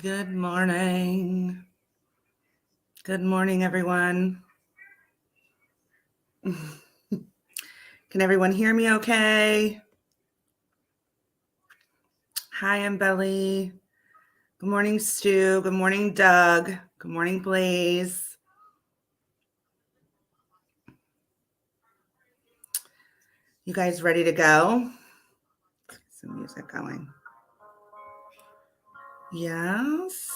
Good morning. Good morning, everyone. Can everyone hear me okay? Hi, I'm Belly. Good morning, Stu. Good morning, Doug. Good morning, Blaze. You guys ready to go? Some music going. Yes.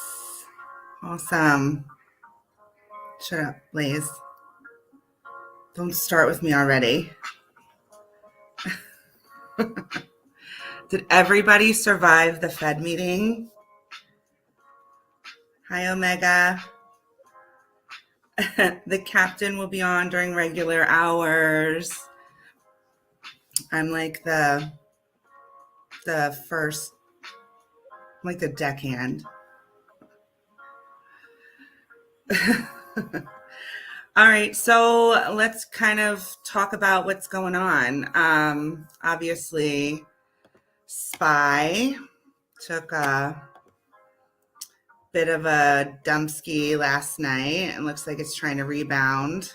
Awesome. Shut up, Blaze. Don't start with me already. Did everybody survive the Fed meeting? Hi, Omega. The captain will be on during regular hours. I'm like the first, like the deckhand. All right, so let's kind of talk about what's going on. Obviously, SPY took a bit of a dumpski last night and looks like it's trying to rebound.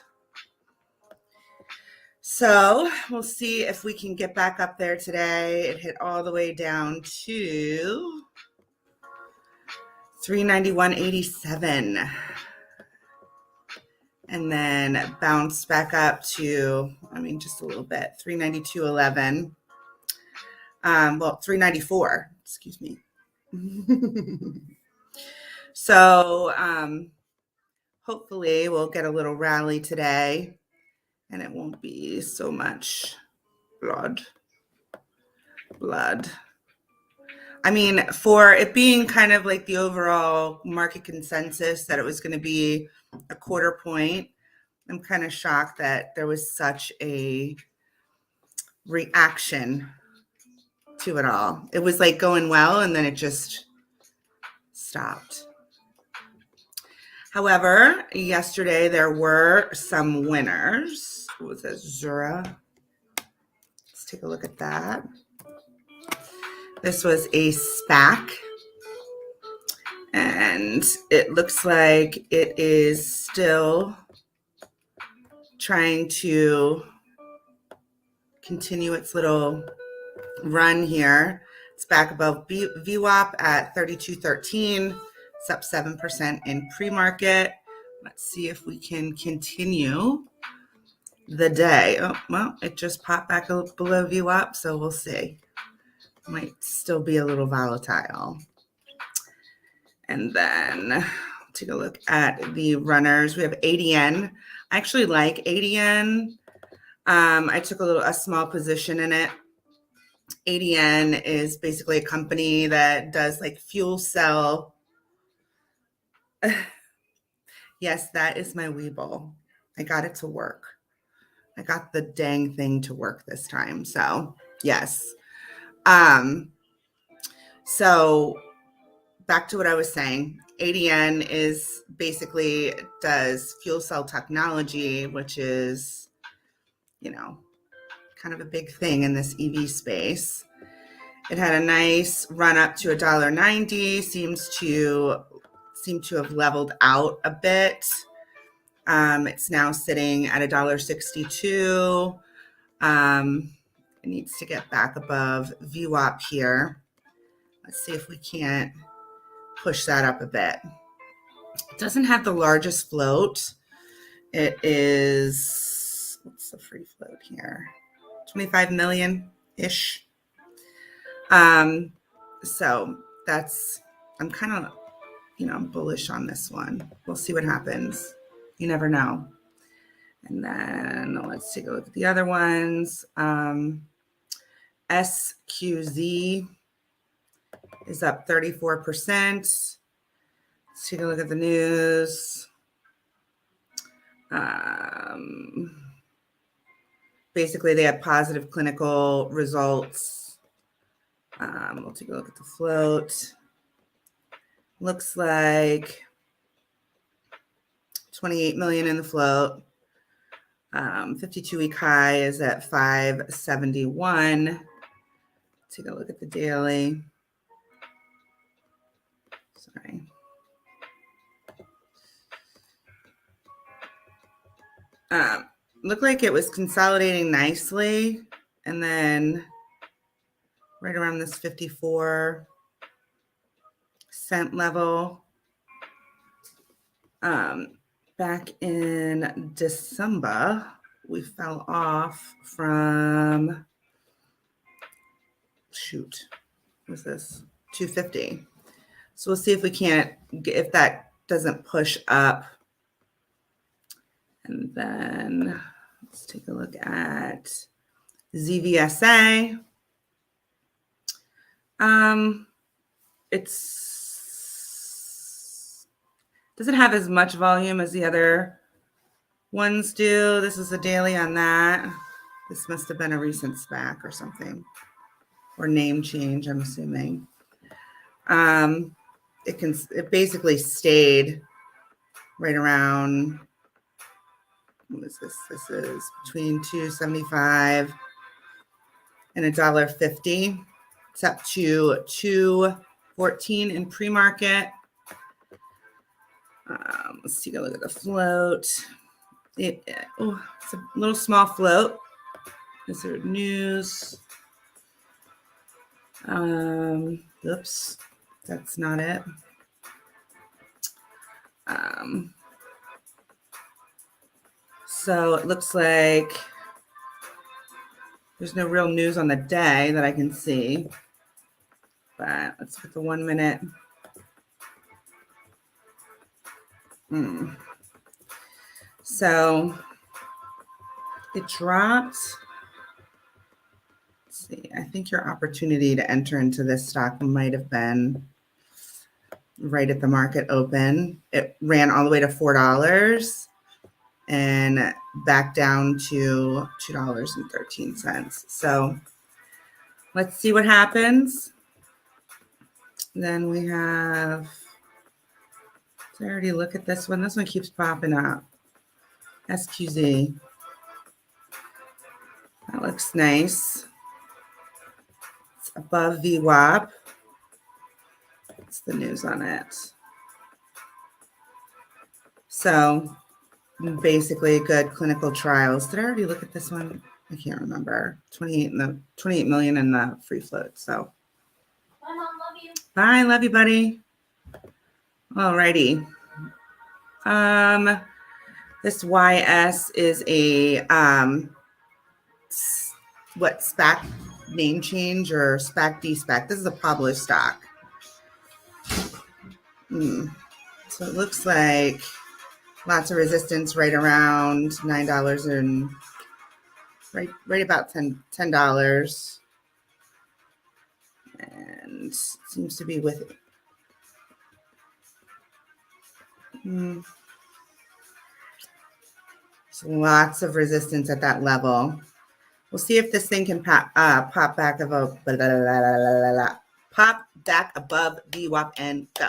So we'll see if we can get back up there today. It hit all the way down to 391.87. And then bounced back up to, just a little bit, 392.11. Well, 394, excuse me. So hopefully we'll get a little rally today and it won't be so much blood. For it being kind of like the overall market consensus that it was going to be a quarter point, I'm kind of shocked that there was such a reaction to it all. It was like going well and then it just stopped. However, yesterday there were some winners. What was it? ZURA. Let's take a look at that. This was a SPAC. And it looks like it is still trying to continue its little run here. It's back above VWAP at 32.13. It's up 7% in pre-market. Let's see if we can continue the day. Oh, well, it just popped back below VWAP, so we'll see. Might still be a little volatile. And then take a look at the runners. We have ADN. I actually like ADN. I took a small position in it. ADN is basically a company that does like fuel cell. Yes, that is my Weeble. I got it to work. I got the dang thing to work this time. So yes. So back to what I was saying. ADN is basically does fuel cell technology, which is, kind of a big thing in this EV space. It had a nice run up to $1.90, seems to have leveled out a bit. It's now sitting at $1.62. It needs to get back above VWAP here. Let's see if we can't push that up a bit. It doesn't have the largest float. It is, what's the free float here? 25 million-ish. So that's, I'm kind of, I'm bullish on this one. We'll see what happens. You never know. And then let's take a look at the other ones. SQZ is up 34%. Let's take a look at the news. Basically, they had positive clinical results. We'll take a look at the float. Looks like 28 million in the float. 52-week high is at 571. Take a look at the daily. Sorry. Looked like it was consolidating nicely, and then right around this 54-cent level. Back in December, we fell off from, shoot, what's this? 250. So we'll see if we can't, if that doesn't push up. And then let's take a look at ZVSA. It's doesn't have as much volume as the other ones do. This is a daily on that. This must have been a recent SPAC or something, or name change, I'm assuming. It basically stayed right around, what is this? This is between $2.75 and $1.50. It's up to $2.14 in pre-market. Let's take a look at the float. It's a little small float. Is there news? Oops, that's not it. So it looks like there's no real news on the day that I can see. But let's put the 1 minute. So it dropped. Let's see. I think your opportunity to enter into this stock might have been right at the market open. It ran all the way to $4 and back down to $2.13. So let's see what happens. Then we have, did I already look at this one? This one keeps popping up. SQZ. That looks nice. It's above VWAP. What's the news on it? So basically good clinical trials. Did I already look at this one? I can't remember. 28 million in the free float. So bye, Mom, love you. Bye, love you, buddy. All righty. This YS is a what, SPAC name change or SPAC de-SPAC. This is a published stock. So it looks like lots of resistance right around $9 and right about $10. And seems to be with it. So lots of resistance at that level. We'll see if this thing can pop back above VWAP and go.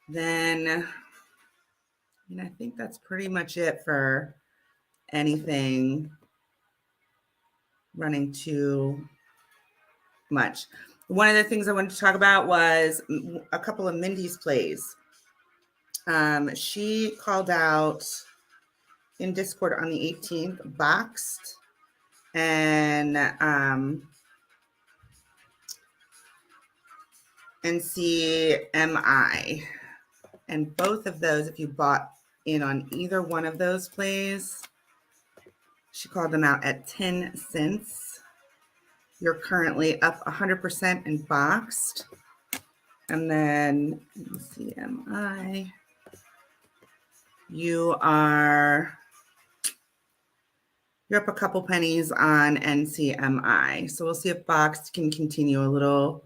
Then, I think that's pretty much it for anything running too much. One of the things I wanted to talk about was a couple of Mindy's plays. She called out in Discord on the 18th, BOXD and NCMI. And both of those, if you bought in on either one of those plays, she called them out at 10 cents. You're currently up 100% in BOXD. And then NCMI, you're up a couple pennies on NCMI. So we'll see if BOXD can continue a little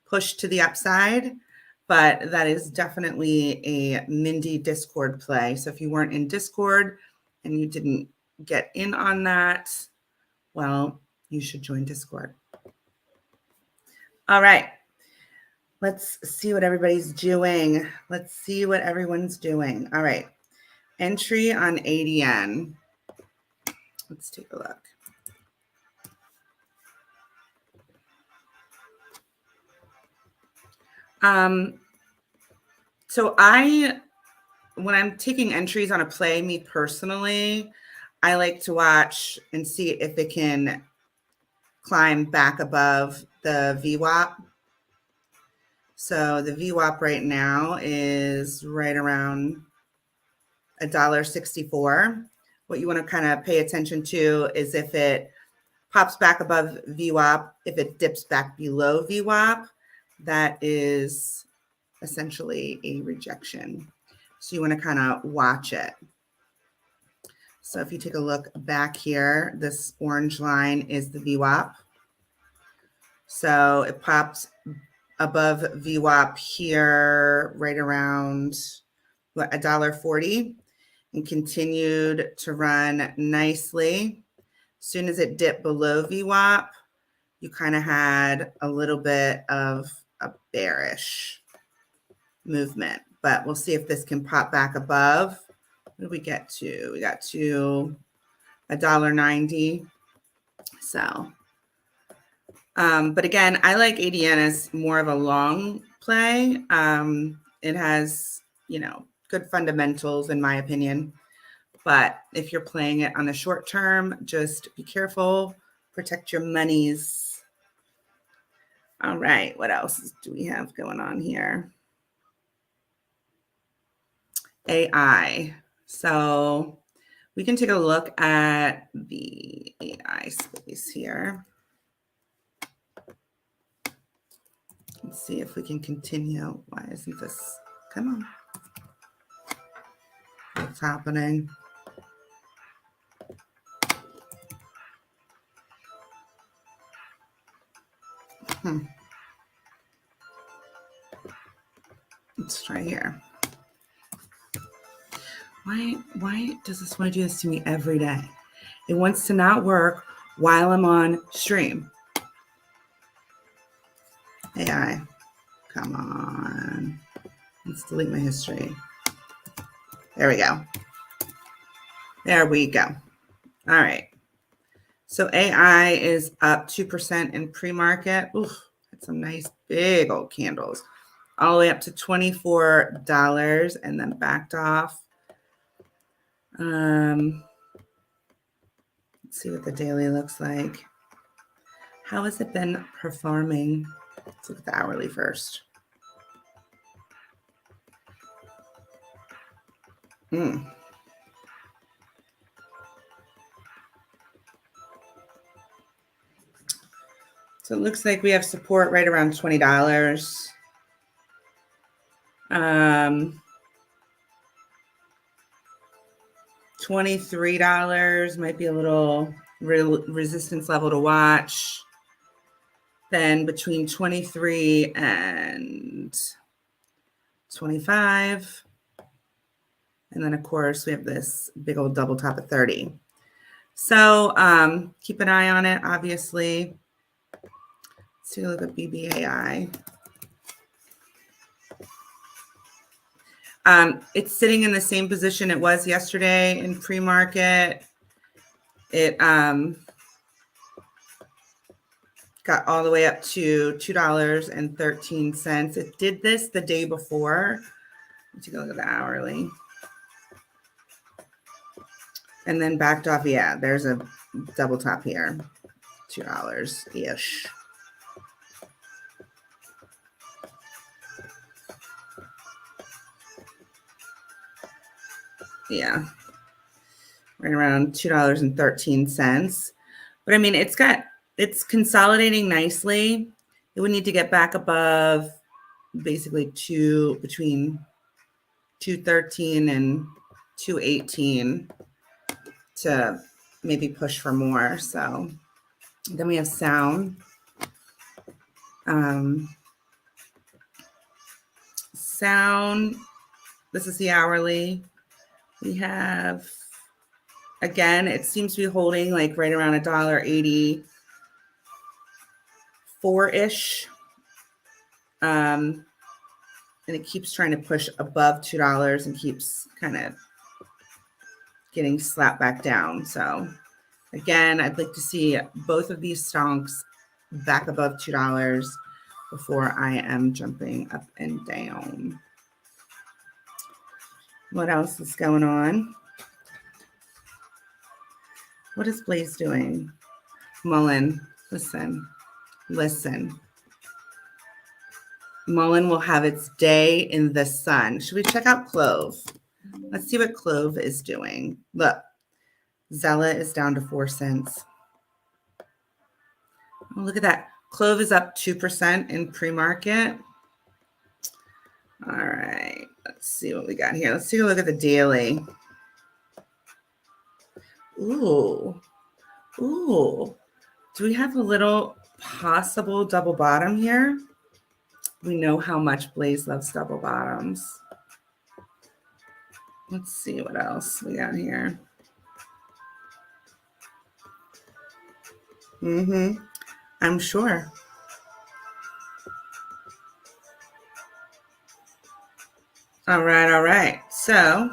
push to the upside, but that is definitely a Mindy Discord play. So if you weren't in Discord and you didn't get in on that, well, you should join Discord. All right. Let's see what everybody's doing. Let's see what everyone's doing. All right. Entry on ADN. Let's take a look. So when I'm taking entries on a play, me personally, I like to watch and see if it can climb back above the VWAP. So the VWAP right now is right around $1.64. What you want to kind of pay attention to is if it pops back above VWAP, if it dips back below VWAP, that is essentially a rejection. So you want to kind of watch it. So if you take a look back here, this orange line is the VWAP. So it popped above VWAP here, right around $1.40, and continued to run nicely. As soon as it dipped below VWAP, you kind of had a little bit of a bearish movement, but we'll see if this can pop back above. What did we get to? We got to $1.90. So, but again, I like ADN as more of a long play. It has, good fundamentals in my opinion. But if you're playing it on the short term, just be careful, protect your monies. All right, what else do we have going on here? AI. So we can take a look at the AI space here. Let's see if we can continue. Why isn't this? Come on. What's happening? Let's try here. Why does this want to do this to me every day? It wants to not work while I'm on stream. AI, come on. Let's delete my history. There we go. There we go. All right. So AI is up 2% in pre-market. Oof, that's some nice big old candles. All the way up to $24 and then backed off. Let's see what the daily looks like. How has it been performing? Let's look at the hourly first. So it looks like we have support right around $20. $23 might be a little resistance level to watch. Then between 23 and 25. And then, of course, we have this big old double top at 30. So keep an eye on it, obviously. Let's take a look at BBAI. It's sitting in the same position it was yesterday in pre-market. It got all the way up to $2.13. It did this the day before. Let's take a look at the hourly. And then backed off. Yeah, there's a double top here. $2-ish. Yeah, right around $2.13. But I mean, it's consolidating nicely. It would need to get back above basically between 213 and 218 to maybe push for more. So then we have Sound. Sound, this is the hourly. We have, again, it seems to be holding like right around $1.84-ish. And it keeps trying to push above $2 and keeps kind of getting slapped back down. So again, I'd like to see both of these stocks back above $2 before I am jumping up and down. What else is going on? What is Blaze doing? Mullen, listen. Mullen will have its day in the sun. Should we check out Clove? Let's see what Clove is doing. Look, Zella is down to 4 cents. Oh, look at that. Clove is up 2% in pre-market. All right, let's see what we got here. Let's take a look at the daily. Ooh. Do we have a little possible double bottom here? We know how much Blaze loves double bottoms. Let's see what else we got here. I'm sure. All right. So,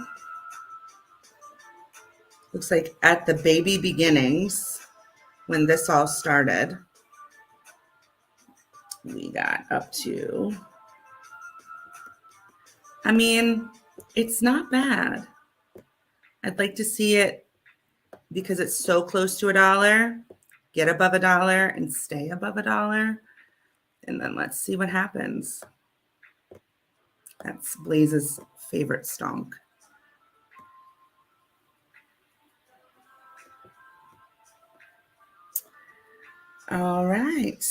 looks like at the baby beginnings, when this all started, we got up to, I mean, it's not bad. I'd like to see it, because it's so close to $1, get above $1 and stay above $1. And then let's see what happens. That's Blaze's favorite stonk. All right.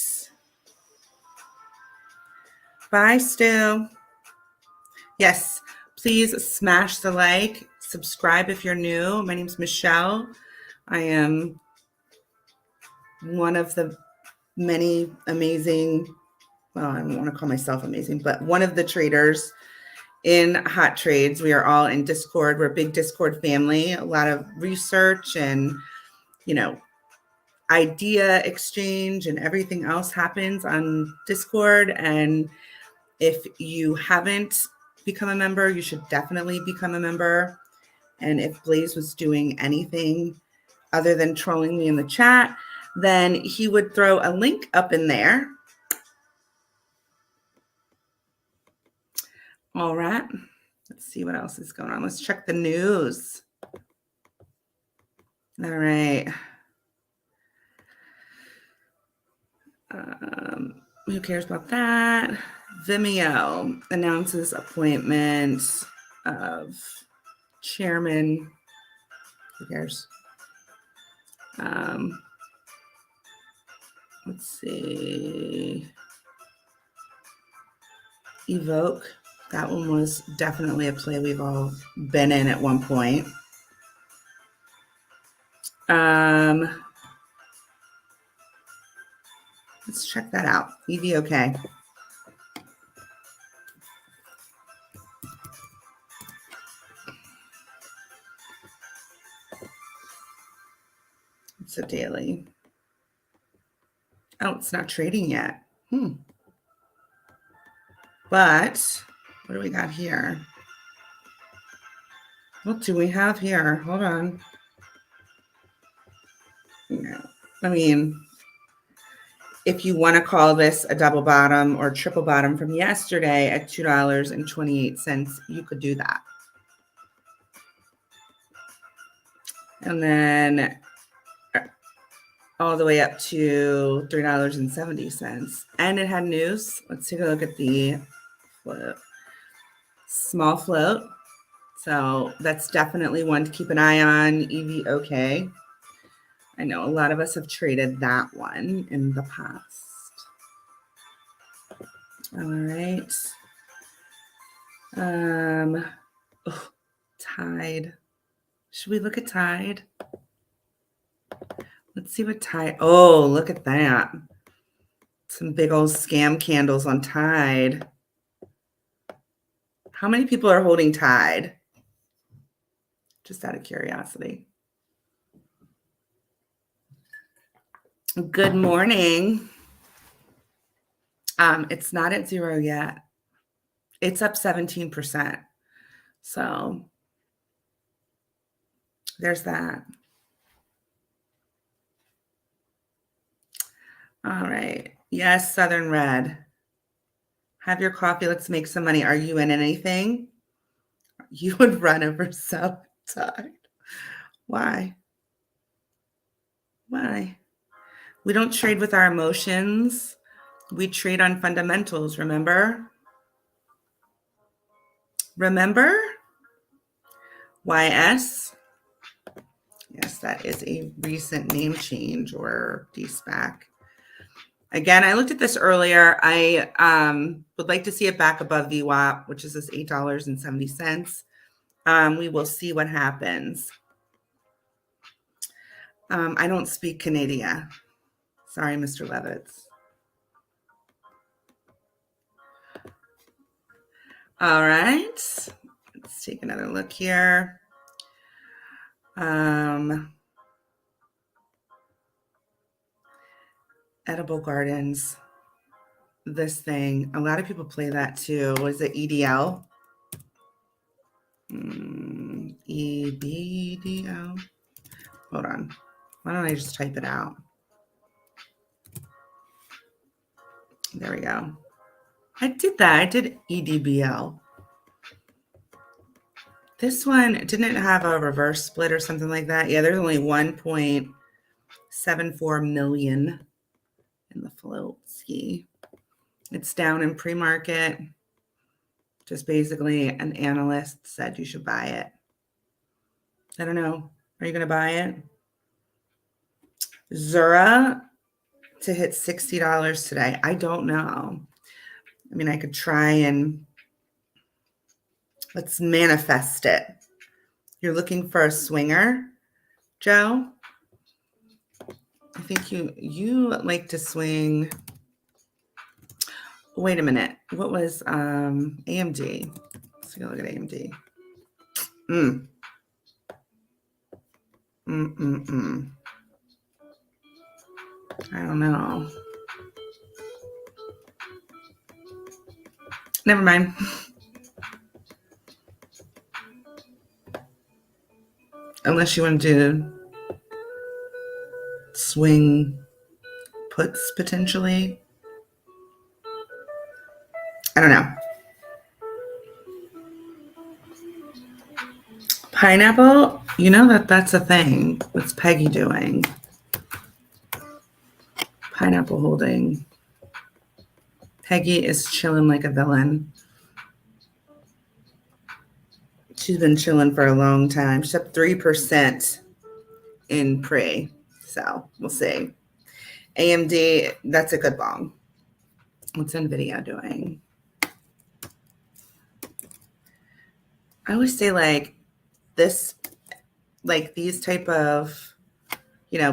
Bye, Stu. Yes, please smash the like, subscribe if you're new. My name's Michelle. I am one of the many amazing, well, I don't want to call myself amazing, but one of the traders in Hot Trades. We are all in Discord. We're a big Discord family. A lot of research and, idea exchange and everything else happens on Discord. And if you haven't become a member, you should definitely become a member. And if Blaze was doing anything other than trolling me in the chat, then he would throw a link up in there. All right. Let's see what else is going on. Let's check the news. All right. Who cares about that? Vimeo announces appointment of chairman. Who cares? Let's see. Evoke. That one was definitely a play we've all been in at one point. Let's check that out. EVOK. It's a daily. Oh, it's not trading yet. But what do we got here? What do we have here? Hold on. No. I mean, if you want to call this a double bottom or triple bottom from yesterday at $2.28, you could do that. And then all the way up to $3.70. And it had news. Let's take a look at the float. Small float. So that's definitely one to keep an eye on. EVOK. I know a lot of us have traded that one in the past. All right. Tide. Should we look at Tide? Let's see what Tide. Oh, look at that. Some big old scam candles on Tide. How many people are holding Tide? Just out of curiosity. Good morning. It's not at zero yet. It's up 17%. So there's that. All right. Yes, Southern Red. Have your coffee. Let's make some money. Are you in anything? You would run over sell side. Why? Why? We don't trade with our emotions. We trade on fundamentals, remember? Remember? YS? Yes, that is a recent name change or de-SPAC. Again, I looked at this earlier. I would like to see it back above VWAP, which is this $8.70. We will see what happens. I don't speak Canadian. Sorry, Mr. Levitz. All right. Let's take another look here. Edible Gardens. This thing. A lot of people play that too. What is it? EDL? EBDO? Hold on. Why don't I just type it out? There we go. I did that. I did EDBL. This one didn't have a reverse split or something like that. Yeah, there's only 1.74 million in the float ski. It's down in pre-market. Just basically an analyst said you should buy it. I don't know. Are you going to buy it? ZURA to hit $60 today. I don't know. I mean, I could try and let's manifest it. You're looking for a swinger, Joe? I think you like to swing. Wait a minute. What was AMD? Let's take a look at AMD. I don't know. Never mind. Unless you want to swing puts potentially. I don't know. Pineapple, you know that's a thing. What's Peggy doing? Pineapple holding. Peggy is chilling like a villain. She's been chilling for a long time. She's up 3% in pre. So we'll see. AMD, that's a good long. What's NVIDIA doing? I always say like this, like these type of,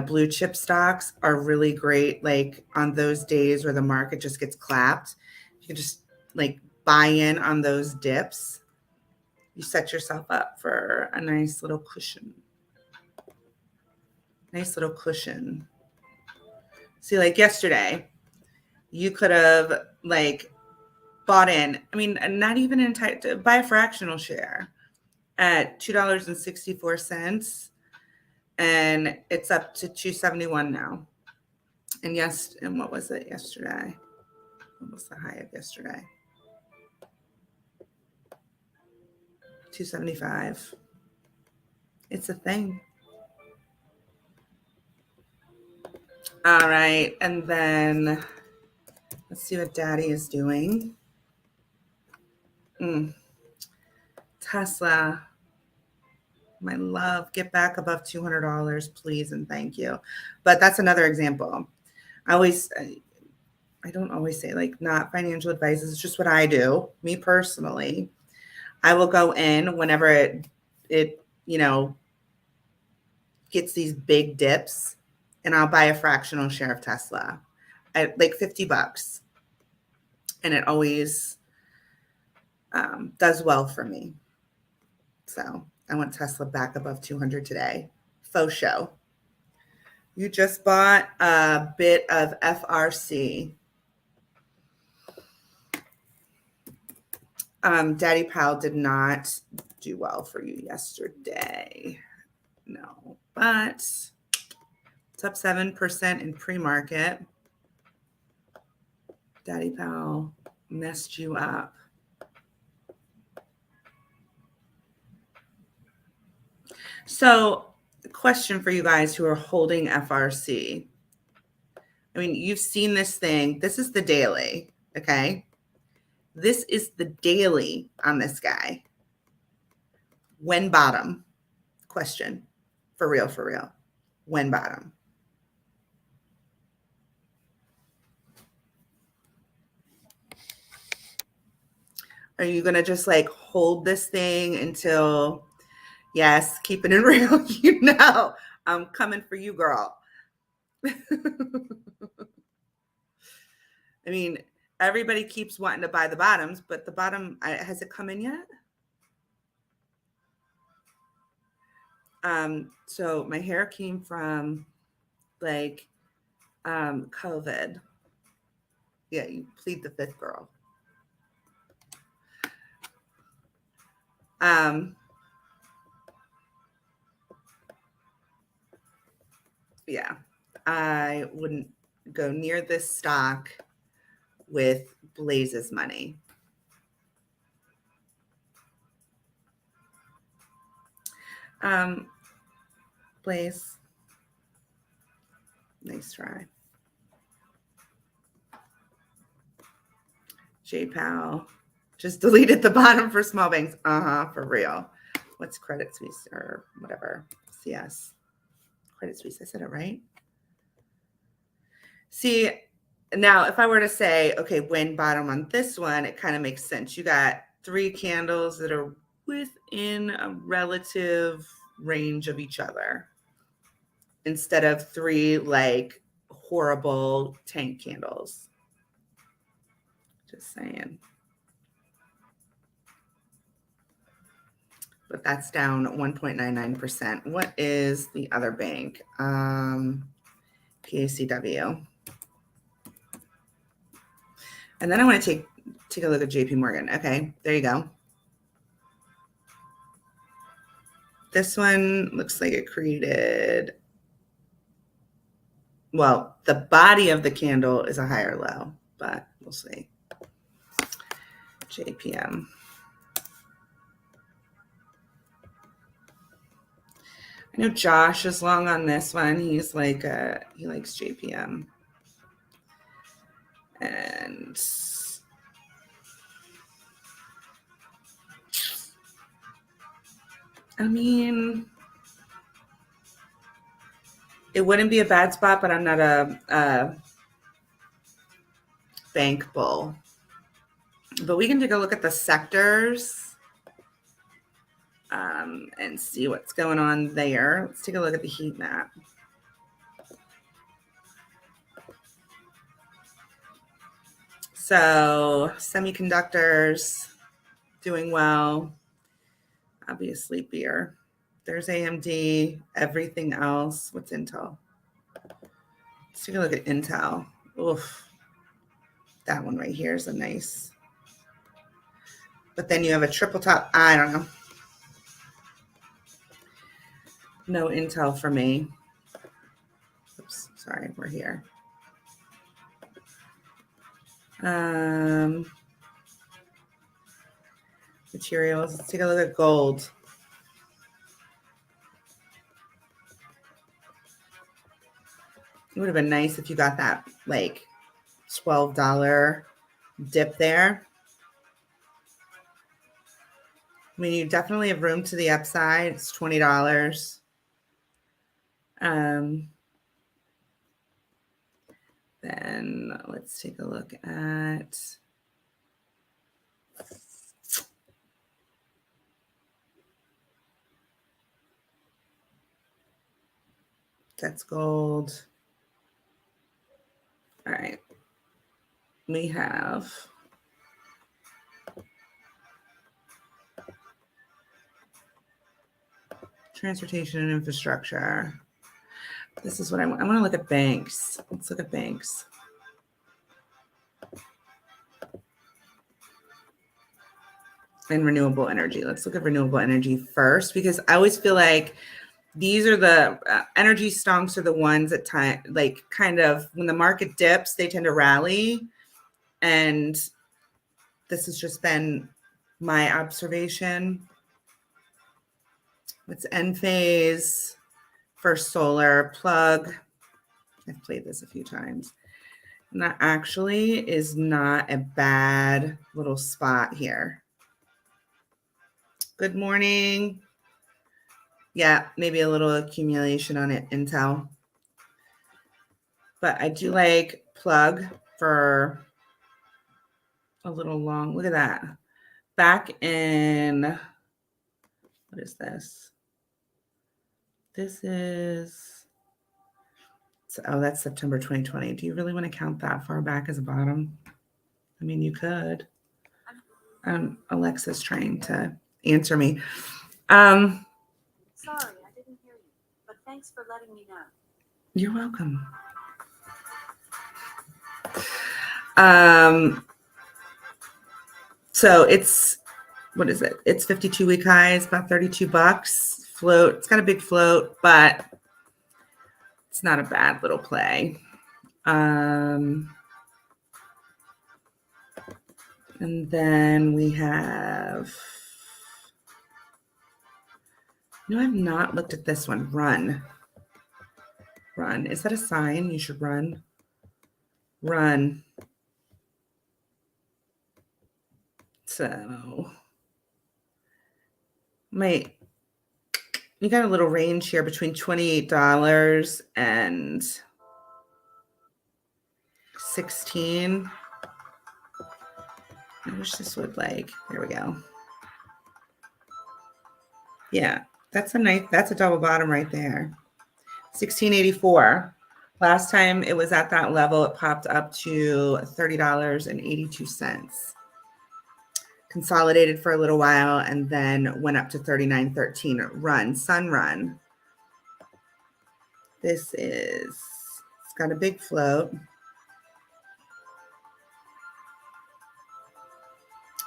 blue chip stocks are really great. Like on those days where the market just gets clapped, you can just like buy in on those dips. You set yourself up for a nice little cushion. Nice little cushion. See, like yesterday, you could have like bought in. I mean, not even entitled buy a fractional share at $2.64, and it's up to $2.71 now. And and what was it yesterday? What was the high of yesterday? $2.75. It's a thing. All right, and then let's see what Daddy is doing. Tesla, my love, get back above $200, please and thank you. But that's another example. I don't always say like not financial advice. It's just what I do. Me personally, I will go in whenever it gets these big dips, and I'll buy a fractional share of Tesla at like $50, and it always does well for me. So I want Tesla back above 200 today. Faux show. You just bought a bit of FRC. Daddy Powell did not do well for you yesterday. No, but it's up 7% in pre-market. Daddy Powell messed you up. So, question for you guys who are holding FRC. I mean, you've seen this thing. This is the daily, okay? This is the daily on this guy. When bottom? Question. For real, for real. When bottom? Are you going to just like hold this thing until, yes, keeping it real, you know, I'm coming for you, girl. I mean, everybody keeps wanting to buy the bottoms, but the bottom, has it come in yet? So my hair came from like COVID. Yeah, you plead the fifth, girl. Yeah, I wouldn't go near this stock with Blaze's money. Blaze, nice try. JPal just deleted the bottom for small banks. For real. What's Credit Suisse or whatever? CS. Credit Suisse. I said it right. See, now if I were to say, okay, when bottom on this one, it kind of makes sense. You got 3 candles that are within a relative range of each other instead of 3 like horrible tank candles. Just saying. But that's down 1.99%. What is the other bank? PACW. And then I want to take a look at JP Morgan. Okay, there you go. This one looks like it created, well, the body of the candle is a higher low, but we'll see. JPM. I know Josh is long on this one. He's like, he likes JPM. And I mean, it wouldn't be a bad spot, but I'm not a bank bull. But we can take a look at the sectors and see what's going on there. Let's take a look at the heat map. So semiconductors doing well. Obviously beer. There's AMD, everything else. What's Intel? Let's take a look at Intel. Oof. That one right here is a nice. But then you have a triple top. I don't know. No Intel for me. Oops, sorry, we're here. Materials. Let's take a look at gold. It would have been nice if you got that like $12 dip there. I mean, you definitely have room to the upside. It's $20. Then let's take a look at that's gold. All right. We have transportation and infrastructure. This is what I want. I want to look at banks. Let's look at banks. And renewable energy. Let's look at renewable energy first, because I always feel like these are the energy stonks are the ones that like kind of when the market dips, they tend to rally. And this has just been my observation. It's end phase, first solar plug. I've played this a few times. And that actually is not a bad little spot here. Good morning. Yeah, maybe a little accumulation on it, Intel. But I do like plug for a little long. Look at that. Back in, what is this? This is, oh, that's September 2020. Do you really want to count that far back as a bottom? I mean, you could. Alexa's trying to answer me. Sorry, I didn't hear you, but thanks for letting me know. You're welcome. So it's, what is it? It's 52-week highs, about $32. Float. It's got a big float, but it's not a bad little play. And then we have, no, I've not looked at this one. Run. Is that a sign you should run? Run. So, you got a little range here between $28 and $16. I wish this would like, there we go. Yeah, that's a double bottom right there. 1684. Last time it was at that level, it popped up to $30.82. Consolidated for a little while and then went up to 39.13. Run, sun run. It's got a big float.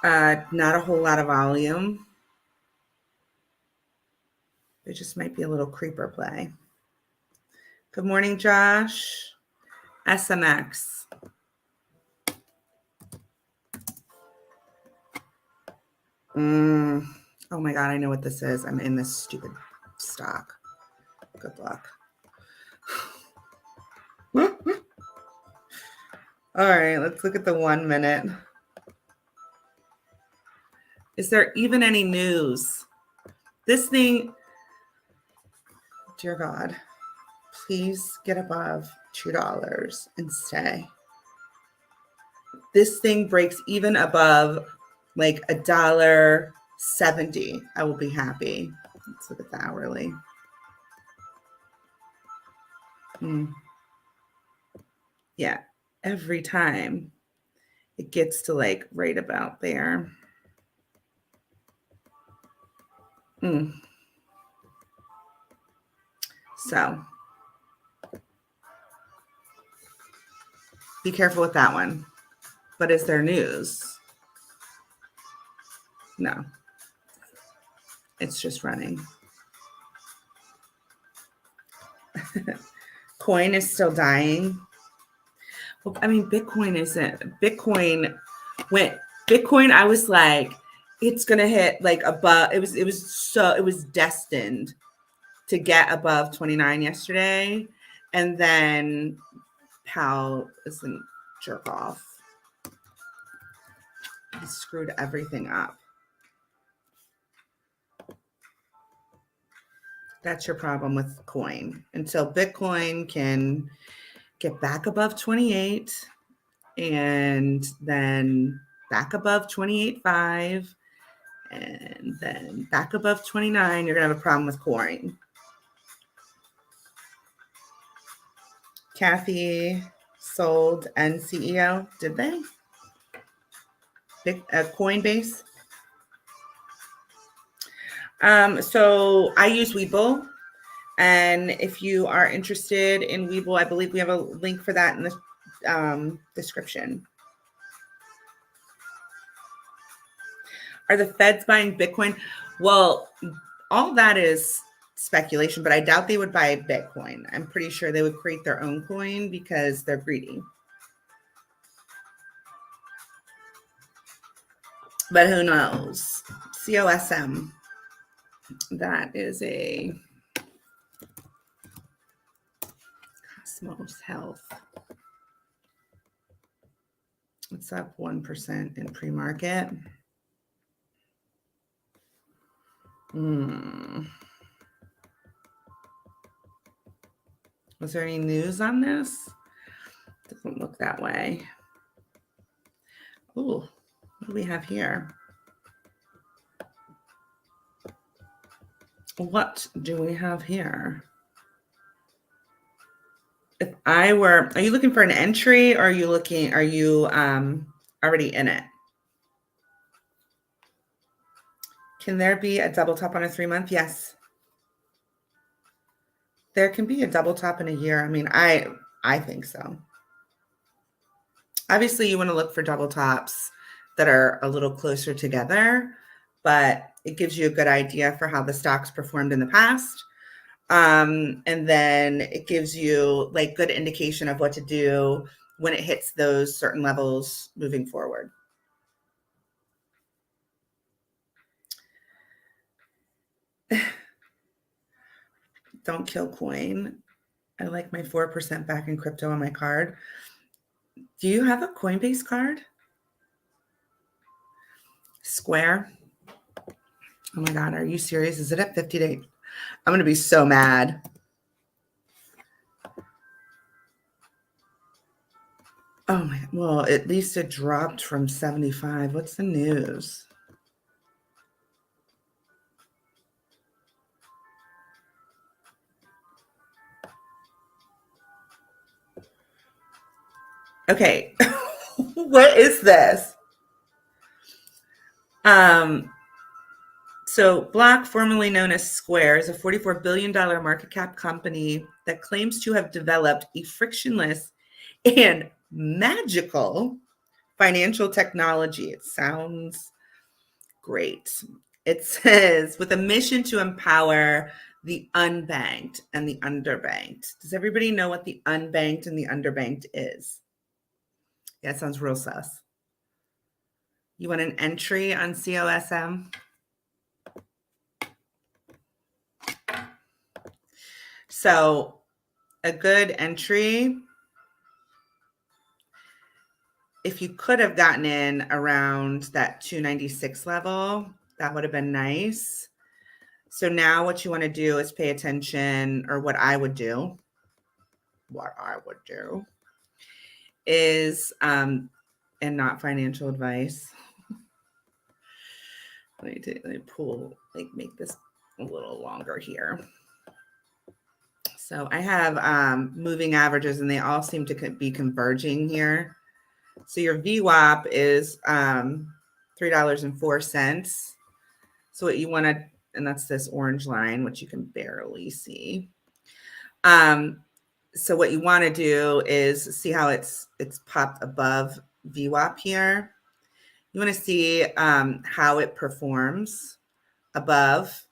Not a whole lot of volume. It just might be a little creeper play. Good morning, Josh. SMX. Oh my God, I know what this is. I'm in this stupid stock. Good luck. All right, let's look at the 1 minute. Is there even any news? This thing, dear God, please get above $2 and stay. This thing breaks even above like $1.70. I will be happy. Let's look at the hourly. Yeah, every time it gets to like right about there. So be careful with that one. But is there news? No. It's just running. Coin is still dying. Well, I mean, Bitcoin isn't. Bitcoin, I was like, it's gonna hit like above. It was destined to get above 29 yesterday, and then Powell isn't jerk off. He screwed everything up. That's your problem with coin. Until Bitcoin can get back above 28 and then back above 28.5 and then back above 29, you're going to have a problem with coin. Kathy sold NCEO. Did they? Coinbase. So I use Webull, and if you are interested in Webull, I believe we have a link for that in the description. Are the feds buying Bitcoin? Well, all that is speculation, but I doubt they would buy Bitcoin. I'm pretty sure they would create their own coin because they're greedy. but who knows? COSM. That is a Cosmos Health. It's up 1% in pre-market. Was there any news on this? Doesn't look that way. Ooh, what do we have here? What do we have here? If I were, are you looking for an entry or are you already in it? Can there be a double top on a 3-month? Yes. There can be a double top in a year. I mean, I think so. Obviously, you want to look for double tops that are a little closer together, but it gives you a good idea for how the stock's performed in the past. And then it gives you like good indication of what to do when it hits those certain levels moving forward. Don't kill coin. I like my 4% back in crypto on my card. Do you have a Coinbase card? Square? Oh my God, are you serious? Is it at 50 days? I'm going to be so mad. Oh my, well, at least it dropped from 75. What's the news? Okay. What is this? So Block, formerly known as Square, is a $44 billion market cap company that claims to have developed a frictionless and magical financial technology. It sounds great. It says, with a mission to empower the unbanked and the underbanked. Does everybody know what the unbanked and the underbanked is? Yeah, it sounds real sus. You want an entry on COSM? So a good entry, if you could have gotten in around that 296 level, that would have been nice. So now what you want to do is pay attention, or what I would do is, and not financial advice. Let me pull, make this a little longer here. So I have moving averages and they all seem to be converging here. So your VWAP is $3.04. So what you want to, and that's this orange line, which you can barely see. So what you want to do is see how it's popped above VWAP here. You want to see how it performs above.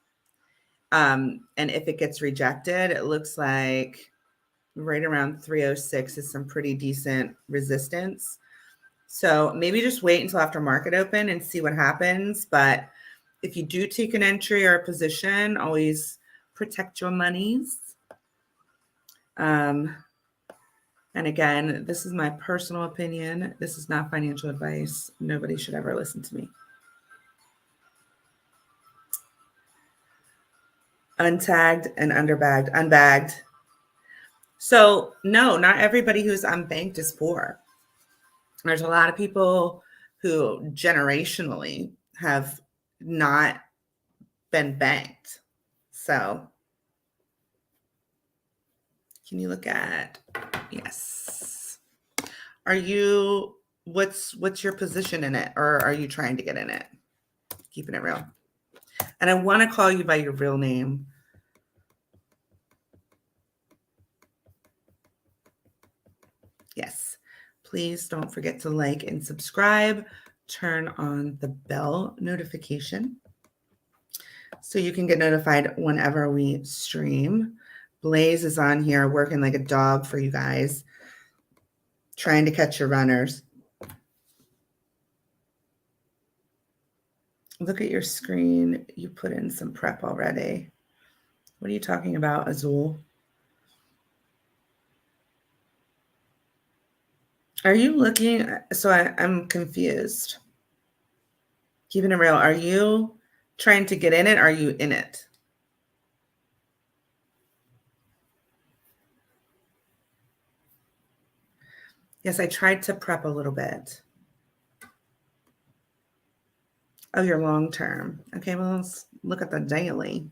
And if it gets rejected, it looks like right around 306 is some pretty decent resistance. So maybe just wait until after market open and see what happens. But if you do take an entry or a position, always protect your monies. And again, this is my personal opinion. This is not financial advice. Nobody should ever listen to me. Untagged and underbagged, unbagged. So no, not everybody who's unbanked is poor. There's a lot of people who generationally have not been banked. So can you look at, yes. Are you, what's your position in it, or are you trying to get in it? Keeping it real. And I want to call you by your real name. Yes. Please don't forget to like and subscribe. Turn on the bell notification so you can get notified whenever we stream. Blaze is on here working like a dog for you guys, trying to catch your runners. Look at your screen. You put in some prep already. What are you talking about, Azul? Are you looking? So I'm confused. Keeping it real. Are you trying to get in it? Are you in it? Yes, I tried to prep a little bit. Oh, your long term. Okay, well, let's look at the daily.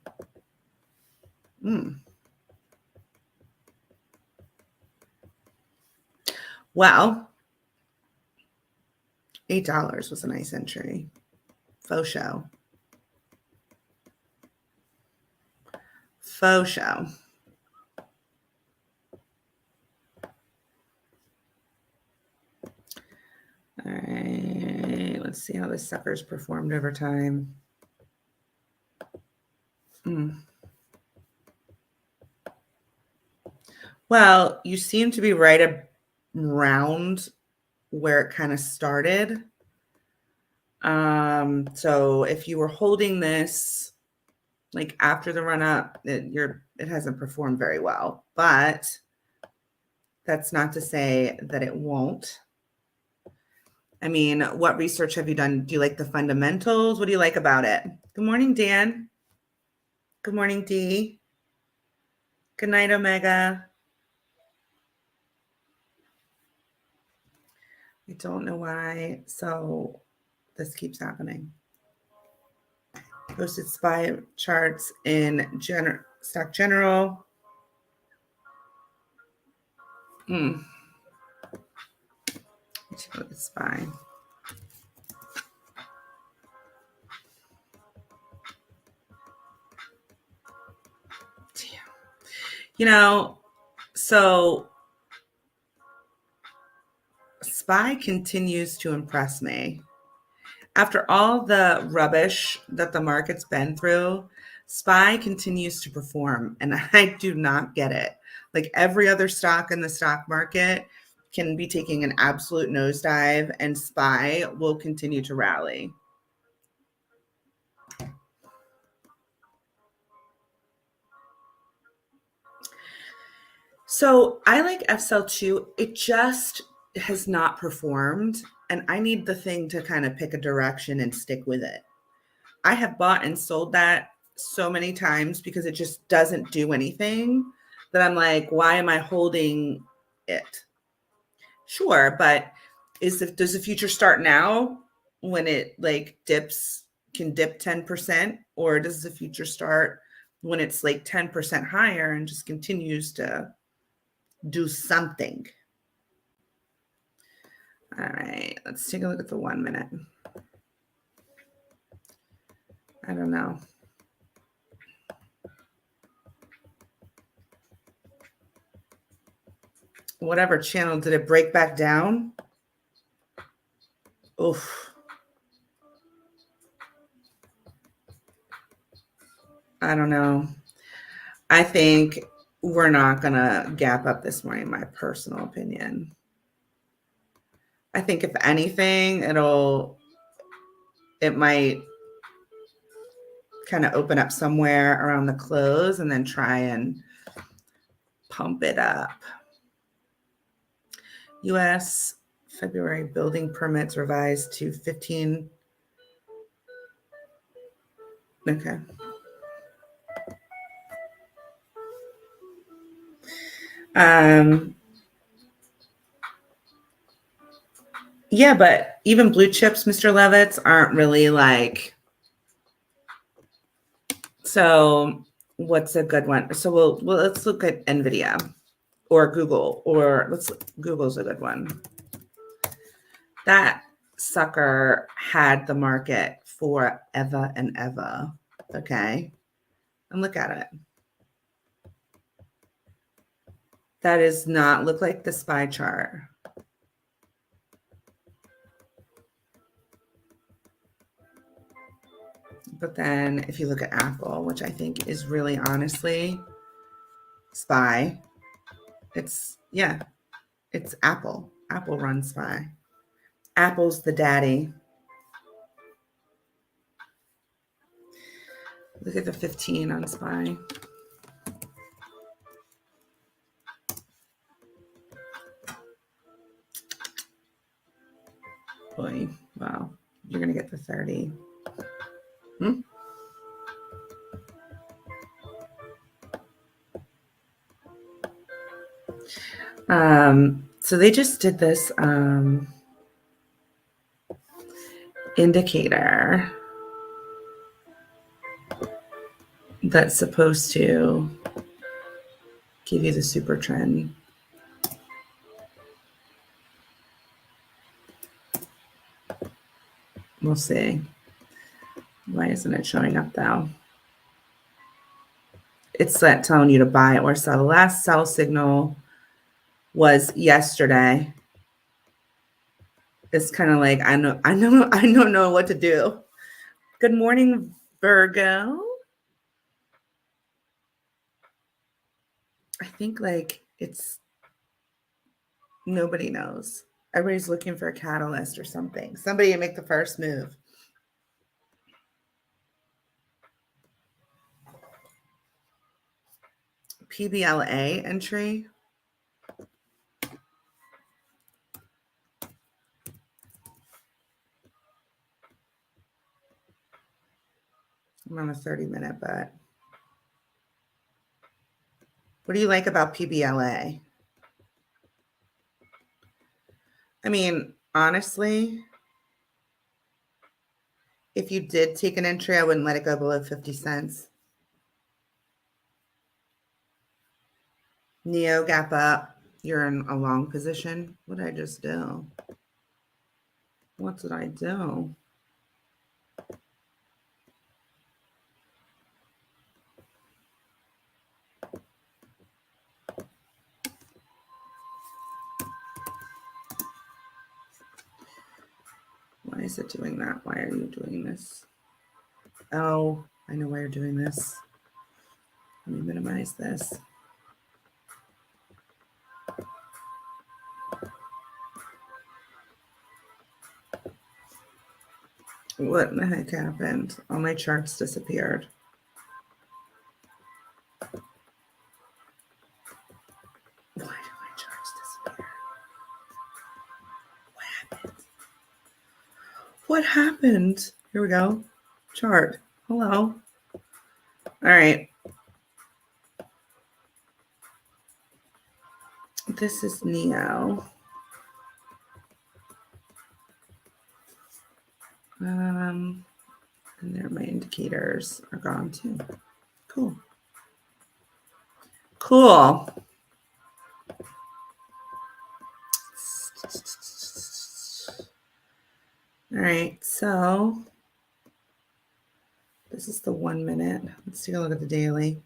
Well, $8 was a nice entry. FOXO. FOXO. All right, let's see how this sucker's performed over time. Well, you seem to be right around where it kind of started. So if you were holding this like after the run up, it hasn't performed very well, but that's not to say that it won't. I mean, what research have you done? Do you like the fundamentals? What do you like about it? Good morning, Dan. Good morning, Dee. Good night, Omega. I don't know why. So this keeps happening. Posted SPY charts in Stock General. Let's look at SPY. You know, so SPY continues to impress me. After all the rubbish that the market's been through, SPY continues to perform, and I do not get it. Like every other stock in the stock market can be taking an absolute nosedive, and SPY will continue to rally. So I like FSL too. It just has not performed, and I need the thing to kind of pick a direction and stick with it. I have bought and sold that so many times because it just doesn't do anything that I'm like, why am I holding it? Sure, but does the future start now when it like can dip 10%, or does the future start when it's like 10% higher and just continues to do something? All right, let's take a look at the 1 minute. I don't know. Whatever channel, did it break back down? Oof. I don't know. I think we're not going to gap up this morning, my personal opinion. I think if anything, it might kind of open up somewhere around the close and then try and pump it up. U.S. February building permits revised to 15. Okay. Yeah, but even blue chips, Mr. Levitz, aren't really like. So what's a good one? So let's look at NVIDIA or Google, or Google's a good one. That sucker had the market for ever and ever. Okay. And look at it. That does not look like the SPY chart. But then if you look at Apple, which I think is really honestly SPY, it's Apple. Apple runs SPY. Apple's the daddy. Look at the 15 on SPY. Boy, wow. You're going to get the 30. So they just did this indicator that's supposed to give you the super trend. We'll see. Why isn't it showing up though? It's that telling you to buy or sell. The last sell signal was yesterday. It's kind of like I don't know what to do. Good morning, Virgo. I think like it's nobody knows. Everybody's looking for a catalyst or something. Somebody to make the first move. PBLA entry. I'm on a 30-minute, but what do you like about PBLA? I mean, honestly, if you did take an entry, I wouldn't let it go below 50 cents. Neo gap up. You're in a long position. What did I just do? What did I do? Why is it doing that? Why are you doing this? Oh, I know why you're doing this. Let me minimize this. What in the heck happened? All my charts disappeared. Why did my charts disappear? What happened? What happened? Here we go. Chart. Hello. All right. This is Neo. And there my indicators are gone too. Cool. Cool. All right, so this is the 1 minute. Let's take a look at the daily.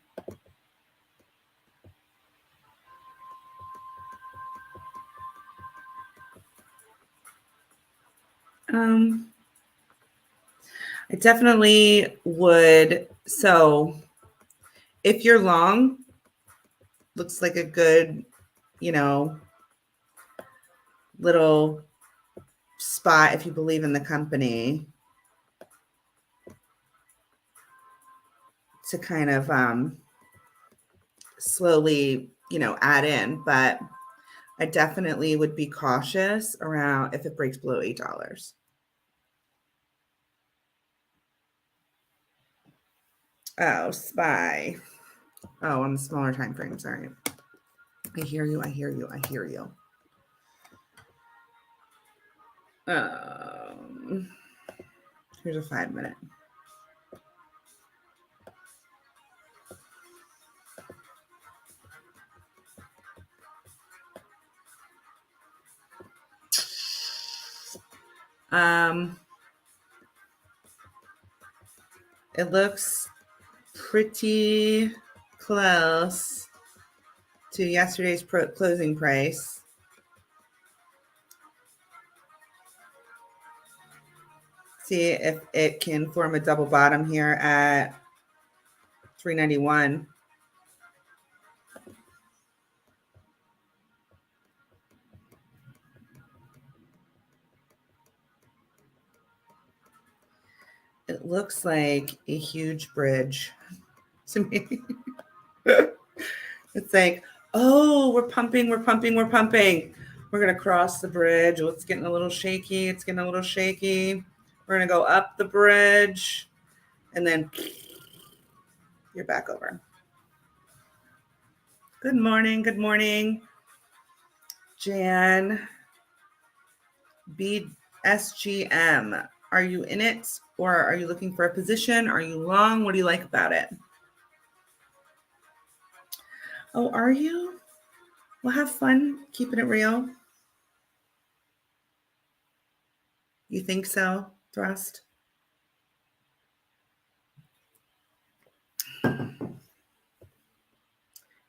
I definitely would. So if you're long, looks like a good, little spot if you believe in the company to kind of slowly, add in. But I definitely would be cautious around if it breaks below $8. Oh, SPY. Oh, on the smaller time frame. Sorry. I hear you. I hear you. I hear you. Here's a 5 minute. It looks pretty close to yesterday's closing price. See if it can form a double bottom here at 391. It looks like a huge bridge to me. It's like, oh, we're pumping. We're going to cross the bridge. Oh, it's getting a little shaky. We're going to go up the bridge, and then you're back over. Good morning. Jan. BSGM. Are you in it, or are you looking for a position? Are you long? What do you like about it? Oh, are you? Well, have fun keeping it real. You think so, Thrust?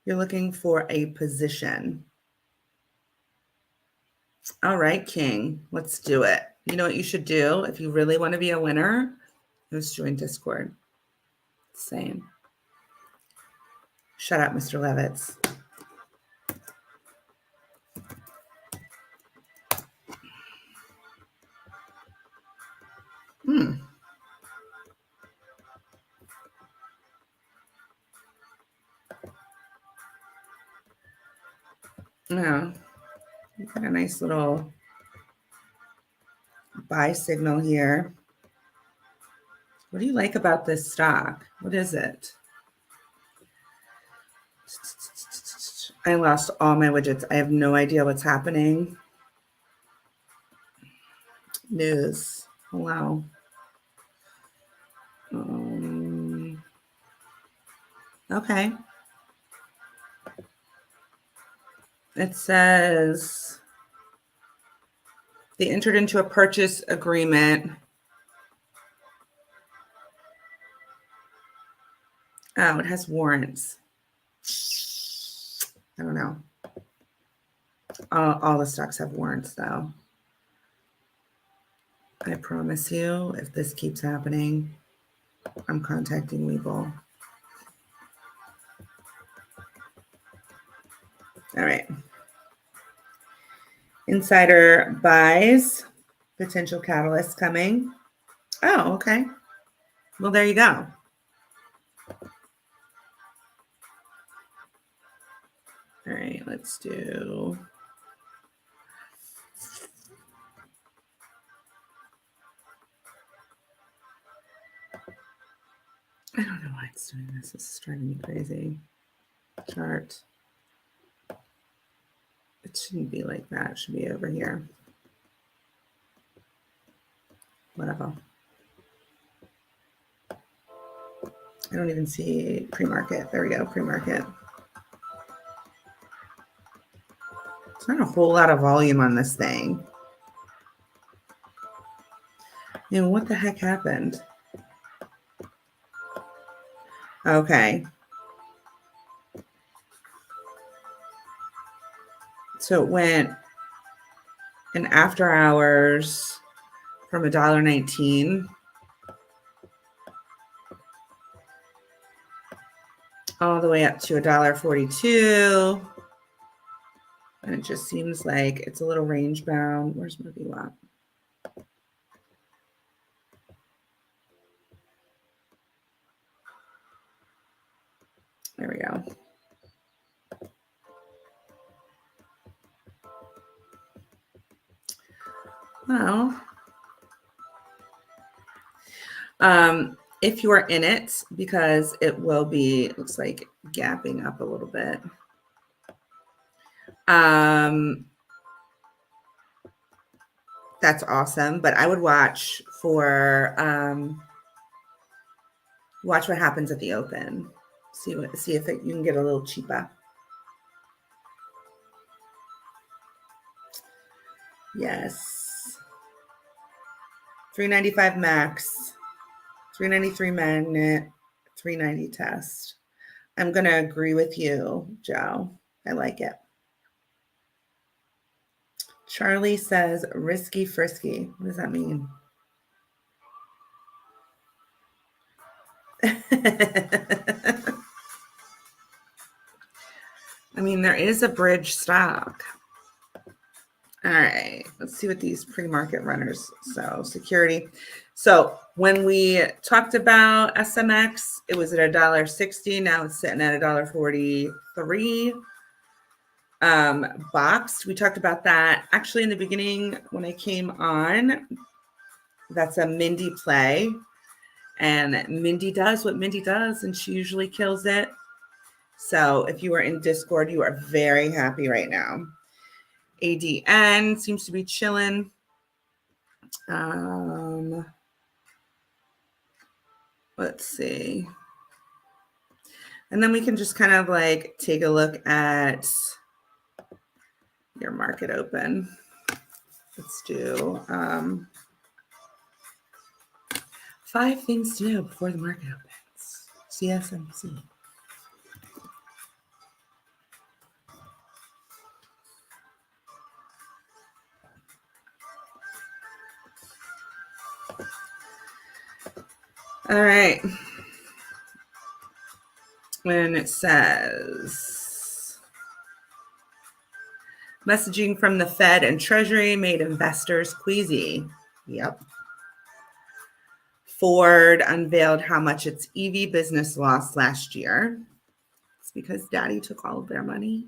You're looking for a position. All right, King, let's do it. You know what you should do if you really want to be a winner? Is join Discord. Same. Shut up, Mr. Levitz. Yeah, you got a nice little buy signal here. What do you like about this stock? What is it? I lost all my widgets. I have no idea what's happening. News. Wow. Okay. It says they entered into a purchase agreement. Oh, it has warrants. I don't know. All the stocks have warrants, though. I promise you, if this keeps happening, I'm contacting legal. All right. Insider buys, potential catalyst coming. Oh, okay. Well, there you go. All right, let's do. I don't know why it's doing this. This is driving me crazy. Chart. It shouldn't be like that. It should be over here. Whatever. I don't even see pre-market. There we go, pre-market. There's not a whole lot of volume on this thing. You know, what the heck happened? Okay. So it went in after hours from $1.19 all the way up to $1.42. And it just seems like it's a little range bound. Where's my VWAP? There we go. Well, if you are in it, because it will be, it looks like gapping up a little bit. That's awesome, but I would watch for watch what happens at the open. See if you can get a little cheaper. Yes. 395 max, 393 magnet, 390 test. I'm going to agree with you, Joe. I like it. Charlie says risky frisky. What does that mean? I mean, there is a bridge stock. All right, let's see what these pre-market runners. So security. So when we talked about SMX, it was at $1.60. Now it's sitting at $1.43. Boxed, we talked about that actually in the beginning when I came on. That's a Mindy play, and Mindy does what Mindy does, and she usually kills it. So if you are in Discord, you are very happy right now. ADN seems to be chilling. Let's see. And then we can just kind of like take a look at your market open. Let's do 5 things to know before the market opens. CSMC. All right. When it says messaging from the Fed and Treasury made investors queasy. Yep. Ford unveiled how much its EV business lost last year. It's because Daddy took all of their money.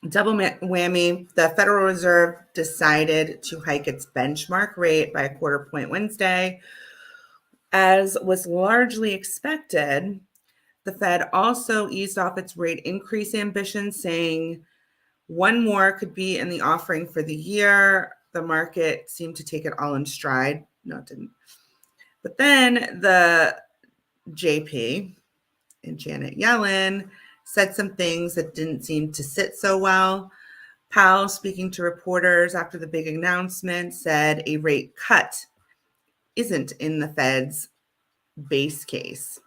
Double whammy. The Federal Reserve decided to hike its benchmark rate by a quarter point Wednesday. As was largely expected, the Fed also eased off its rate increase ambition, saying one more could be in the offering for the year. The market seemed to take it all in stride. No, it didn't. But then the JP and Janet Yellen said some things that didn't seem to sit so well. Powell, speaking to reporters after the big announcement, said a rate cut isn't in the Fed's base case,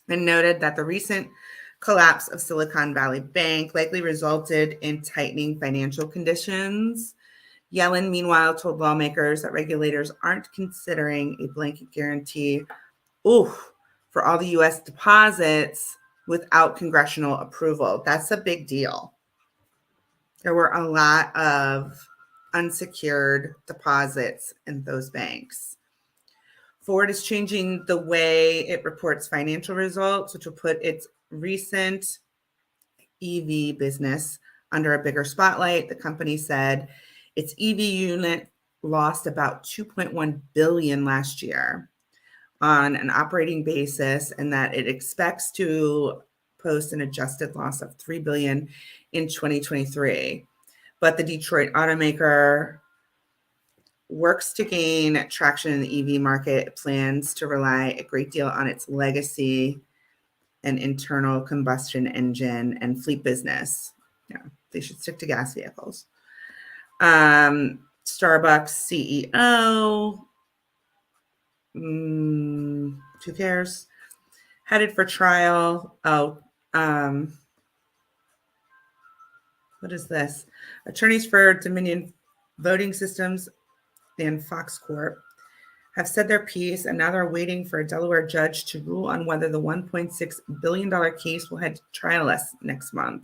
and noted that the recent collapse of Silicon Valley Bank likely resulted in tightening financial conditions. Yellen, meanwhile, told lawmakers that regulators aren't considering a blanket guarantee for all the U.S. deposits without congressional approval. That's a big deal. There were a lot of unsecured deposits in those banks. Ford is changing the way it reports financial results, which will put its recent EV business under a bigger spotlight. The company said its EV unit lost about $2.1 billion last year on an operating basis, and that it expects to post an adjusted loss of $3 billion in 2023. But the Detroit automaker works to gain traction in the EV market. It plans to rely a great deal on its legacy and internal combustion engine and fleet business. Yeah, they should stick to gas vehicles. Starbucks CEO, who cares? Headed for trial. What is this? Attorneys for Dominion Voting Systems and Fox Corp have said their piece, and now they're waiting for a Delaware judge to rule on whether the $1.6 billion case will head to trial next month.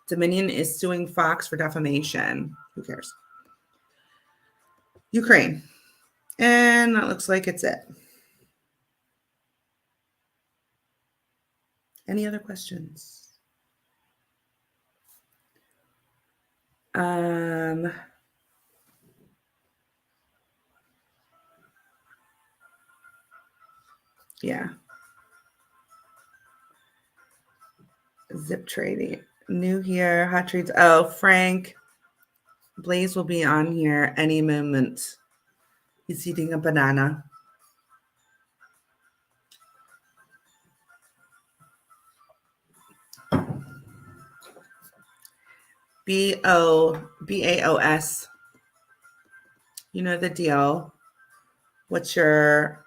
Dominion is suing Fox for defamation. Who cares? Ukraine. And that looks like it's it. Any other questions? Yeah. Zip trading. New here. Hot trades. Oh, Frank. Blaze will be on here any moment. He's eating a banana. BAOS. You know the deal. What's your,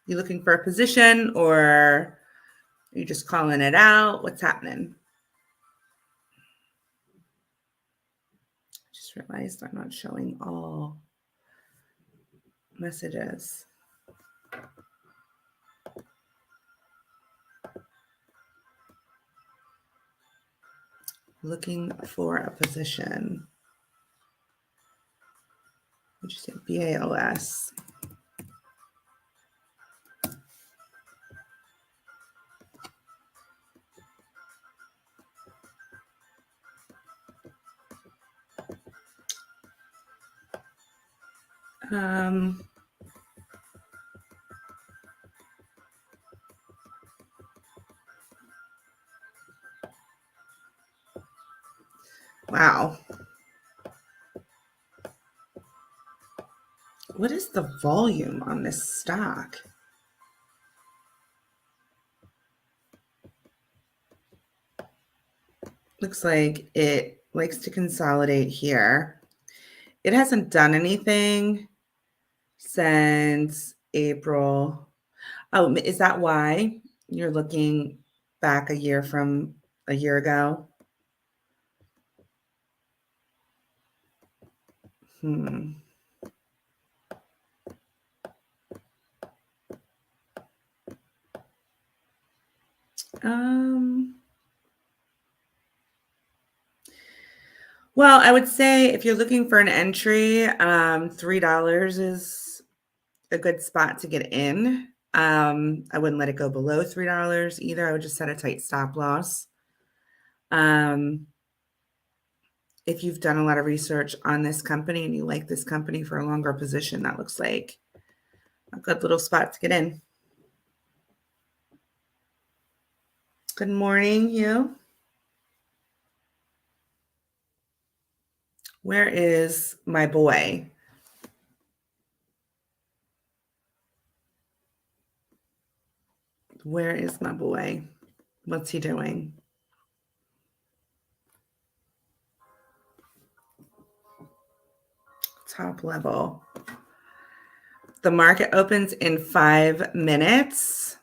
you looking for a position, or are you just calling it out? What's happening? Just realized I'm not showing all messages. Looking for a position. What'd you say? BAOS. Wow. What is the volume on this stock? Looks like it likes to consolidate here. It hasn't done anything since April. Oh, is that why you're looking back a year from a year ago? Well, I would say if you're looking for an entry, $3 is a good spot to get in. I wouldn't let it go below $3 either. I would just set a tight stop loss. If you've done a lot of research on this company and you like this company for a longer position, that looks like a good little spot to get in. Good morning, you. Where is my boy? Where is my boy? What's he doing? Top level. The market opens in 5 minutes.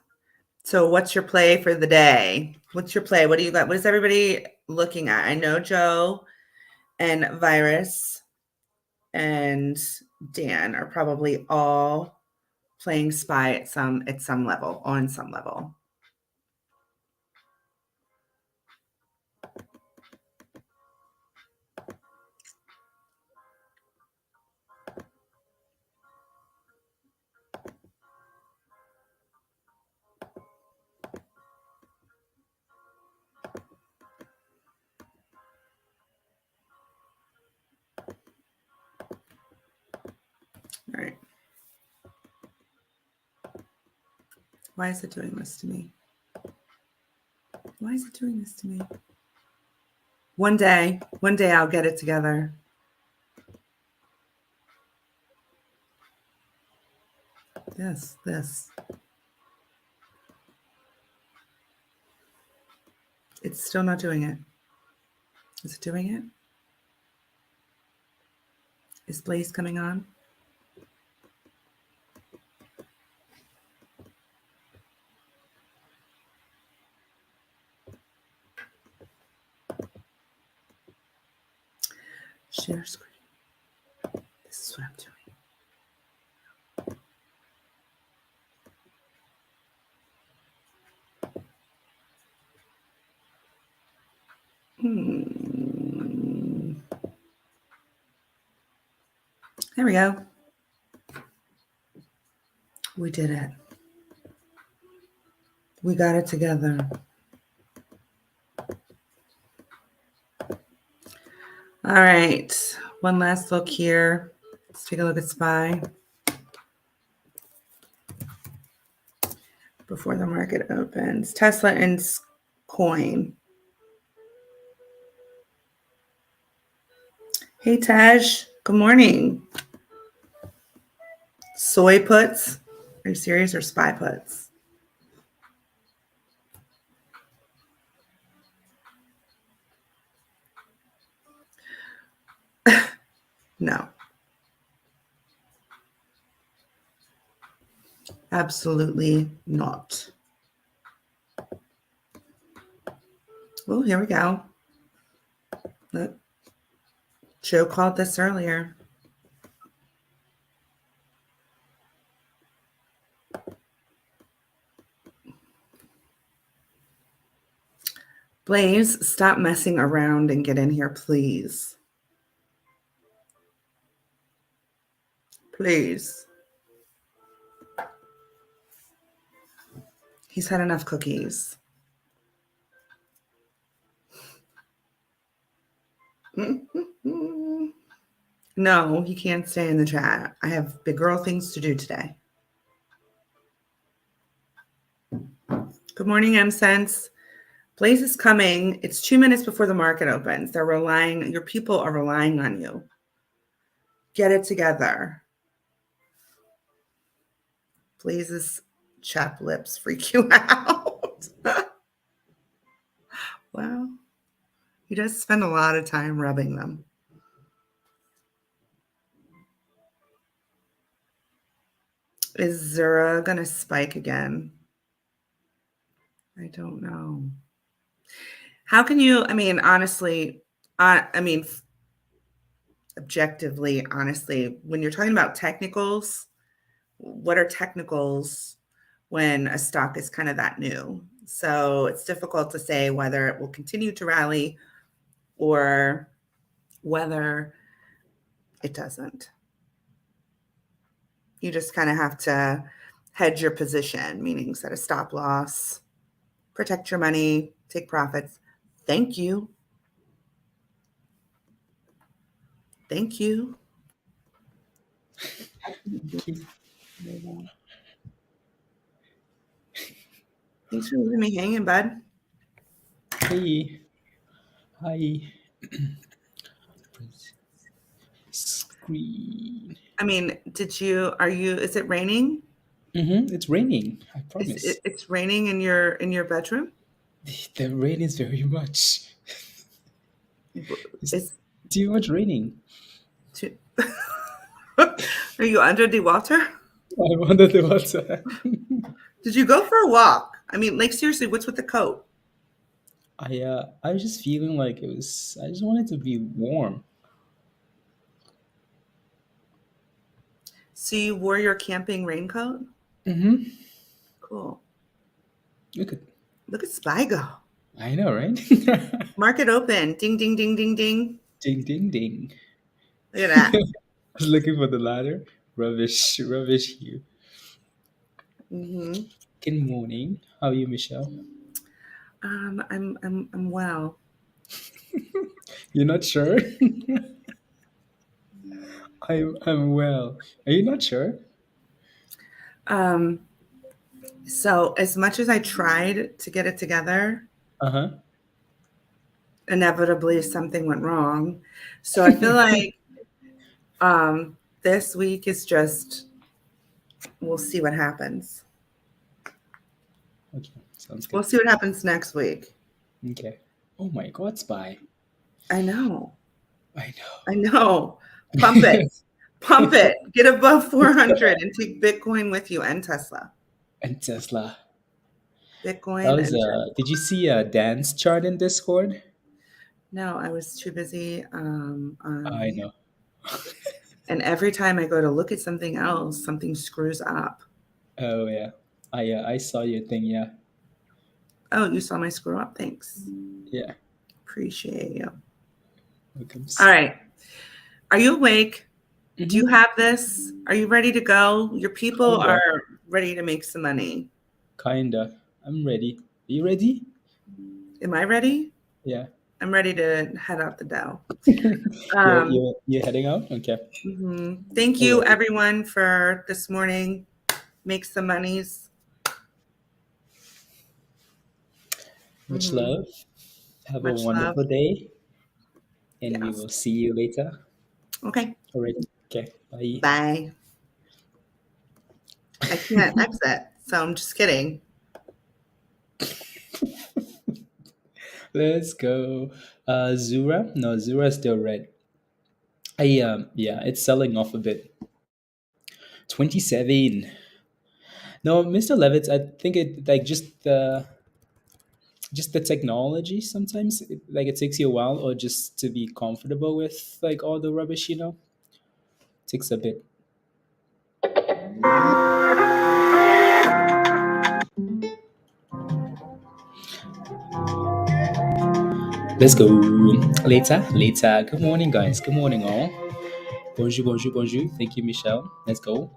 So what's your play for the day? What's your play? What do you got? What is everybody looking at? I know Joe and Virus and Dan are probably all playing SPY at some level, on some level. All right. Why is it doing this to me? Why is it doing this to me? One day I'll get it together. This. It's still not doing it. Is it doing it? Is Blaze coming on? Share screen. This is what I'm doing. There we go. We did it. We got it together. All right. One last look here. Let's take a look at SPY before the market opens. Tesla and coin. Hey, Taj. Good morning. Soy puts. Are you serious? Or SPY puts? No. Absolutely not. Oh, here we go. Look. Joe called this earlier. Blaze, stop messing around and get in here, please. Please. He's had enough cookies. No, he can't stay in the chat. I have big girl things to do today. Good morning, M-Sense. Blaze is coming. It's 2 minutes before the market opens. Your people are relying on you. Get it together. Blaze's chap lips freak you out. Well, he does spend a lot of time rubbing them. Is ZURA going to spike again? I don't know. How can you, honestly, objectively, honestly, when you're talking about technicals, what are technicals when a stock is kind of that new? So it's difficult to say whether it will continue to rally or whether it doesn't. You just kind of have to hedge your position, meaning set a stop loss, protect your money, take profits. Thank you. Thank you. Thanks for leaving me hanging, bud. Hey. Hi. Screen. Is it raining? It's raining. I promise. It's raining in your bedroom? The rain is very much. It's too much raining. Are you under the water? I'm under the water. Did you go for a walk? Seriously, what's with the coat? I was just feeling like I just wanted to be warm. So you wore your camping raincoat? Cool. Look at Spy go. I know, right? Market open. Ding, ding, ding, ding, ding. Ding, ding, ding. Look at that. I was looking for the ladder. Rubbish here. Good morning. How are you, Michelle? I'm well. You're not sure? I'm well. Are you not sure? So as much as I tried to get it together, inevitably something went wrong. So I feel like this week is just, we'll see what happens. Okay, sounds good. We'll see what happens next week. Okay. Oh my God, Spy. I know. I know. Pump it. Pump it. Get above 400 and take Bitcoin with you and Tesla. Bitcoin. Did you see Dan's chart in Discord? No, I was too busy. I know. And every time I go to look at something else, something screws up. Oh yeah. I saw your thing, yeah. Oh, you saw my screw up? Thanks. Yeah. Appreciate you. Welcome. All right. Are you awake? Do you have this? Are you ready to go? Your people are ready to make some money. Kinda. I'm ready. Are you ready? Am I ready? Yeah. I'm ready to head out the Dow. You're heading out? Okay. Thank you, everyone, for this morning. Make some monies. Much love. Have a wonderful day. And we will see you later. Okay. All right. Okay. Bye. Bye. I can't exit, so I'm just kidding. Let's go. ZURA? No, ZURA is still red. It's selling off a bit. 27. No, Mr. Levitz, I think it just the technology sometimes it takes you a while or just to be comfortable with all the rubbish, takes a bit. Let's go. Later. Good morning, guys. Good morning, all. Bonjour. Thank you, Michelle. Let's go.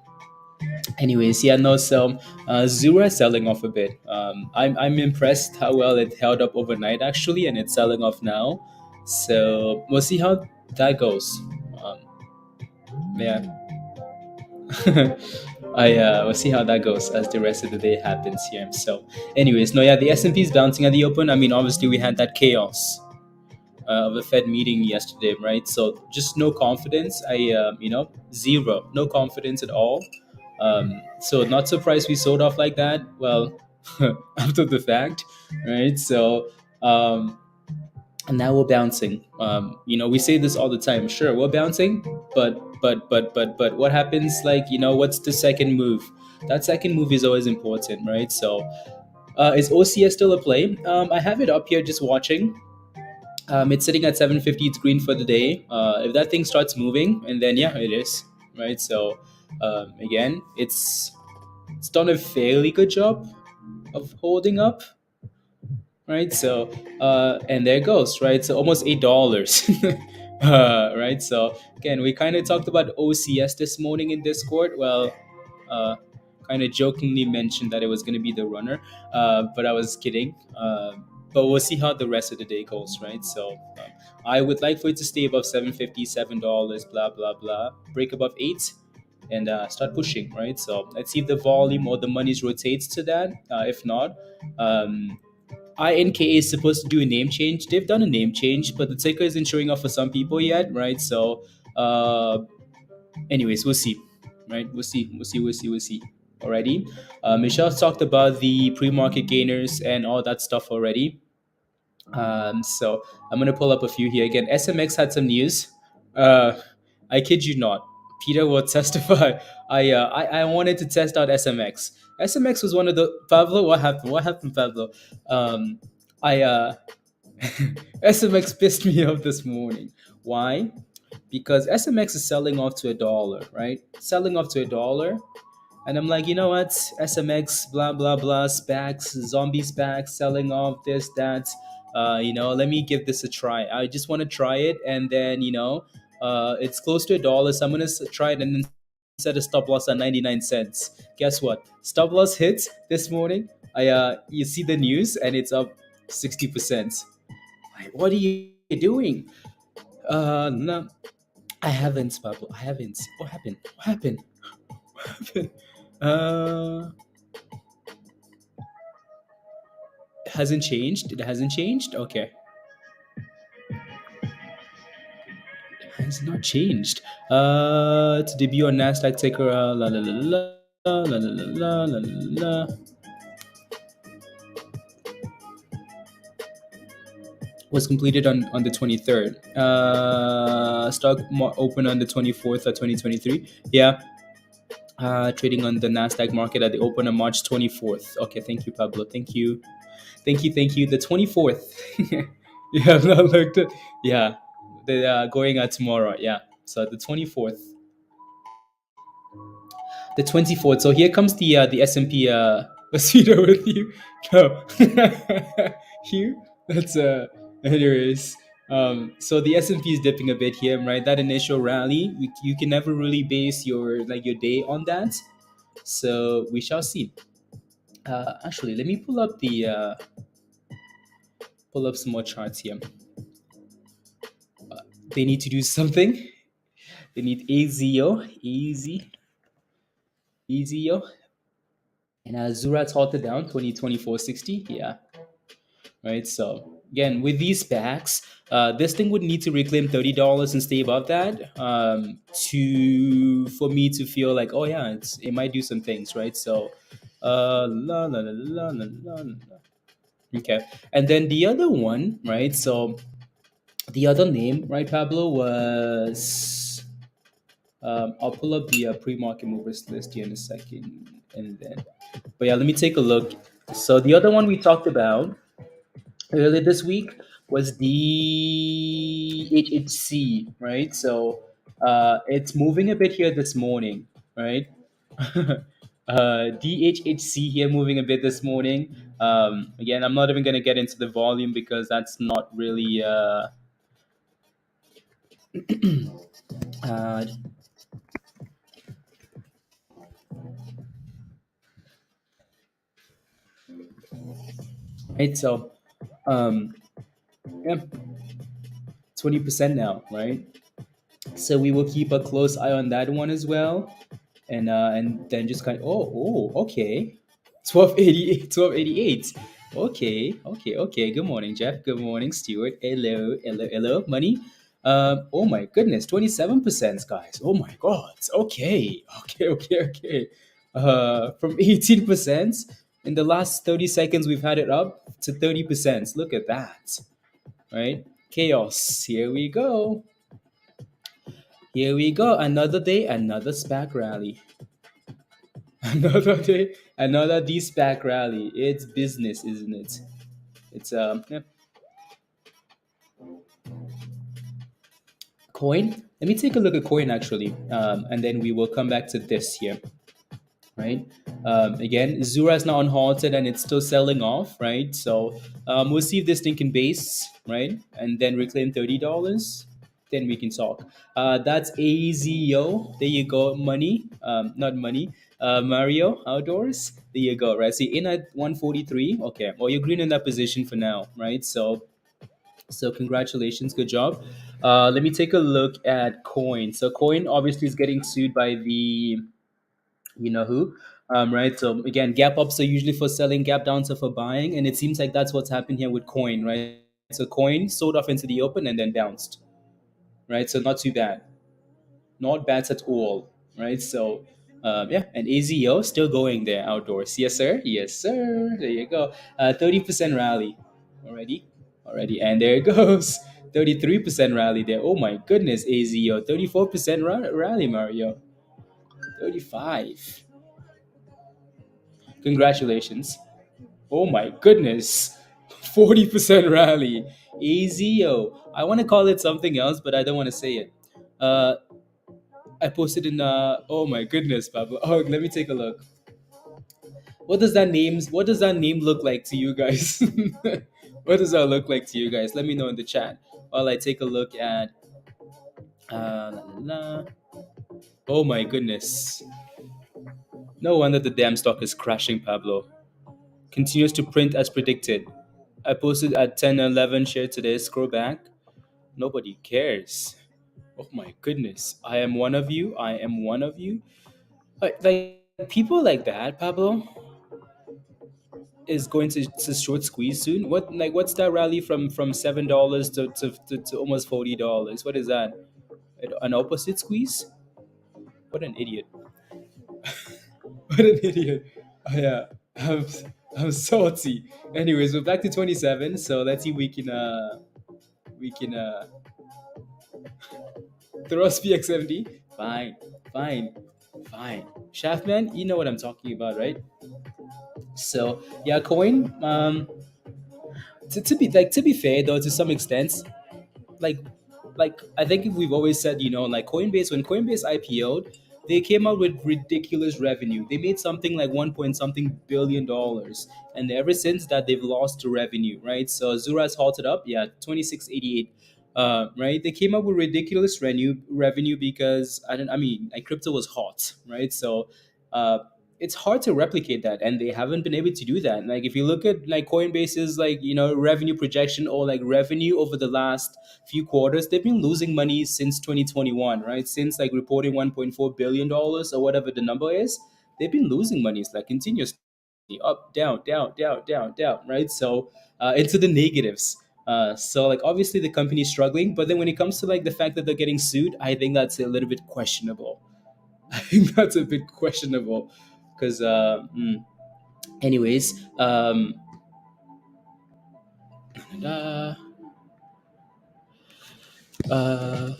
Anyways, yeah, no, so ZURA is selling off a bit. I'm impressed how well it held up overnight, actually, and it's selling off now. So we'll see how that goes. Um, yeah. We'll see how that goes as the rest of the day happens here. So, anyways, no, yeah, the S&P is bouncing at the open. I mean, obviously, we had that chaos of a Fed meeting yesterday, right? So just no confidence. Zero, no confidence at all. So not surprised we sold off like that. Well, after the fact, right? So um, and now we're bouncing. We say this all the time. Sure, we're bouncing, but what happens? Like, what's the second move? That second move is always important, right? So is OCS still a play? I have it up here just watching. It's sitting at 750. It's green for the day. If that thing starts moving, and then yeah, it is, right. So again, it's done a fairly good job of holding up, right. So and there it goes, right. So almost $8, right. So again, we kind of talked about OCS this morning in Discord. Well, uh, kind of jokingly mentioned that it was going to be the runner, but I was kidding. But we'll see how the rest of the day goes, right? So I would like for it to stay above 750, $7, blah blah blah, break above 8, and start pushing, right? So let's see if the volume or the monies rotates to that. If not, um, INKA is supposed to do a name change. They've done a name change, but the ticker isn't showing up for some people yet, right? So anyways, we'll see, right. We'll see already. Michelle's talked about the pre-market gainers and all that stuff already. So I'm gonna pull up a few here again. SMX had some news. uh I kid you not, Peter will testify. I wanted to test out SMX was one of the Pablo. What happened, Pablo? I SMX pissed me off this morning. Why? Because SMX is selling off to $1, right? Selling off to $1. And I'm like, you know what? SMX, blah, blah, blah, SPACs, zombie SPACs, selling off this, that. Let me give this a try. I just want to try it. And then, it's close to $1. So I'm going to try it and then set a stop loss at 99 cents. Guess what? Stop loss hits this morning. You see the news and it's up 60%. Like, what are you doing? No, I haven't, Pablo. I haven't. What happened? What happened? What happened? Uh, hasn't changed. It hasn't changed. Okay, it has not changed. To debut on Nasdaq ticker. La la la la la la la la la la. Was completed on the 23rd. Stock open on the 24th of 2023. Yeah. Trading on the Nasdaq market at the open on March 24th. Okay, thank you, Pablo. Thank you. The 24th. You have not looked at. Yeah, they are going out tomorrow. Yeah, so the 24th. The 24th. So here comes the S&P. What's Peter with you? No, you. That's Anyways, so the S&P is dipping a bit here, right? That initial rally, you can never really base your day on that. So we shall see. Actually, let me pull up some more charts here. They need to do something. They need AZYO, and ZURA halted down 2024.60. Yeah, right. So again, with these backs, this thing would need to reclaim $30 and stay above that for me to feel like, oh yeah, it might do some things, right? So, la la la la la la la. Okay, and then the other one, right? So the other name, right, Pablo, was I'll pull up the pre-market movers list here in a second, and then, but yeah, let me take a look. So the other one we talked about earlier this week was the HHC, right? So it's moving a bit here this morning, right? DHHC here moving a bit this morning. Again, I'm not even going to get into the volume because that's not really uh, right. So um, yeah, 20% now, right? So we will keep a close eye on that one as well, and then just kind of okay, 1288, 1288. Okay. Good morning, Jeff. Good morning, Stuart. Hello, money. Oh my goodness, 27%, guys. Oh my God. Okay. From 18% in the last 30 seconds, we've had it up to 30%. Look at that, right? Chaos. Here we go. Here we go. Another day, another SPAC rally. Another day, another D-SPAC rally. It's business, isn't it? It's yeah. Coin. Let me take a look at coin actually, and then we will come back to this here, right? Again, ZURA is now unhalted and it's still selling off, right? So we'll see if this thing can base, right, and then reclaim $30. Then we can talk. That's AZYO. There you go. Money, not money. Mario Outdoors. There you go. Right. See, in at 143. Okay. Well, you're green in that position for now, right? So congratulations, good job. Let me take a look at Coin. So Coin obviously is getting sued by the you know who, right? So again, gap ups are usually for selling, gap downs are for buying, and it seems like that's what's happened here with Coin, right? So Coin sold off into the open and then bounced, right? So not too bad, not bad at all, right? So yeah, and AZYO still going there outdoors. Yes, sir. Yes, sir. There you go. 30% rally already, and there it goes. 33% rally there. Oh my goodness, AZYO. 34% rally, Mario. 35. Congratulations. Oh my goodness. 40% rally. AZYO. I want to call it something else, but I don't want to say it. Uh, I posted in oh my goodness, Pablo. Oh, let me take a look. What does that name look like to you guys? What does that look like to you guys? Let me know in the chat while I take a look at la, la, la. Oh my goodness. No wonder the damn stock is crashing, Pablo. Continues to print as predicted. I posted at 10:11 share today. Scroll back. Nobody cares. Oh my goodness. I am one of you. I am one of you. Like people like that, Pablo, is going to short squeeze soon. What's that rally from $7 to almost $40? What is that? An opposite squeeze? What an idiot. What an idiot. Oh, yeah. I'm I'm salty. Anyways, we're back to 27. So let's see we can throw SPX70. Fine, fine. Shaftman, you know what I'm talking about, right? So yeah, coin. To be fair though, to some extent, like I think we've always said, like Coinbase, when Coinbase IPO'd, they came out with ridiculous revenue. They made something like 1 point something billion dollars, and ever since that they've lost the revenue, right? So Zura's halted up, yeah, 2688. Right, they came up with ridiculous revenue because I mean, like crypto was hot, right? So uh, it's hard to replicate that, and they haven't been able to do that. Like if you look at like Coinbase's like revenue projection or like revenue over the last few quarters, they've been losing money since 2021, right? Since like reporting $1.4 billion or whatever the number is, they've been losing money. It's like continuously up, down, right? So into the negatives. So like obviously the company is struggling, but then when it comes to like the fact that they're getting sued, I think that's a little bit questionable. I think that's a bit questionable because anyways uh, uh,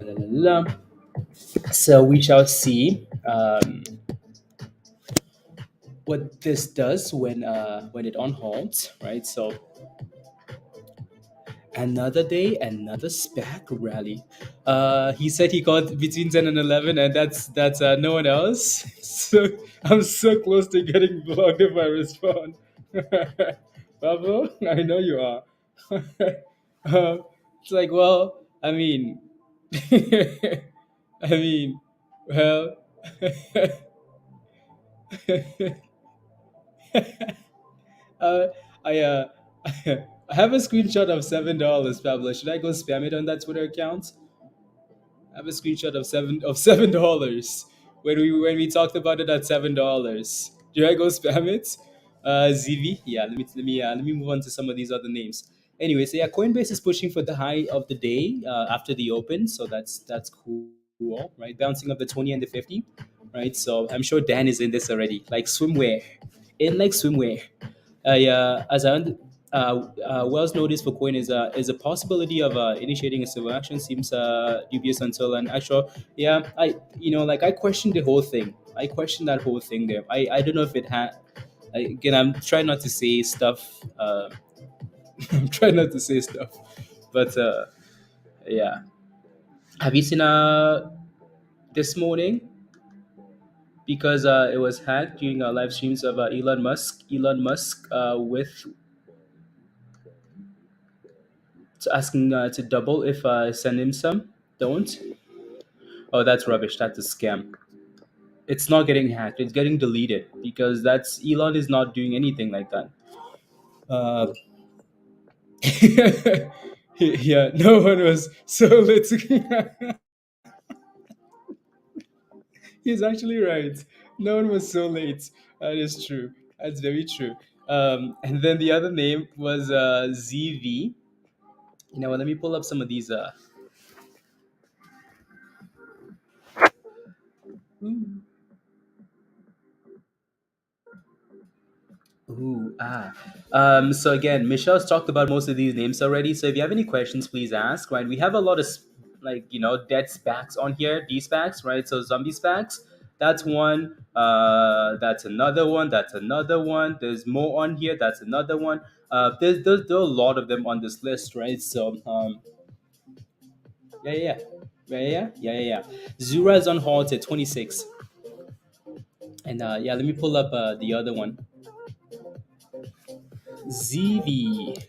la, la, la. So we shall see what this does when it on holds, right? So Another day, another SPAC rally. He said he got between 10 and 11, and that's no one else. So I'm so close to getting blocked if I respond. Pablo, I know you are. It's like, well, I mean, I mean, well, uh, I I have a screenshot of $7, Pablo. Should I go spam it on that Twitter account? I have a screenshot of $7 when we talked about it at $7. Do I go spam it? ZV. Yeah. Let me move on to some of these other names. Anyway, so yeah, Coinbase is pushing for the high of the day after the open, so that's cool, right? Bouncing up the 20 and the 50, right? So I'm sure Dan is in this already, like swimwear, in like swimwear. As I Wells' notice for coin is a possibility of initiating a civil action seems dubious until an actual. Yeah, like I questioned the whole thing. I questioned that whole thing there. I don't know if it had. Again, I'm trying not to say stuff. I'm trying not to say stuff, but yeah. Have you seen this morning? Because it was hacked during live streams of Elon Musk with asking to double if I send him some. Don't. Oh, that's rubbish. That's a scam. It's not getting hacked. It's getting deleted because that's Elon is not doing anything like that. Uh, yeah, no one was so lit. He's actually right. No one was so late. That is true. That's very true. And then the other name was ZV. Let me pull up some of these. Ooh, ah. So again, Michelle's talked about most of these names already. So if you have any questions, please ask. Right, we have a lot of dead SPACs on here, D SPACs, right? So zombie SPACs, that's one. That's another one. That's another one. There's more on here. That's another one. There are a lot of them on this list, right? So yeah, yeah, yeah, yeah, yeah, yeah, yeah. Zura is on halt at 26, and yeah, let me pull up the other one. ZV.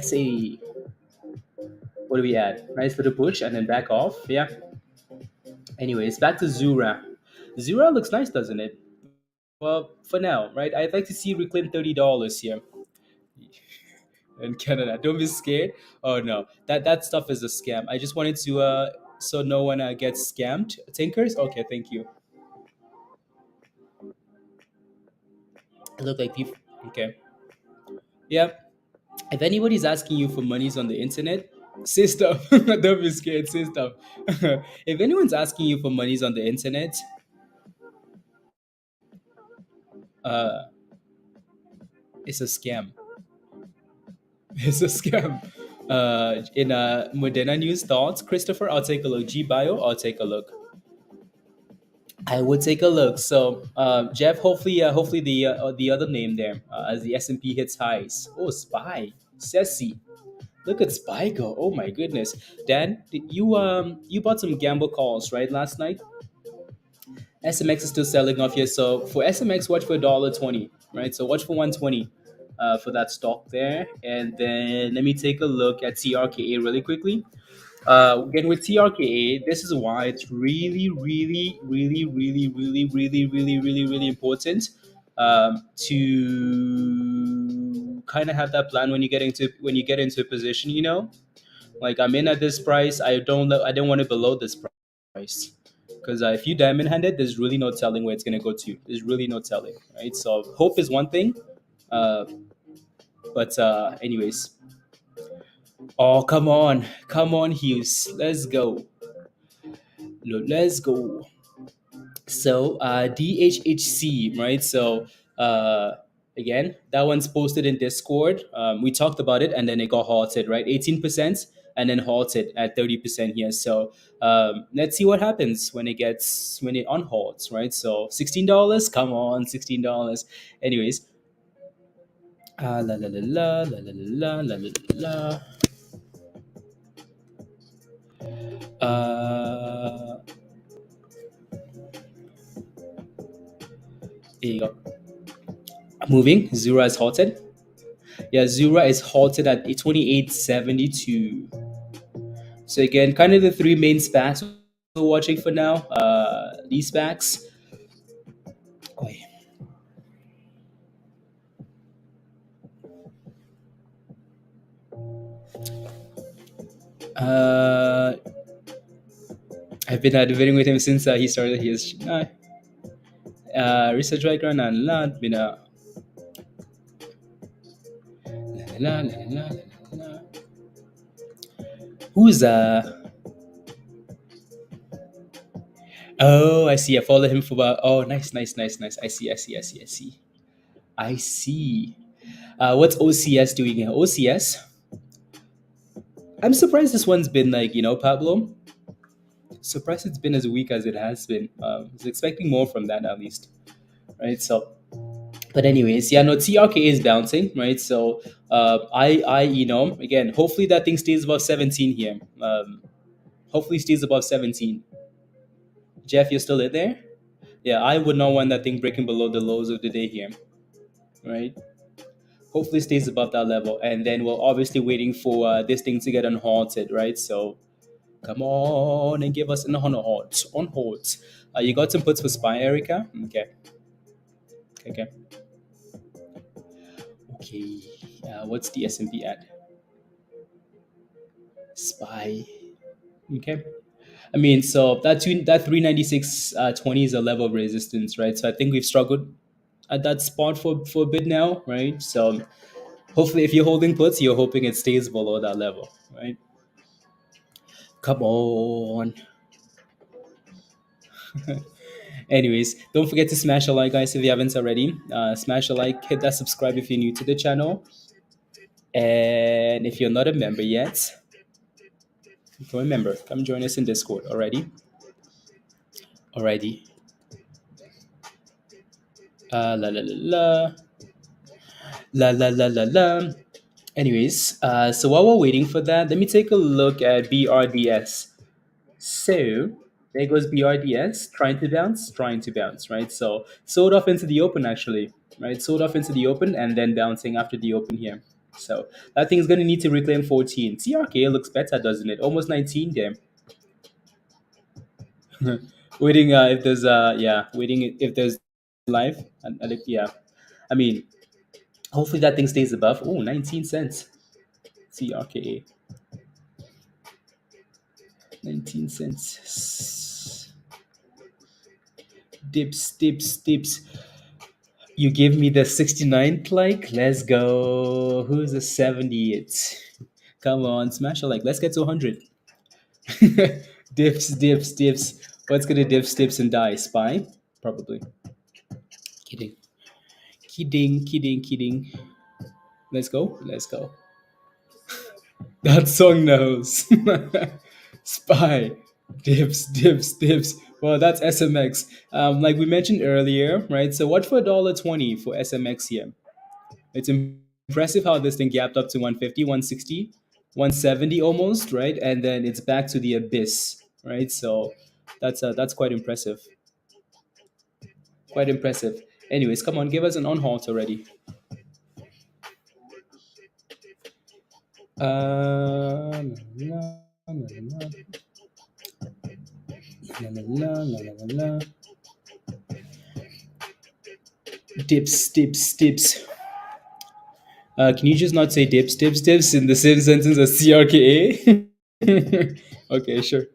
SA. What do we add? Nice for the push and then back off. Yeah. Anyways, back to Zura. Zura looks nice, doesn't it? Well, for now, right? I'd like to see reclaim $30 here in Canada. Don't be scared. Oh no, that stuff is a scam. I just wanted to so no one gets scammed. Tinkers. Okay, thank you. Look like people. Okay. Yep. If anybody's asking you for monies on the internet, say stuff. Don't be scared. Say stuff. If anyone's asking you for monies on the internet, uh, it's a scam. It's a scam. In Moderna news thoughts, Christopher, I'll take a look. GBIO, I'll take a look. I would take a look. So, Jeff, hopefully the other name there as the S&P hits highs. Oh, Spy, Ceci. Look at Spy go. Oh my goodness. Dan, you bought some gamble calls right last night? SMX is still selling off here. So for SMX, watch for $1.20, right? So watch for 120 for that stock there. And then let me take a look at TRKA really quickly. Again, with TRKA, this is why it's really, really, really, really, really, really, really, really, really important to kind of have that plan when you get into a position. Like I'm in at this price. I don't want it below this price because if you diamond handed, there's really no telling where it's gonna go to. There's really no telling, right? So hope is one thing, uh, but anyways. Oh come on, Hughes, let's go, let's go. So DHHC, right? So again, that one's posted in Discord. We talked about it, and then it got halted, right? 18%, and then halted at 30% here. So let's see what happens when it unhalts, right? So $16. Come on, $16. Anyways, la la la la la la la la la la. Uh, here you go. Moving. ZURA is halted. Yeah, ZURA is halted at 28.72. So again, kind of the three main SPACs we're watching for now. These SPACs. Oh, yeah. I've been debating with him since he started his research background and not been a la, la, la, la, la, la. Who's oh, I see. I followed him for about. Oh, nice, nice, nice, nice. I see, I see, I see, I see. I see. What's OCS doing here? OCS. I'm surprised this one's been like, Pablo. Surprised it's been as weak as it has been. I was expecting more from that at least, right? So, but anyways, yeah, no, TRKA is bouncing, right? So, again, hopefully that thing stays above 17 here. Hopefully stays above 17. Jeff, you're still in there? Yeah, I would not want that thing breaking below the lows of the day here, right? Hopefully stays above that level, and then we're obviously waiting for this thing to get unhalted, right? So come on and give us an on halt. You got some puts for SPY, Erica? Okay. Okay. Okay. What's the S&P at? SPY. Okay. I mean, so that 396.20 is a level of resistance, right? So I think we've struggled at that spot for a bit now, right? So hopefully, if you're holding puts, you're hoping it stays below that level, right? Come on. Anyways, don't forget to smash a like, guys, if you haven't already. Smash a like, hit that subscribe if you're new to the channel. And if you're not a member yet, become a member. Come join us in Discord already. Alrighty. La la la la. La la la la la. Anyways, so while we're waiting for that, let me take a look at BRDS. So there goes BRDS, trying to bounce, right? So sold off into the open actually, right? Sold off into the open and then bouncing after the open here. So that thing's gonna need to reclaim 14. TRKA looks better, doesn't it? Almost 19 there. Waiting if there's waiting if there's live. Yeah. I mean, hopefully that thing stays above. Oh, 19 cents. TRKA. 19 cents. Dips. You give me the 69th like. Let's go. Who's the 70th? Come on, smash a like. Let's get to 100. Dips. What's gonna dips and die? SPY? Probably. Kidding. Let's go. That song knows. SPY. Dips. Well, that's SMX. Like we mentioned earlier, right? So watch for $1.20 for SMX here. It's impressive how this thing gapped up to 150, 160, 170 almost, right? And then it's back to the abyss, right? So that's quite impressive. Quite impressive. Anyways, come on, give us an on halt already. La, la, la. Dips. Can you just not say dips in the same sentence as CRKA? Okay, sure.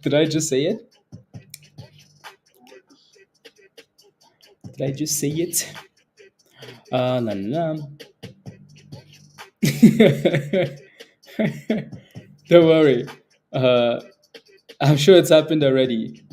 Did I just say it? La la. Don't worry. I'm sure it's happened already.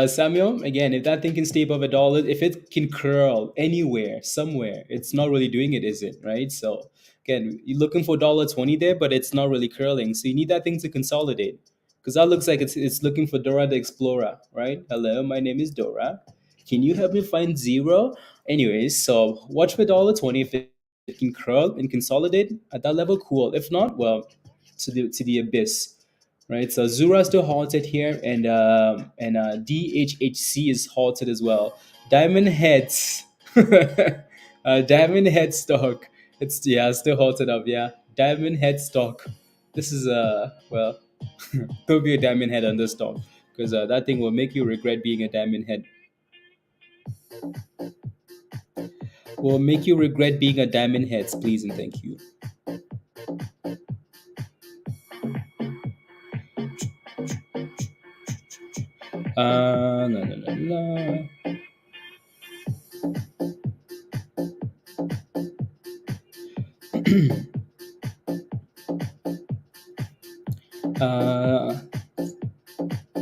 Samuel, again, if that thing can stay above $1, if it can curl anywhere, somewhere, it's not really doing it, is it? Right? So again, you're looking for $1.20 there, but it's not really curling. So you need that thing to consolidate. Because that looks like it's looking for Dora the Explorer, right? Hello, my name is Dora. Can you help me find zero? Anyways, so watch for $1.20 if it can curl and consolidate at that level, cool. If not, well, to the abyss, right? So ZURA still halted here, and DHHC is halted as well. Diamond Heads, Diamond Head Stock. It's still halted up. Yeah, Diamond Head Stock. This is well, don't be a diamond head on this stock because that thing will make you regret being a diamond head. Will make you regret being a diamond heads, please and thank you. No, no, no, no.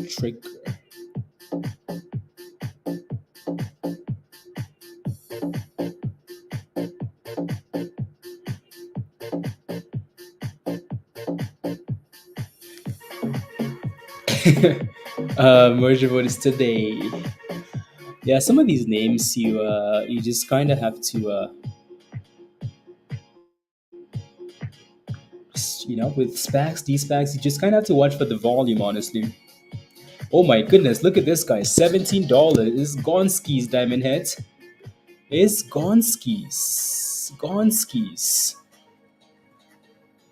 Trigger. Merger vote is today. Yeah, some of these names you just kind of have to with SPACs, D-SPACs, you just kind of have to watch for the volume, honestly. Oh my goodness, look at this guy, $17. It's Gonski's diamond head. It's Gonski's. Gonski's.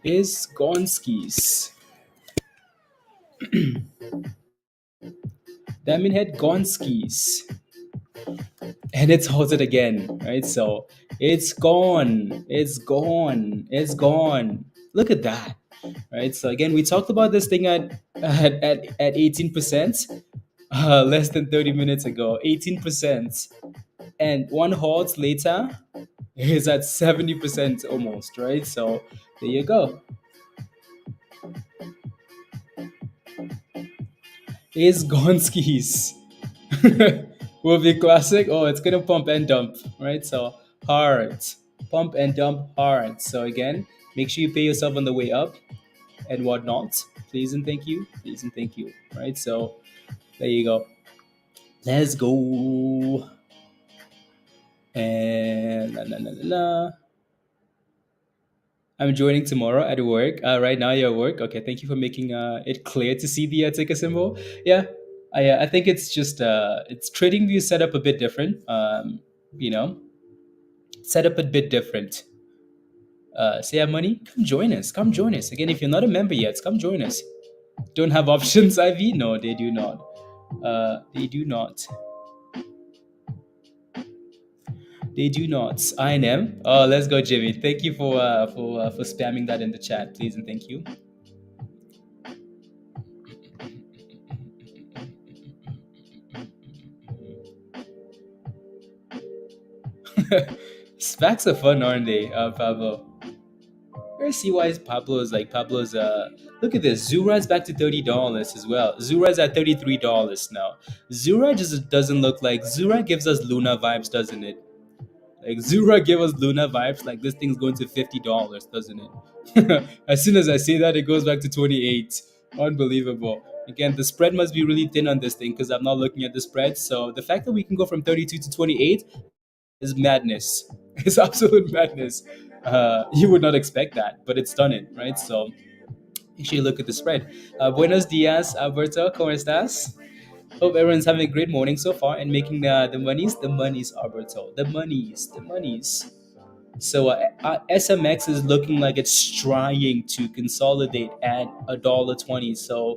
Is Gonski's. Diamond head Gonski's. And it's halted again, right? So it's gone. It's gone. It's gone. Look at that, right? So again, we talked about this thing at 18%, less than 30 minutes ago. 18%, and one halt later is at 70% almost, right? So there you go. Is Gonski's. Will be classic. Oh, it's gonna pump and dump, right? So hard, pump and dump hard. So again, make sure you pay yourself on the way up and whatnot. Please and thank you. Please and thank you. Right. So there you go. Let's go. And I'm joining tomorrow at work. Right now you're at work. Okay, thank you for making it clear to see the ticker symbol. Yeah, I think it's just it's TradingView set up a bit different. Set up a bit different. Say have money? Come join us. Come join us. Again, if you're not a member yet, come join us. Don't have options, IV? No, they do not. They do not. They do not. INM. Oh, let's go, Jimmy. Thank you for spamming that in the chat, please and thank you. SPACs are fun, aren't they, Pablo? Where see why Pablo's look at this. ZURA's back to $30 as well. ZURA's at $33 now. ZURA just doesn't look like ZURA gives us Luna vibes, doesn't it? Like ZURA gave us Luna vibes, like this thing's going to $50, doesn't it? As soon as I say that, it goes back to 28. Unbelievable. Again, the spread must be really thin on this thing because I'm not looking at the spread. So the fact that we can go from 32 to 28 is madness. It's absolute madness. You would not expect that, but it's done it, right? So make sure you look at the spread. Buenos dias, Alberto. ¿Cómo estás? Hope everyone's having a great morning so far and making the monies, Alberto. The monies. So SMX is looking like it's trying to consolidate at $1.20. So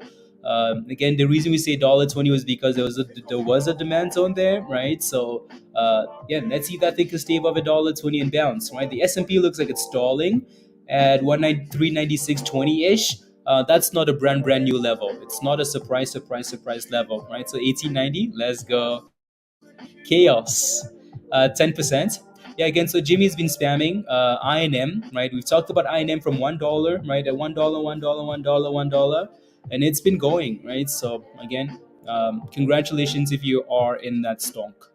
again, the reason we say $1.20 was because there was a demand zone there, right? So yeah, let's see if that thing can stay above $1.20 and bounce, right? The S&P looks like it's stalling at 396.20 ish. That's not a brand new level. It's not a surprise level, right? So 1890, let's go. Chaos, 10%. Yeah, again, so Jimmy's been spamming INM, right? We've talked about INM from $1, right? At $1, $1, and it's been going, right? So again, congratulations if you are in that stock,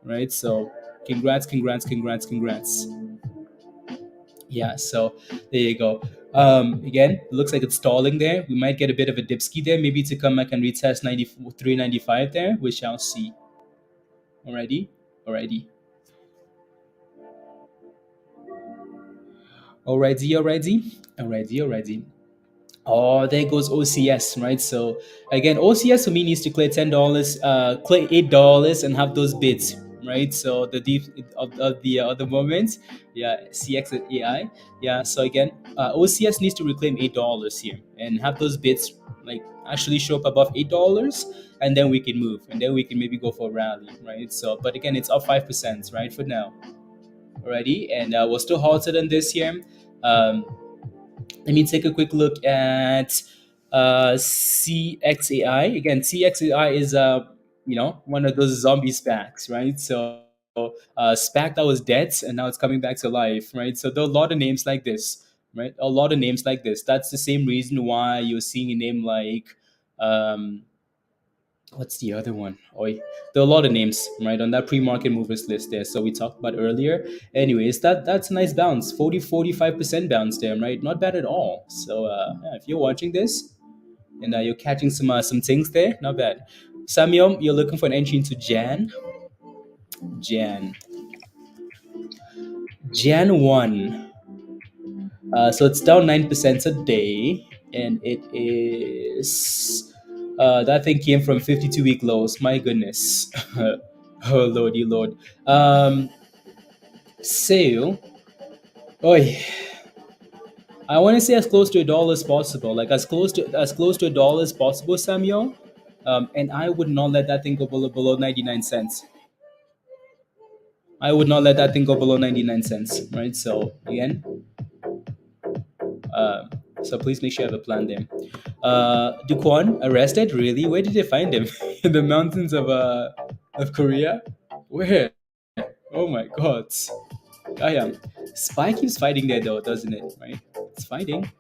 right? So congrats. Yeah, so there you go. Again, it looks like it's stalling there. We might get a bit of a dipski there, maybe to come back and retest 395 there. We shall see. Alrighty. Alrighty. Oh, there goes OCS, right? So again, OCS for me needs to clear $10, clear $8, and have those bids, right? So the deep of the other moments, yeah, CX and AI, yeah. So again, OCS needs to reclaim $8 here and have those bids like actually show up above $8, and then we can move, and then we can maybe go for a rally, right? So, but again, it's up 5%, right, for now, already, and we're still halted on this here. Um, Let me take a quick look at CXAI. Again, CXAI is one of those zombie SPACs, right? So SPAC that was dead and now it's coming back to life, right? So there are a lot of names like this, right? A lot of names like this. That's the same reason why you're seeing a name like um, what's the other one? Oi, there are a lot of names, right, on that pre-market movers list there. So we talked about earlier. Anyways, that's a nice bounce, 45% bounce there, right? Not bad at all. So yeah, if you're watching this and you're catching some things there, not bad. Samuel, you're looking for an entry into Jan, Jan 1. So it's down 9% a day, and it is that thing came from 52-week lows. My goodness, oh lordy lord. So, oi, I want to say as close to $1 as possible, like as close to $1 as possible, Samuel. And I would not let that thing go below 99 cents. I would not let that thing go below 99 cents, right? So again, Uh, so please make sure you have a plan there. Duquan arrested? Really? Where did they find him? In the mountains of Korea? Where? Oh my God! I am. Spy keeps fighting there though, doesn't it? Right? It's fighting.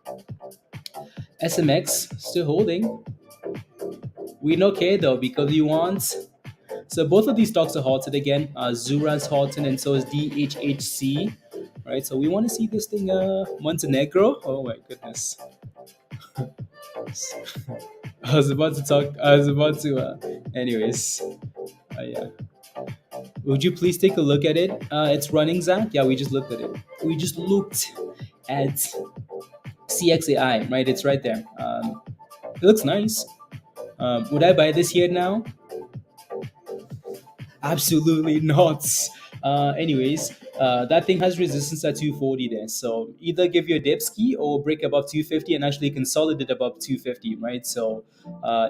SMX still holding. We don't care though because we want. So both of these stocks are halted again. ZURA's halted and so is DHHC. Right, so we want to see this thing Montenegro. Oh my goodness. I was about to talk. I was about to. Anyways, yeah. Would you please take a look at it? It's running, Zach. Yeah, we just looked at it. We just looked at CXAI. Right, it's right there. It looks nice. Would I buy this here now? Absolutely not. Anyways, that thing has resistance at 240 there. So either give you a dip ski or break above 250 and actually consolidate above 250, right? So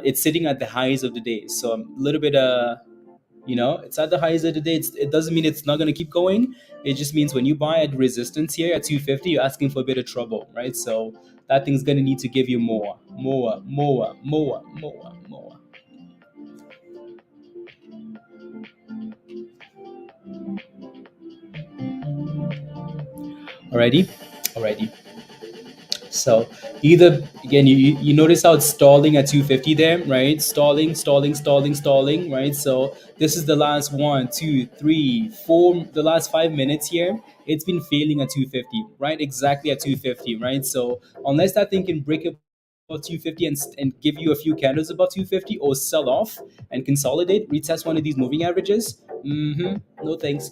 it's sitting at the highs of the day. So a little bit, it's at the highs of the day. It doesn't mean it's not going to keep going. It just means when you buy at resistance here at 250, you're asking for a bit of trouble, right? So that thing's going to need to give you more. Alrighty. So either again, you notice how it's stalling at 250 there, right? Stalling, right? So this is the last 1, 2, 3, 4, the last 5 minutes here. It's been failing at 250, right? Exactly at 250, right? So unless that thing can break up above 250 and give you a few candles above 250 or sell off and consolidate, retest one of these moving averages. No thanks.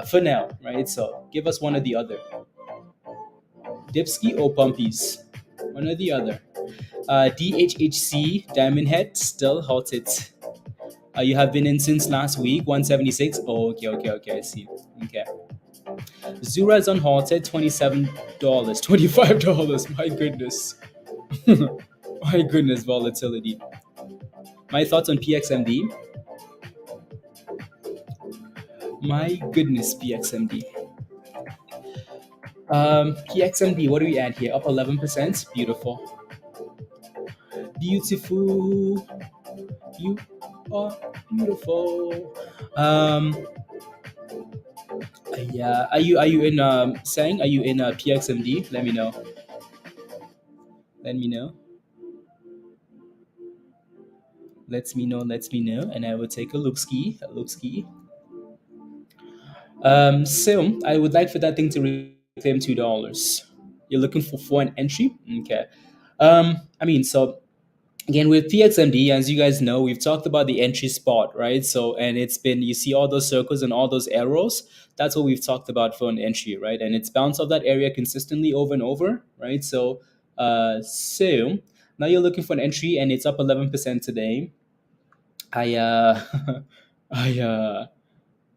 For now, right? So give us one or the other. Dipski or Pumpies, one or the other. DHHC Diamond Head still halted. You have been in since last week, 176. Oh, okay. I see. Okay. Zura is on halted, $27, $25. My goodness. My goodness, volatility. My thoughts on PXMD. My goodness, PXMD. PXMD, what do we add here? Up 11%. Beautiful. Beautiful. You are beautiful. Yeah. Are you in Sang? Are you in PXMD? Let me know. Let me know. Let me know, and I will take a look ski. So I would like for that thing to reclaim $2. You're looking for an entry? Okay. I mean, so Again, with PXMD, as you guys know, we've talked about the entry spot, right? So, and it's been, you see all those circles and all those arrows. That's what we've talked about for an entry, right? And it's bounced off that area consistently over and over, right? So now you're looking for an entry, and it's up 11% today. I I uh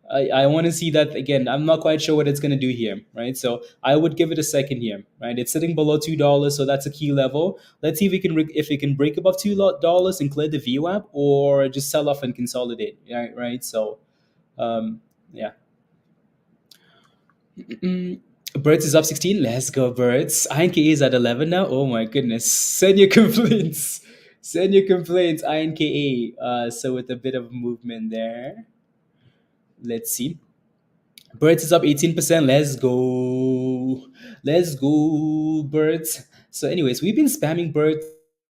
I want to see that again. I'm not quite sure what it's going to do here, right? So I would give it a second here, right? It's sitting below $2, so that's a key level. Let's see if we can if it can break above $2 and clear the VWAP, or just sell off and consolidate, right? Right. So yeah. Mm, Birds is up 16. Let's go, Birds. INKA is at 11 now. Oh my goodness. Send your complaints. Send your complaints, INKA. So with a bit of movement there. Let's see. Birds is up 18%. Let's go. Let's go, Birds. So, anyways, we've been spamming Birds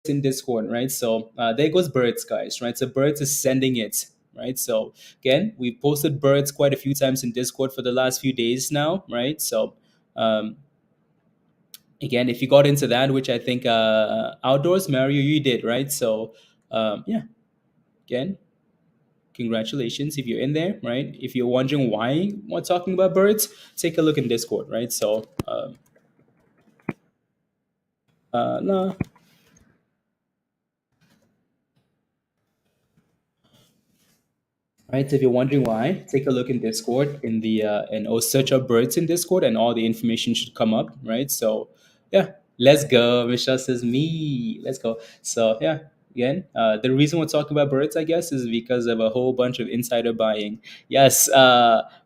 in Discord, right? So, there goes Birds, guys, right? So, Birds is sending it, right? So, again, we've posted Birds quite a few times in Discord for the last few days now, right? So, um, again, if you got into that, which I think outdoors, Mario, you did, right? So, yeah, again, congratulations if you're in there, right? If you're wondering why we're talking about birds, take a look in Discord, right? So no, right? So if you're wondering why, take a look in Discord in the and or search up birds in Discord, and all the information should come up, right? So yeah, let's go. Michelle says me. Let's go. So yeah, again, the reason we're talking about birds, I guess, is because of a whole bunch of insider buying. Yes,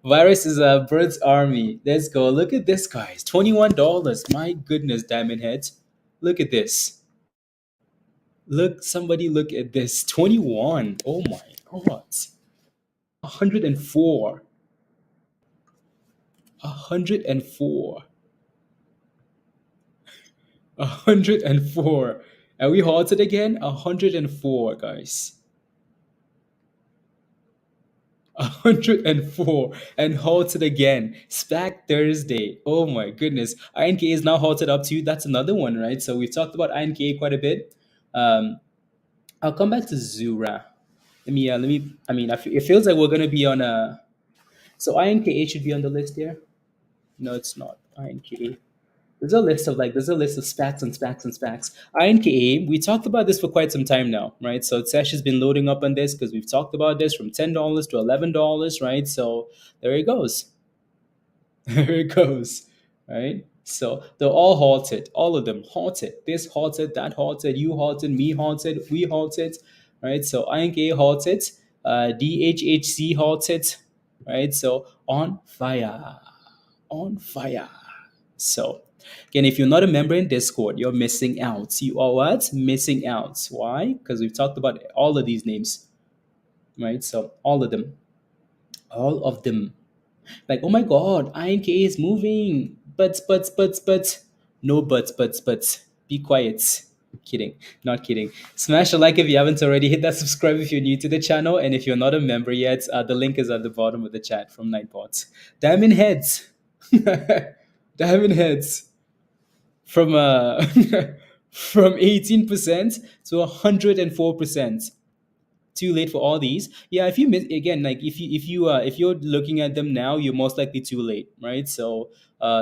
virus is a bird's army. Let's go. Look at this, guys. $21. My goodness, diamond heads. Look at this. Look, somebody look at this. 21. Oh my god. 104. 104. 104. And we halted again. 104, guys. 104 and halted again. SPAC Thursday. Oh my goodness. INK is now halted up too. That's another one, right? So we've talked about INK quite a bit. I'll come back to ZURA. I mean, it feels like we're going to be on a. So INKA should be on the list here. No, it's not. INKA. There's a list of SPACs and SPACs and SPACs. INKA, we talked about this for quite some time now, right? So Sesh has been loading up on this because we've talked about this from $10 to $11, right? So there it goes. There it goes, right? So they're all halted, all of them halted. This halted, that halted, you halted, me halted, we halted, right? So INKA halted, DHHC halted, right? So on fire. So, again, if you're not a member in Discord, you're missing out. You are what? Missing out. Why? Because we've talked about all of these names, right? So, all of them. All of them. Like, oh my God, INK is moving. But. No but. Be quiet. Kidding. Not kidding. Smash a like if you haven't already. Hit that subscribe if you're new to the channel. And if you're not a member yet, the link is at the bottom of the chat from Nightbot. Diamond Heads. Diamond Heads. From from 18% to 104%. Too late for all these. Yeah, if you miss again, like if you're looking at them now, you're most likely too late, right? So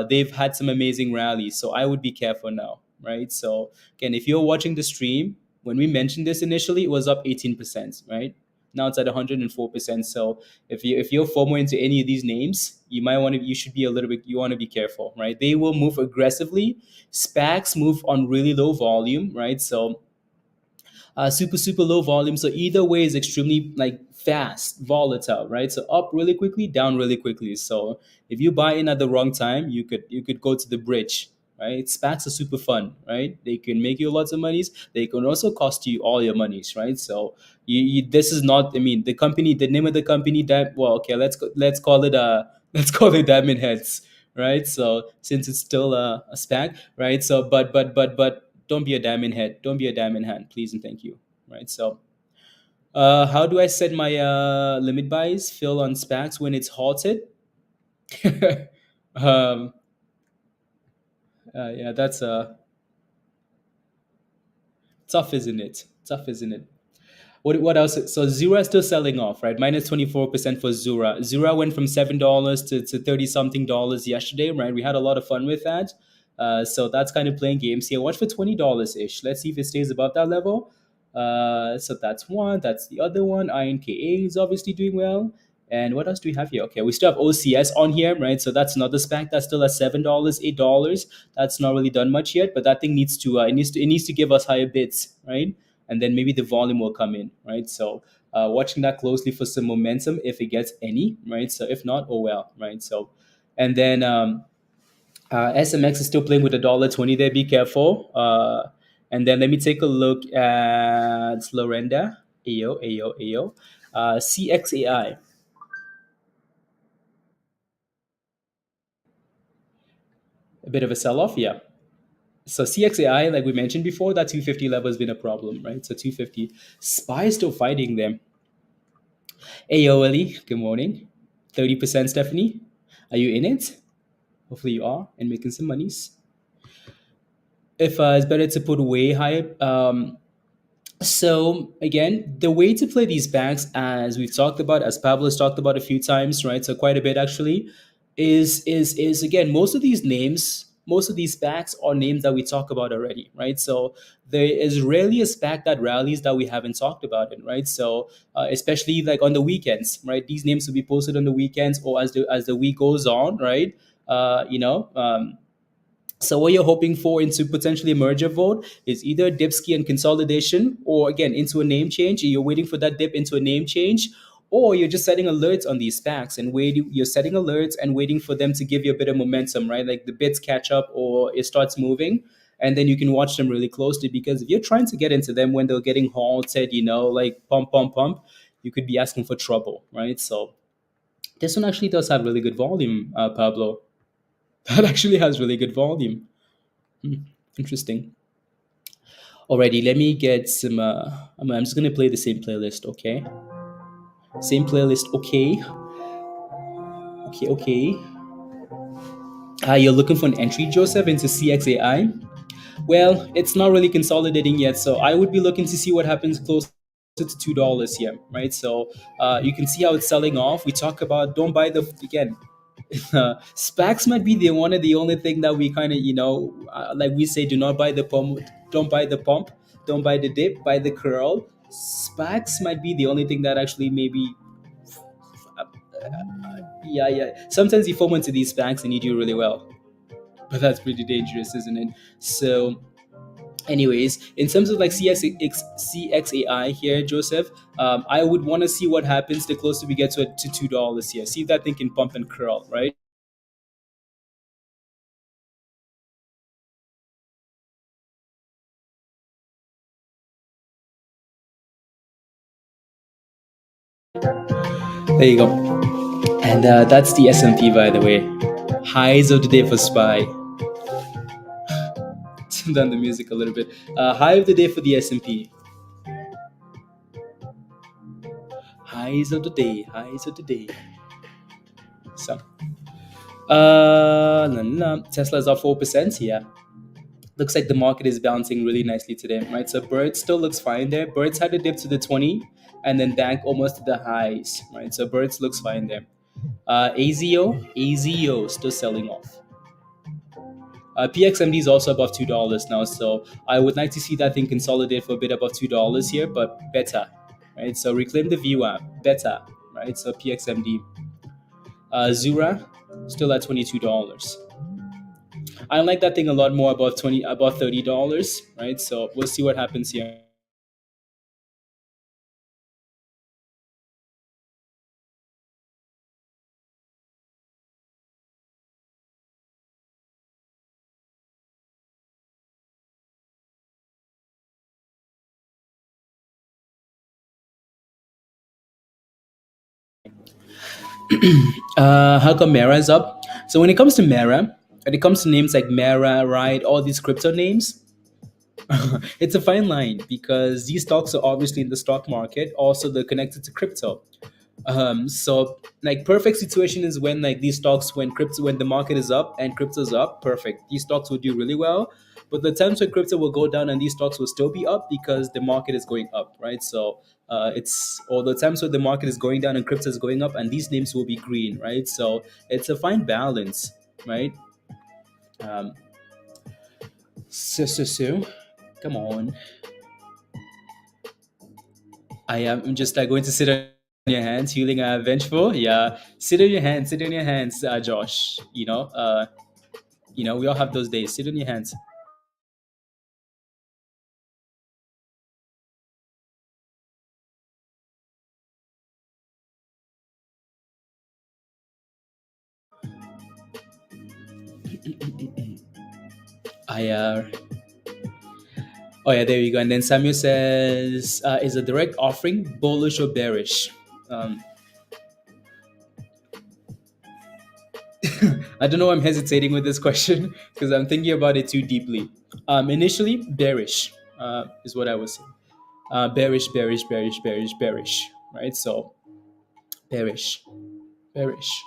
they've had some amazing rallies, so I would be careful now, right? So again, if you're watching the stream, when we mentioned this initially, it was up 18%, right? Now it's at 104%. So if you're FOMO into any of these names, you should be a little bit, you want to be careful, right? They will move aggressively. SPACs move on really low volume, right? So super low volume. So either way is extremely like fast, volatile, right? So up really quickly, down really quickly. So if you buy in at the wrong time, you could go to the bridge, right? SPACs are super fun, right? They can make you lots of monies. They can also cost you all your monies, right? So this is not. I mean, the name of the company that well, okay, let's call it let's call it Diamond Heads, right? So since it's still a SPAC, right? So but don't be a diamond head. Don't be a diamond hand, please and thank you. Right. So, how do I set my limit buys? Fill on SPACs when it's halted. um, yeah, that's tough, isn't it? Tough, isn't it? What else? So ZURA is still selling off, right? Minus 24% for ZURA. ZURA went from $7 to 30 something dollars yesterday, right? We had a lot of fun with that. So that's kind of playing games here. Watch for $20 ish. Let's see if it stays above that level. So that's one. That's the other one. INKA is obviously doing well. And what else do we have here? Okay, we still have OCS on here, right? So that's another SPAC that's still at $7, $8. That's not really done much yet, but that thing needs to it needs to give us higher bids, right? And then maybe the volume will come in, right? So watching that closely for some momentum if it gets any, right? So if not, oh well, right? So, and then SMX is still playing with $1.20 there. Be careful. And then let me take a look at Lorenda, AO, CXAI. A bit of a sell-off, yeah. So CXAI, like we mentioned before, that 250 level has been a problem, right? So 250. SPY is still fighting them. Ayo, Ellie, good morning. 30%, Stephanie. Are you in it? Hopefully you are and making some monies. If it's better to put way higher. So again, the way to play these banks, as we've talked about, as Pablo has talked about a few times, right? So quite a bit actually, is again, most of these SPACs are names that we talk about already, right? So there is rarely a SPAC that rallies that we haven't talked about it, right? So especially like on the weekends, right? These names will be posted on the weekends or as the week goes on, right? So what you're hoping for into potentially a merger vote is either dipski and consolidation, or again into a name change. You're waiting for that dip into a name change, or you're just setting alerts on these SPACs and waiting. You're setting alerts and waiting for them to give you a bit of momentum, right? Like the bids catch up or it starts moving, and then you can watch them really closely. Because if you're trying to get into them when they're getting halted, like pump, pump, pump, you could be asking for trouble, right? So this one actually does have really good volume, Pablo. That actually has really good volume. Interesting. Alrighty, let me get some. I'm just gonna play the same playlist, okay? Same playlist, okay? Okay. You're looking for an entry, Joseph, into CXAI? Well, it's not really consolidating yet, so I would be looking to see what happens close to $2 here, right? So you can see how it's selling off. We talk about don't buy the again. SPACs might be the one of the only thing that we kind of like we say, do not buy the pump, don't buy the pump, don't buy the dip, buy the curl. SPACs might be the only thing that actually maybe yeah. Sometimes you fall into these SPACs and you do really well, but that's pretty dangerous, isn't it? So anyways, in terms of like CXAI here, Joseph, I would want to see what happens the closer we get to $2 here. See if that thing can pump and curl, right? There you go. And that's the S&P, by the way. Highs of the day for SPY. Turn down the music a little bit. High of the day for the S&P. Highs of the day. So, Tesla's up 4%. Yeah, looks like the market is bouncing really nicely today, right? So Bird still looks fine there. Bird's had a dip to the 20 and then back almost to the highs, right? So Birds looks fine there. AZYO still selling off. PXMD is also above $2 now, so I would like to see that thing consolidate for a bit above $2 here, but better, right? So reclaim the VWAP, better, right? So PXMD. ZURA still at $22. I like that thing a lot more above $30, right? So we'll see what happens here. How come Mara is up? So when it comes to Mara, when it comes to names like Mara, right, all these crypto names, it's a fine line because these stocks are obviously in the stock market. Also, they're connected to crypto. So like perfect situation is when like these stocks when the market is up and crypto's up, perfect. These stocks will do really well. But the times where crypto will go down and these stocks will still be up because the market is going up, right? So it's or the times where the market is going down and crypto is going up and these names will be green, right? So it's a fine balance, right? Um, so, come on. I am just like going to sit on your hands, feeling vengeful. Yeah, sit on your hands, Josh. We all have those days. Sit on your hands. I Oh yeah, there you go. And then Samuel says, "Is a direct offering bullish or bearish?" Um, I don't know. I'm hesitating with this question because I'm thinking about it too deeply. Initially, bearish is what I was saying. Bearish, bearish, bearish, bearish, bearish. Right. So bearish, bearish.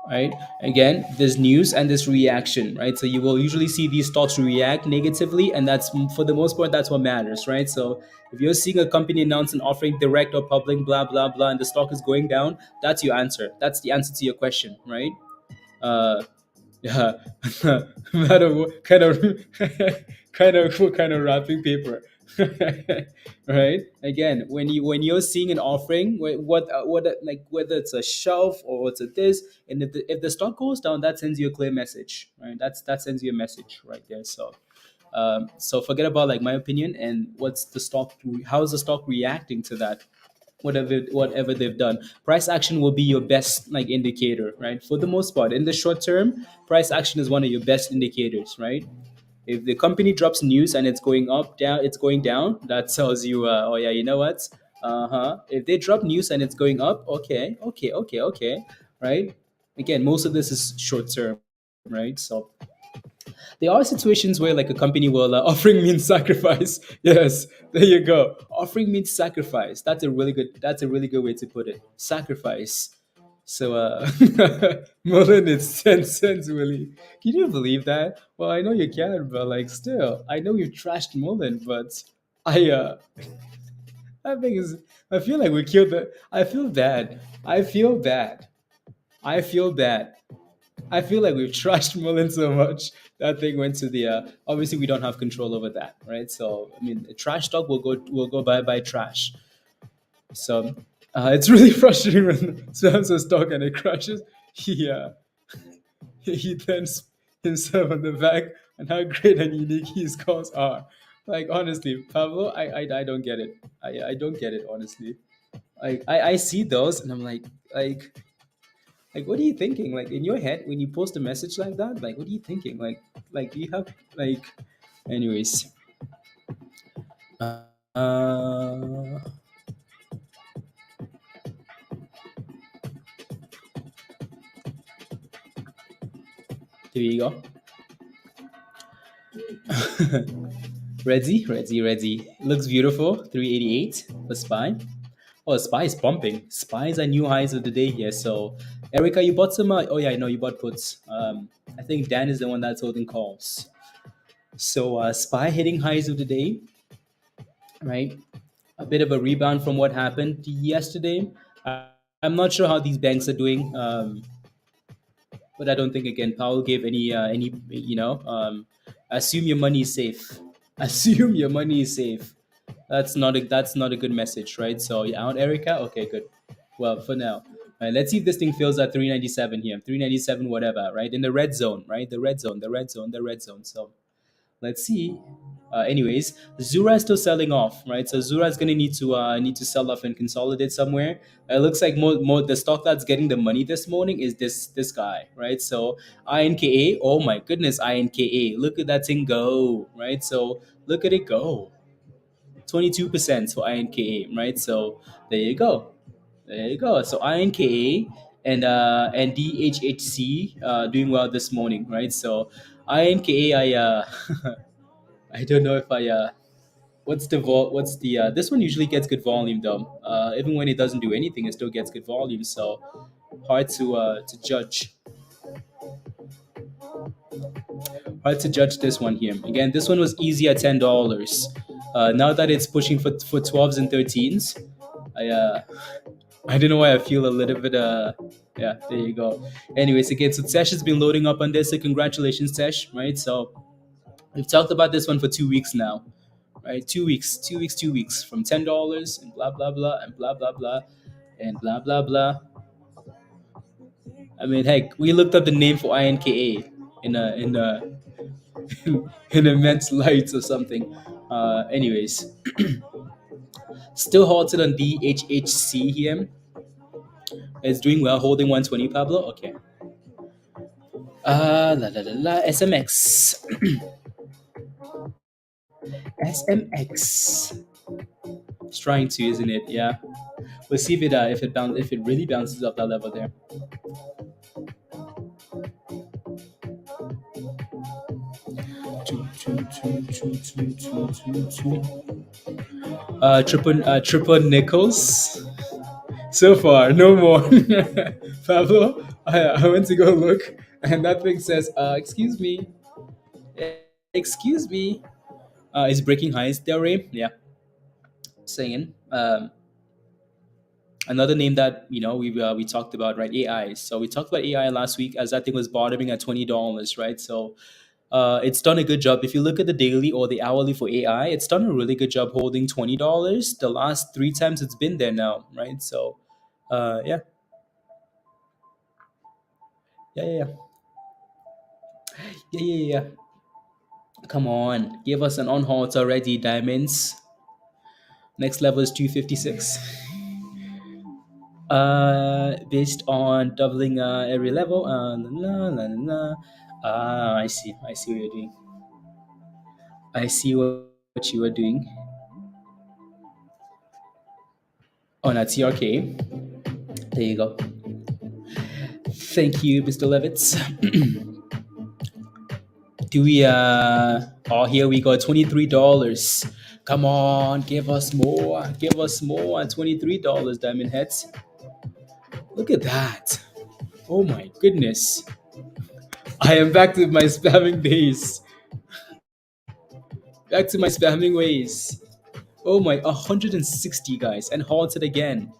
Right. Again, there's news and there's reaction. Right. So you will usually see these stocks react negatively, and that's for the most part that's what matters. Right. So if you're seeing a company announce an offering direct or public, blah blah blah, and the stock is going down, that's your answer. That's the answer to your question. Right. Uh, Yeah, matter what kind of what kind of wrapping paper, right? Again, when you're seeing an offering, like whether it's a shelf or it's a this, and if the stock goes down, that sends you a clear message, right? That sends you a message right there. So forget about like my opinion and how is the stock reacting to that, whatever they've done. Price action will be your best like indicator, right? For the most part, in the short term, price action is one of your best indicators, right? If the company drops news and it's going up, down, it's going down, that tells you, oh yeah, you know what? If they drop news and it's going up, okay, okay, okay, okay, right? Again, most of this is short term, right? So there are situations where like a company will offering means sacrifice. Yes, there you go. Offering means sacrifice. That's a really good way to put it. Sacrifice. So Mullen, it's 10 cents, Willie. Can you believe that? Well, I know you can, but like still, I know you trashed Mullen, but I I think is I feel like we killed the I feel bad. I feel bad. I feel bad. I feel like we've trashed Mullen so much that thing went to the. Obviously, we don't have control over that, right? So I mean, trash stock will go by trash. So it's really frustrating when Sam's a stock and it crashes. He thanks himself on the back and how great and unique his calls are. Like honestly, Pablo, I don't get it. I don't get it honestly. Like I see those and I'm like, what are you thinking? Like in your head, when you post a message like that, like, what are you thinking? Like, do you have like, anyways? Uh, there you go. Ready, ready, ready. Looks beautiful. 388 for SPY. Oh, SPY is pumping. SPY is at new highs of the day here. So, Erica, you bought some. Oh yeah, I know you bought puts. I think Dan is the one that's holding calls. So, SPY hitting highs of the day, right? A bit of a rebound from what happened yesterday. I'm not sure how these banks are doing, but I don't think again Powell gave any assume your money is safe. Assume your money is safe. That's not a good message, right? So yeah, out Erica. Okay, good. Well, for now. All right, let's see if this thing fills at 397 here. 397, whatever, right? In the red zone, right? The red zone, the red zone, the red zone. So let's see. Anyways, ZURA is still selling off, right? So ZURA is going to need to sell off and consolidate somewhere. It looks like more the stock that's getting the money this morning is this guy, right? So INKA, oh my goodness, INKA, look at that thing go, right? So look at it go, 22% for INKA, right? So there you go, there you go. So INKA and DHHC doing well this morning, right? So INKA, I don't know if what's the this one usually gets good volume though. Even when it doesn't do anything, it still gets good volume. So hard to judge. Hard to judge this one here. Again, this one was easy at $10. Now that it's pushing for 12s and 13s, I don't know why I feel a little bit yeah, there you go. Anyways, again, so Tesh has been loading up on this, so congratulations, Tesh, right? So we've talked about this one for 2 weeks now, right? 2 weeks, 2 weeks, 2 weeks, from $10 and blah blah blah and blah blah blah and blah blah blah. I mean, heck, we looked up the name for INKA in in immense lights or something. Anyways, still halted on DHHC here. It's doing well, holding 120. Pablo, okay. La la la la. SMX. SMX. It's trying to, isn't it? Yeah. We'll see if it really bounces up that level there. Triple nickels. So far, no more. Pablo, I went to go look, and that thing says, excuse me. Excuse me. Is breaking highs there, Ray? Yeah. Saying. Another name that we talked about, right? AI. So we talked about AI last week as that thing was bottoming at $20, right? So it's done a good job. If you look at the daily or the hourly for AI, it's done a really good job holding $20. The last 3 times it's been there now, right? So yeah. Yeah. Come on, give us an on halt already, diamonds. Next level is 256. Based on doubling every level. I see what you're doing. I see what you are doing. On a TRKA. There you go. Thank you, Mr. Levitz. Do we oh, here we go, $23. Come on, give us more. Give us more at $23, diamond heads. Look at that. Oh my goodness. I am back to my spamming days. Back to my spamming ways. Oh my, 160 guys, and halted again.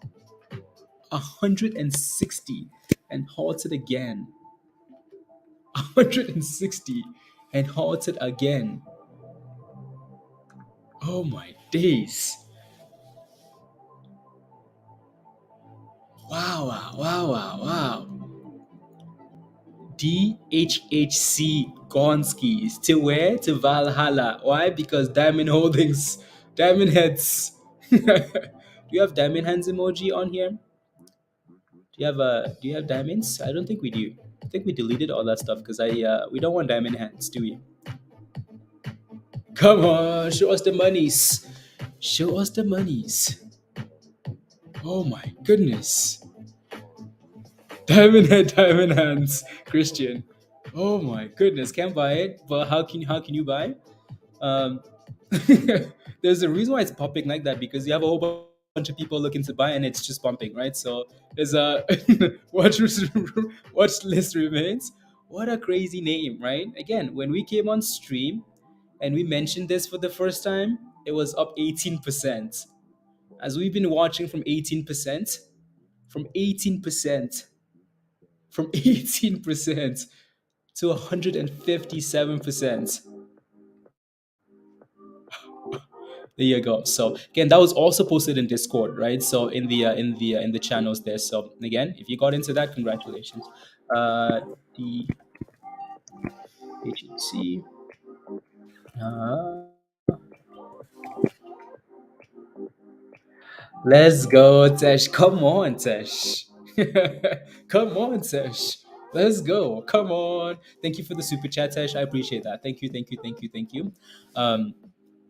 160 and halted again. 160 and halted again. Oh my days. Wow. DHHC Gonskis. To where? To Valhalla. Why? Because Diamond Holdings. Diamond Heads. Do you have Diamond Hands emoji on here? Do you have diamonds? I don't think we do. I think we deleted all that stuff because we don't want diamond hands, do we? Come on, show us the monies. Show us the monies. Oh my goodness. Diamond head, diamond hands, Christian. Oh my goodness, can't buy it. But how can you buy? There's a reason why it's popping like that, because you have a whole bunch of people looking to buy and it's just pumping, right? So there's a watch list remains. What a crazy name, right? Again, when we came on stream and we mentioned this for the first time, it was up 18%. As we've been watching from 18%, from 18%, from 18% to 157%. There you go. So again, that was also posted in Discord, right? So in the channels there. So again, if you got into that, congratulations. The HHC. Let's go, Tesh. Come on, Tesh. Come on, Tesh. Let's go. Come on. Thank you for the super chat, Tesh. I appreciate that. Thank you.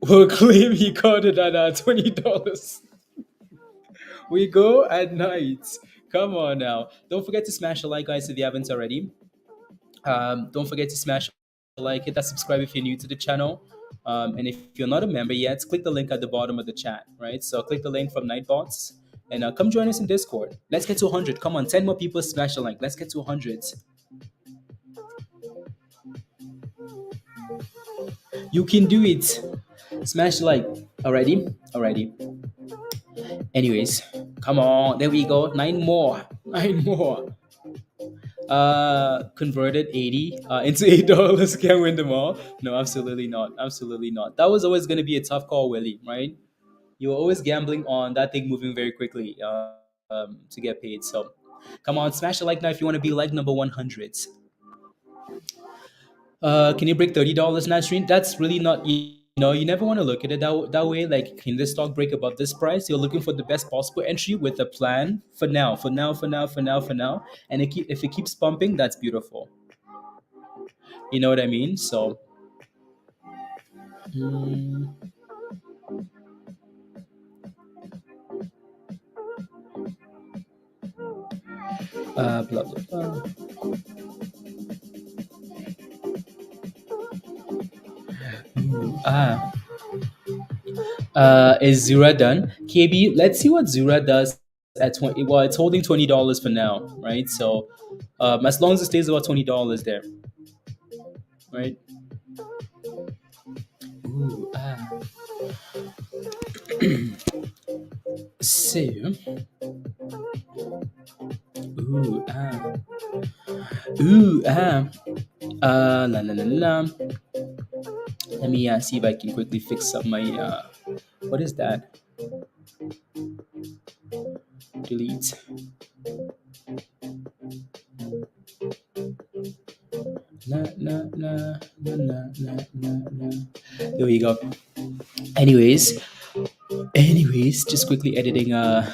We'll claim he caught it at $20. We go at night. Come on now. Don't forget to smash a like, guys, if you haven't already. Don't forget to smash a like, hit that subscribe if you're new to the channel. And if you're not a member yet, click the link at the bottom of the chat, right? So click the link from Nightbots and come join us in Discord. Let's get to 100. Come on, 10 more people smash a like. Let's get to 100. You can do it. Smash the like. Alrighty. Alrighty. Anyways, come on. There we go. Nine more. Nine more. Converted 80 into $8. Can't win them all. No, absolutely not. Absolutely not. That was always going to be a tough call, Willie, right? You were always gambling on that thing moving very quickly to get paid. So come on, smash the like now if you want to be like number 100. Can you break $30 now, stream? That's really not, you never want to look at it that way. Like, can this stock break above this price? You're looking for the best possible entry with a plan for now, for now, for now, for now, for now. And if it keeps pumping, that's beautiful. You know what I mean? So, mm, blah, blah, blah. Ah, is ZURA done? KB, let's see what ZURA does at 20. Well, it's holding $20 for now, right? So, as long as it stays about $20 there, right? Ooh, so, ooh, ooh, la la la la. Let me see if I can quickly fix up my. What is that? Delete. La la la la la la la la. There we go. Anyways, just quickly editing. I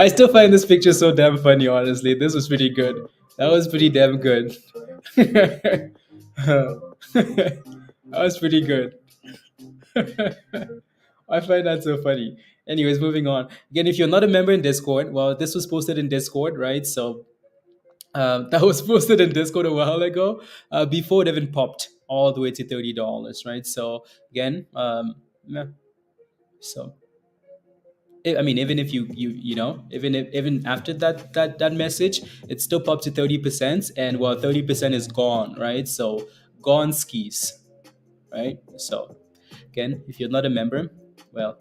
still find this picture so damn funny. Honestly, this was pretty good. That was pretty damn good. That was pretty good. I find that so funny. Anyways, moving on. Again, if you're not a member in Discord, well, this was posted in Discord, right? So that was posted in Discord a while ago, before it even popped all the way to $30, right? So again, yeah. So I mean, even if even after that message, it still popped to 30%, and well, 30% is gone, right? So gone skis, right? So again, if you're not a member, well,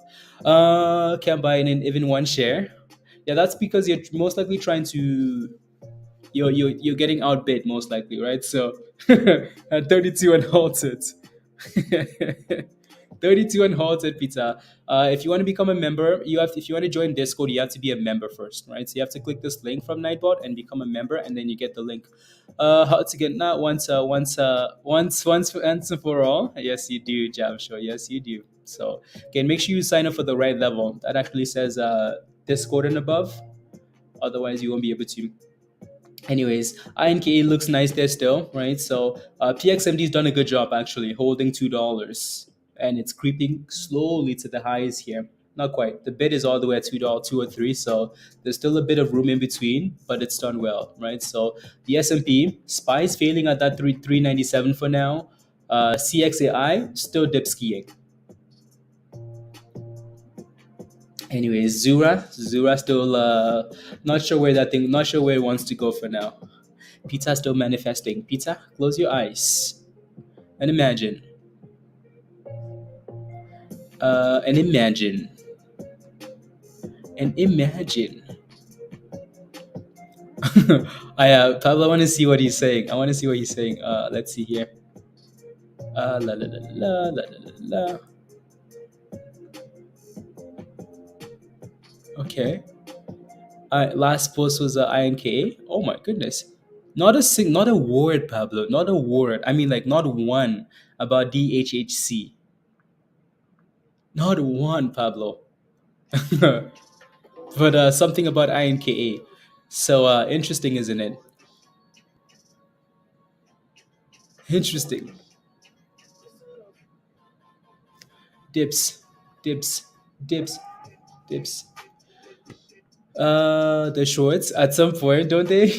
can't buy in even one share. Yeah, that's because you're most likely trying to you're getting outbid most likely, right? So at 32 and halted. 32 and halted, pizza. If you want to become a member, if you want to join Discord, you have to be a member first, right? So you have to click this link from Nightbot and become a member, and then you get the link. How to get that once and for all? Yes, you do, Jam Show. Yes, you do. So again, make sure you sign up for the right level. That actually says Discord and above. Otherwise, you won't be able to. Anyways, INKA looks nice there still, right? So PXMD's done a good job actually, holding $2, and it's creeping slowly to the highs here. Not quite. The bid is all the way at $2, 203. So there's still a bit of room in between, but it's done well, right? So the S&P, SPY's failing at that 397 for now. CXAI still dip skiing. Anyways, ZURA still not sure where it wants to go for now. Pizza still manifesting. Pizza, close your eyes and imagine. And imagine. Pablo, I want to see what he's saying. Let's see here. La la la la la la la. Okay. Last post was INKA. Oh my goodness. Not a word, Pablo. Not a word. I mean, like, not one about DHHC. Not one, Pablo. But something about INKA. So interesting, isn't it? Interesting. Dips, dips, dips, dips. The shorts at some point, don't they?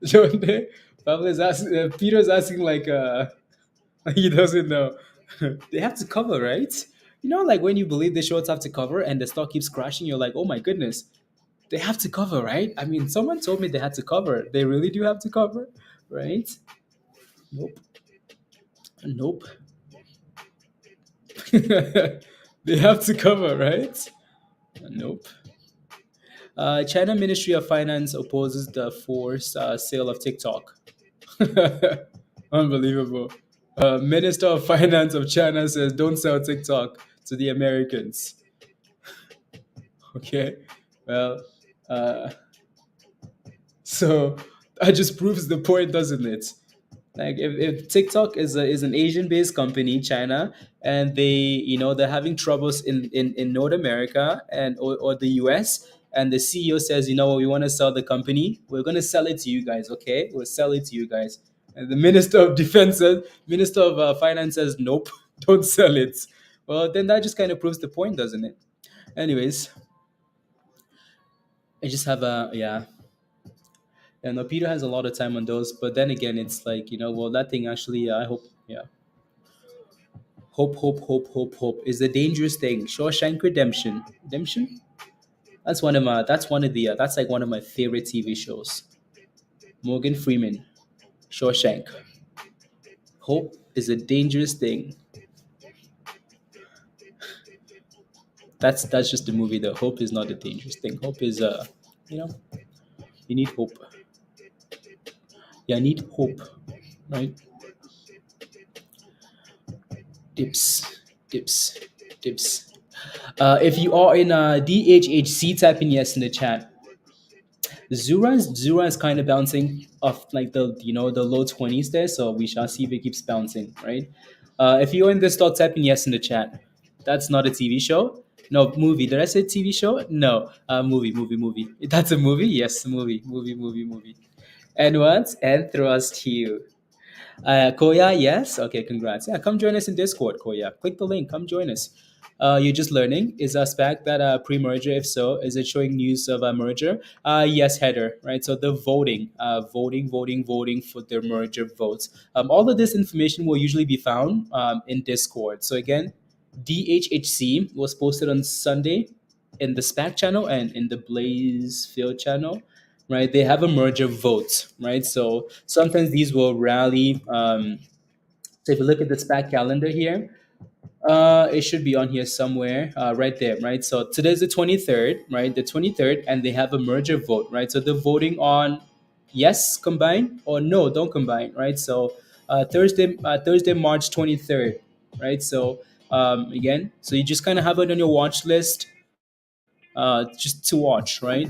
Don't they? Pablo's asking. Peter's asking like he doesn't know. They have to cover, right? Like when you believe the shorts have to cover and the stock keeps crashing, you're like, oh my goodness, they have to cover, right? I mean, someone told me they had to cover. They really do have to cover, right? Nope. Nope. They have to cover, right? Nope. China Ministry of Finance opposes the forced sale of TikTok. Unbelievable. Minister of Finance of China says don't sell TikTok to the Americans. Okay. Well, uh, so that just proves the point, doesn't it? Like if TikTok is an Asian based company, China, and they're having troubles in North America and or the US, and the CEO says, we want to sell the company, we're gonna sell it to you guys, okay? We'll sell it to you guys. And the Minister of Defense says, Minister of Finance says, nope, don't sell it. Well, then that just kind of proves the point, doesn't it? Anyways, I just have a yeah. Yeah, no, Peter has a lot of time on those, but then again, it's like well, that thing actually, I hope, yeah, hope is a dangerous thing. Shawshank Redemption, Redemption. That's like one of my favorite TV shows. Morgan Freeman, Shawshank. Hope is a dangerous thing. That's just the movie though. Hope is not a dangerous thing. Hope is you know, you need hope. Yeah, I need hope, right? Dips, dips, dips. If you are in DHHC, type in yes in the chat. Zura is kind of bouncing off like the low 20s there, so we shall see if it keeps bouncing, right? If you're in this stock, type in yes in the chat. That's not a TV show. No, movie. Did I say TV show? No, movie. That's a movie. Yes, movie. And what? And thrust you. Koya, yes. Okay, congrats. Yeah, come join us in Discord, Koya. Click the link. Come join us. You're just learning. Is a SPAC that pre-merger? If so, is it showing news of a merger? Yes, header. Right. So the voting for the merger votes. All of this information will usually be found in Discord. So again, DHHC was posted on Sunday in the SPAC channel and in the Blaze Field channel, right? They have a merger vote, right? So sometimes these will rally. So if you look at the SPAC calendar here, it should be on here somewhere, right there, right? So today's the 23rd, right? The 23rd, and they have a merger vote, right? So they're voting on yes, combine, or no, don't combine, right? So Thursday, March 23rd, right? So again, so you just kind of have it on your watch list, just to watch, right?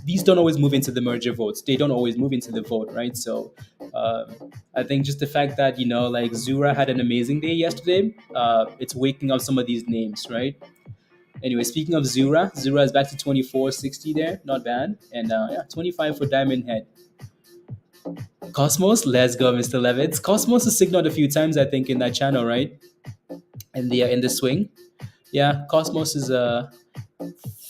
These don't always move into the merger votes. They don't always move into the vote, right? So I think just the fact that like ZURA had an amazing day yesterday, it's waking up some of these names, right? Anyway, speaking of ZURA is back to 24.60 there, not bad, and yeah, 25 for Diamond Head. Cosmos, let's go, Mr. Levitz. Cosmos is signaled a few times, I think, in that channel, right? In the swing, yeah. Cosmos is a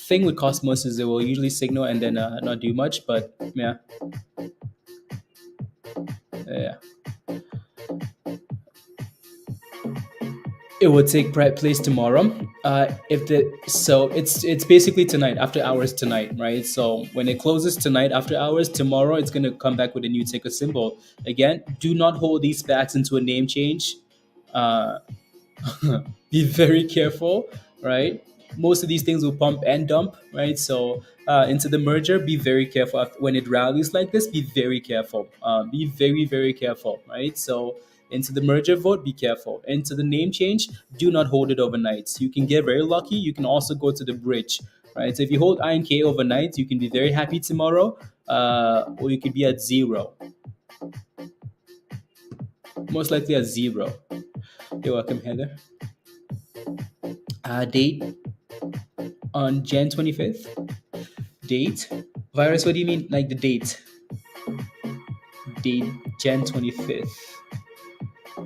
thing with Cosmos is it will usually signal and then not do much, but yeah, yeah. It will take place tomorrow. If the so it's basically tonight after hours tonight, right? So when it closes tonight after hours, tomorrow it's gonna come back with a new ticker symbol. Again, do not hold these SPACs into a name change. Uh, be very careful, right? Most of these things will pump and dump, right? So into the merger, be very careful. When it rallies like this, be very careful. Be very, very careful, right? So into the merger vote, be careful. Into the name change, do not hold it overnight. You can get very lucky. You can also go to the bridge, right? So if you hold INKA overnight, you can be very happy tomorrow, or you could be at zero. Most likely at zero. You're welcome, Heather. Date on Jan 25th. Date? Virus, what do you mean? Like the date? Date Jan 25th.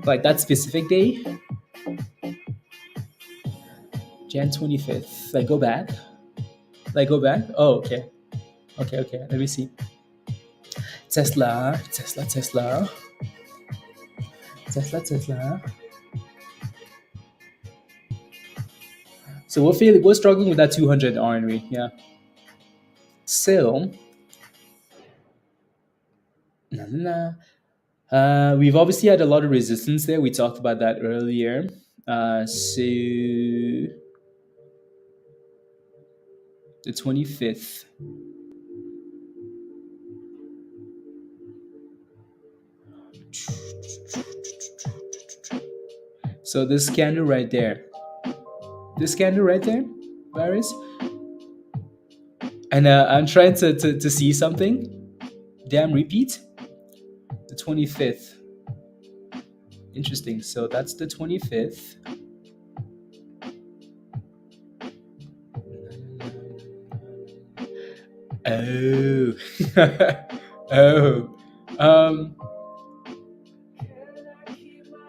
Like that specific day? Jan 25th. Like go back? Oh, okay. Okay. Let me see. Tesla. So we're struggling with that 200 RNB, yeah. So, We've obviously had a lot of resistance there. We talked about that earlier. So the 25th. So this candle right there. This candle right there, Varys. And I'm trying to see something. Damn repeat. The 25th. Interesting. So that's the 25th. Oh. Oh. Um.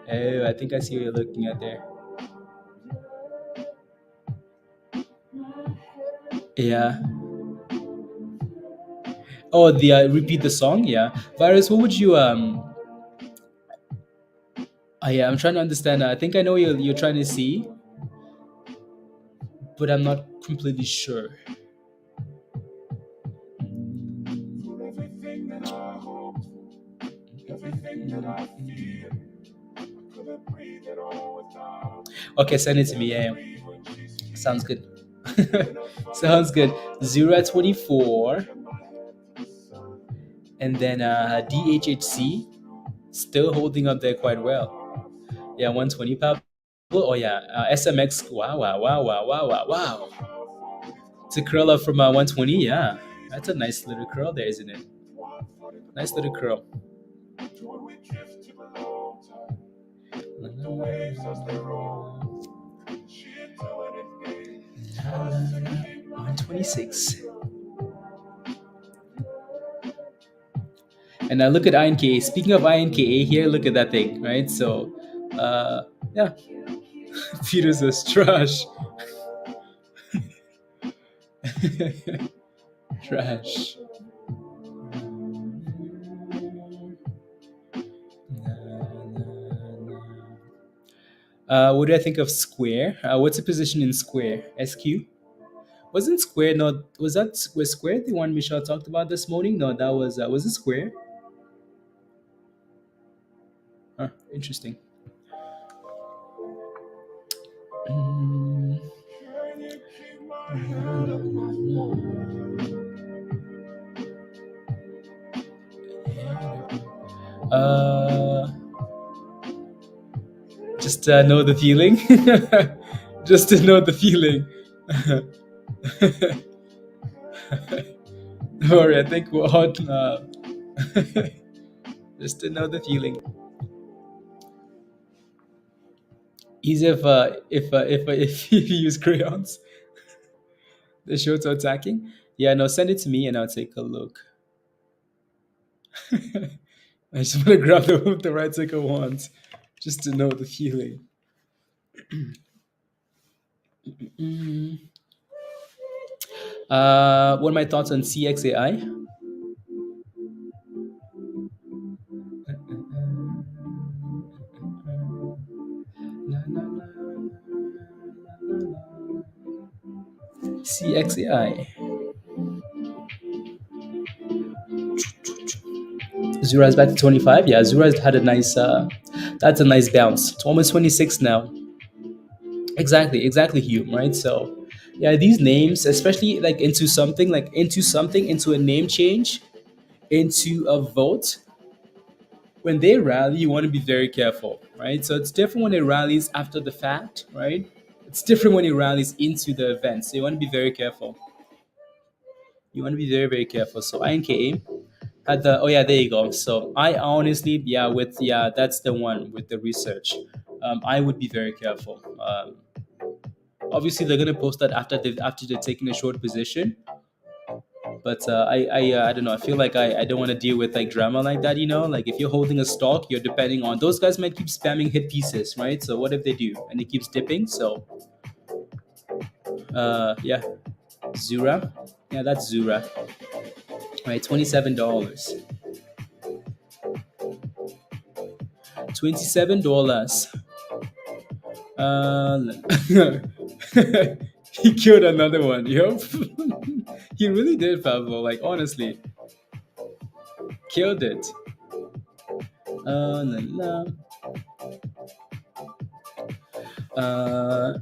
Oh, I think I see what you're looking at there. Yeah. Oh, the repeat the song. Yeah. Virus. What would you yeah, I'm trying to understand. I think I know what you're trying to see, but I'm not completely sure. Okay, send it to me. Yeah, sounds good. Sounds good. ZURA 24, and then DHHC still holding up there quite well. Yeah, 120 Pablo. Oh yeah, SMX. Wow, wow, wow, wow, wow, wow, wow. To curl up from 120. Yeah, that's a nice little curl there, isn't it? Nice little curl. 126. And now look at INKA. Speaking of INKA here, look at that thing, right? So, yeah. Peter says trash. Trash. What do I think of Square? What's the position in Square? SQ? Wasn't Square not? Was Square the one Michelle talked about this morning? No, that was it Square? Huh, interesting. Just to know the feeling. Just to know the feeling. Don't worry, I think we're on. Just to know the feeling. Easy if you use crayons. The shorts attacking. Yeah, no, send it to me and I'll take a look. I just want to grab the right ticker once, just to know the feeling. What are my thoughts on CXAI? CXAI. Zura's back to 25. Yeah, Zura's had a nice. That's a nice bounce. It's almost 26 now. Exactly, Hume. Right. So, yeah, these names, especially like into a name change, into a vote. When they rally, you want to be very careful, right? So it's different when it rallies after the fact, right? It's different when it rallies into the event. So you want to be very careful. You want to be very, very careful. So INKA had the, oh yeah, there you go. So I honestly, that's the one with the research. I would be very careful. Obviously, they're gonna post that after they've taken a short position. But I don't know. I feel like I don't want to deal with like drama like that. Like if you're holding a stock, you're depending on those guys might keep spamming hit pieces, right? So what if they do and it keeps dipping? So yeah, ZURA, yeah, that's ZURA, right? $27. $27. He killed another one. Yup. He really did, Pablo. Like honestly, killed it. La, la. Uh,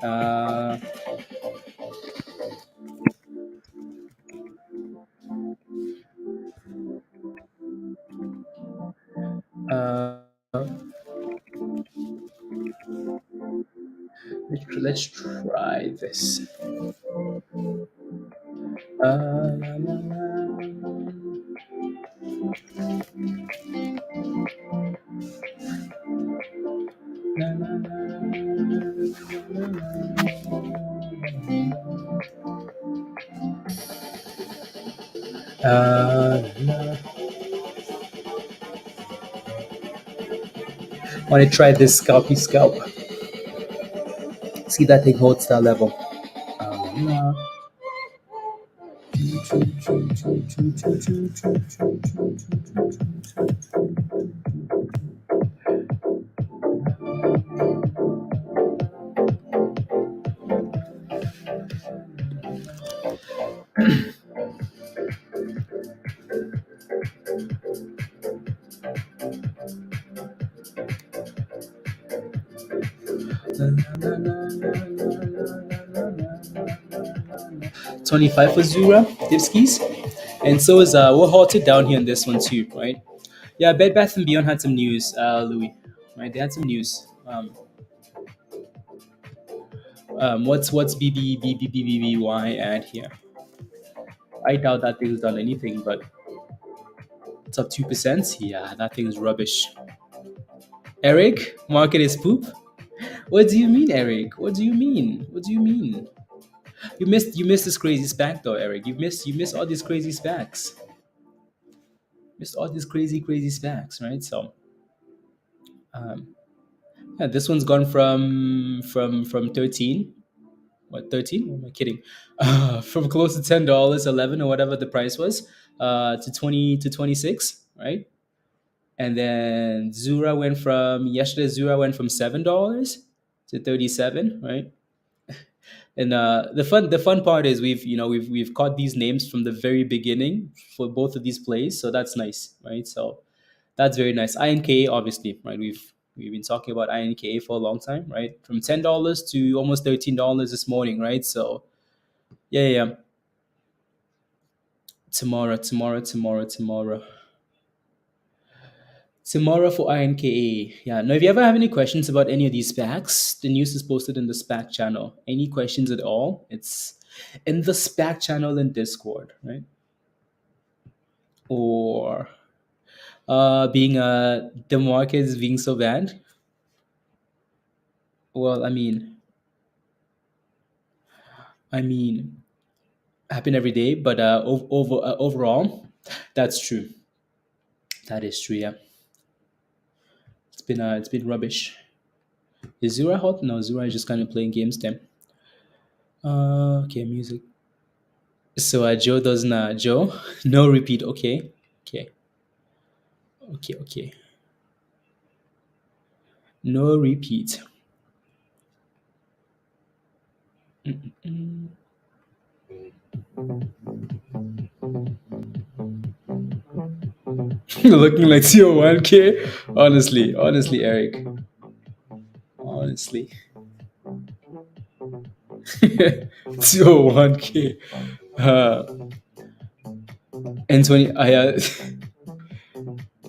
uh, uh, let's try this. La, la, la, la, la. Want to try this scalpy scalp? See that thing holds that level. La. La, la, la, la, la, la. 25 for ZURA, Dipskis. And so is we're halted down here on this one too, right? Yeah, Bed Bath and Beyond had some news, Louis. Right, they had some news. What's BBBY at here? I doubt that thing's done anything, but it's up 2%. Yeah, that thing is rubbish. Eric, market is poop. What do you mean, Eric? What do you mean? What do you mean? You missed this crazy SPAC though, Eric. You missed all these crazy SPACs. Missed all these crazy SPACs, right? So yeah, this one's gone from 13. What, 13? What am I kidding? From close to $10, 11 or whatever the price was, to 20 to 26, right? And then Zura went from $7 to 37, right? And the fun part is we've caught these names from the very beginning for both of these plays, so that's nice, right? So that's very nice. INKA, obviously, right? We've been talking about INKA for a long time, right? From $10 to almost $13 this morning, right? So yeah. Tomorrow for INKA. Yeah. Now, if you ever have any questions about any of these SPACs, the news is posted in the SPAC channel. Any questions at all? It's in the SPAC channel in Discord, right? Or being the market is being so bad. Well, I mean, happen every day, but overall, that's true. That is true. Yeah, it's been rubbish. Is Zura hot? No, Zura is just kind of playing games then. Okay, music. So Joe doesn't Joe? No repeat. Okay. Okay. Okay. No repeat. Looking like CO1K. Honestly, Eric. Honestly. CO1K. Uh, and 20 I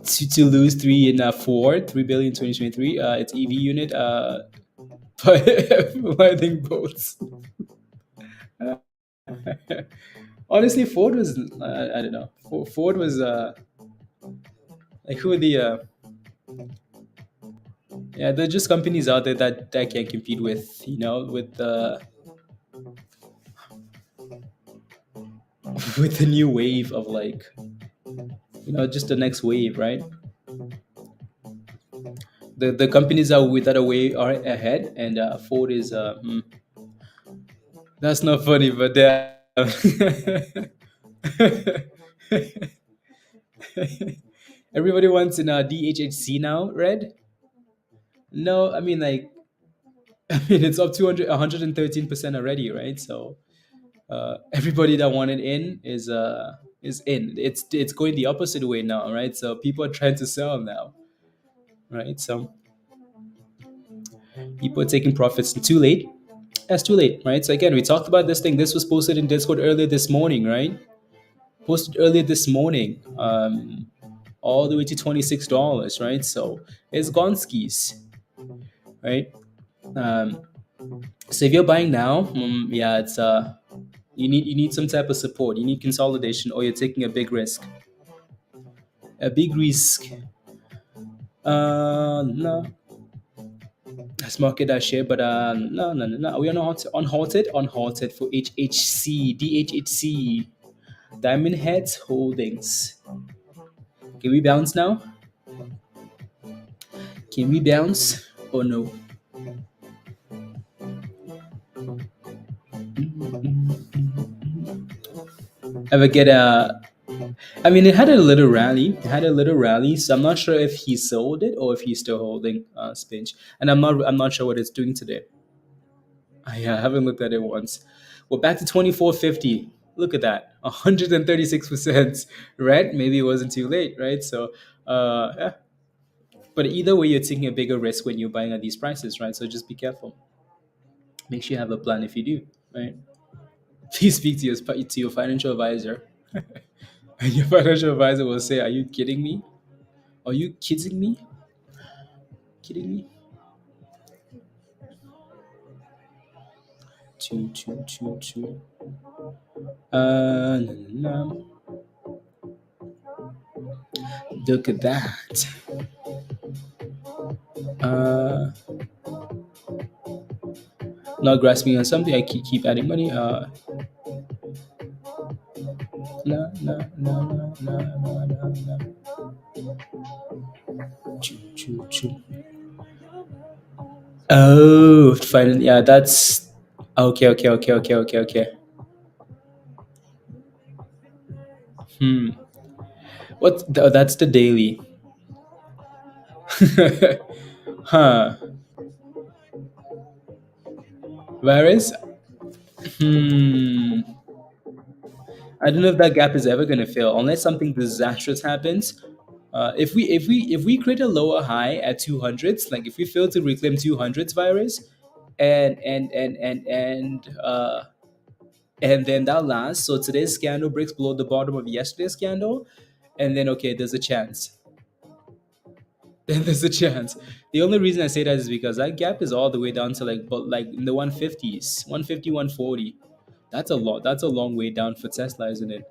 to lose 3 billion in 2023. Its EV unit I think both. Honestly, Ford was I don't know. Ford was like who are the yeah, they're just companies out there that can compete with with the new wave of like just the next wave, right? The companies that are way are ahead, and Ford is that's not funny, but everybody wants in DHHC now, Red? No, I mean it's up 113% already, right? So Everybody that wanted in is in. It's going the opposite way now, right? So people are trying to sell now, right? So people are taking profits too late. That's too late, right? So again, we talked about this thing. This was posted in Discord earlier this morning, right? Posted earlier this morning, all the way to $26, right? So it's gone skis, right? Um, so if you're buying now, yeah, it's you need some type of support. You need consolidation, or you're taking a big risk. A big risk. No, let's market that share, but no. We are not unhalted for DHHC, Diamond Heads Holdings. Can we bounce now? Can we bounce or no? Ever get a? I mean, it had a little rally. It had a little rally, so I'm not sure if he sold it or if he's still holding Spinch. And I'm not sure what it's doing today. I haven't looked at it once. Well, back to 24.50. Look at that, 136%. Right? Maybe it wasn't too late, right? So, yeah. But either way, you're taking a bigger risk when you're buying at these prices, right? So just be careful. Make sure you have a plan if you do, right? Please speak to your financial advisor. And your financial advisor will say, "Are you kidding me? Are you kidding me? Kidding me?" Two. No. Look at that. Not grasping on something. I keep adding money. No. Choo. Oh, finally. Yeah, that's okay. That's the daily. Huh. Whereas, I don't know if that gap is ever gonna fill unless something disastrous happens. If we create a lower high at 200s, like if we fail to reclaim 200s virus, and then that lasts. So today's candle breaks below the bottom of yesterday's candle, and then okay, there's a chance. Then there's a chance. The only reason I say that is because that gap is all the way down to like in the 150s, 150, 140. That's a lot. That's a long way down for Tesla, isn't it?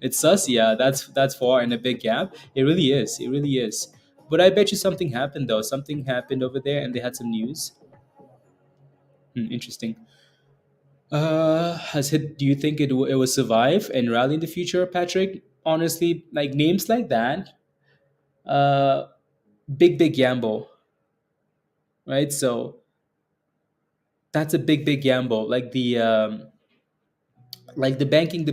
It's sus, yeah. That's far and a big gap. It really is. It really is. But I bet you something happened though. Something happened over there, and they had some news. Interesting. Has it? Do you think it will survive and rally in the future, Patrick? Honestly, like names like that, uh, big gamble, right? So that's a big gamble. Like the banking.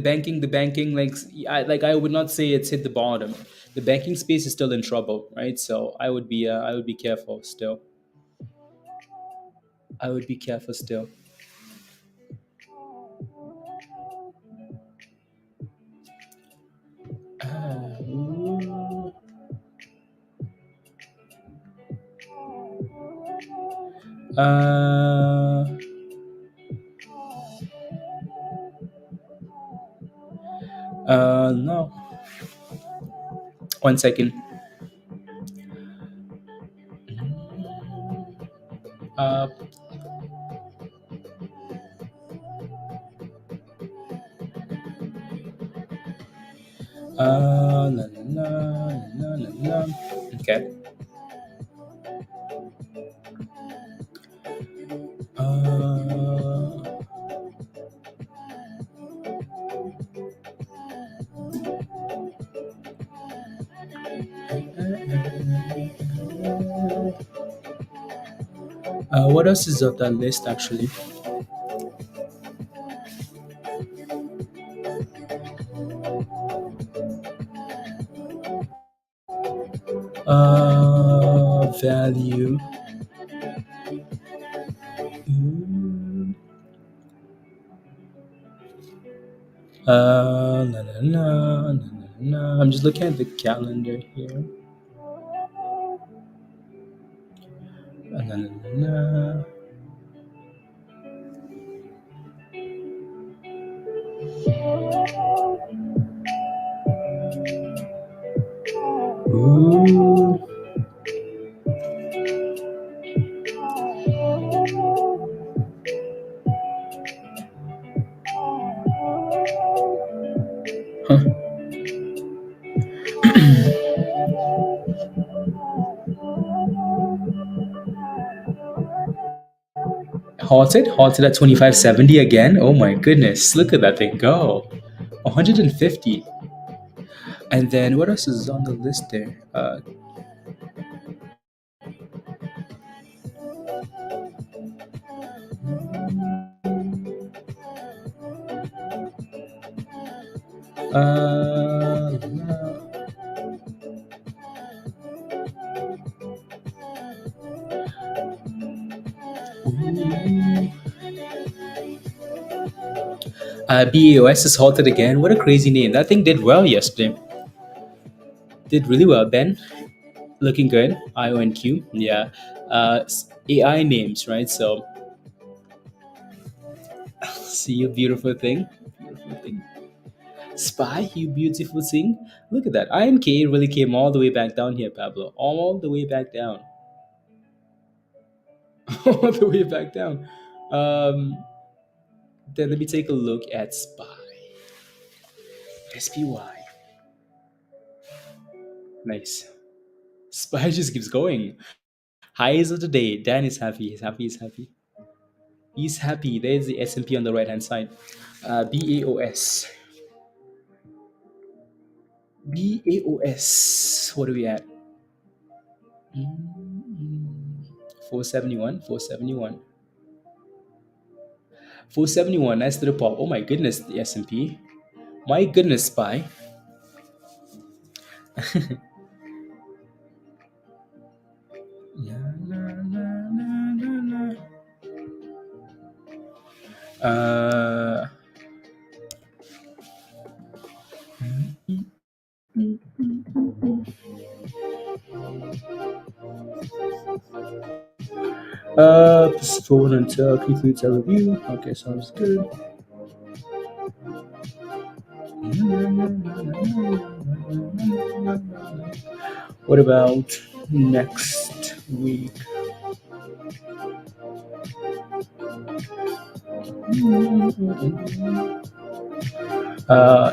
I would not say it's hit the bottom. The banking space is still in trouble, right? So I would be careful still. I would be careful still. Uh, no. One second. Uh, la. Okay. Uh, what else is on that list actually? Value. La, la, la, la, la, la. I'm just looking at the calendar here. La, la, la, la. Ooh. Huh. Halted at 25.70 again. Oh my goodness, look at that thing go. 150. And then what else is on the list there? Uh, BAOS is halted again. What a crazy name. That thing did well yesterday. Did really well. Ben, looking good. IONQ. Yeah. AI names, right? So, see you, beautiful thing. Beautiful thing. Spy, you beautiful thing. Look at that. INKA really came all the way back down here, Pablo. All the way back down. All the way back down. Um, then let me take a look at SPY. SPY. Nice. SPY just keeps going. Highs of the day. Dan is happy. He's happy. He's happy. He's happy. There's the S&P on the right hand side. BAOS. BAOS. What are we at? 471. 471. 471. Nice little pop. Oh my goodness, the S&P. My goodness, SPY. La, la, la, la, la, la. Uh, just scroll until concludes our review. Okay, sounds good. What about next week?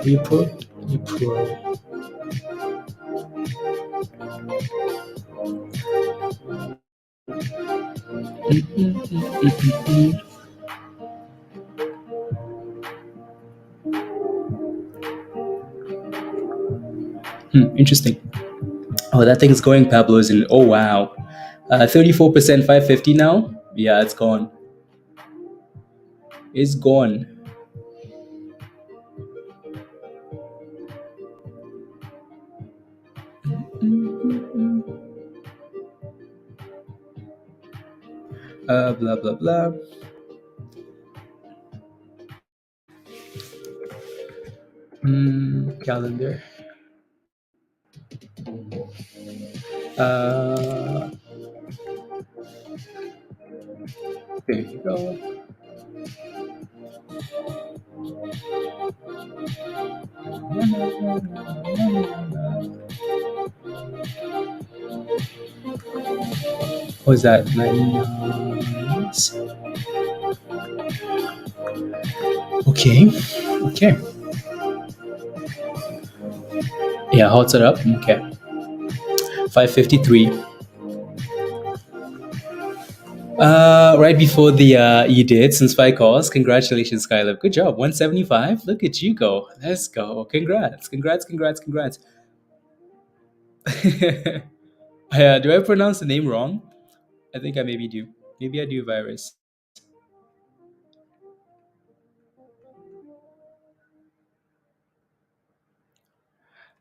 April. April. Interesting. Oh, that thing is going, Pablo, isn't it? Oh, wow. 34%, 550 now? Yeah, it's gone. It's gone. Blah, blah, blah. Calendar. There you go. What was that? Nice. Okay. Okay. Yeah, holds it up. Okay. 553. Right before the you did some spy calls. Congratulations, Skylab. Good job. 175. Look at you go. Let's go. Congrats. Congrats. Congrats. Congrats. Yeah, do I pronounce the name wrong? I think I maybe do. Maybe I do, virus.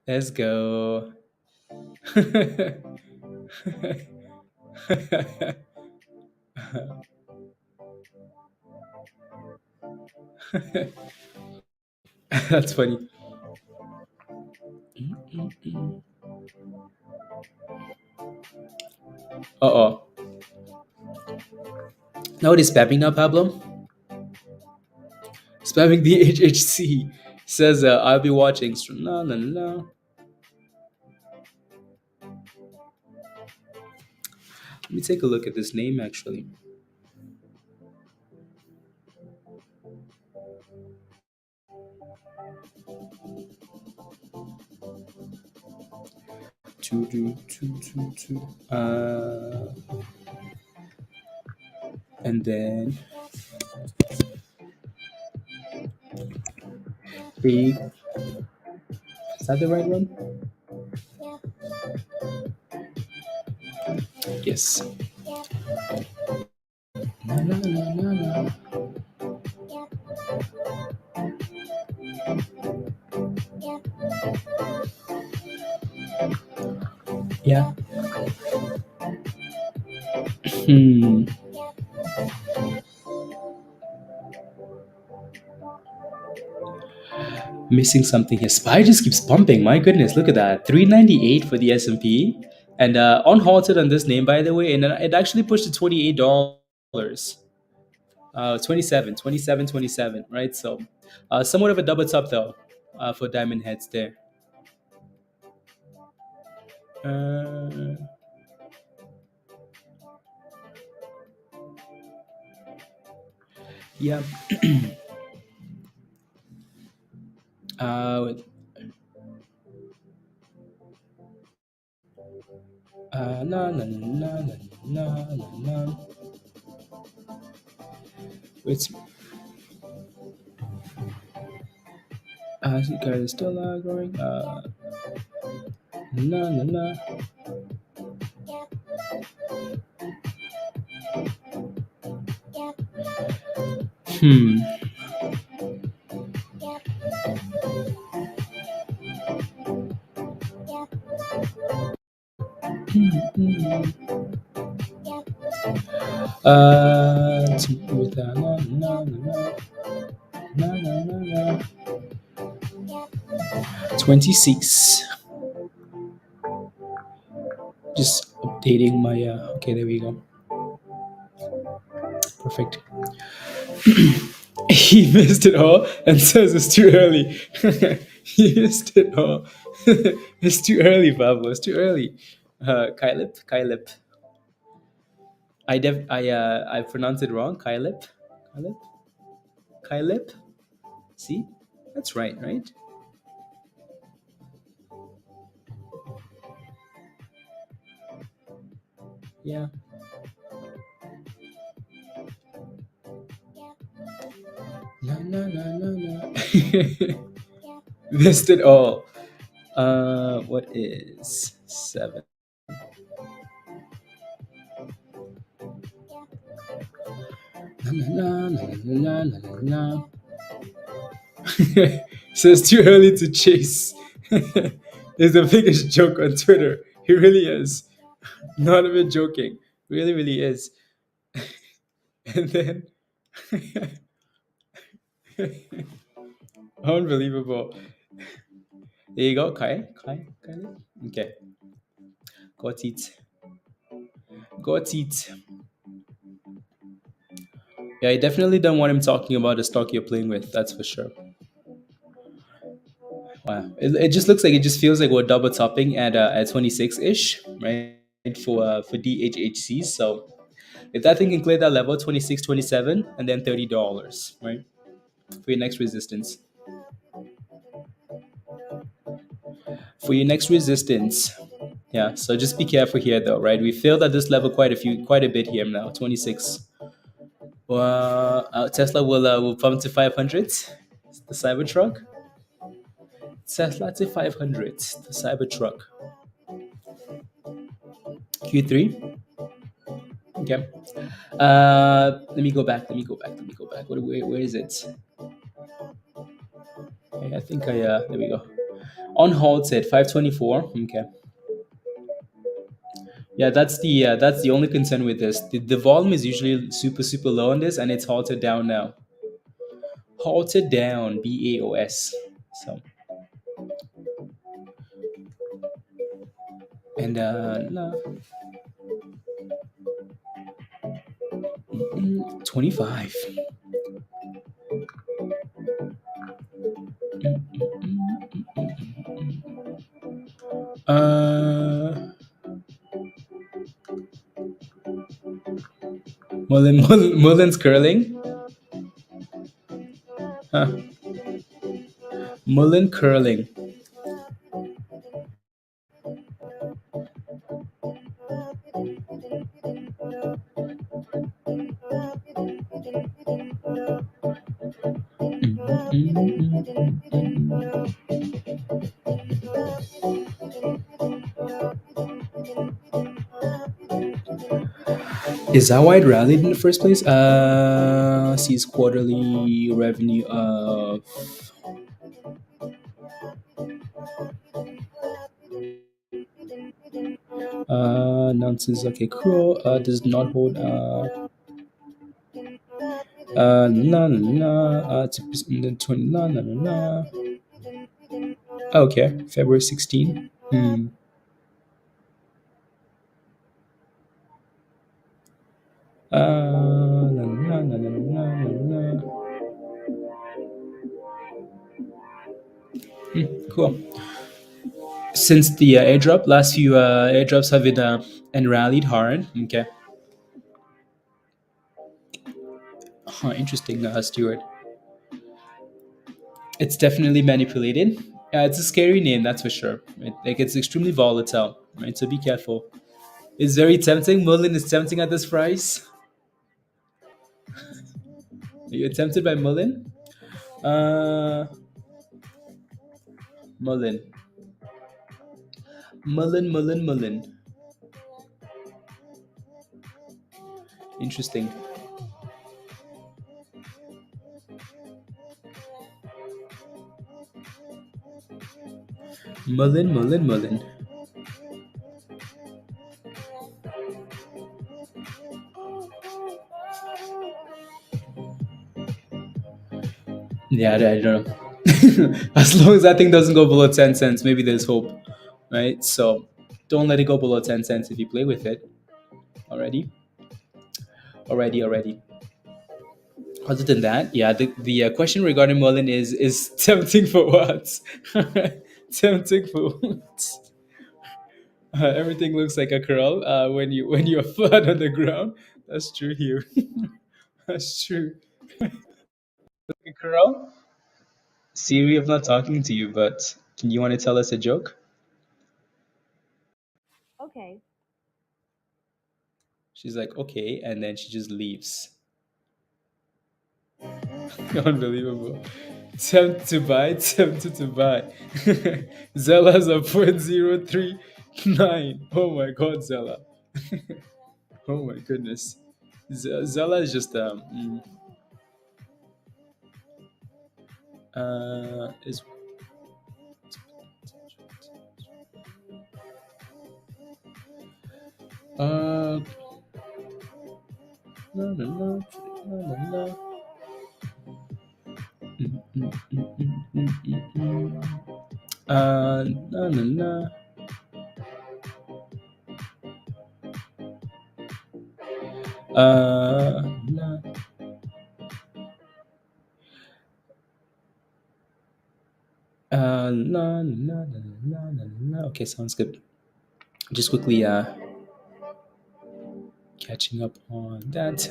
Let's go. That's funny. Uh-oh. Now it is spamming now, Pablo. Spamming DHHC. Says, I'll be watching. No, no, no. Let me take a look at this name, actually. Two. And then three. Is that the right one? Yes. Na, na, na, na, na. Yeah. Hmm. Missing something here. SPY just keeps pumping. My goodness, look at that. 398 for the S&P. And unhalted on this name, by the way, and it actually pushed to $28. 27, right? So somewhat of a double top, though, for diamond heads there. Yeah. Wait. No, no, no, no, no, no, no. It's guys is still growing. No, no, no. Hmm. With that, no, no, no, no, no, no, no. 26. Just updating my. Okay, there we go. Perfect. He missed it all and says it's too early. He missed it all. It's too early, Pablo. It's too early. Kylip. I pronounced it wrong. Kylip. See, that's right, right? Yeah. No. Missed it all. What is 7? No. Says too early to chase. It's the biggest joke on Twitter. He really is. Not even joking. Really, really is. And then unbelievable. There you go, Kai. Okay. Got it. Yeah, I definitely don't want him talking about the stock you're playing with. That's for sure. Wow. It just looks like it just feels like we're double topping at 26 ish, right? For DHHC. So if that thing can clear that level, 26, 27, and then $30, right? For your next resistance. Yeah, so just be careful here though, right? We failed at this level quite a bit here now. 26. Tesla will pump to 500. The Cybertruck. Tesla to 500. The Cybertruck. Q3. Okay. Let me go back. Where is it? Okay, I think there we go. On hold at 524. Okay. Yeah, that's the only concern with this. The volume is usually super low on this, and it's halted down now. halted down, BAOS. So and 25. Uh, Mullen's curling. Huh. Mullen curling. Is that why it rallied in the first place? Sees quarterly revenue of nonsense. Okay, cool. Does not hold la la 20 la la la la. Okay, February 16. La, la, la, la, la, la, la. Cool. Since the airdrop, last few airdrops have been and rallied hard. Okay. Huh, interesting, Stuart. It's definitely manipulated. It's a scary name, that's for sure. Right? Like it's extremely volatile, right? So be careful. It's very tempting. Merlin is tempting at this price. Are you tempted by Merlin? Uh, Merlin, Merlin. Interesting. Merlin. Yeah, I don't know. As long as that thing doesn't go below 10 cents, maybe there's hope, right? So don't let it go below 10 cents if you play with it already. Already. Other than that, yeah, the question regarding Merlin is tempting for what? Tempting for what? Everything looks like a curl when you're flat on the ground. That's true here. That's true. A curl? Siri, I'm not talking to you, but can you want to tell us a joke? Okay. She's like, okay, and then she just leaves. Unbelievable. Tempted to buy. Zella's a 0.039. Oh my god, Zella. Oh my goodness. Zella is just is uh la, la, la, la, la, la. La, la, la. La. La, la, la, la, la, la. Okay, sounds good. Just quickly catching up on that.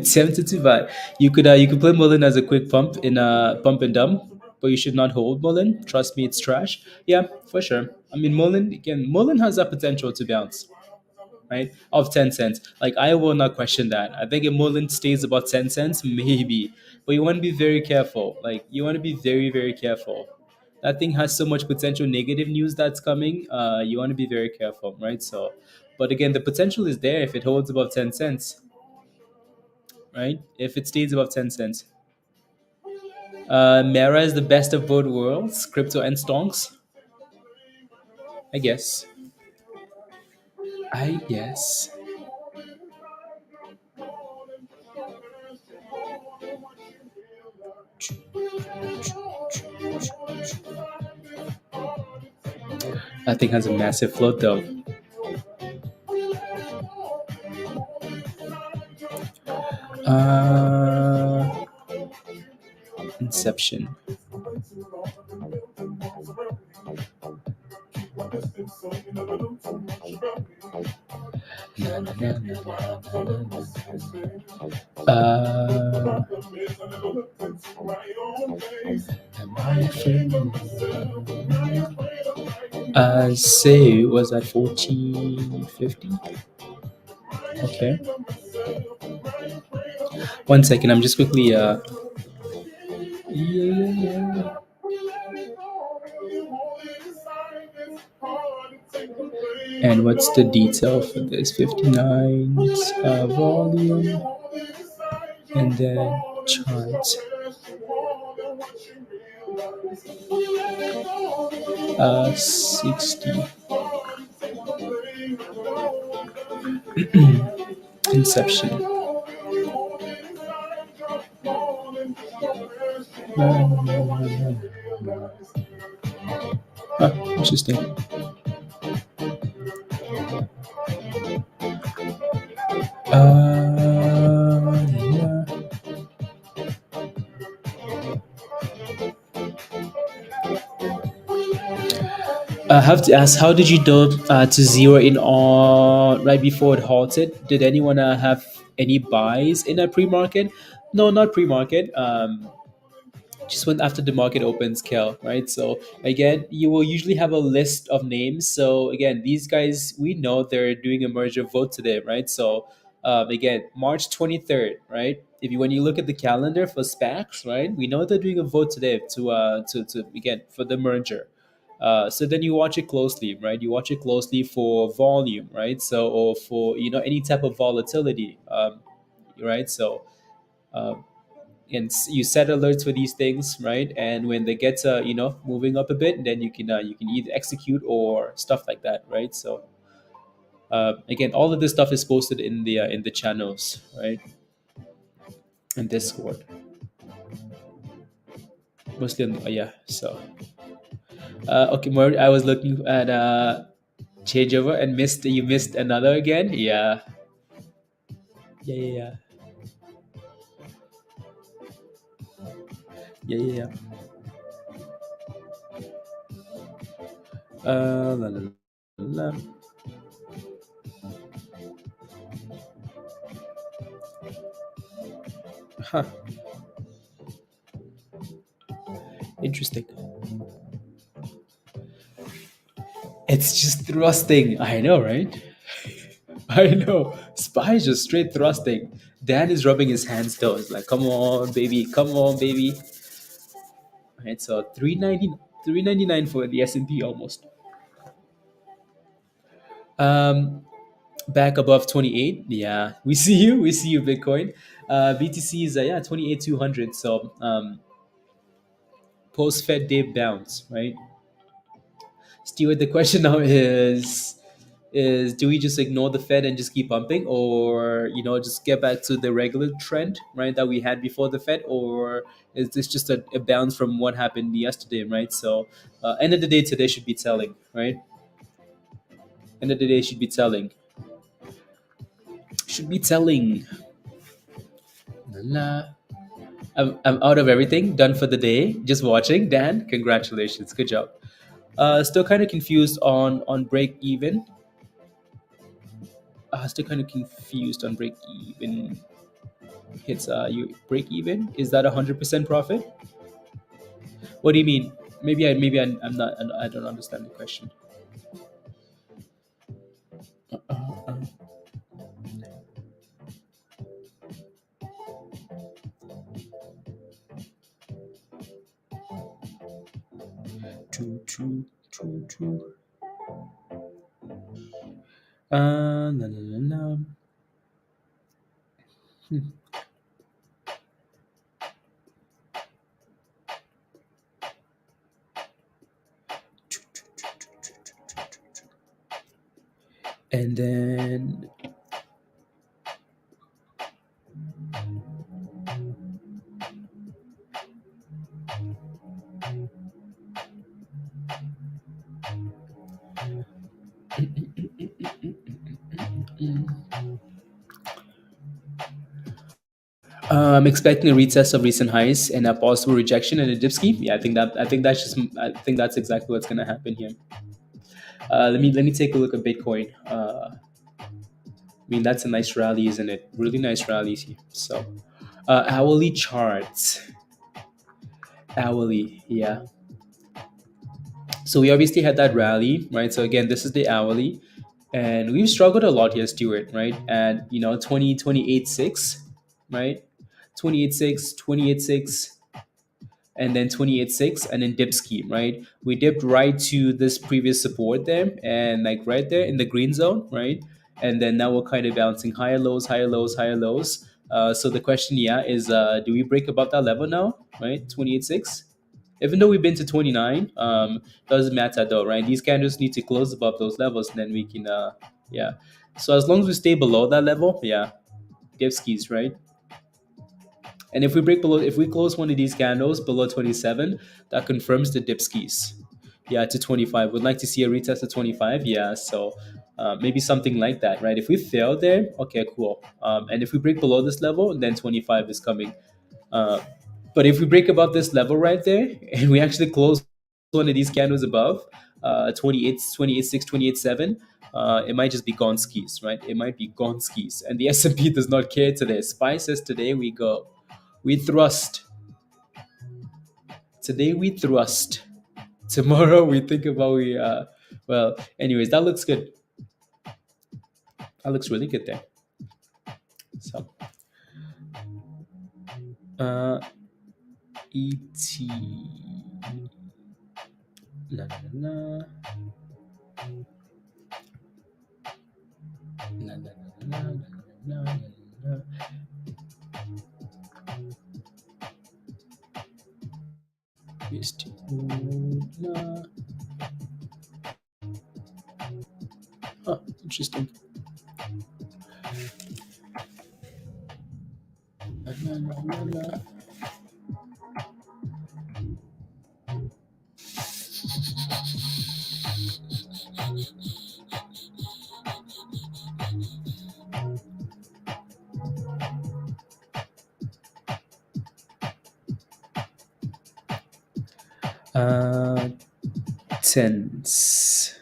Tempted to buy. You could play Mullen as a quick pump in pump and dump, but you should not hold Mullen. Trust me, it's trash. Yeah, for sure. I mean, Mullen has that potential to bounce, right? Of 10 cents. Like I will not question that. I think if Mullen stays about 10 cents, maybe, but you want to be very careful. Like you want to be very careful. That thing has so much potential negative news that's coming. You want to be very careful, right? So, but again, the potential is there if it holds above 10 cents, right? If it stays above 10 cents. Mara is the best of both worlds, crypto and stonks. I guess. I guess. That thing has a massive float though. Uh, Inception. Na, na, na, na, na, na, na. Am I afraid? Say was at 1450. Okay. 1 second. I'm just quickly. Yeah. And what's the detail for this? 59 volume, and then charts. 60. Inception. Interesting. Yeah. I have to ask, how did you do to zero in on right before it halted? Did anyone have any buys in a pre-market? No, not pre-market. Just when after the market opens, Kel, right? So again, you will usually have a list of names. So again, these guys, we know they're doing a merger vote today, right? So again, March 23rd, right? If you when you look at the calendar for SPACs, right, we know they're doing a vote today to again for the merger. So then you watch it closely, right? You watch it closely for volume, right? So or for any type of volatility, right? So um, and you set alerts for these things, right? And when they get moving up a bit, then you can either execute or stuff like that, right? So again, all of this stuff is posted in the channels, right? In Discord, mostly yeah. So okay, more. I was looking at changeover and missed. You missed another again. Yeah, yeah. Yeah, yeah, yeah. La, la, la. Huh. Interesting. It's just thrusting. I know, right? I know. Spy is just straight thrusting. Dan is rubbing his hands though. It's like, come on, baby. Come on, baby. Right, so 399 for the S&P almost. Um, Back above 28. Yeah, we see you. We see you, Bitcoin. BTC is, yeah, 28,200. So post-Fed day bounce, right? Stuart, the question now is do we just ignore the Fed and just keep pumping, or just get back to the regular trend, right, that we had before the Fed, or is this just a bounce from what happened yesterday, right? So end of the day today should be telling, right? End of the day should be telling. La. I'm out of everything, done for the day, just watching. Dan, congratulations, good job. Still kind of confused on break even. Still kind of confused on break even. Hits you break even. Is that 100% profit? What do you mean? I'm not. I don't understand the question. True. No, no, no, no. Hmm. And then I'm expecting a retest of recent highs and a possible rejection and a dip ski. Yeah, I think that's exactly what's gonna happen here. Let me take a look at Bitcoin. I mean, that's a nice rally, isn't it? Really nice rallies here. So, hourly charts. Hourly, yeah. So we obviously had that rally, right? So again, this is the hourly, and we've struggled a lot here, Stuart, right? And 28.6, right? 28.6, 28.6, and then 28.6, and then dip scheme, right? We dipped right to this previous support there, and like right there in the green zone, right? And then now we're kind of bouncing higher lows, higher lows, higher lows. So the question, yeah, is do we break above that level now, right? 28.6. Even though we've been to 29, doesn't matter though, right? These candles need to close above those levels, and then we can, yeah. So as long as we stay below that level, yeah, dip skis, right? And if we break below, if we close one of these candles below 27, that confirms the dip skis. Yeah, to 25. Would like to see a retest of 25. Yeah, so maybe something like that, right? If we fail there, okay, cool. And if we break below this level, then 25 is coming. Uh, but if we break above this level right there, and we actually close one of these candles above 28, 28.6, 28.7, it might just be gone skis, right? It might be gone skis. And the S&P does not care today. SPY says today we go. We thrust. Today we thrust. Tomorrow we think about well, anyways, that looks good. That looks really good there. So ET la, la, la. La, la, la, la, la, la, la, la. Oh, interesting. La, la, la, la. Tense.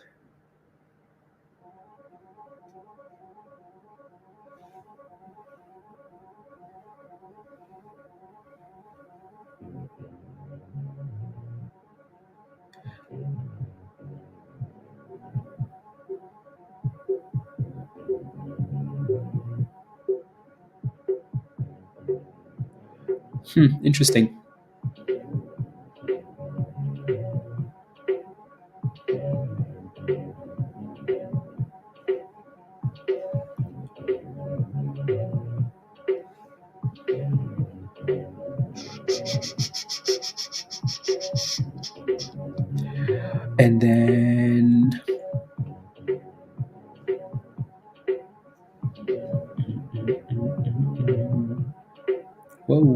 Interesting. And then whoa.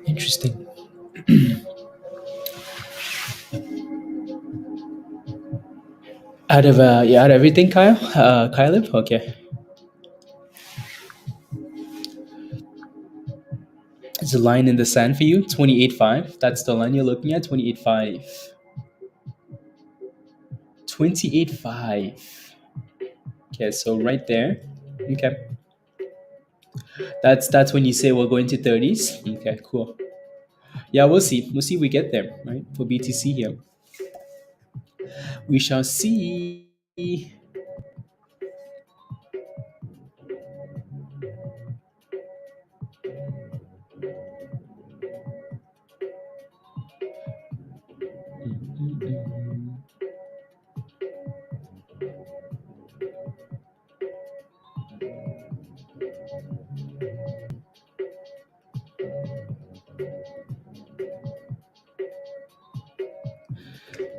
Interesting. Out of everything, Kyle. Kyleb? Okay. It's a line in the sand for you. 28.5. That's the line you're looking at. 28.5. 28.5. Okay, so right there. Okay. That's when you say we're going to 30s. Okay, cool. Yeah, we'll see. We'll see if we get there, right? For BTC here. We shall see.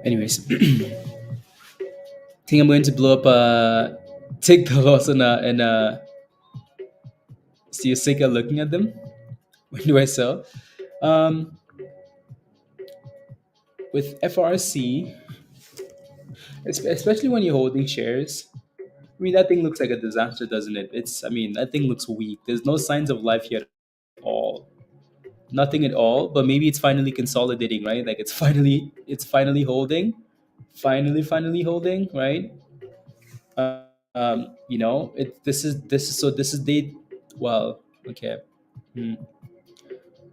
Anyways, think I'm going to blow up take the loss and see you're sick of looking at them. When do I sell? with FRC, especially when you're holding shares. I mean, that thing looks like a disaster, doesn't it? I mean, that thing looks weak. There's no signs of life here at all. Nothing at all. But maybe it's finally consolidating, right? Like it's finally holding, finally holding, right? This is they, well, okay. Hmm.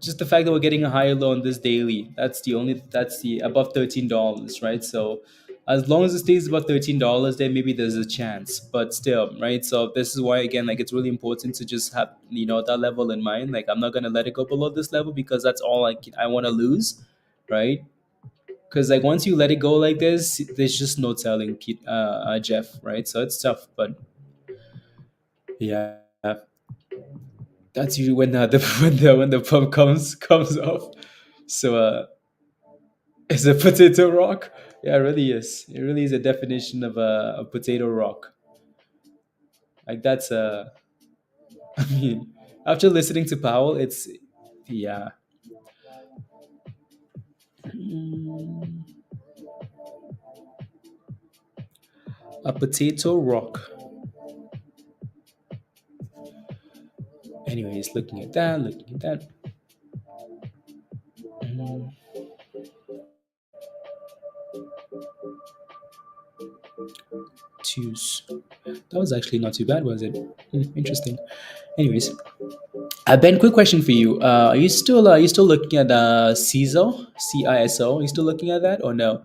Just the fact that we're getting a higher low on this daily, that's the above $13, right? So as long as it stays above $13, then maybe there's a chance, but still, right? So this is why, again, like, it's really important to just have, that level in mind. Like, I'm not going to let it go below this level, because that's all I want to lose, right? Because, like, once you let it go like this, there's just no telling, Jeff, right? So it's tough, but yeah, that's usually when the when the pump comes off. So it's a potato rock. Yeah, it really is. It really is a definition of a potato rock. Like, that's I mean, after listening to Powell, it's, yeah. Mm, a potato rock. Anyways, looking at that. Mm, Twos. That was actually not too bad, was it? Interesting. Anyways, Ben, quick question for you. Are you still looking at CISO, CISO? Are you still looking at that or no?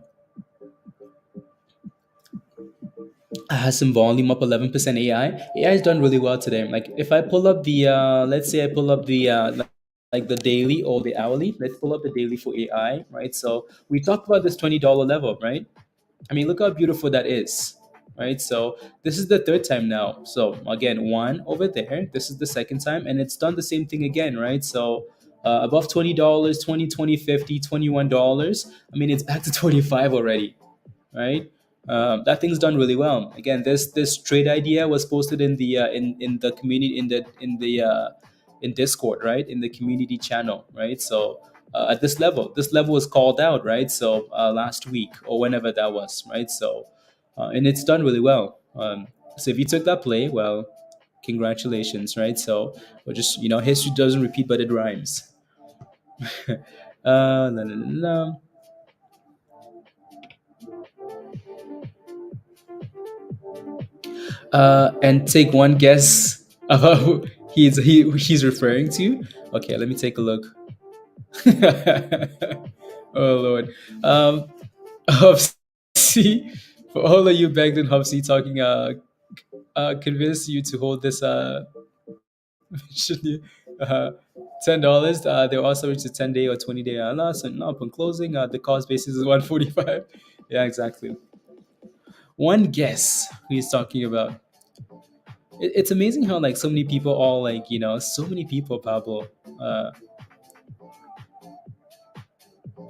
Has some volume up 11%. AI has done really well today. Like, if I pull up the let's say I pull up the like the daily or the hourly. Let's pull up the daily for AI, right? So we talked about this $20 level, right? I mean, look how beautiful that is, right? So this is the third time now. So again, one over there. This is the second time, and it's done the same thing again, right? So above $20, 20, 20, 50, $21. I mean, it's back to 25 already, right? That thing's done really well. Again, this trade idea was posted in the in the community, in Discord, right? In the community channel, right? So at this level was called out, right? So last week or whenever that was, right? So and it's done really well. So if you took that play, well, congratulations, right? So we're just, history doesn't repeat, but it rhymes. La, la, la, la. And take one guess about who he's referring to. Okay, let me take a look. Oh Lord, Hubsy, for all of you begged and Hubsy talking, convinced you to hold this should you, uh $10. They're also reached a 10-day or 20-day loss, and now upon closing, the cost basis is 145. Yeah, exactly. One guess who he's talking about. It's amazing how, like, so many people, all, like, so many people, Pablo, uh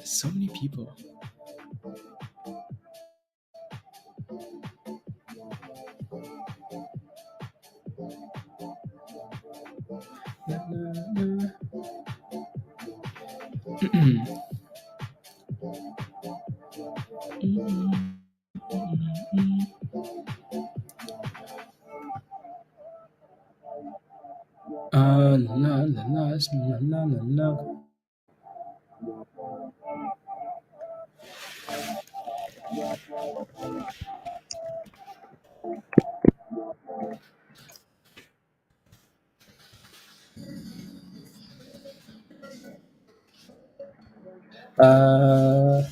so many people. Na, na, na. La, la, la, la, la, la, la. Uh,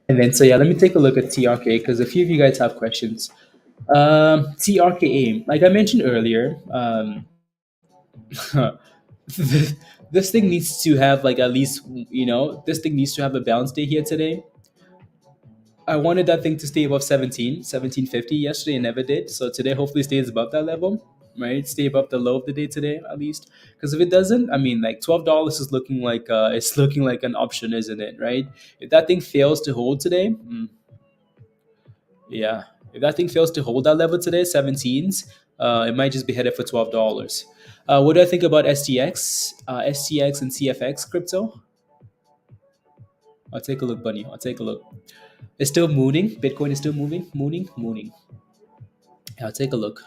and then, so yeah, let me take a look at TRK, because a few of you guys have questions. TRKA, like I mentioned earlier, this, this thing needs to have, like, at least, this thing needs to have a bounce day here today. I wanted that thing to stay above 17, 1750 yesterday, and never did. So today, hopefully, stays above that level. right? Stay above the low of the day today at least. Because if it doesn't, I mean, like $12 is looking like it's looking like an option, isn't it? Right? If that thing fails to hold today, yeah. If that thing fails to hold that level today, 17s, it might just be headed for $12. What do I think about STX and CFX crypto? I'll take a look, Bunny. I'll take a look. It's still mooning. Bitcoin is still mooning. I'll take a look.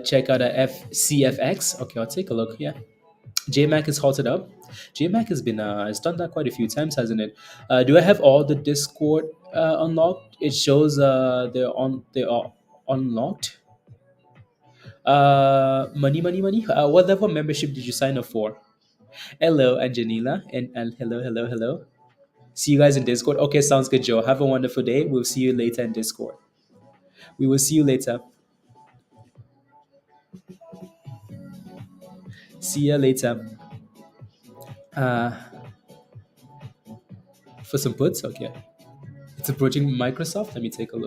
Check out a FCFX. Okay, I'll take a look. Yeah, JMac is halted up. JMac has done that quite a few times, hasn't it? Do I have all the Discord unlocked? It shows they are unlocked. Money. What level of membership did you sign up for? Hello, Anjanila, and hello. See you guys in Discord. Okay, sounds good, Joe. Have a wonderful day. We'll see you later in Discord. We will see you later. See you later. Uh, for some puts, okay. It's approaching Microsoft. Let me take a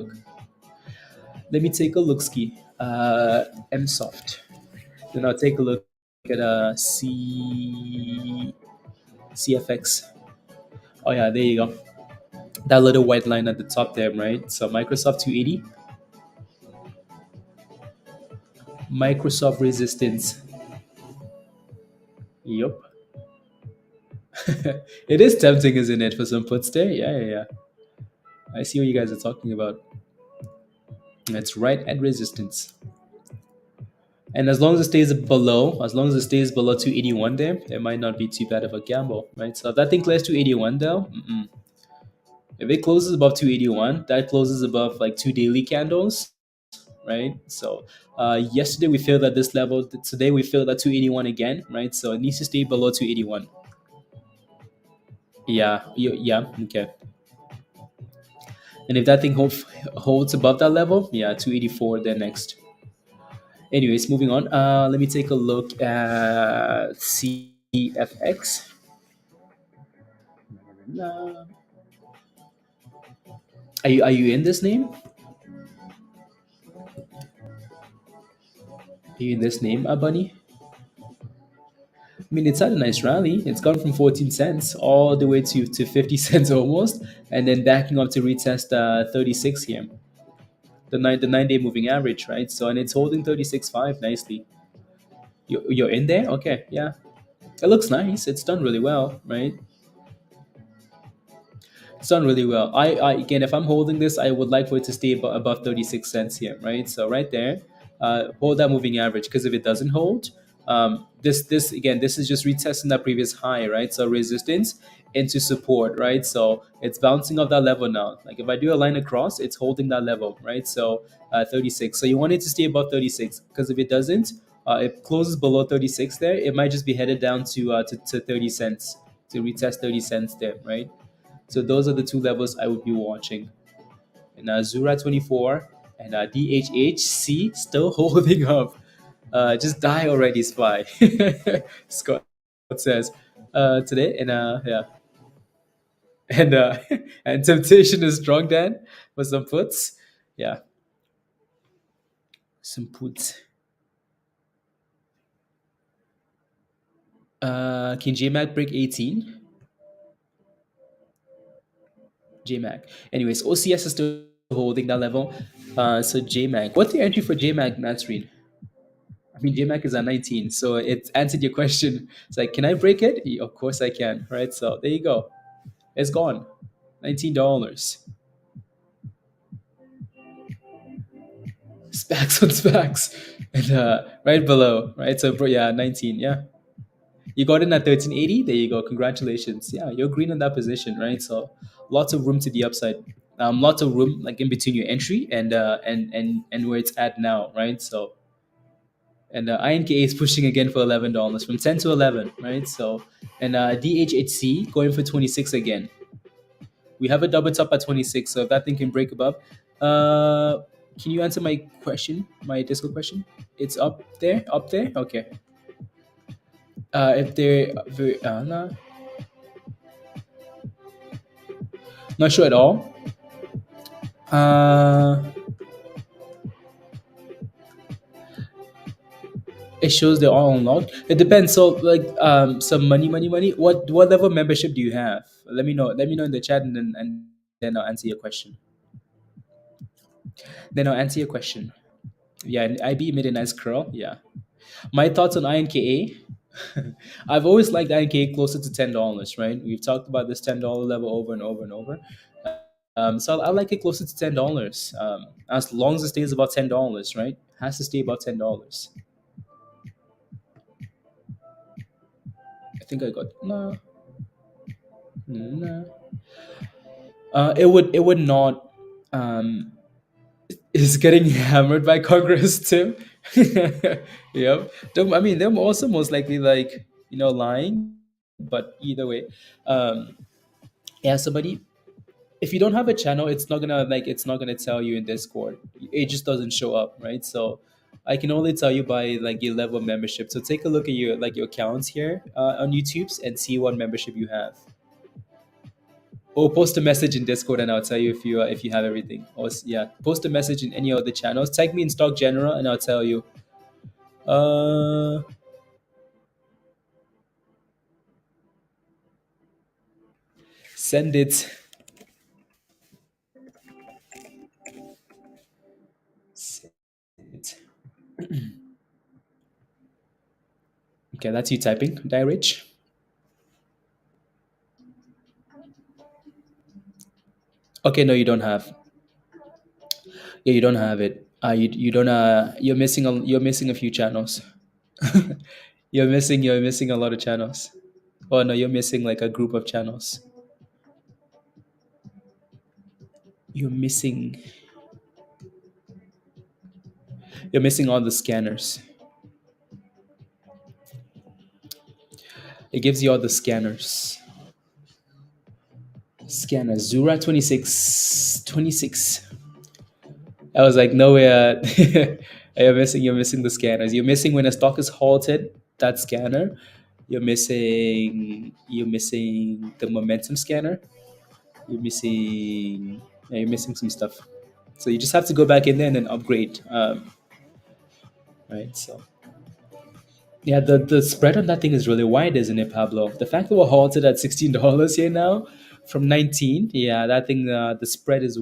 look. Ski. MSoft. Then I'll take a look at CFX. Oh yeah, there you go. That little white line at the top there, right? So Microsoft 280. Microsoft resistance. Yup. It is tempting, isn't it, for some puts there? Yeah. I see what you guys are talking about. It's right at resistance. And as long as it stays below 281 there, it might not be too bad of a gamble, right? So if that thing clears 281 though, if it closes above 281, that closes above like 2 daily candles, right? So yesterday we failed at this level. Today we failed at 281 again, right? So it needs to stay below 281. Yeah, okay. And if that thing holds above that level, yeah, 284 then next. Anyways, moving on. Let me take a look at CFX. Are you in this name? Are you in this name, Bunny? I mean, it's had a nice rally. It's gone from 14 cents all the way to 50 cents almost, and then backing up to retest 36 here. The 9 day moving average, right? So, and it's holding 36.5 nicely. You're in there? Okay, yeah. It looks nice. It's done really well, right? It's done really well. I again, if I'm holding this, I would like for it to stay above 36 cents here, right? So right there, hold that moving average, because if it doesn't hold, this is just retesting that previous high, right? So resistance into support, right? So it's bouncing off that level now. Like if I do a line across, it's holding that level, right? So 36. So you want it to stay above 36, because if it doesn't, it closes below 36 there, it might just be headed down to 30 cents, to retest 30 cents there, right? So those are the two levels I would be watching. And ZURA 24 and DHHC still holding up. Just die already, Spy. Scott says today. And yeah. And and temptation is strong, Dan, for some puts. Yeah. Some puts. Can JMAC break 18? JMAC. Anyways, OCS is still holding that level. So JMAC. What's the entry for JMAC, Natsreen? I mean, JMAC is at 19, so it answered your question. It's like, can I break it? Yeah, of course I can, right? So there you go. It's gone. $19. Specs on specs. And right below, right? So, yeah, 19, yeah. You got in at 1380. There you go. Congratulations. Yeah, you're green on that position, right? So lots of room to the upside. Lots of room like in between your entry and where it's at now, right? So, and INKA is pushing again for $11 from 10 to 11, right? So, and DHHC going for 26 again. We have a double top at 26, so if that thing can break above, can you answer my question, my Discord question? It's up there, okay. If they're very, not sure at all. It shows they're all unlocked. It depends. So like some money. What level of membership do you have? Let me know. Let me know in the chat, and then I'll answer your question. Then I'll answer your question. Yeah, and IB made a nice curl. Yeah. My thoughts on INKA. I've always liked INKA closer to $10, right? We've talked about this $10 level over and over and over. So I like it closer to $10. As long as it stays about $10, right? Has to stay about $10. I think I got no, no. It would not. Um, is getting hammered by Congress, Tim. Yep. I mean, they're also most likely like lying, but either way, um, yeah. Somebody, if you don't have a channel, it's not gonna tell you in Discord. It just doesn't show up, right? So I can only tell you by like your level of membership. So take a look at your accounts here on YouTube's and see what membership you have. Or post a message in Discord and I'll tell you if you have everything. Or yeah, post a message in any other channels. Tag me in Stock General and I'll tell you. Uh, Send it. Send it. Okay, that's you typing, Die Rich. Okay, no, you don't have. Yeah, you don't have it. You don't. You're missing a few channels. You're missing a lot of channels. Oh no, you're missing like a group of channels. You're missing. You're missing all the scanners. It gives you all the scanners. Scanner ZURA 26. I was like, no way. You're missing the scanners. You're missing when a stock is halted. That scanner. You're missing the momentum scanner. You're missing some stuff. So you just have to go back in there and then upgrade. Right. So yeah, the spread on that thing is really wide, isn't it, Pablo? The fact that we're halted at $16 here now from 19, yeah, that thing, the spread is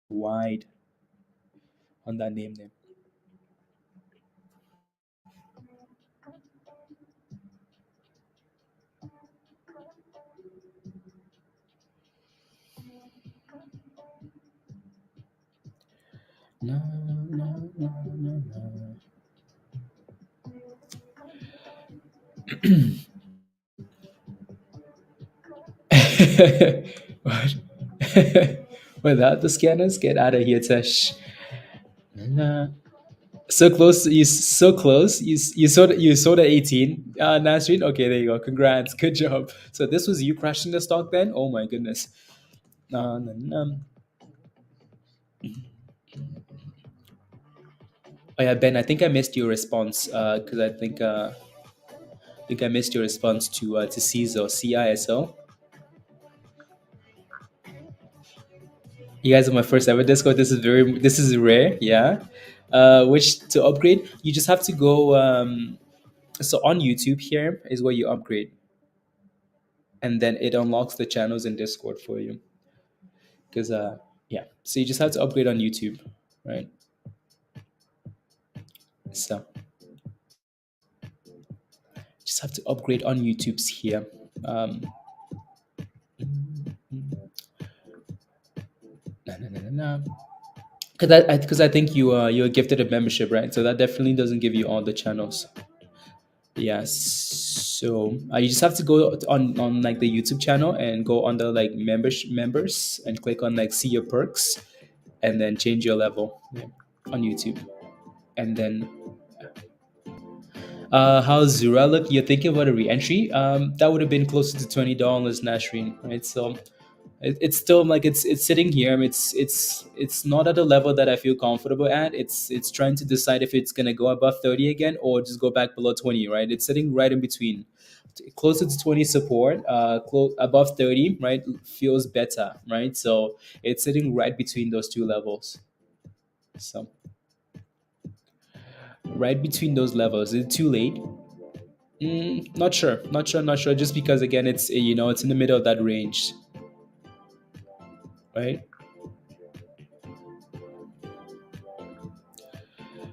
wide on that name there. No, no, no, no, no. What? Without the scanners, get out of here, Tesh. Nah. So close, so close. You saw the 18. Nasrin. Okay, there you go. Congrats, good job. So this was you crashing the stock then? Oh my goodness. No, no, no. Oh yeah, Ben. I think I missed your response because I think I missed your response to CISO, CISO. You guys are my first ever Discord. This is rare. Yeah. Which to upgrade, you just have to go. So on YouTube here is where you upgrade, and then it unlocks the channels in Discord for you. Because yeah, so you just have to upgrade on YouTube, right? So just have to upgrade on YouTube's here. Because I think you're gifted a membership, right? So that definitely doesn't give you all the channels. Yes. So you just have to go on like the YouTube channel and go under like members and click on like see your perks, and then change your level on YouTube, and then how ZURA look? You're thinking about a re-entry? That would have been closer to $20, Nashreen, right? So it's still like it's sitting here. I mean, it's not at a level that I feel comfortable at. It's trying to decide if it's gonna go above 30 again or just go back below 20, right? It's sitting right in between, closer to 20 support, above 30, right? Feels better, right? So it's sitting right between those two levels. So right between those levels. Is it too late? Not sure. Not sure. Just because again, it's it's in the middle of that range, right?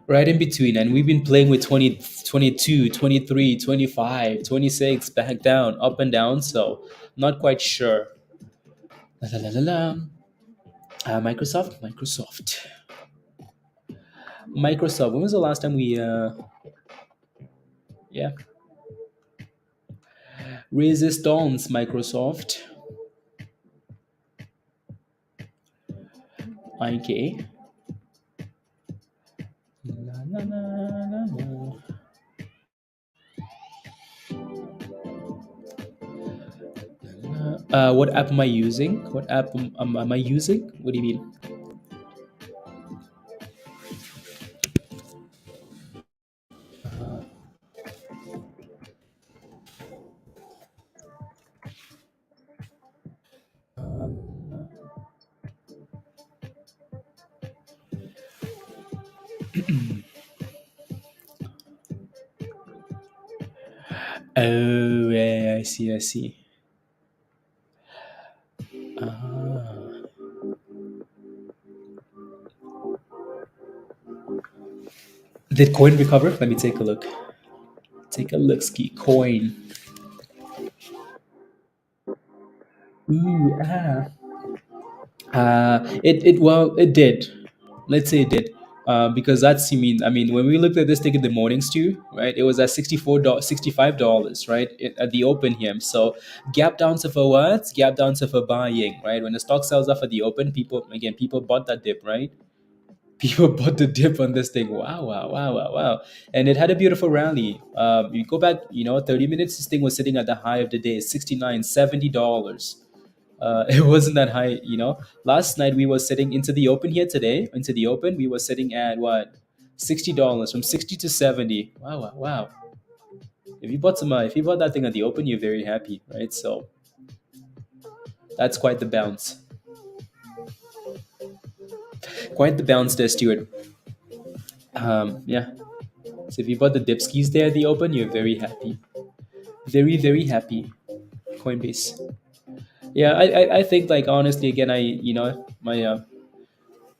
Right in between. And we've been playing with 20, 22, 23, 25, 26, back down, up and down. So not quite sure. La, la, la, la, la. Microsoft. When was the last time we yeah, resistance Microsoft, INKA. La, la, la, la, la. What app am I using? What app am I using? What do you mean? Oh, yeah, I see, I see. Ah. Did coin recover? Let me take a look. Take a look, ski coin. Ooh, ah. It did. Let's say it did. Because that's I mean when we looked at this thing in the mornings too, right? It was at $65, right? At the open here. So gap down to for what? Gap down to for buying, right? When the stock sells off at the open, people bought that dip, right? People bought the dip on this thing. Wow, wow, wow, wow, wow. And it had a beautiful rally. You go back, 30 minutes, this thing was sitting at the high of the day, $69, $70. It wasn't that high. Last night we were sitting into the open here today. Into the open, we were sitting at what? $60, from 60 to 70. Wow, wow, wow. If you bought that thing at the open, you're very happy, right? So that's quite the bounce. Quite the bounce there, Stuart. Yeah. So if you bought the dip skis there at the open, you're very happy. Very, very happy. Coinbase. Yeah, I think like honestly again my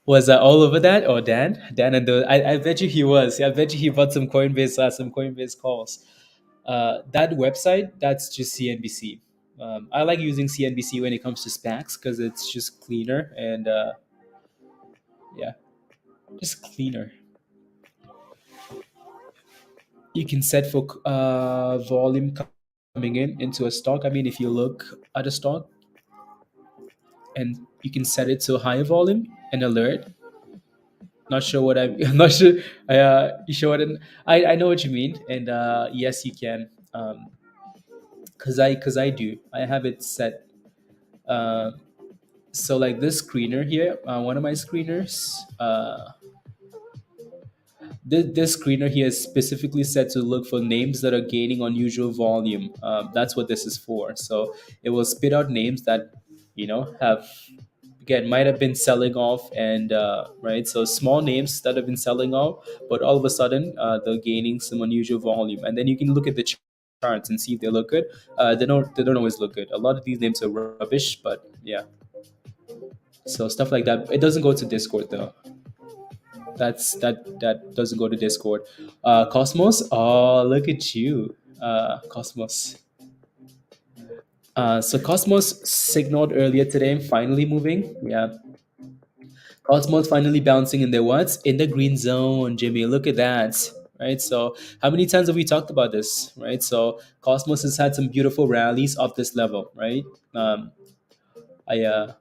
was all over that or Dan and the I bet you he was. Yeah, I bet you he bought some Coinbase calls. That website, that's just CNBC. I like using CNBC when it comes to SPACs because it's just cleaner and yeah, just cleaner. You can set for volume coming into a stock. I mean, if you look at a stock and you can set it to high volume and alert. Not sure what I'm not sure. You sure what I know what you mean, and yes, you can. Cause I do. I have it set. Uh, so like this screener here, one of my screeners. This screener here is specifically set to look for names that are gaining unusual volume. That's what this is for. So it will spit out names that have again might have been selling off and right. So small names that have been selling off, but all of a sudden they're gaining some unusual volume, and then you can look at the charts and see if they look good. They don't always look good. A lot of these names are rubbish, but yeah. So stuff like that. It doesn't go to Discord though. That doesn't go to Discord. Cosmos. Oh, look at you, Cosmos. So Cosmos signaled earlier today, finally moving. Yeah, Cosmos finally bouncing in the what? In the green zone, Jimmy. Look at that. Right. So how many times have we talked about this? Right. So Cosmos has had some beautiful rallies off this level. Right. I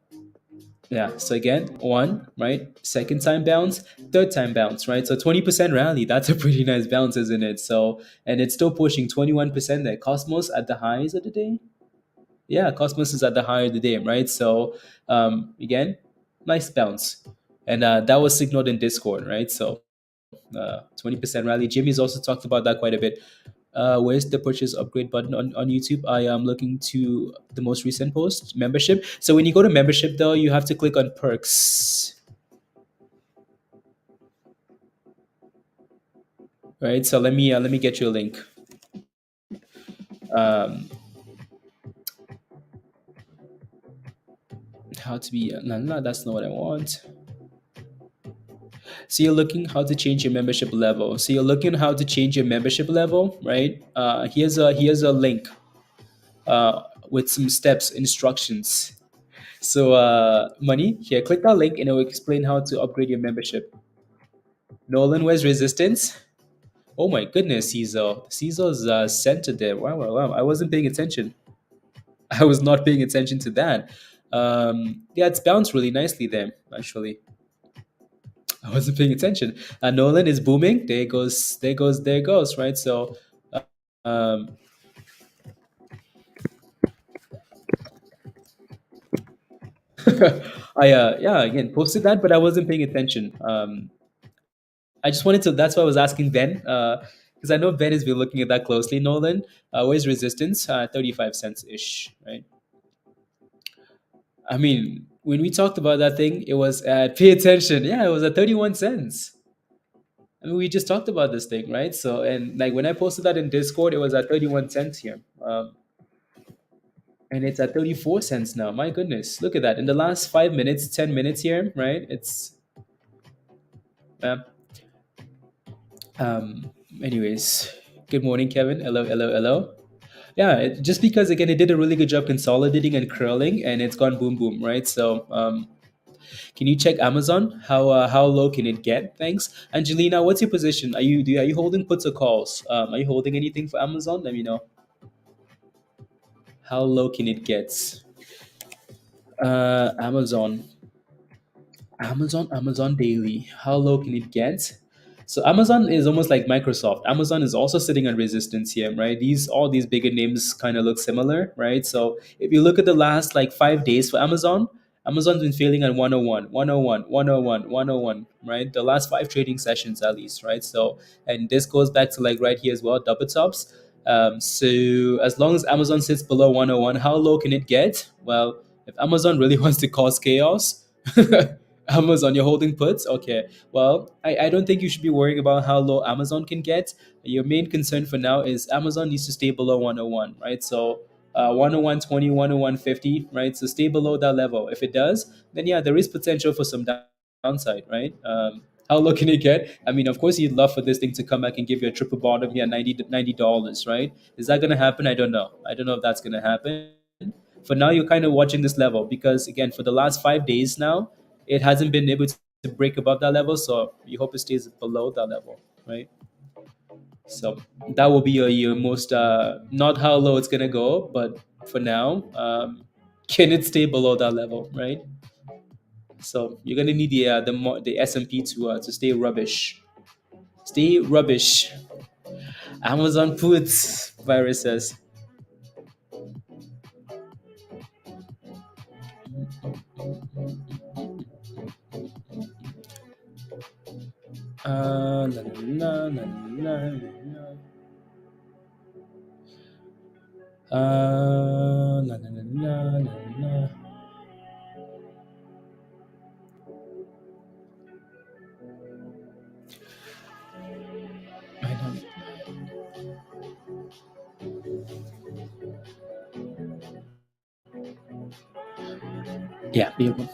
Yeah. So again, one, right? Second time bounce, third time bounce, right? So 20% rally. That's a pretty nice bounce, isn't it? So, and it's still pushing 21% there. Cosmos at the highs of the day. Yeah, Cosmos is at the high of the day, right? So, again, nice bounce. And that was signaled in Discord, right? So, 20% rally. Jimmy's also talked about that quite a bit. Where's the purchase upgrade button on YouTube? I am looking to the most recent post, membership. So when you go to membership, though, you have to click on perks. right? So let me get you a link. Um, how to be no, no, that's not what I want. So you're looking how to change your membership level. So you're looking how to change your membership level, right? Here's a link with some steps, instructions. So money here, click that link and it will explain how to upgrade your membership. Nolan, where's resistance? Oh my goodness, Caesar. Caesar's centered there. Wow, wow, wow. I wasn't paying attention. I was not paying attention to that. Yeah, it's bounced really nicely there, actually. I wasn't paying attention. Nolan is booming. There goes, there goes, there goes, right? So, um, I, yeah, again, posted that, but I wasn't paying attention. I just wanted to, that's why I was asking Ben, because I know Ben has been looking at that closely. Nolan, where's resistance? 35 cents ish, right? I mean, when we talked about that thing, it was at, pay attention. Yeah, it was at 31 cents. I mean, we just talked about this thing, right? So, and like when I posted that in Discord, it was at 31 cents here. And it's at 34 cents now. My goodness, look at that. In the last 5 minutes, 10 minutes here, right? It's, uh, um, anyways, good morning, Kevin. Hello, hello, hello. Yeah, just because again, it did a really good job consolidating and curling, and it's gone boom, boom, right? So, can you check Amazon? How low can it get? Thanks, Angelina. What's your position? Are you holding puts or calls? Are you holding anything for Amazon? Let me know. How low can it get? Amazon. Amazon daily. How low can it get? So Amazon is almost like Microsoft. Amazon is also sitting on resistance here, right? These all these bigger names kind of look similar, right? So if you look at the last like 5 days for Amazon, Amazon's been failing at 101, 101, 101, 101, right? The last five trading sessions at least, right? So and this goes back to like right here as well, double tops. So as long as Amazon sits below 101, how low can it get? Well, if Amazon really wants to cause chaos, Amazon, you're holding puts? Okay. Well, I don't think you should be worrying about how low Amazon can get. Your main concern for now is Amazon needs to stay below 101, right? So 101.20, 101.50, right? So stay below that level. If it does, then yeah, there is potential for some downside, right? How low can it get? I mean, of course, you'd love for this thing to come back and give you a triple bottom here, $90, right? Is that going to happen? I don't know. I don't know if that's going to happen. For now, you're kind of watching this level because, again, for the last 5 days now, it hasn't been able to break above that level. So you hope it stays below that level, right? So that will be your most, not how low it's going to go, but for now, can it stay below that level, right? So you're gonna need the S&P to stay rubbish. Stay rubbish. Amazon puts viruses. La, la, la, la, la, la. La, la, la, la, la, la. I don't. Yeah, beautiful.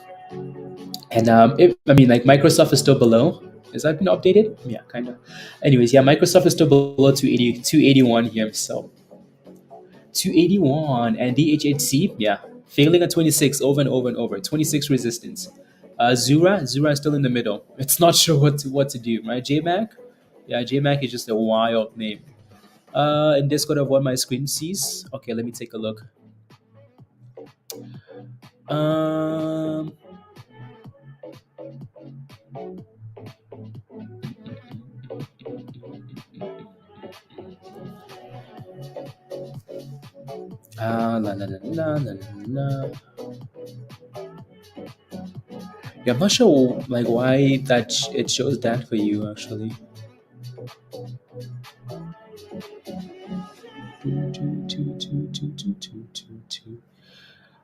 And if I mean like Microsoft is still below. Is that been updated? Yeah, kind of. Anyways, yeah, Microsoft is still below 281 here. So 281 and DHHC, yeah, failing at 26 over and over and over. 26 resistance. ZURA is still in the middle. It's not sure what to do, right? JMac, yeah, JMac is just a wild name. In Discord of what my screen sees. Okay, let me take a look. Um, la la la la la la. Yeah, I'm not sure like why it shows that for you actually.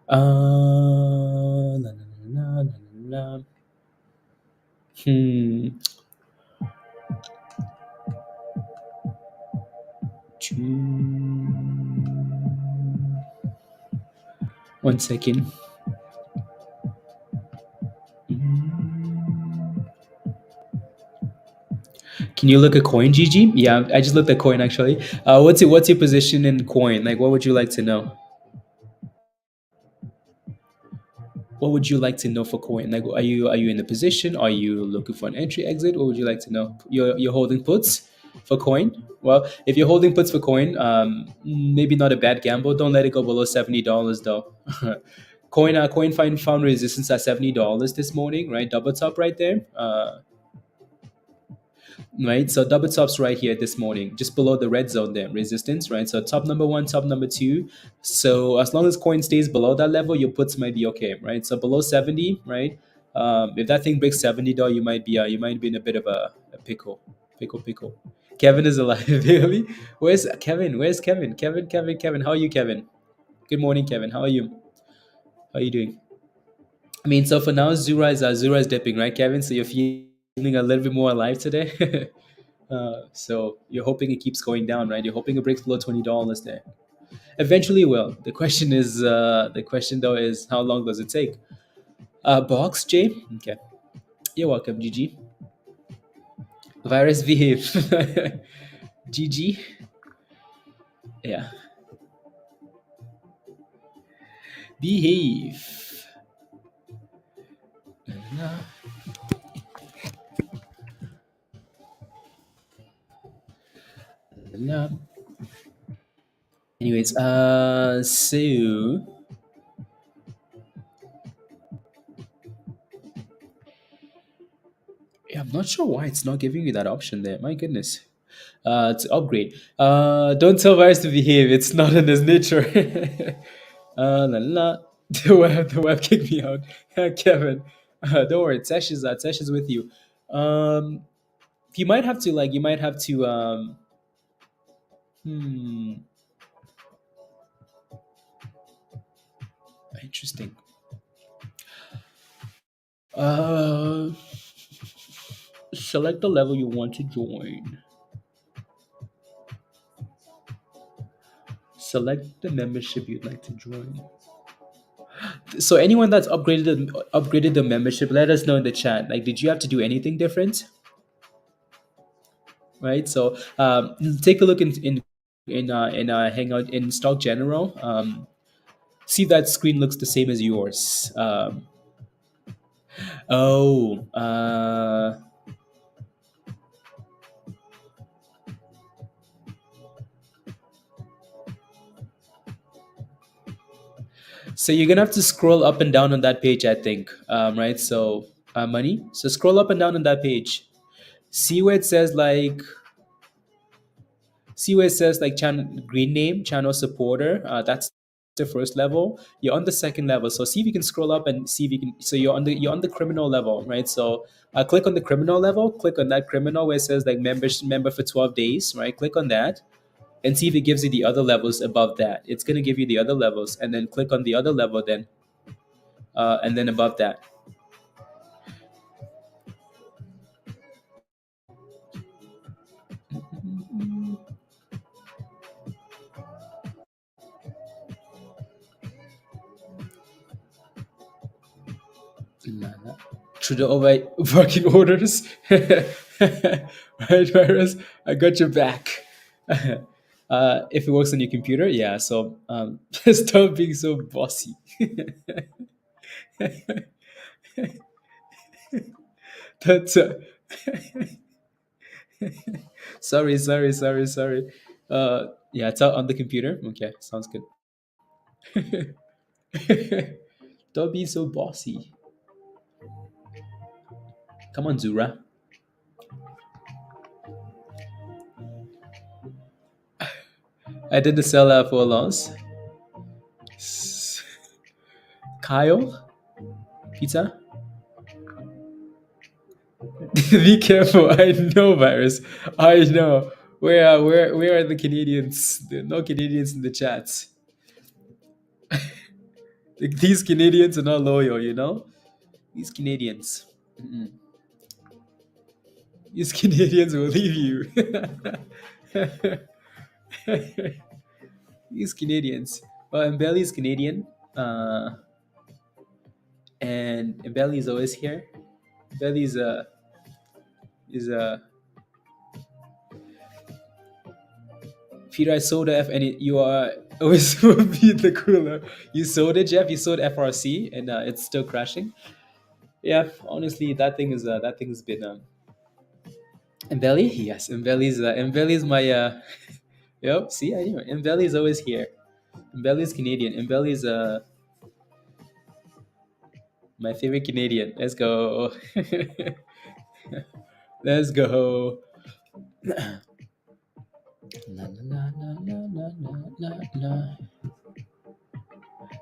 La, la, la, la, la, la. Hmm. One second. Can you look at coin, GG? Yeah, I just looked at coin actually. What's your position in coin? Like, what would you like to know? What would you like to know for coin? Like, are you in a position? Are you looking for an entry exit? What would you like to know? You're holding puts for coin. Well, if you're holding puts for coin, maybe not a bad gamble. Don't let it go below $70 though. Coin found resistance at $70 this morning, right? Double top right there. Right, so double tops right here this morning, just below the red zone there, resistance, right? So top number one, top number two. So as long as coin stays below that level, your puts might be okay, right? So below 70, right? If that thing breaks 70 though, you might be in a bit of a pickle. Kevin is alive. Really? Where's Kevin? Where's Kevin? Kevin, how are you, Kevin? Good morning, Kevin. How are you? How are you doing? I mean, so for now, Zura is dipping, right, Kevin? So you're feeling a little bit more alive today. So you're hoping it keeps going down, right? You're hoping it breaks below $20 there. Eventually, it will. The question though is, how long does it take? Box J. Okay, you're welcome, GG. Virus behave. GG. Yeah, behave. Anyways, so yeah, I'm not sure why it's not giving you that option there. My goodness. To upgrade. Don't tell virus to behave. It's not in his nature. La, la. The web kicked me out. Kevin, don't worry. Tesh is with you. Um, you might have to. Hmm. Interesting. Uh, Select the level you want to join. Select the membership you'd like to join. So anyone that's upgraded the membership, let us know in the chat. Like, did you have to do anything different? Right. So take a look in Hangout in Stock General. See if that screen looks the same as yours. Oh. So you're gonna have to scroll up and down on that page, I think. Right. So money. So scroll up and down on that page. See where it says like channel green name, channel supporter. That's the first level. You're on the second level. So see if you can scroll up and see if you can. So you're on the criminal level, right? So click on the criminal level. Click on that criminal where it says like member for 12 days, right? Click on that and see if it gives you the other levels above that. It's gonna give you the other levels, and then click on the other level then, and then above that. Through the working orders. Right, virus, I got your back. If it works on your computer, yeah. So stop being so bossy. That's sorry. Yeah, it's out on the computer. Okay, sounds good. Don't be so bossy. Come on, Zura. I did the sell for a loss. Kyle, pizza. Be careful. I know, virus. I know. Where are the Canadians? There are no Canadians in the chats. These Canadians are not loyal, you know? These Canadians. Mm-mm. These Canadians will leave you. These Canadians. Well, Mbelly is Canadian. Uh, and Belly is always here. Belly is Peter. I sold F, and you are always will be the cooler. You sold it, Jeff. You sold FRC, and it's still crashing. Yeah, honestly, that thing has been Mbelly. Yes, Mbelly is my Yep. See, I knew it. Mbelly is always here. Mbelly is Canadian. Mbelly is my favorite Canadian. Let's go. Let's go. Na, na, na, na, na, na, na,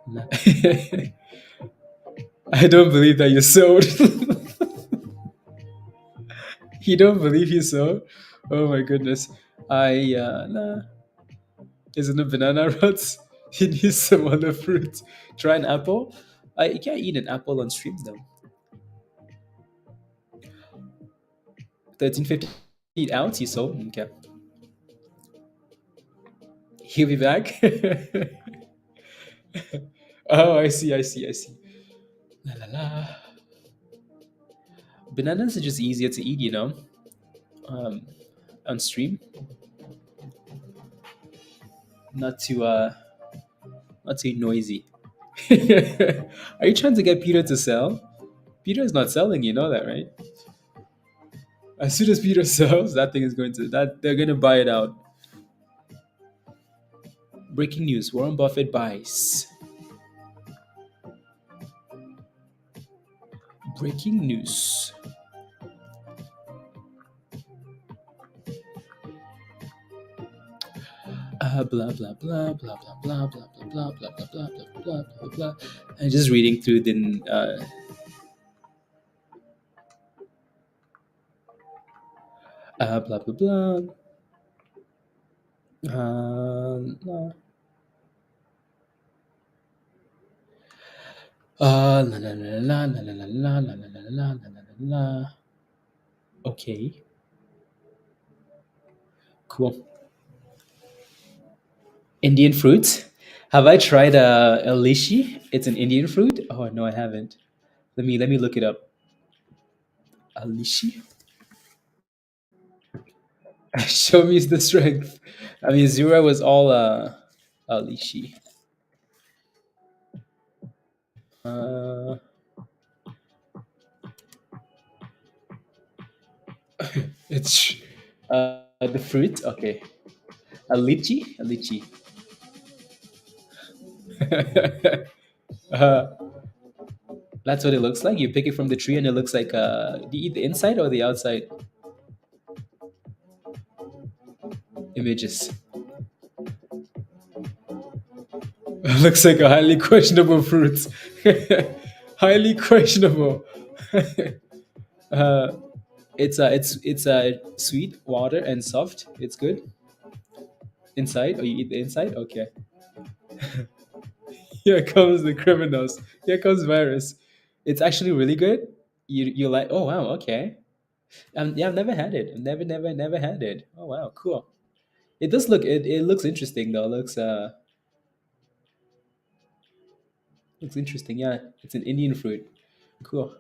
na. I don't believe that you sold. You don't believe you sold? Oh my goodness. I nah. Isn't it banana rods? He needs some other fruit. Try an apple. You can't eat an apple on stream though. 1350 ounce you sold. Okay. He'll be back. Oh, I see. La la la. Bananas are just easier to eat, um, on stream. Not too not too noisy. Are you trying to get Peter to sell? Peter is not selling, you know that, right? As soon as Peter sells, that thing is going to that they're going to buy it out. Breaking news: Warren Buffett buys. Breaking news. Blah blah blah blah blah blah blah blah blah blah blah blah blah blah blah. I'm just reading through the blah blah blah. No. La la la la la la la la la la la la la. Okay. Cool. Indian fruit. Have I tried a lychee? It's an Indian fruit. Oh no, I haven't. Let me look it up. A lychee. Show me the strength. I mean, ZURA was all a lychee. Uh, it's the fruit. Okay, a lychee. A lychee. uh, that's what it looks like. You pick it from the tree, and it looks like. Do you eat the inside or the outside? Images. Looks like a highly questionable fruit. Highly questionable. uh, it's sweet, water, and soft. It's good inside. Oh, you eat the inside? Okay. Here comes the criminals. Here comes virus. It's actually really good. You like? Oh wow. Okay. Yeah, I've never had it. I've never had it. Oh wow, cool. It does look. It looks interesting though. Looks interesting. Yeah, it's an Indian fruit. Cool.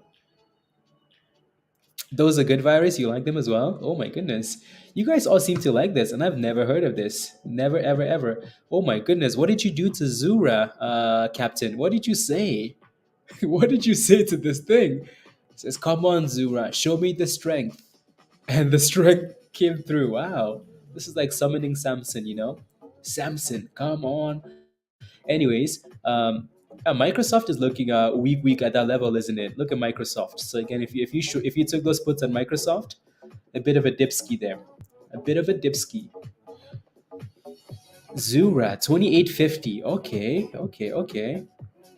Those are good virus. You like them as well? Oh my goodness. You guys all seem to like this, and I've never heard of this. Never, ever, ever. Oh my goodness. What did you do to ZURA, Captain? What did you say? What did you say to this thing? It says, come on, ZURA, show me the strength. And the strength came through. Wow. This is like summoning Samson, Samson, come on. Anyways, Microsoft is looking weak at that level, isn't it? Look at Microsoft. So again, if you took those puts on Microsoft, a bit of a dipski there, a bit of a dipski. ZURA 2850. Okay.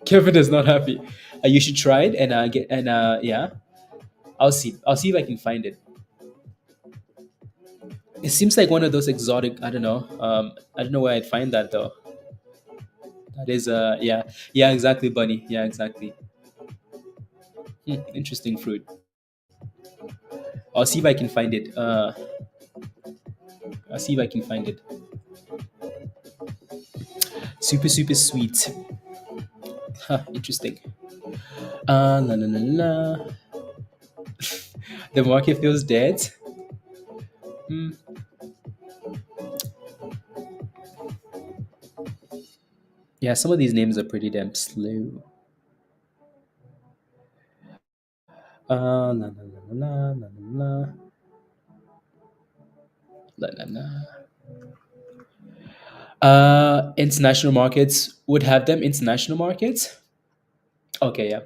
Kevin is not happy. You should try it and yeah. I'll see if I can find it. It seems like one of those exotic. I don't know. I don't know where I'd find that though. That is yeah, exactly, bunny. Yeah, exactly. Interesting fruit. I'll see if I can find it. I'll see if I can find it. Super sweet. Huh, interesting. La la la la. The market feels dead. Hmm. Yeah, some of these names are pretty damn slow. La la la la la la la la la. International markets would have them. International markets. Okay, yeah,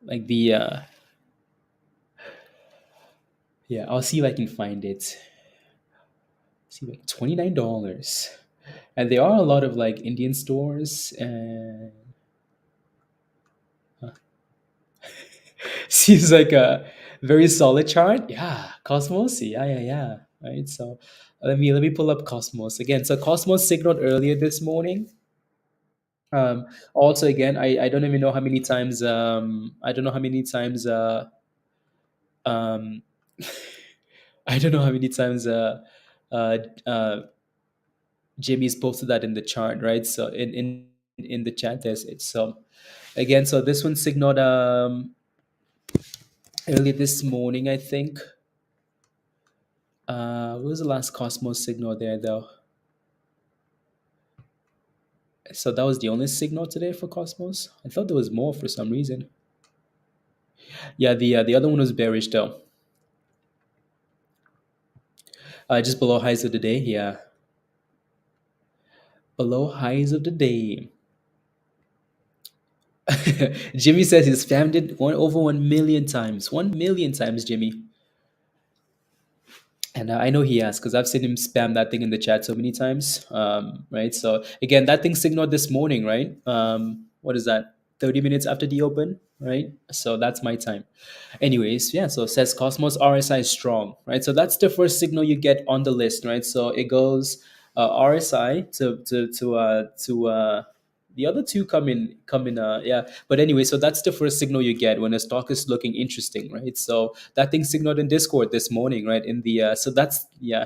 like the yeah. I'll see if I can find it. See, like $29, and there are a lot of like Indian stores and seems like a very solid chart. Yeah, Cosmos. Yeah, yeah, yeah. Right. So let me pull up Cosmos again. So Cosmos signaled earlier this morning. Also, again, I don't even know how many times. I don't know how many times. Um, I don't know how many times. Uh, uh, Jimmy's posted that in the chart, right? So in the chat, there's it. So again, so this one signaled early this morning, I think. What was the last Cosmos signal there, though? So that was the only signal today for Cosmos. I thought there was more for some reason. Yeah, the other one was bearish though. Just below highs of the day. Yeah, below highs of the day. Jimmy says he's spammed it over 1 million times. 1 million times, Jimmy. And I know he has because I've seen him spam that thing in the chat so many times. Right. So again, that thing signaled this morning, right? What is that? 30 minutes after the open, right? So that's my time. Anyways, yeah. So it says Cosmos RSI is strong, right? So that's the first signal you get on the list, right? So it goes RSI to the other two come in yeah, but anyway, so that's the first signal you get when a stock is looking interesting, right? So that thing signaled in Discord this morning, right? In the so that's yeah,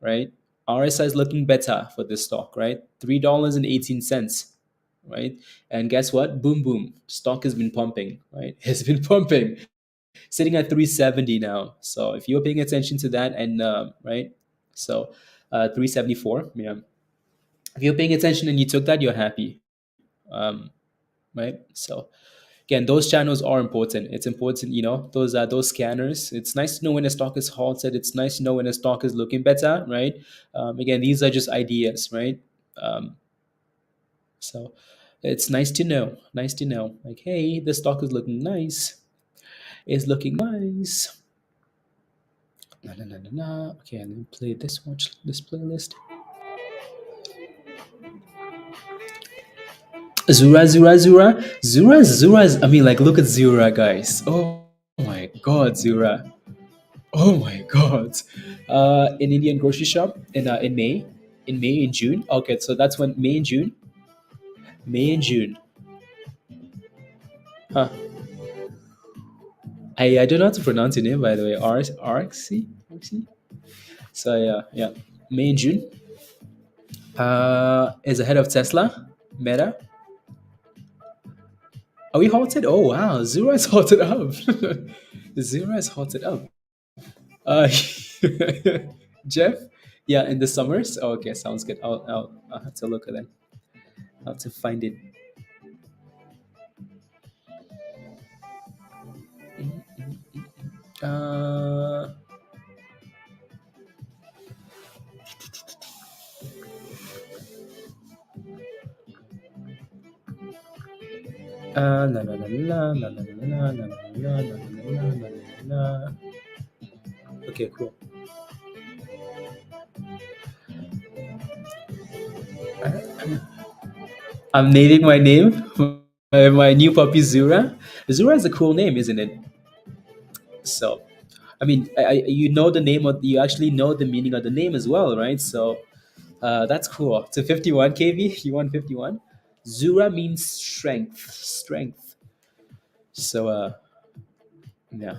right, RSI is looking better for this stock, right? $3.18, right? And guess what? Boom boom, stock has been pumping, right? It's been pumping, sitting at 370 now. So if you're paying attention to that, and right, so 374, yeah, if you're paying attention and you took that, you're happy. um, right? So again, those channels are important. It's important, those are those scanners. It's nice to know when a stock is halted. It's nice to know when a stock is looking better, right? Again, these are just ideas, right? Um, so it's nice to know. Nice to know. Like, hey, the stock is looking nice. It's looking nice. Na, na, na, na, na. Okay, let me play this. Watch this playlist. Zura, Zura, Zura, Zura, Zura. I mean, like, look at Zura, guys. Oh my God, Zura. Oh my God. In Indian grocery shop in May, in June. Okay, so that's when May and June, May and June. Huh. I don't know how to pronounce your name, by the way. RXC. So yeah, yeah. May and June. Is ahead of Tesla, Meta. Are we halted? Oh wow, Zero is halted up. Zero is halted up. Uh, Jeff. Yeah, in the summers. Oh, okay, sounds good. I'll have to look at that. I'll have to find it. Uh, la la la la la la la la la la la la la la. Okay, cool. I'm naming my name. My new puppy Zura. Zura is a cool name, isn't it? So, I mean, you know the name of, you actually know the meaning of the name as well, right? So, that's cool. To 51 kV, you want 51? Zura means strength, strength. So, yeah,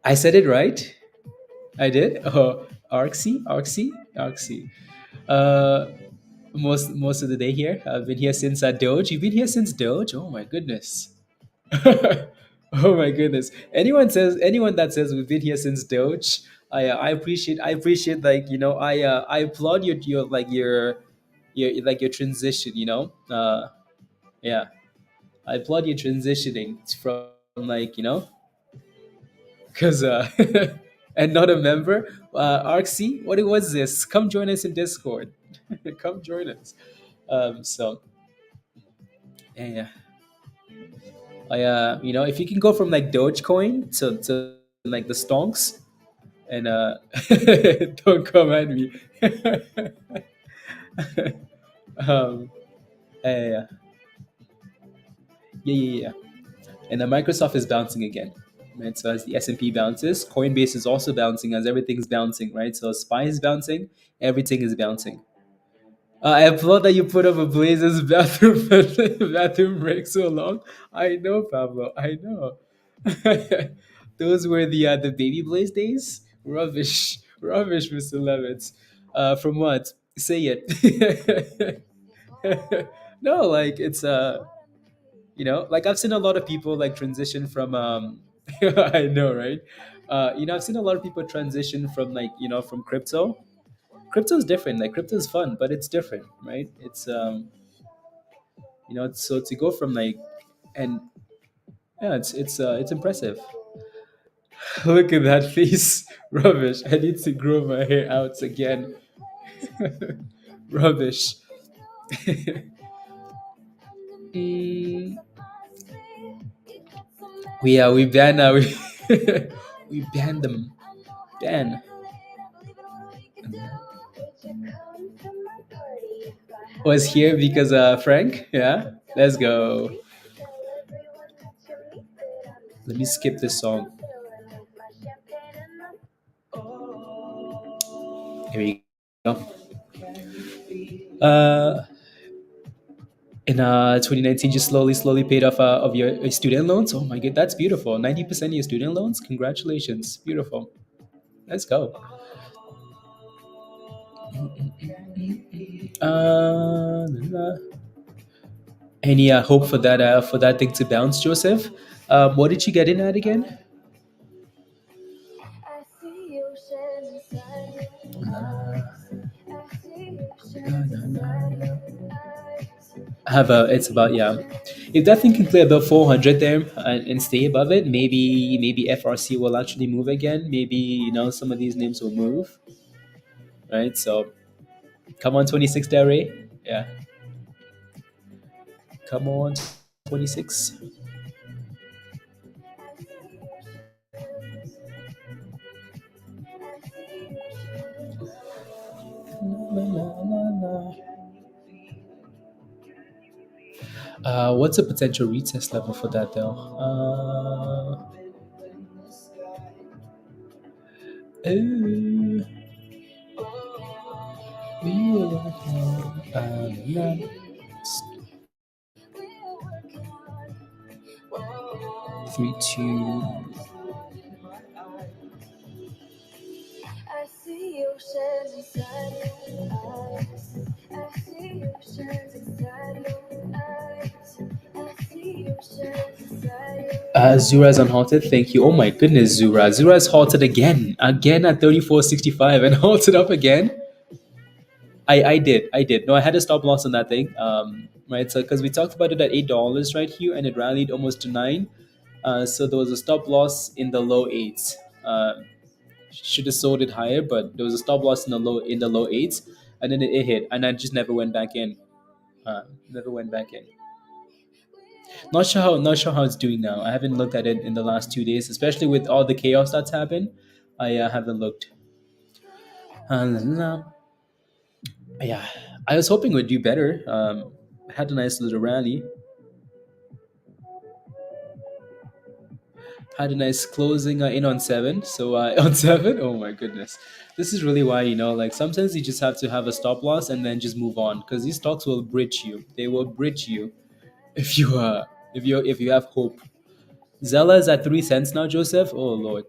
I said it right. I did. Oh, Arxy, Arxy, Arxy. Uh, most of the day here. I've been here since Doge. You've been here since Doge? Oh my goodness. Oh my goodness. Anyone that says we've been here since Doge, I appreciate like I applaud your transition, yeah. I applaud you transitioning from because and not a member. Arxie, what was this? Come join us in Discord. Come join us. So yeah, if you can go from like Dogecoin to like the stonks, and don't come at me. um, yeah, yeah. And then Microsoft is bouncing again, right? So as the S&P bounces, Coinbase is also bouncing as everything's bouncing, right? So SPY is bouncing, everything is bouncing. I applaud that you put up a Blazers bathroom bathroom break so long. I know, Pablo. I know. Those were the baby Blaze days. Rubbish, rubbish, Mr. Levitz. From what? Say it. No, like it's like I've seen a lot of people like transition from I know, right? I've seen a lot of people transition from like from crypto is different. Like crypto is fun, but it's different, right? It's so to go from like and yeah, it's impressive. Look at that face. Rubbish. I need to grow my hair out again. Rubbish. Mm, we ban we banned them. Ban. Was here because Frank. Yeah, let's go. Let me skip this song. Here we go. Uh, in 2019, just slowly paid off of your student loans. Oh my god, that's beautiful. 90% of your student loans. Congratulations, beautiful. Let's go. Any hope for that thing to bounce, Joseph? What did you get in at again? It's about, yeah. If that thing can clear above 400 there and stay above it, maybe FRC will actually move again. Maybe some of these names will move, right? So come on, 26 there, Ray. Yeah, come on, 26. What's a potential retest level for that though? Oh, we will work on 3, 2. Zura is unhalted. Thank you. Oh my goodness, Zura. Zura is halted again. Again at 34.65 and halted up again. I did. No, I had a stop loss on that thing. Right. So because we talked about it at $8, right, Hugh, and it rallied almost to 9. So there was a stop loss in the low 8s. Should have sold it higher, but there was a stop loss in the low 8s, and then it hit, and I just never went back in. Never went back in. Not sure how it's doing now. I haven't looked at it in the last 2 days, especially with all the chaos that's happened. I haven't looked. Yeah, I was hoping it would do better. Had a nice little rally. Had a nice closing in on 7. So on 7, oh my goodness, this is really why like sometimes you just have to have a stop loss and then just move on, because these stocks will bridge you. They will bridge you if you have hope. Zella is at 3 cents now, Joseph. Oh Lord.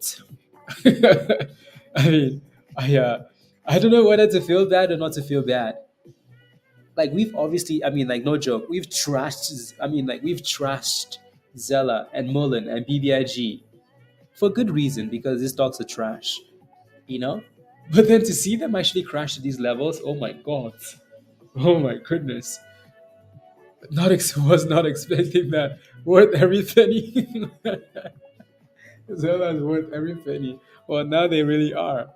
I mean, I don't know whether to feel bad or not to feel bad. like we've obviously, I mean, like no joke, we've trashed. I mean, like we've trashed Zella and Mullen and BBIG for good reason because these stocks are trash, you know. But then to see them actually crash to these levels, oh my god, oh my goodness, was not expecting that. Worth every penny. Zella's worth every penny. Well, now they really are.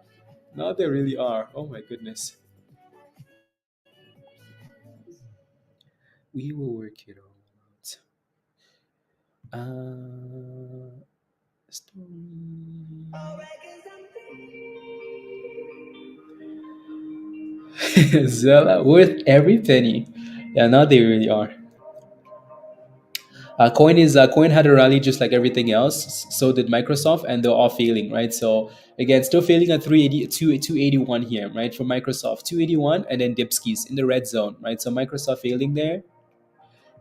Now they really are. Oh my goodness. We will work it out. Story. Zella worth every penny. Yeah, now they really are. Coin had a rally just like everything else. So did Microsoft, and they're all failing, right? So again, still failing at 281 here, right? For Microsoft, 281, and then Dipskis in the red zone, right? So Microsoft failing there,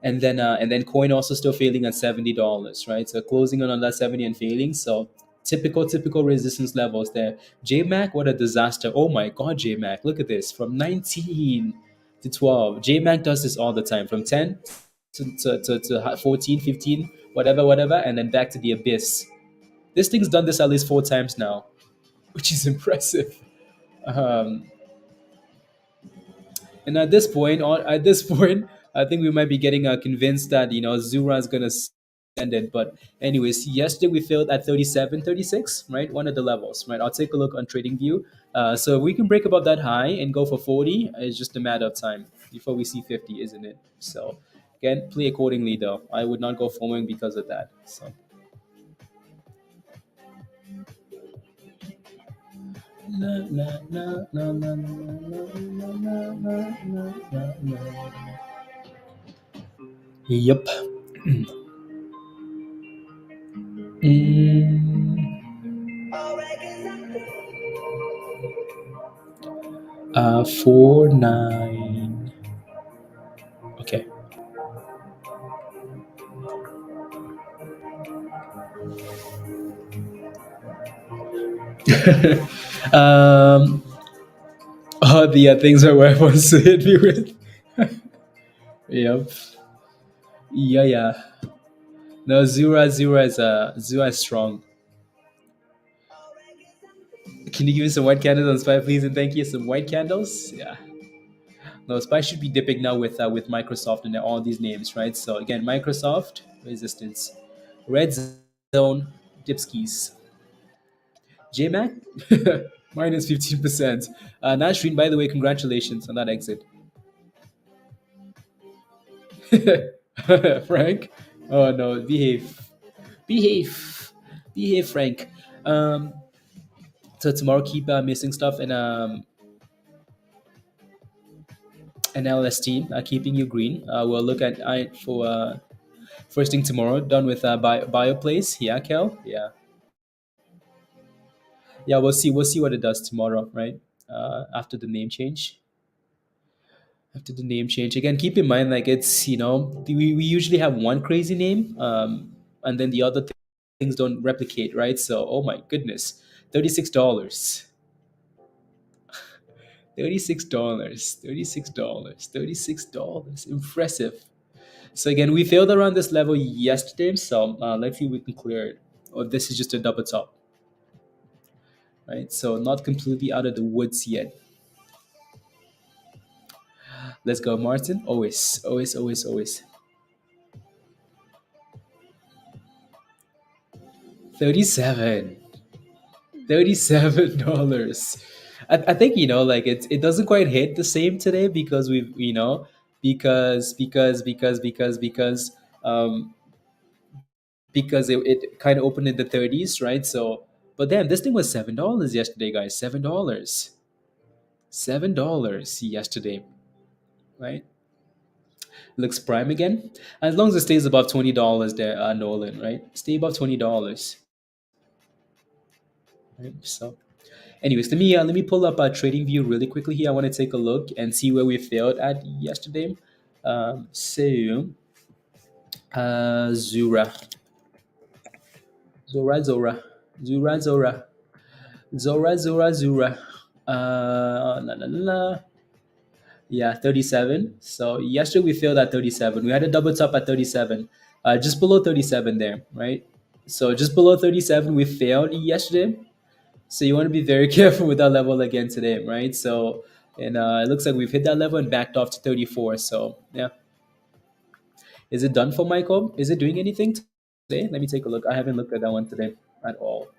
and then coin also still failing at $70, right? So closing on that 70 and failing. So typical resistance levels there. JMac, what a disaster! Oh my god, JMac, look at this from 19 to 12. JMac does this all the time from 10 to 14, 15, whatever, and then back to the abyss. This thing's done this at least 4 times now, which is impressive. Um, And at this point, I think we might be getting convinced that ZURA is gonna send it. But anyways, yesterday we failed at 37, 36, right? One of the levels, right? I'll take a look on TradingView. So if we can break above that high and go for 40, it's just a matter of time before we see 50, isn't it? So again, play accordingly though. I would not go following because of that. So. Na, na, na, na, na, na, na, na, na, na, na, na. Yep. Mm, 4-9. Okay. um, all the things my wife wants to hit me with. Yep. Yeah, yeah. No, Zura is strong. Can you give me some white candles on SPY, please, and thank you. Some white candles. Yeah. No, SPY should be dipping now with Microsoft and all these names, right? So again, Microsoft resistance, red zone, dipskis. JMac minus 15%. Nashreen, by the way, congratulations on that exit. Frank, oh no, behave, behave, Frank. Um, so tomorrow keep missing stuff and LST keeping you green. We'll look at for first thing tomorrow. Done with Bioplace. Yeah, Kel. Yeah, yeah. We'll see what it does tomorrow, right? After the name change. After the name change again, keep in mind like it's we usually have one crazy name, and then the other things don't replicate, right? So oh my goodness, $36, $36, $36, impressive. So again, we failed around this level yesterday, so let's see if we can clear it, or this is just a double top, right? So not completely out of the woods yet. Let's go, Martin. Always. 37. $37. I think like it doesn't quite hit the same today because we've um because it kind of opened in the 30s, right? So but damn, this thing was $7 yesterday, guys. $7 yesterday, right? Looks prime again. As long as it stays above $20 there, Nolan, right? Stay above $20. Right? So anyways, let me pull up TradingView really quickly here. I want to take a look and see where we failed at yesterday. So Zura, Zora, Zora, Zura, Zora, Zora, Zora, Zura. La la la. Yeah, 37. So yesterday we failed at 37. We had a double top at 37, just below 37 there, right? So just below 37, we failed yesterday. So you want to be very careful with that level again today, right? So, and it looks like we've hit that level and backed off to 34. So yeah, is it done for Michael? Is it doing anything today? Let me take a look. I haven't looked at that one today at all.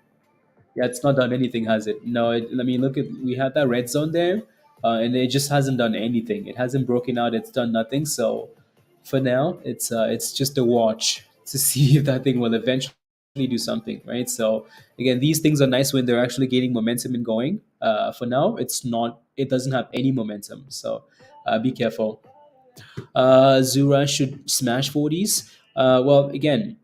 Yeah, it's not done anything, has it? No. Let me look at. We had that red zone there, and it just hasn't done anything. It hasn't broken out. It's done nothing. So for now, it's just a watch to see if that thing will eventually do something, right? So again, these things are nice when they're actually gaining momentum and going. For now, it's not. It doesn't have any momentum. So be careful. ZURA should smash 40s. Well, again,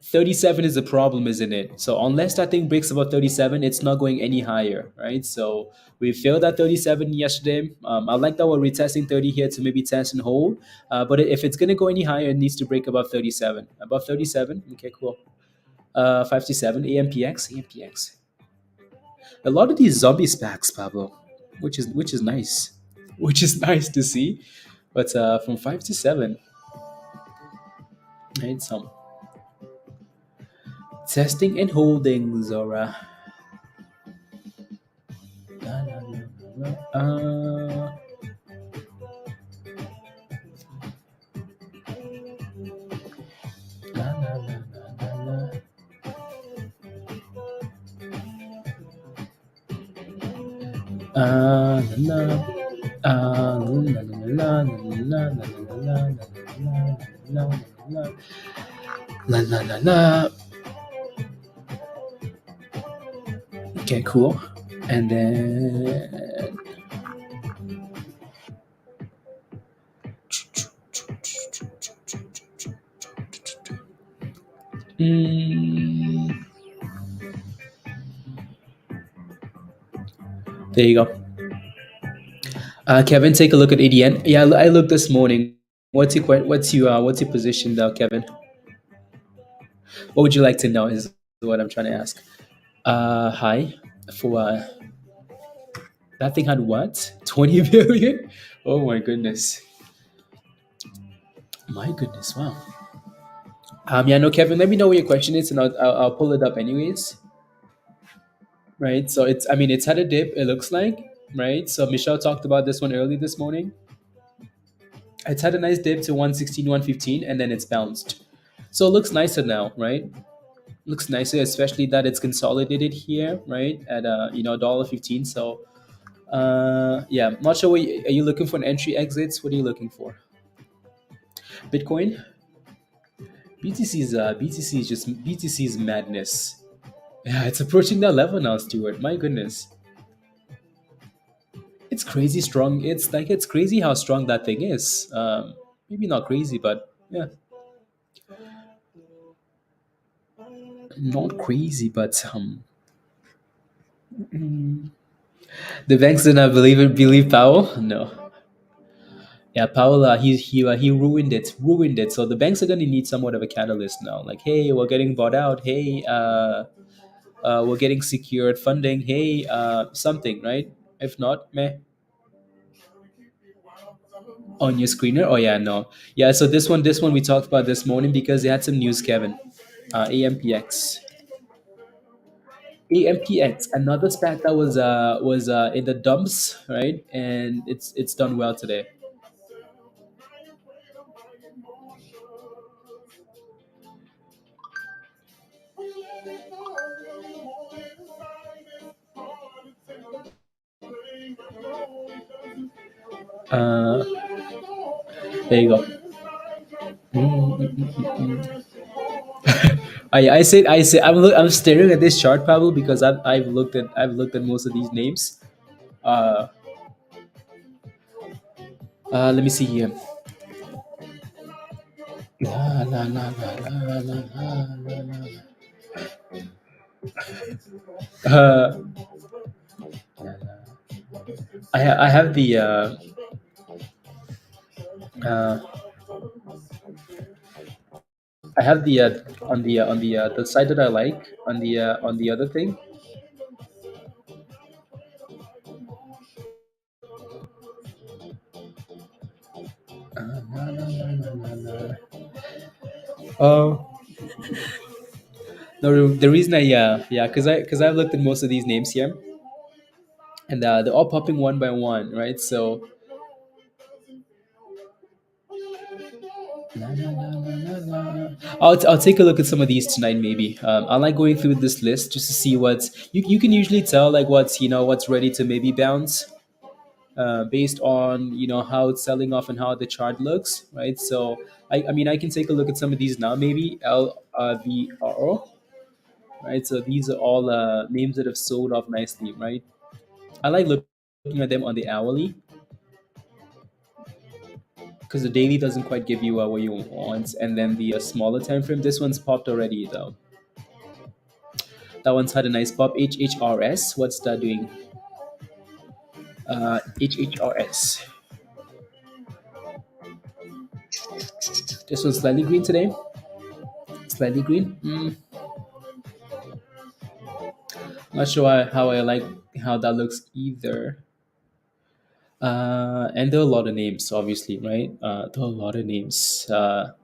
37 is the problem, isn't it? So unless that thing breaks above 37, it's not going any higher, right? So we failed at 37 yesterday. I like that we're retesting 30 here to maybe test and hold. But if it's going to go any higher, it needs to break above 37. Above 37, okay, cool. 57, AMPX. A lot of these zombie SPACs, Pablo, which is nice, which is nice to see. But from 5 to 7, right? Some testing and holding, Zora. La, la, la, la, la. La, la, la, la, la, la. La, la. La, la, la, la, la, la, la, la, la, la, la, la, la. Okay, cool. And then mm, there you go. Kevin, take a look at ADN. Yeah, I looked this morning. What's your position now, Kevin? What would you like to know? Is what I'm trying to ask. Hi. For that thing had what? 20 billion? Oh my goodness. My goodness. Wow. Yeah, no, Kevin. Let me know what your question is, and I'll pull it up anyways. Right. So it's. I mean, it's had a dip. It looks like. Right. So Michelle talked about this one early this morning. It's had a nice dip to 116, 115, and then it's bounced. So it looks nicer now, right? Looks nicer, especially that it's consolidated here, right? At $1.15. So yeah, not sure. Are you looking for an entry exits? What are you looking for? Bitcoin, BTC is madness. Yeah, it's approaching that level now, Stuart. My goodness, it's crazy strong. It's crazy how strong that thing is. Maybe not crazy, but yeah, not crazy, but the banks did not believe Powell. No, yeah, Powell, he ruined it. So the banks are going to need somewhat of a catalyst now. Like, hey, we're getting bought out. Hey, we're getting secured funding. Hey, something, right? If not, meh. On your screener. Oh yeah, no, yeah. So this one we talked about this morning because they had some news, Kevin. AMPX, AMPX, another SPAC that was in the dumps, right? And it's done well today. Uh, there you go. I say I'm staring at this chart, Pablo, because I've looked at most of these names. Uh, let me see here. La, la, la, la, la, la, la, la. Uh, I have the uh, I have the the site that I like on the other thing. Na, na, na, na, na, na. Oh, no, the reason I yeah, because I've looked at most of these names here, and they're all popping one by one, right? So I'll take a look at some of these tonight, maybe. I like going through this list just to see what's you can usually tell like what's what's ready to maybe bounce based on how it's selling off and how the chart looks, right? So I mean I can take a look at some of these now, maybe LVRO, right? So these are all names that have sold off nicely, right? I like looking at them on the hourly because the daily doesn't quite give you what you want, and then the smaller time frame. This one's popped already though. That one's had a nice pop. HHRS. What's that doing? HHRS. This one's slightly green today. Slightly green. Not sure how I like how that looks either. And there are a lot of names, obviously, right? There are a lot of names. There are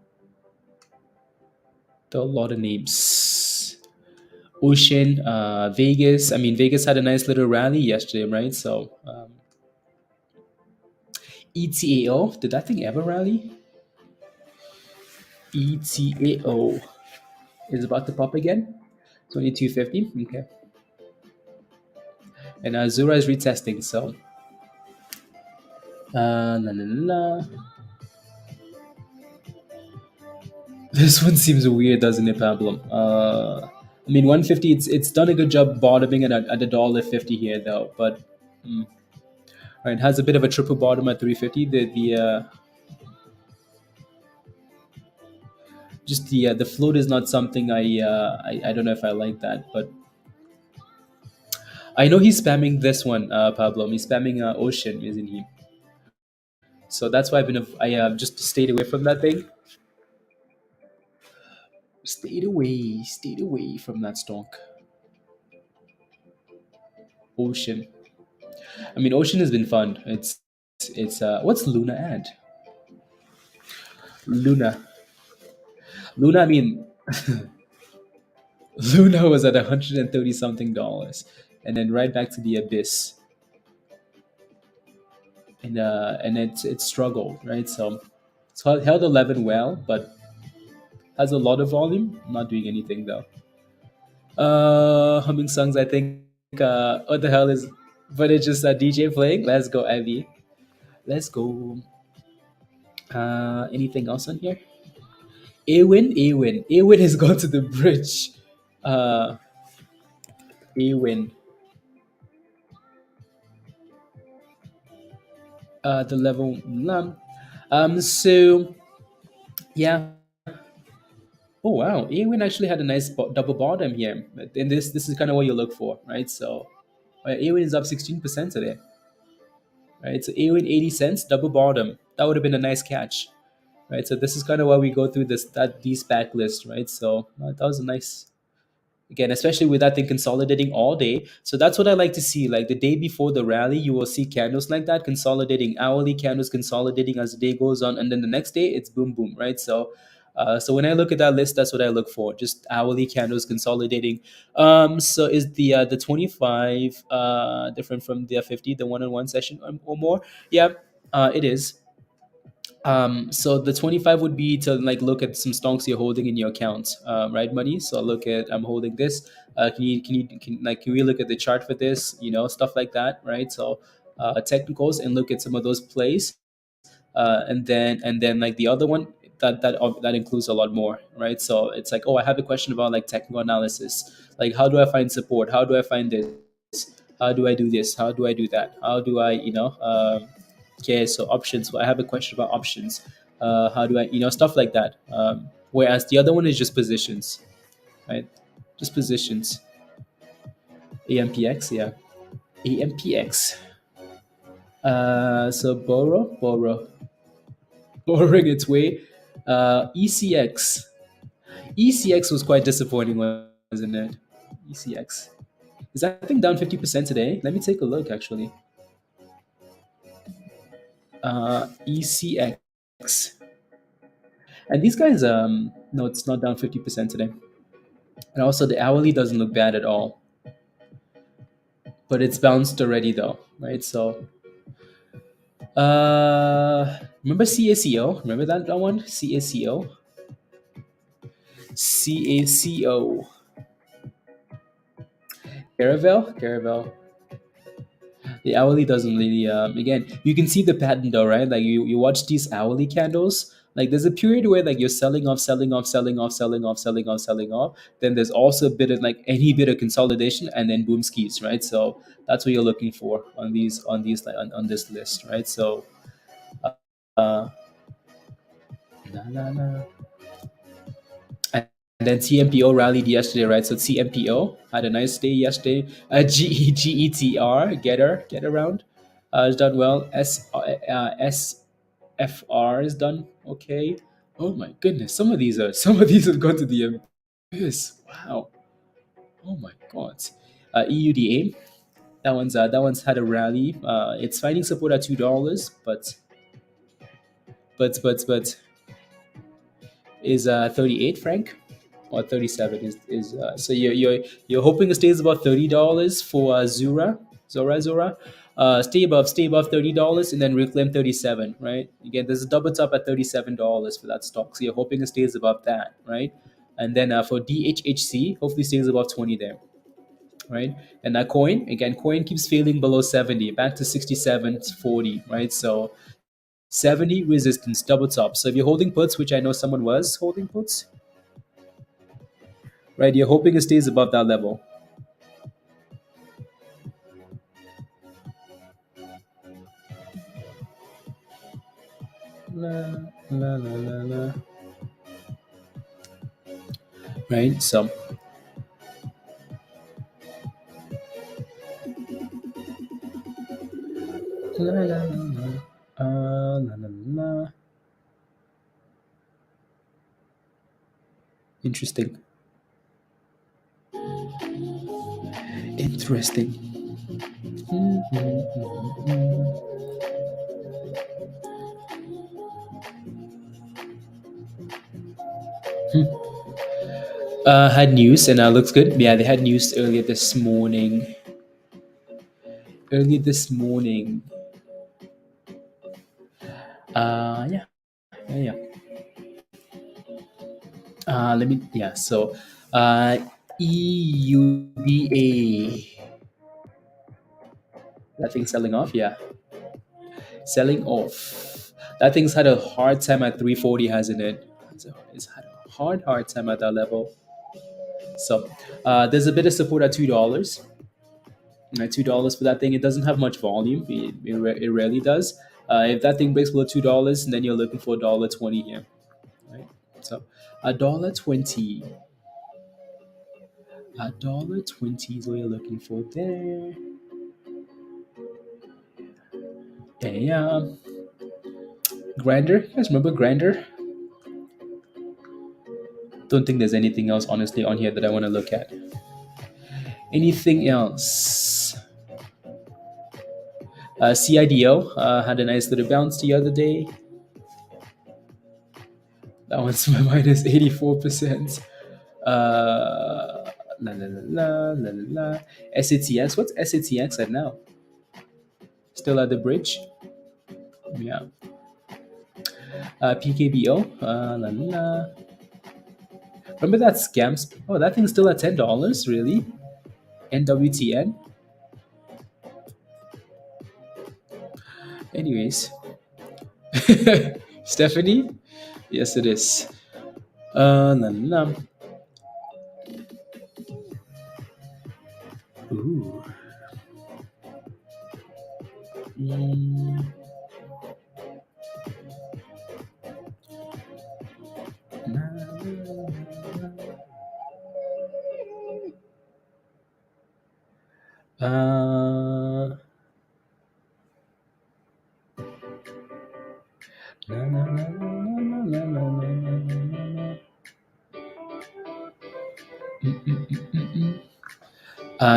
a lot of names. Ocean, Vegas. I mean, Vegas had a nice little rally yesterday, right? So, ETAO. Did that thing ever rally? ETAO is about to pop again. 2250. Okay. And ZURA is retesting. So, la, la, la. This one seems weird, doesn't it, Pablo? I mean, 150. It's done a good job bottoming at $1.50 here, though. But right, has a bit of a triple bottom at 350. The float is not something I don't know if I like that, but I know he's spamming this one, Pablo. He's spamming Ocean, isn't he? So that's why I just stayed away from that thing. Stayed away from that stock. Ocean. I mean, Ocean has been fun. It's what's Luna at? Luna. Luna. I mean, Luna was at 130 something dollars, and then right back to the abyss, and it struggled, right? So it held 11 well, but has a lot of volume. Not doing anything though. Humming songs. I think. What the hell is? But it's just a DJ playing. Let's go, Ivy. Let's go. Anything else on here? Awin has gone to the bridge. Uh, Awin. The level. So yeah. Oh wow, Awin actually had a nice double bottom here, and this is kind of what you look for, right? So, Awin is up 16% today, right? So Awin 80 cents, double bottom. That would have been a nice catch, right? So this is kind of why we go through these backlist, right? So that was a nice again, especially with that thing consolidating all day. So that's what I like to see. Like the day before the rally, you will see candles like that consolidating, hourly candles consolidating as the day goes on, and then the next day it's boom boom, right? So when I look at that list, that's what I look for. Just hourly candles consolidating. So is the 25 different from the 50, the one-on-one session or more? Yeah, it is. So the 25 would be to like look at some stocks you're holding in your account, right, money. So look at I'm holding this. Can we look at the chart for this? Stuff like that, right? So technicals and look at some of those plays, and then like the other one that includes a lot more, right? So it's like, oh, I have a question about like technical analysis, like how do I find support? How do I find this? How do I do this? How do I do that? How do I okay, so options. Well, I have a question about options. How do I, stuff like that. Whereas the other one is just positions, right? Just positions. AMPX, yeah. AMPX. So borrowing its way. ECX. ECX was quite disappointing, wasn't it? ECX. Is that thing down 50% today? Let me take a look actually. ECX. And these guys, no, it's not down 50% today. And also the hourly doesn't look bad at all, but it's bounced already though, right? So, remember CACO? Remember that one? CACO? CACO. Caravel. The hourly doesn't really. Again, you can see the pattern though, right? Like you watch these hourly candles. Like there's a period where like you're selling off, selling off, selling off, selling off, selling off, selling off. Then there's also a bit of like any bit of consolidation, and then boom skis, right? So that's what you're looking for on these like on this list, right? So, uh, na, na, na. And then TMPO rallied yesterday, right? So TMPO had a nice day yesterday. GETR, get around, has done well. SFR is done okay. Oh my goodness, some of these have gone to the abyss. Wow. Oh my god. EUDA, that one's had a rally. It's finding support at $2, but is 38 franc or 37 is so you're hoping it stays above $30 for Zura. Stay above $30 and then reclaim 37, right? Again, there's a double top at $37 for that stock, so you're hoping it stays above that, right? And then for DHHC, hopefully stays above 20 there, right? And that coin keeps failing below 70, back to 67.40, right? So 70 resistance, double top. So if you're holding puts, which I know someone was holding puts, right? You're hoping it stays above that level. La, la, la, la, la. Right? So, la, la, la, la. La, la, la. Interesting. Had news and looks good. Yeah, they had news earlier this morning. Yeah. Let me. Yeah. So, EUBA. That thing's selling off. Yeah, selling off. That thing's had a hard time at 340, hasn't it? It's had a hard time at that level. So, there's a bit of support at $2. $2 for that thing. It doesn't have much volume. It rarely does. If that thing breaks below $2, then you're looking for $1.20 here, right? So, $1.20. $1.20 is what you're looking for there. Yeah. Grinder. You guys remember Grinder? Don't think there's anything else, honestly, on here that I want to look at. Anything else? CIDO had a nice little bounce the other day. That one's minus 84%. La la la la la la. SATX. What's SATX at now? Still at the bridge? Yeah. PKBO. La la la. Remember that scams? Oh, that thing's still at $10, really? NWTN? Anyways. Stephanie? Yes, it is. La la. Ooh.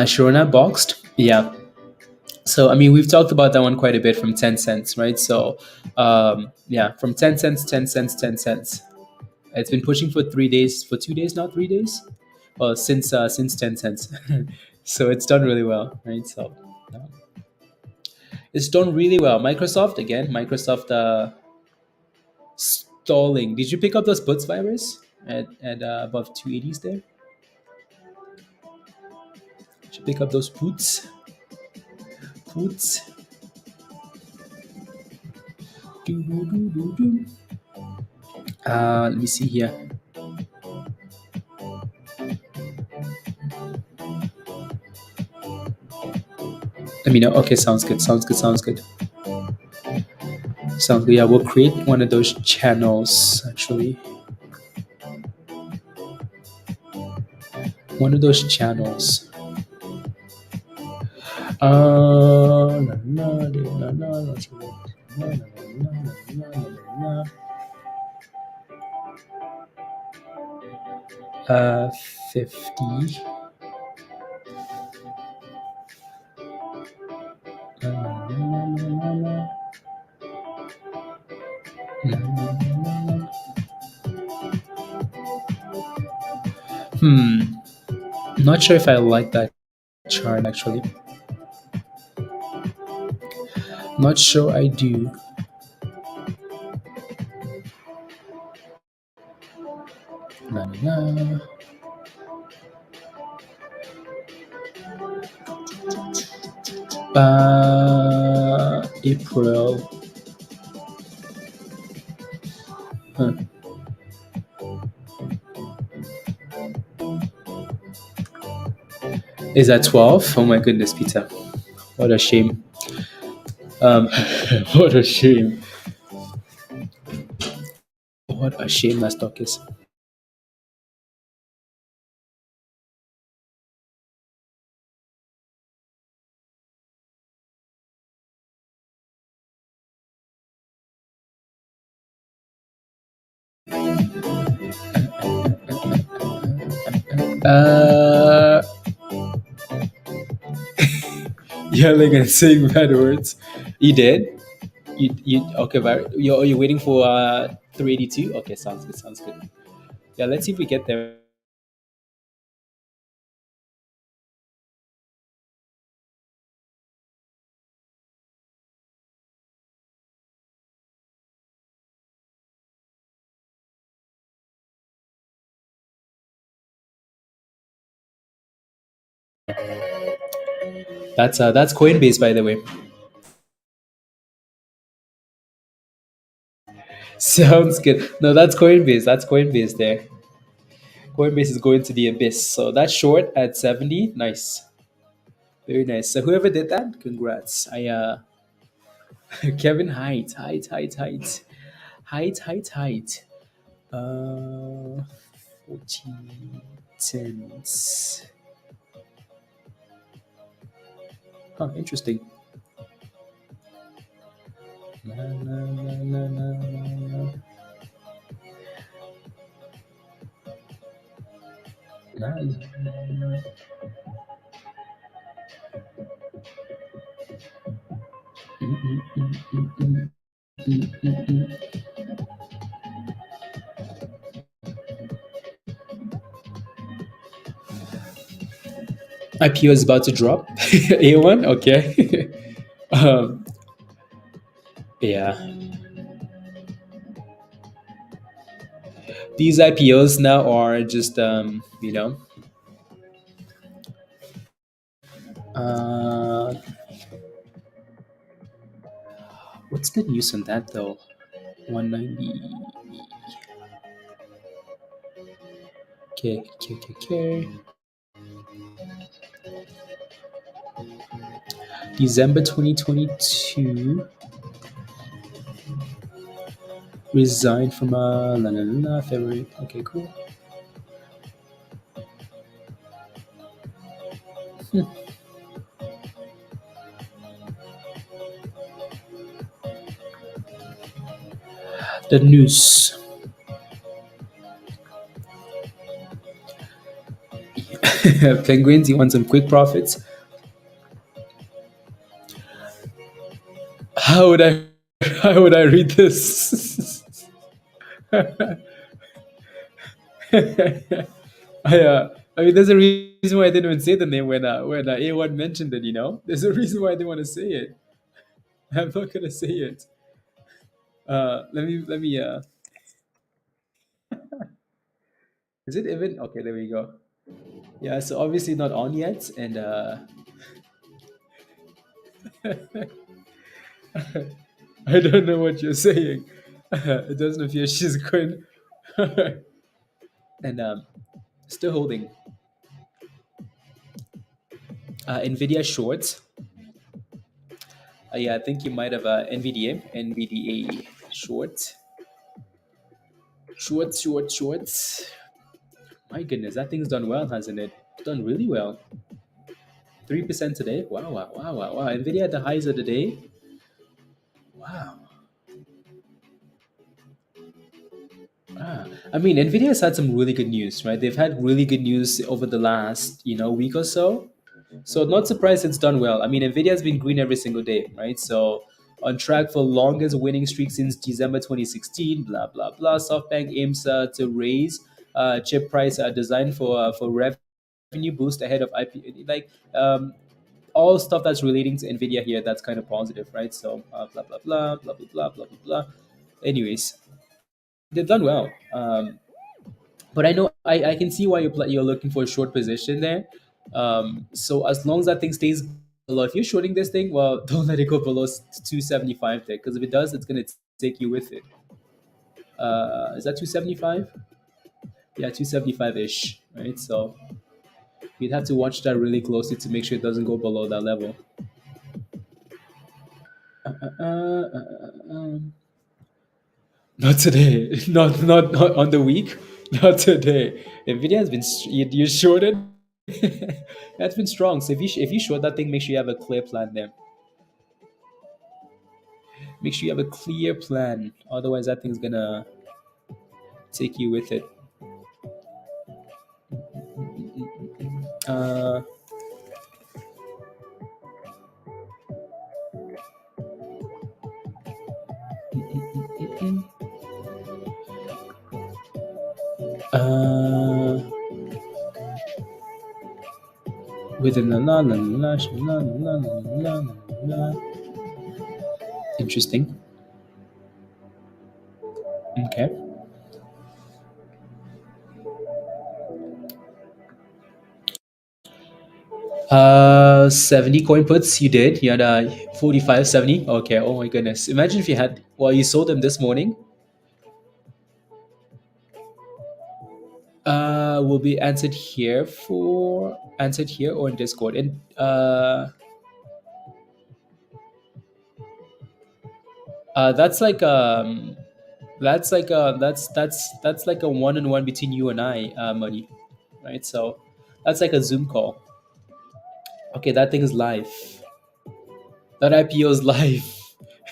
Sharona boxed. Yeah. So I mean, we've talked about that one quite a bit from 10 cents, right? So yeah, from 10 cents, 10 cents, 10 cents. It's been pushing for 3 days, for 2 days now, 3 days. Well, since 10 cents. So it's done really well, right? So um, it's done really well. Microsoft again. Microsoft stalling. Did you pick up those puts fibers at above 280s there? Did you pick up those puts? Puts. Do, do, do, do, do. Let me see here. Let me know. Okay, sounds good. Sounds good. Sounds good. Sounds good. Yeah, we'll create one of those channels actually. One of those channels. Na, na, na, na, let's go. Na, na, na, na, na, na, na. 50. Na, na, na, na, na, na. Na, na, na, na. Not sure if I like that chart actually. Not sure I do. Na, na, na. April. Huh. Is that 12? Oh my goodness, Peter. What a shame. What a shame. What a shame that stock is. Uh, Yelling and saying bad words. You did? You okay? But you're waiting for 382. Okay, sounds good. Sounds good. Yeah, let's see if we get there. That's Coinbase, by the way. Sounds good. No, that's Coinbase. That's Coinbase there. Coinbase is going to the abyss. So that's short at 70. Nice. Very nice. So whoever did that, congrats. Kevin Height. 14 cents. Huh, interesting. Na, na, na, na, na, na. Na, na, na, na. IPO is about to drop. A1, okay. um, yeah. These IPOs now are just uh, what's the news on that though? 190. Okay. December 2022. Resigned from February. Okay, cool. The news. Penguins, you want some quick profits? How would I how would I read this? I mean, there's a reason why I didn't even say the name when A1 mentioned it. There's a reason why I didn't want to say it. I'm not gonna say it. Let me. Is it even okay? There we go. Yeah, so obviously not on yet, and I don't know what you're saying. It doesn't appear she's going, and still holding Nvidia shorts. Yeah, I think you might have NVDA short, shorts. My goodness, that thing's done well, hasn't it? It's done really well. 3% today. Wow, wow, wow, wow, wow. Nvidia at the highs of the day. Wow. Ah, I mean, Nvidia has had some really good news, right? They've had really good news over the last, week or so. So not surprised it's done well. I mean, Nvidia has been green every single day, right? So on track for longest winning streak since December 2016. Blah blah blah. SoftBank aims to raise chip price designed for revenue boost ahead of IP. Like all stuff that's relating to Nvidia here. That's kind of positive, right? So blah blah blah blah blah blah blah blah blah. Anyways, they've done well. But I know I can see why you're looking for a short position there. So as long as that thing stays below, if you're shorting this thing, well, don't let it go below 275 there, because if it does, it's gonna take you with it. Is that 275? Yeah, 275 ish, right? So you'd have to watch that really closely to make sure it doesn't go below that level. Not today. Not on the week. Not today. Nvidia has been you shorted. That's been strong. So if you short that thing, make sure you have a clear plan there. Make sure you have a clear plan. Otherwise, that thing's gonna take you with it. Uh, uh, within the interesting. Okay. 70 coin puts you did. You had 45, 70. Okay. Oh my goodness. Imagine if you had, well, you sold them this morning. Will be answered here or in Discord. And that's like that's like a one-on-one between you and I, money, right? So that's like a Zoom call. Okay, that thing is live. That IPO is live.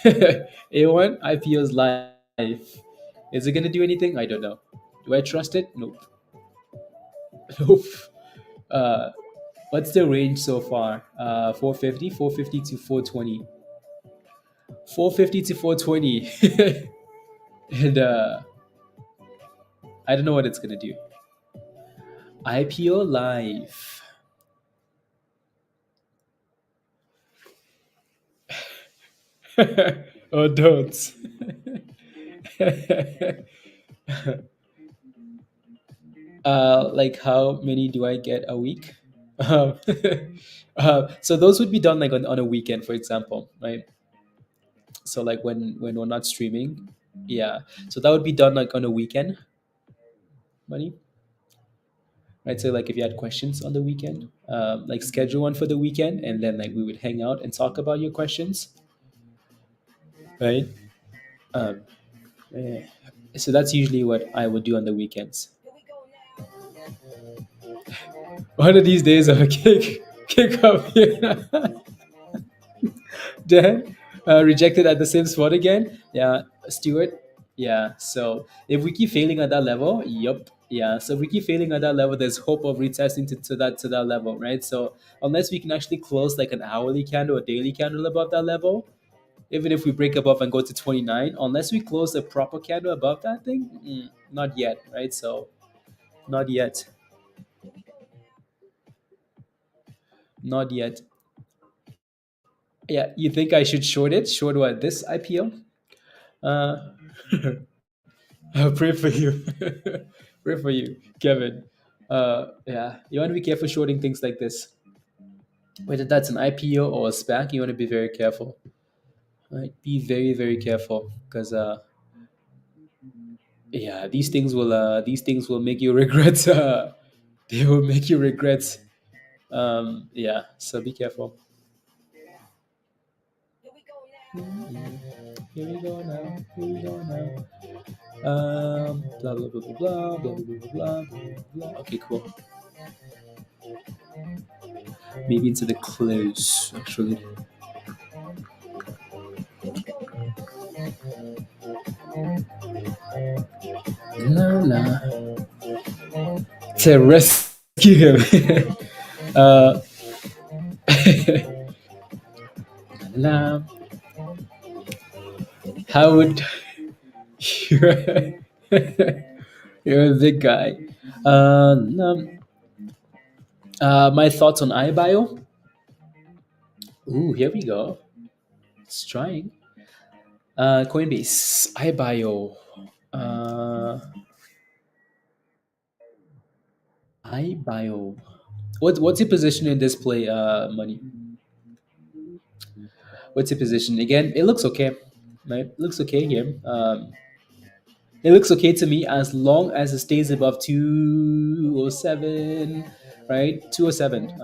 A1 IPO is live. Is it gonna do anything? I don't know. Do I trust it? Nope. Nope. Uh, what's the range so far? 450, 450 to 420. 450 to 420. And I don't know what it's gonna do. IPO live. Oh, don't. Like how many do I get a week? Um, so those would be done like on a weekend, for example, right? So like when we're not streaming, yeah. So that would be done like on a weekend, money, right? So like if you had questions on the weekend, like schedule one for the weekend, and then like we would hang out and talk about your questions, right? Um, eh, so that's usually what I would do on the weekends. One of these days, I'll kick up here. Dan, rejected at the same spot again. Yeah, Stuart. Yeah. So if we keep failing at that level, yup. Yeah. So if we keep failing at that level, there's hope of retesting to that level, right? So unless we can actually close like an hourly candle or daily candle above that level, Even if we break above and go to 29, unless we close a proper candle above that thing, not yet, right? So not yet, not yet. Yeah, you think I should short it? Short what? This IPO? Uh, I'll pray for you. Pray for you, Kevin. Yeah, you want to be careful shorting things like this. Whether that's an IPO or a SPAC, you want to be very careful. Right? Be very, very careful because yeah, these things will make you regret. They will make you regret. Yeah, so be careful. Here we go now. Here we go now. Blah blah blah blah blah blah blah blah blah blah. Blah. Okay, cool. Maybe into the close actually. La la. To rescue him. uh, la. How would you're, you're a big guy? Um, my thoughts on iBio. Ooh, here we go. It's trying. Coinbase, iBio. Uh, iBio. What's your position in this play? Money. What's your position again? It looks okay, right? It looks okay here. It looks okay to me as long as it stays above 207, right? 207.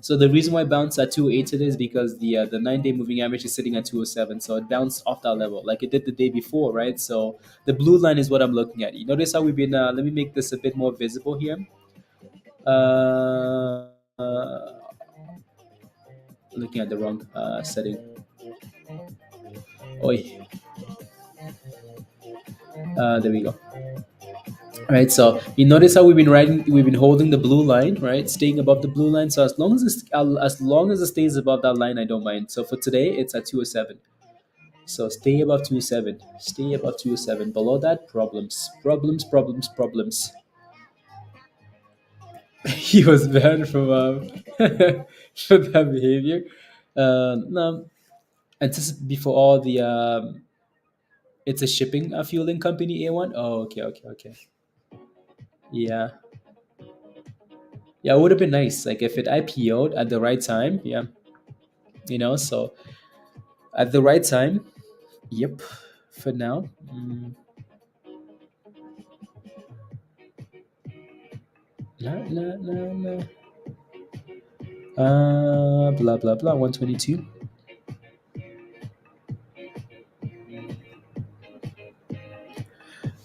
So the reason why it bounced at 208 today is because the 9-day moving average is sitting at 207. So it bounced off that level like it did the day before, right? So the blue line is what I'm looking at. You notice how we've been, let me make this a bit more visible here. Uh, uh, Looking at the wrong setting. Oi. There we go. All right, so you notice how we've been holding the blue line, right? Staying above the blue line. So as long as it stays above that line, I don't mind. So for today, it's at 207. So stay above 207. Stay above 207. Below that, problems, problems, problems, problems. He was banned from for that behavior. No, and this is before all the it's a shipping fueling company A1. Oh, okay, okay, okay. Yeah, yeah, it would have been nice, like if it IPO'd at the right time. Yeah, so at the right time. Yep. For now. No, no, no, no. Blah blah blah. 122.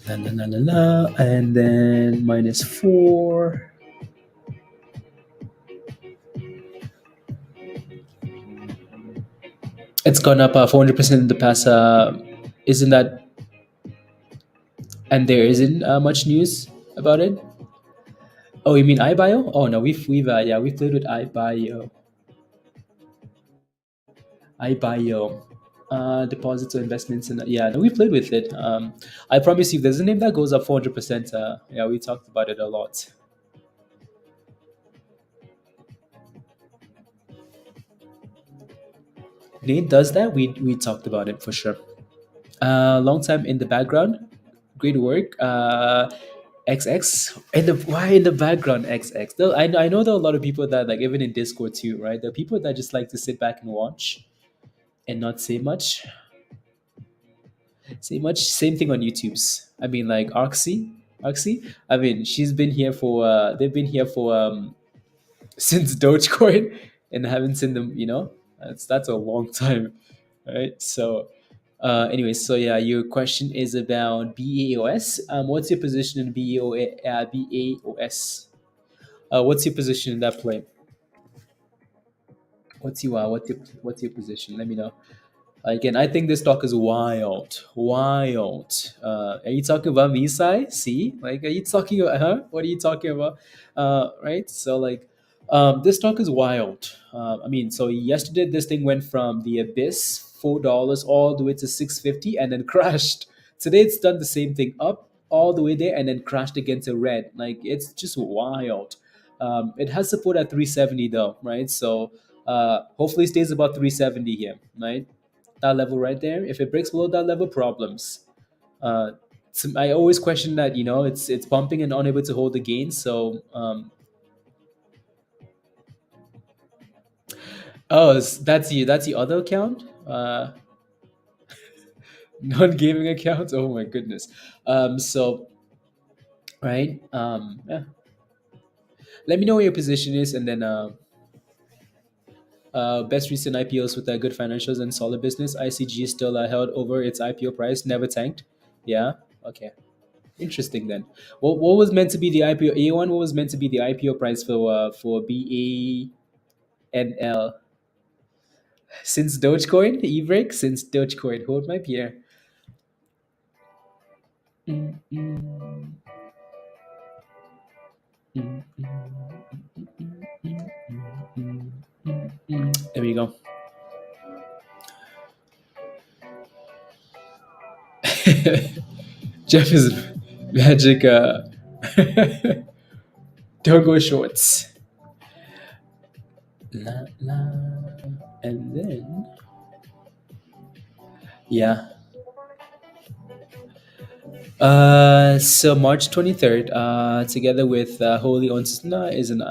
La la la la la, and then -4. It's gone up 400% in the past. Isn't that? And there isn't much news about it. Oh, you mean iBio? Oh no, we've played with iBio. iBio. Deposits or investments, and yeah, no, we played with it. I promise you, there's a name that goes up 400%. Yeah, we talked about it a lot. Nate does that. We talked about it for sure. Long time in the background. Great work. XX in the why in the background XX. Though I know there are a lot of people that, like, even in Discord too, right? There are people that just like to sit back and watch and not say much. Say much. Same thing on YouTube's. I mean, like Oxy. I mean, she's been here for. They've been here for since Dogecoin, and I haven't seen them. That's a long time, right? So, anyways, so yeah, your question is about BAOS. What's your position in BAOS? What's your position in that play? What's your position? Let me know. Again, I think this stock is wild, wild. Are you talking about me, Sai? See, like, are you talking about? Huh? What are you talking about? Right. So, like, this stock is wild. I mean, so yesterday this thing went from the abyss $4 all the way to 650 and then crashed. Today it's done the same thing, up all the way there and then crashed again to red. Like it's just wild. It has support at 370 though, right? So hopefully it stays about 370 here, right? That level right there. If it breaks below that level, problems. I always question that, it's pumping and unable to hold the gain. So that's the other account, non-gaming account. Oh my goodness. So right. Yeah. Let me know what your position is, and then best recent IPOs with good financials and solid business. ICG is still held over its IPO price, never tanked. Yeah. Okay. Interesting then. What was meant to be the IPO A1? What was meant to be the IPO price for BANL? Since Dogecoin, e-break, since Dogecoin, hold my beer. Mm, mm, mm, mm, mm, mm, There we go. Jeff is magic. Don't go shorts. La, la. And then, yeah. So March 23rd, together with Holy Onsna is an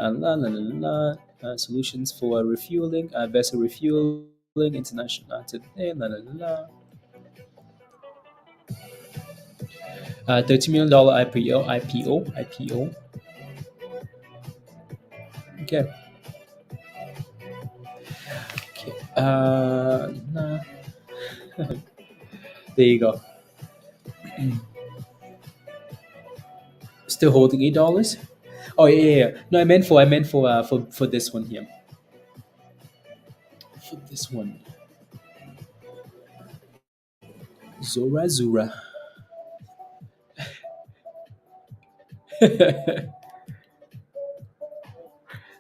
solutions for refueling, vessel refueling, international today, $30 million IPO. Okay. Okay. Nah. There you go. Still holding $8. Oh yeah. No, I meant for this one here. For this one, ZURA.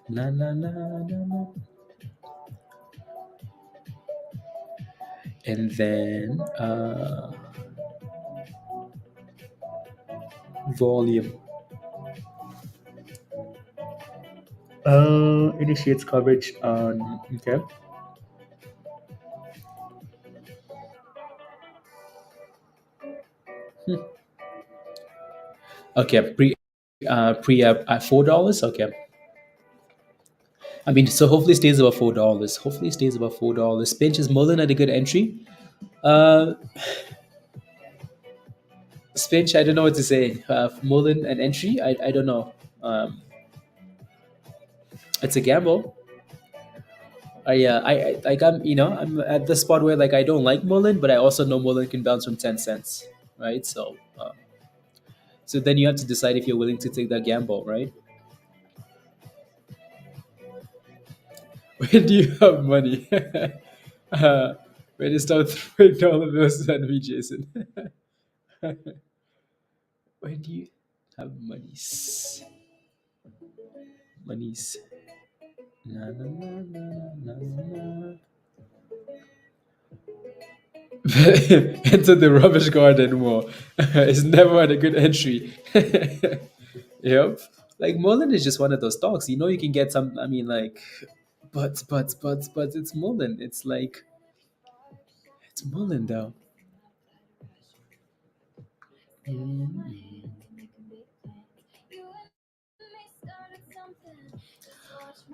Na na na na na. And then volume. Initiates coverage on. Okay. Okay. Pre at $4. Okay. I mean, so hopefully it stays above $4. Hopefully it stays above $4. Pinch is more than a good entry. Uh, Spinch, I don't know what to say. More than an entry, I don't know. It's a gamble. I'm at the spot where like I don't like Mullen, but I also know Mullen can bounce from 10 cents, right? So then you have to decide if you're willing to take that gamble, right? When do you have money? When you start throwing dollar bills at me, Jason. When do you have monies? Monies. Na, na, na, na, na, na. Enter the rubbish garden more. It's never had a good entry. Yep. Like Mullen is just one of those stocks. You know you can get some. I mean, like, but it's Mullen. It's Mullen though.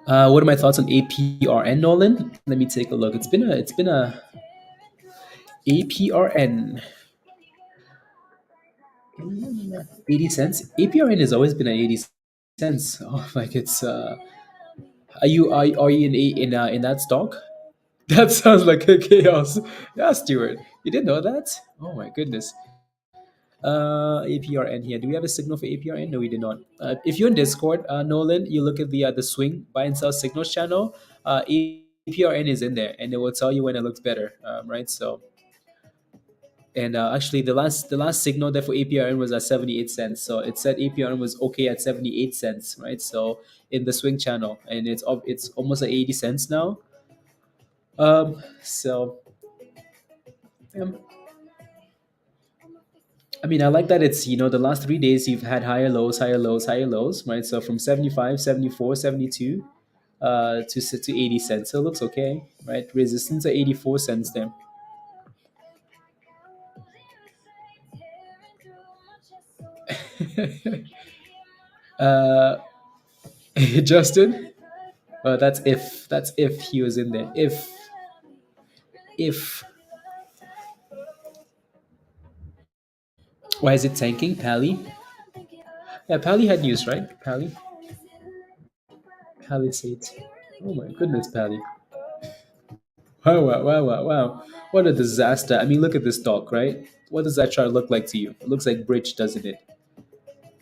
What are my thoughts on APRN, Nolan? Let me take a look. It's been a APRN 80 cents. APRN has always been at 80 cents. Oh, like it's are you in that stock? That sounds like a chaos. Yeah, Stuart, you didn't know that? Oh my goodness. APRN here. Do we have a signal for APRN? No, we did not. If you're in Discord, Nolan, you look at the swing buy and sell signals channel. APRN is in there, and it will tell you when it looks better, right? So, and actually, the last signal there for APRN was at 78 cents. So it said APRN was okay at 78 cents, right? So in the swing channel, and it's almost at 80 cents now. So I mean, I like that it's, the last 3 days you've had higher lows, higher lows, higher lows, right? So from 75, 74, 72 to 80 cents. So it looks okay, right? Resistance at 84 cents there. uh, Justin, that's if he was in there. If Why is it tanking? Pally? Yeah, Pally had news, right? Palisades. Oh my goodness, Pally. Wow, wow, wow, wow, wow. What a disaster. I mean, look at this stock, right? What does that chart look like to you? It looks like bridge, doesn't it?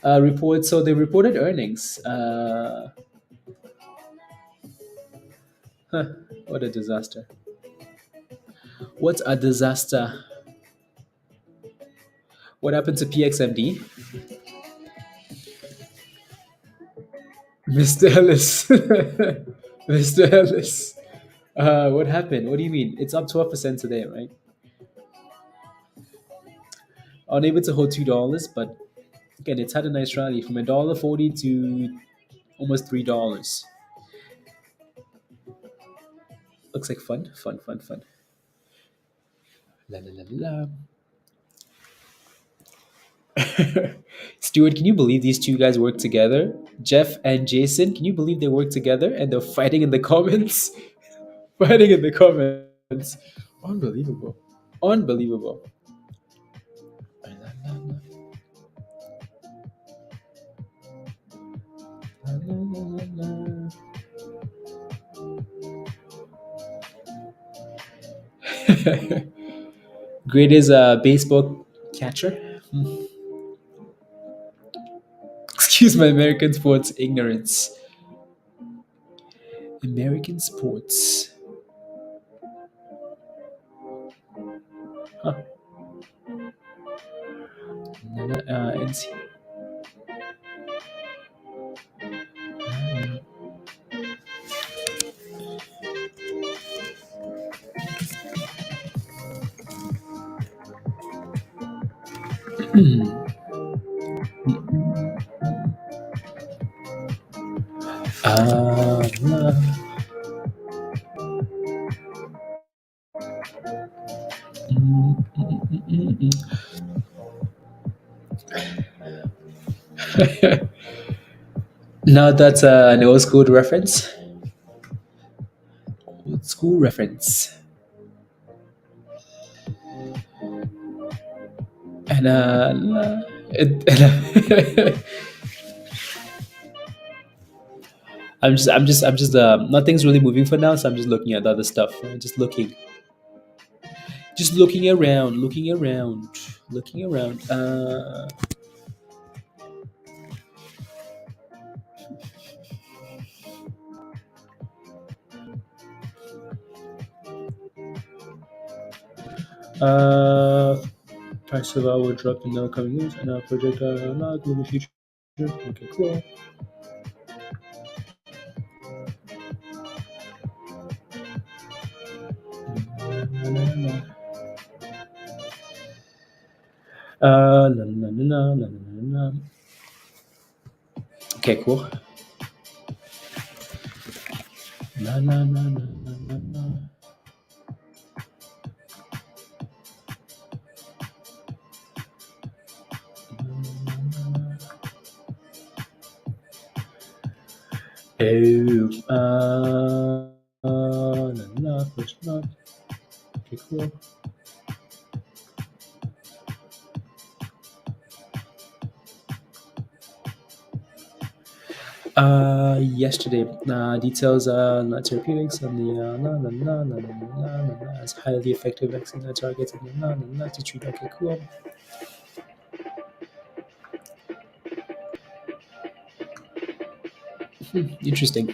So they reported earnings. Huh, what a disaster. What a disaster. What happened to PXMD? Mr. Ellis. Mr. Ellis. What happened? What do you mean? It's up 12% today, right? Unable to hold $2, but again, it's had a nice rally from $1.40 to almost $3. Looks like fun, fun, fun, fun. La la la la. Stuart, can you believe these two guys work together? Jeff and Jason, can you believe they work together and they're fighting in the comments? Fighting in the comments. Unbelievable. Unbelievable. Greatest baseball catcher. Excuse my American sports ignorance. American sports. Huh. NC. Now that's an old school reference. Old school reference. And I'm just nothing's really moving for now, so I'm just looking at the other stuff. Right? Just looking around, looking around, looking around. Price of our drop in the upcoming years, and our project not in the future. Okay, cool. La, la, la, la, la, la. Okay, cool. La, la, la, la, la, la. Oh, la, first not. Okay, cool. Yesterday, details not therapeutics and the as highly effective vaccine targets and to treat. Okay, cool. Interesting.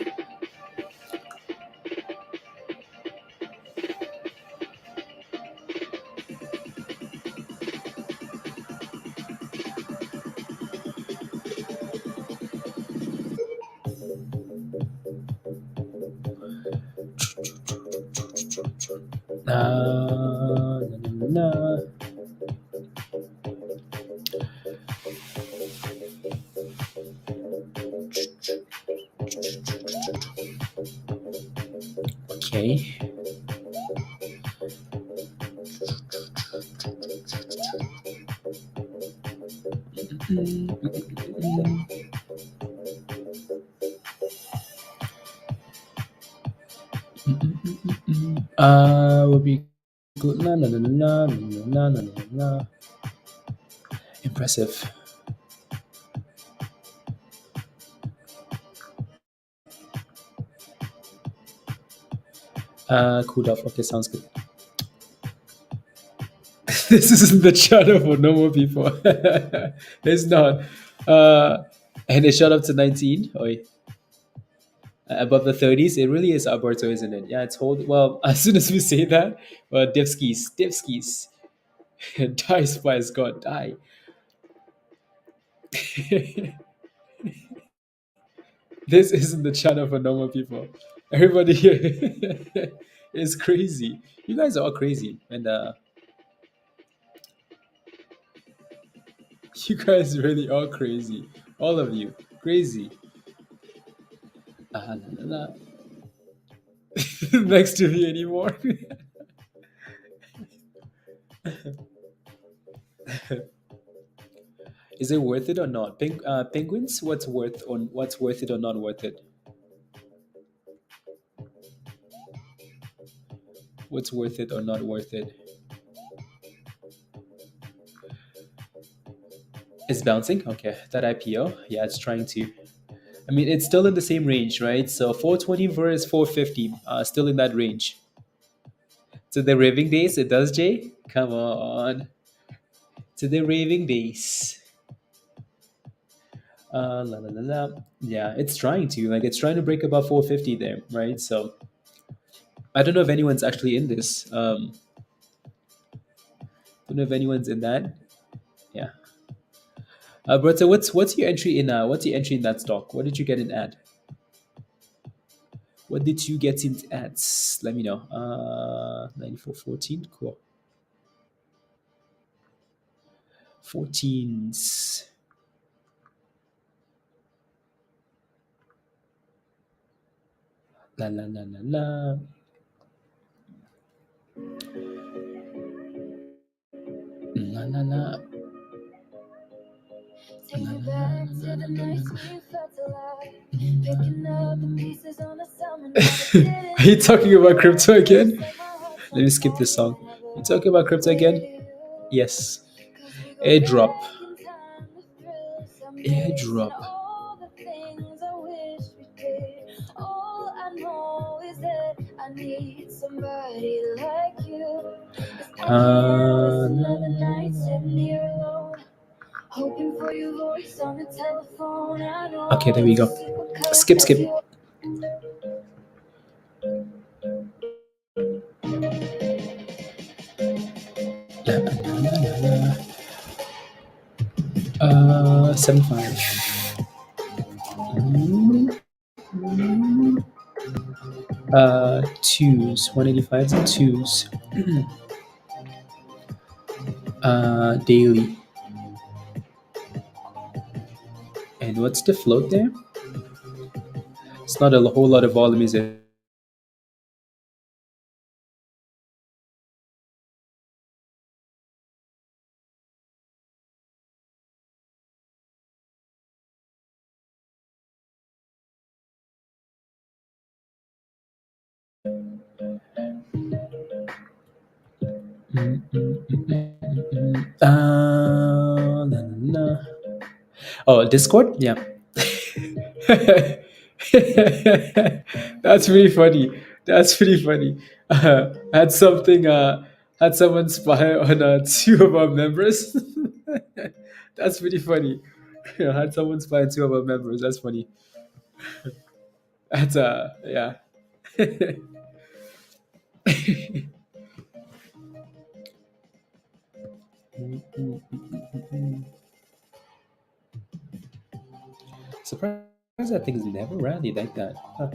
Okay. Would be good. Na na na na na na na na na. Impressive. Cool off. Okay, sounds good. This isn't the channel for normal people. It's not. And it shot up to 19. Oi. Above the 30s. It really is Alberto, isn't it? Yeah, it's hold. Well, as soon as we say that, Dipskis. Die, Spice God, die. This isn't the channel for normal people. Everybody here is crazy. You guys are all crazy. And you guys really are crazy. All of you. Crazy. La, la, la. Next to me anymore. Is it worth it or not? Penguins, what's worth it or not worth it? What's worth it or not worth it? It's bouncing. Okay, that IPO, yeah, it's trying to. I mean, it's still in the same range, right? So 420 versus 450, still in that range. To the raving days, it does, Jay. Come on. To the raving days. La la la la. Yeah, it's trying to. Like, it's trying to break above 450 there, right? So I don't know if anyone's actually in this. Don't know if anyone's in that. Yeah. But so what's your entry in that stock? What did you get in at? What did you get in at? Let me know. 94.14. Cool. 14s. La la la la la. La la la. Take me back to the nights we felt alive. Picking up the pieces on a summer night. Are you talking about crypto again? Let me skip this song. Are you talking about crypto again? Yes. Airdrop. Airdrop. All I know is that I need somebody like you. Another night sitting here alone. Hoping for your voice on the telephone. Okay, there we go. Skip. La, la, la, la. 75. Twos. 185s and twos. Daily. And what's the float there? It's not a whole lot of volume, is it? Oh, Discord? Yeah. That's pretty funny. Had someone spy on two of our members. That's pretty funny. Had someone spy on two of our members. That's funny. That's yeah. Surprised that thing's never rallied like that. Huh.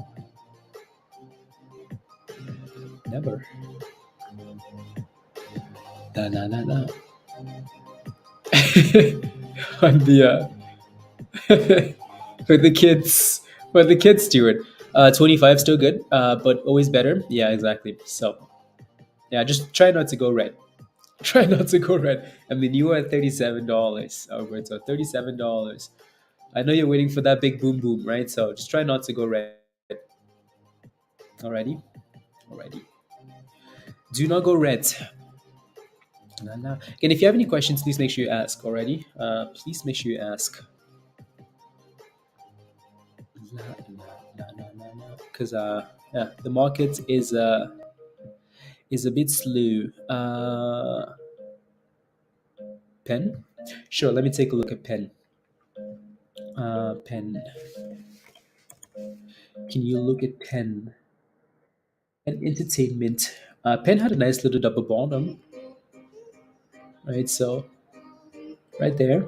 Never. Da da da da. On the for the kids, Stuart. 25 still good, but always better. Yeah, exactly. So yeah, just try not to go red. Try not to go red. I mean, you were at $37, Alberto. $37. I know you're waiting for that big boom boom, right? So just try not to go red. Alrighty, alrighty. Do not go red. Nah, nah. Again, if you have any questions, please make sure you ask already. Please make sure you ask. Because yeah, the market is a bit slow. Pen? Sure, let me take a look at pen. Pen. Can you look at pen? And entertainment. Pen had a nice little double bottom, right? So right there,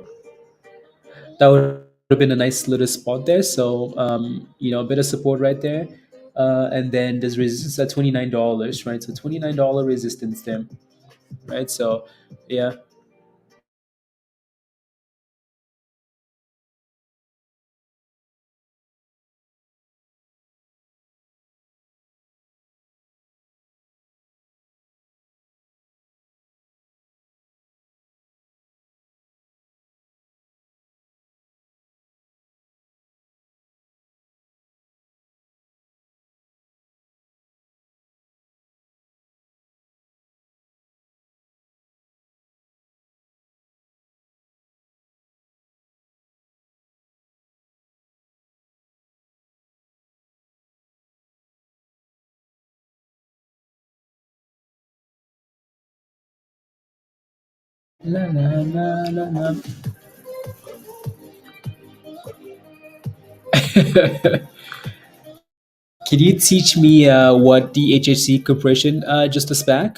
that would have been a nice little spot there. So a bit of support right there. And then there's resistance at $29, right? So $29 resistance there, right? So yeah. La, la, la, la, la. Can you teach me what DHHC Corporation just a SPAC?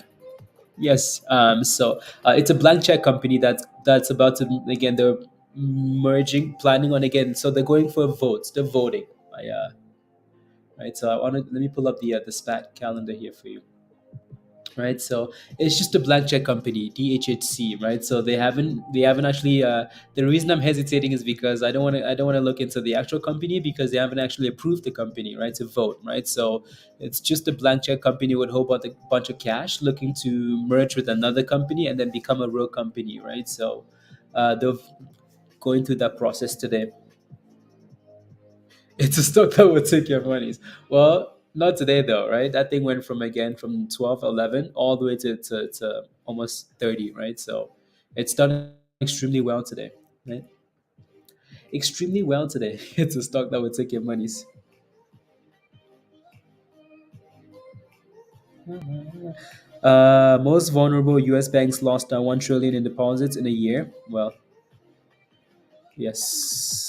Yes. So it's a blank check company that's about to, again, they're merging, planning on, again. So they're going for votes. They're voting. Right. So I want to, let me pull up the SPAC calendar here for you. Right. So it's just a blank check company, DHHC. Right. So they haven't actually. The reason I'm hesitating is because I don't want to look into the actual company because they haven't actually approved the company, right, to vote. Right. So it's just a blank check company with a whole bunch of cash looking to merge with another company and then become a real company. Right. So they're going through that process today. It's a stock that will take your monies. Well, not today though, right? That thing went from 12, 11, all the way to almost 30, right? So it's done extremely well today, right? Extremely well today. It's a stock that will take your monies. Most vulnerable U.S. banks lost 1 trillion in deposits in a year. Well, yes.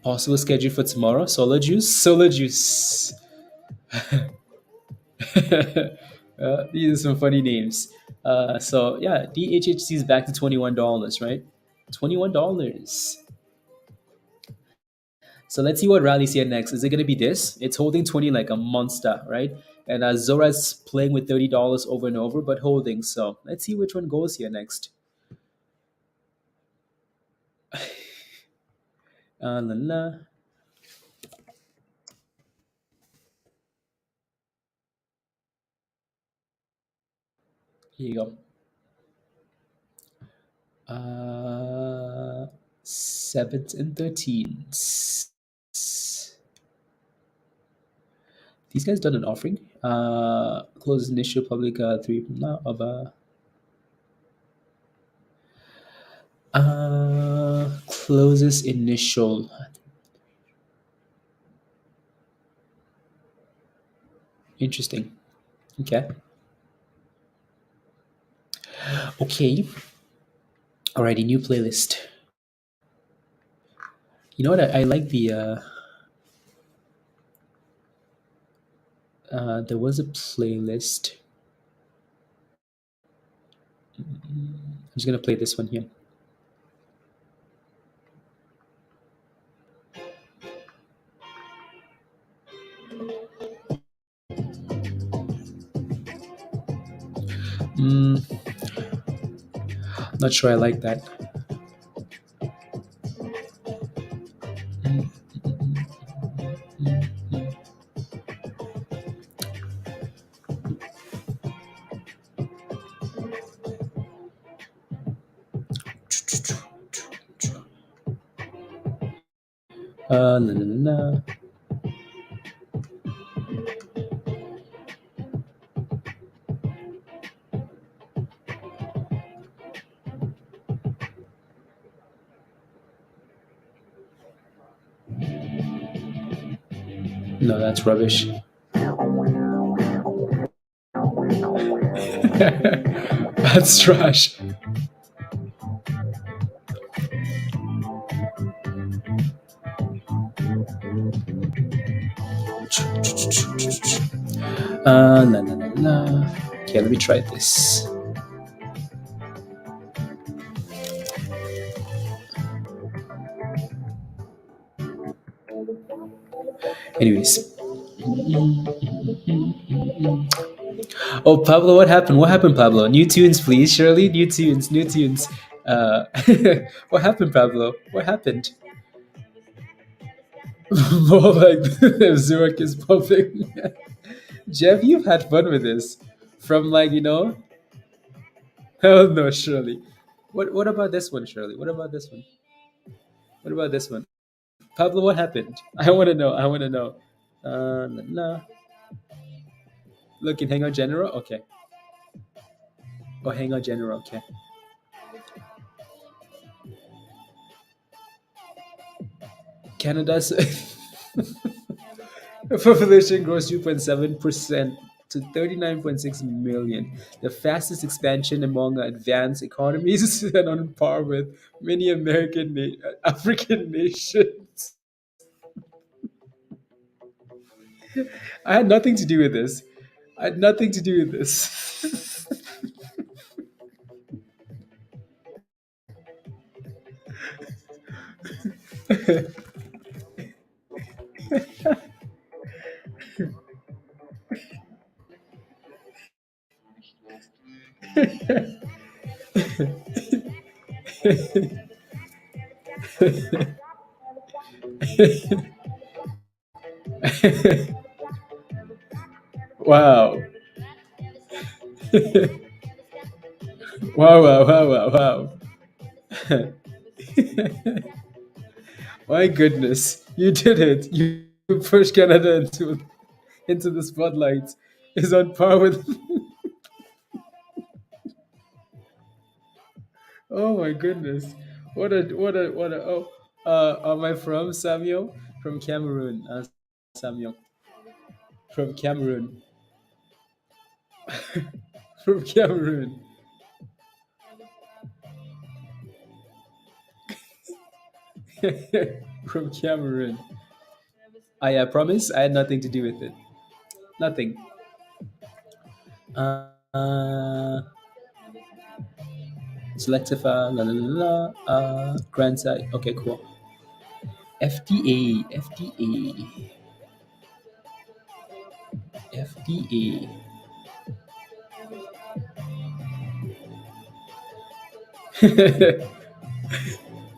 Possible schedule for tomorrow. Solar juice. Solar juice. These are some funny names. So yeah, DHHC is back to $21, right? $21. So let's see what rallies here next. Is it going to be this? It's holding 20 like a monster, right? And ZURA is playing with $30 over and over, but holding. So let's see which one goes here next. La, la. Here you go. 7th and 13th. These guys done an offering. Closes initial public three now of closes initial. Interesting. Okay. Okay. Alrighty, new playlist. You know what? I like the. There was a playlist. I'm just gonna play this one here. Not sure I like that. La, la, la, la. No, that's rubbish. That's trash. La, la, la, la. Okay, let me try this. Anyways. Oh, Pablo, what happened? What happened, Pablo? New tunes, please, Shirley. New tunes, new tunes. Uh, what happened, Pablo? What happened? More like if Zurich is popping. Jeff, you've had fun with this. From like, hell no, Shirley. What about this one, Shirley? What about this one? What about this one? Pablo, what happened? I want to know. I want to know. La, la. Look, in Hangar General? Okay. Oh, Hangar General, okay. Canada's population grows 2.7% to 39.6 million, the fastest expansion among advanced economies and on par with many African nations. I had nothing to do with this. I had nothing to do with this. Wow. Wow, wow, wow, wow, wow. My goodness, you did it. You pushed Canada into the spotlight. Is on par with. Oh my goodness! What a oh. Am I from Samuel? From Cameroon. Samuel from Cameroon. From Cameroon. From Cameroon. I promise I had nothing to do with it. Nothing. Uh, Selective, la la la la, grant side. Okay, cool. FDA, FDA, FDA.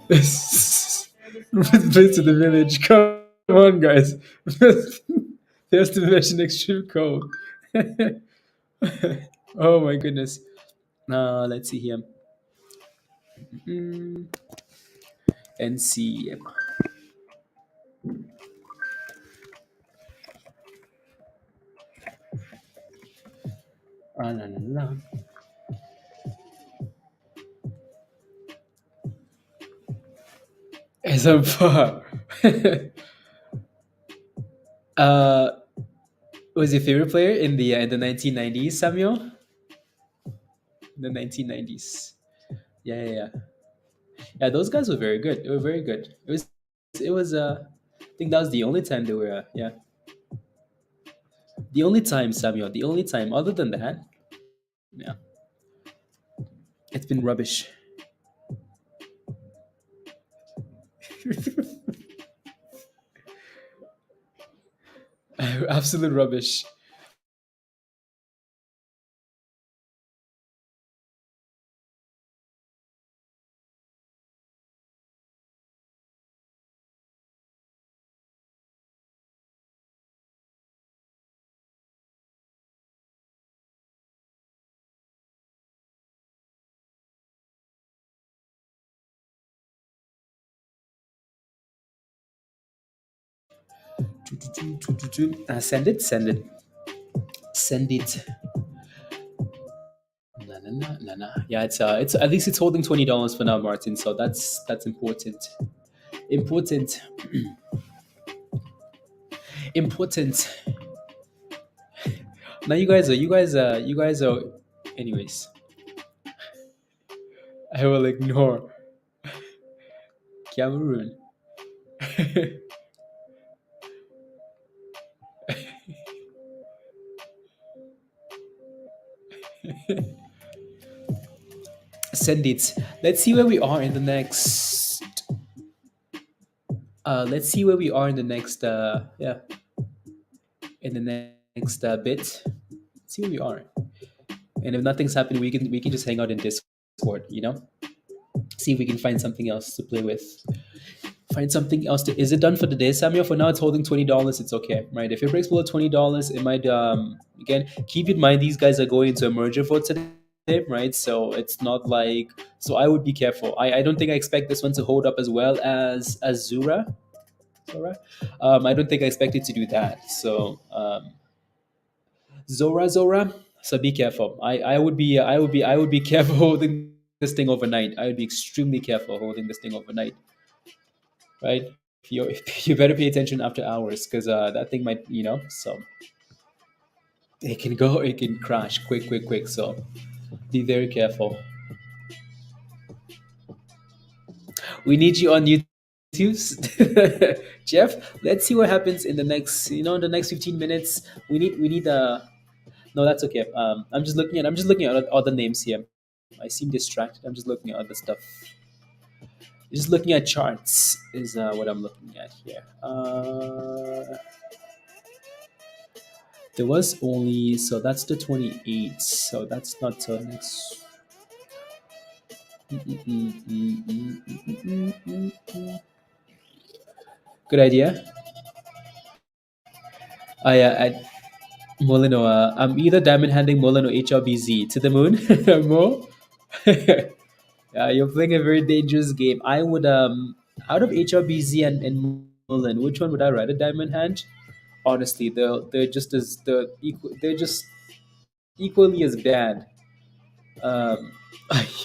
This place to the village. Come on, guys. There's the version extreme cold. Oh my goodness. Let's see here. Mm, NCM. La, la, la. As I'm far. uh, was your favorite player in the 1990s, Samuel? The 1990s. Yeah, yeah, yeah. Yeah, those guys were very good. They were very good. It was. I think that was the only time they were. Yeah, the only time, Samuel. The only time. Other than that, yeah, it's been rubbish. Absolute rubbish. Send it, send it, send it. Nah, nah, nah, nah, nah. Yeah, it's at least it's holding $20 for now, Martin. So that's important. Important. Important. Now you guys are. Anyways, I will ignore Cameroon. Send it. Let's see where we are in the next. Let's see where we are in the next. Yeah, in the next bit. See where we are. And if nothing's happening, we can just hang out in Discord. See if we can find something else to play with. Find something else to. Is it done for the day, Samuel? For now, it's holding $20. It's okay, right? If it breaks below $20, it might. Again, keep in mind these guys are going into a merger for today, right? So it's not like. So I would be careful. I don't think I expect this one to hold up as well as ZURA. ZURA. I don't think I expect it to do that. So Zora. So be careful. I would be careful holding this thing overnight. I would be extremely careful holding this thing overnight, right? You better pay attention after hours because that thing might, so it can crash quick, quick, quick. So be very careful. We need you on YouTube. Jeff, let's see what happens in the next, in the next 15 minutes. We need no, that's okay. I'm just looking at other names here. I seem distracted. I'm just looking at other stuff. Just looking at charts is what I'm looking at here. There was only, so that's the 28th. So that's not till next. Good idea. I Molino. I'm either diamond handing Molino HLBZ to the moon. Mo. You're playing a very dangerous game. I would out of HRBZ and Mullen, which one would I rather diamond hand? Honestly, they're just equally as bad. Um,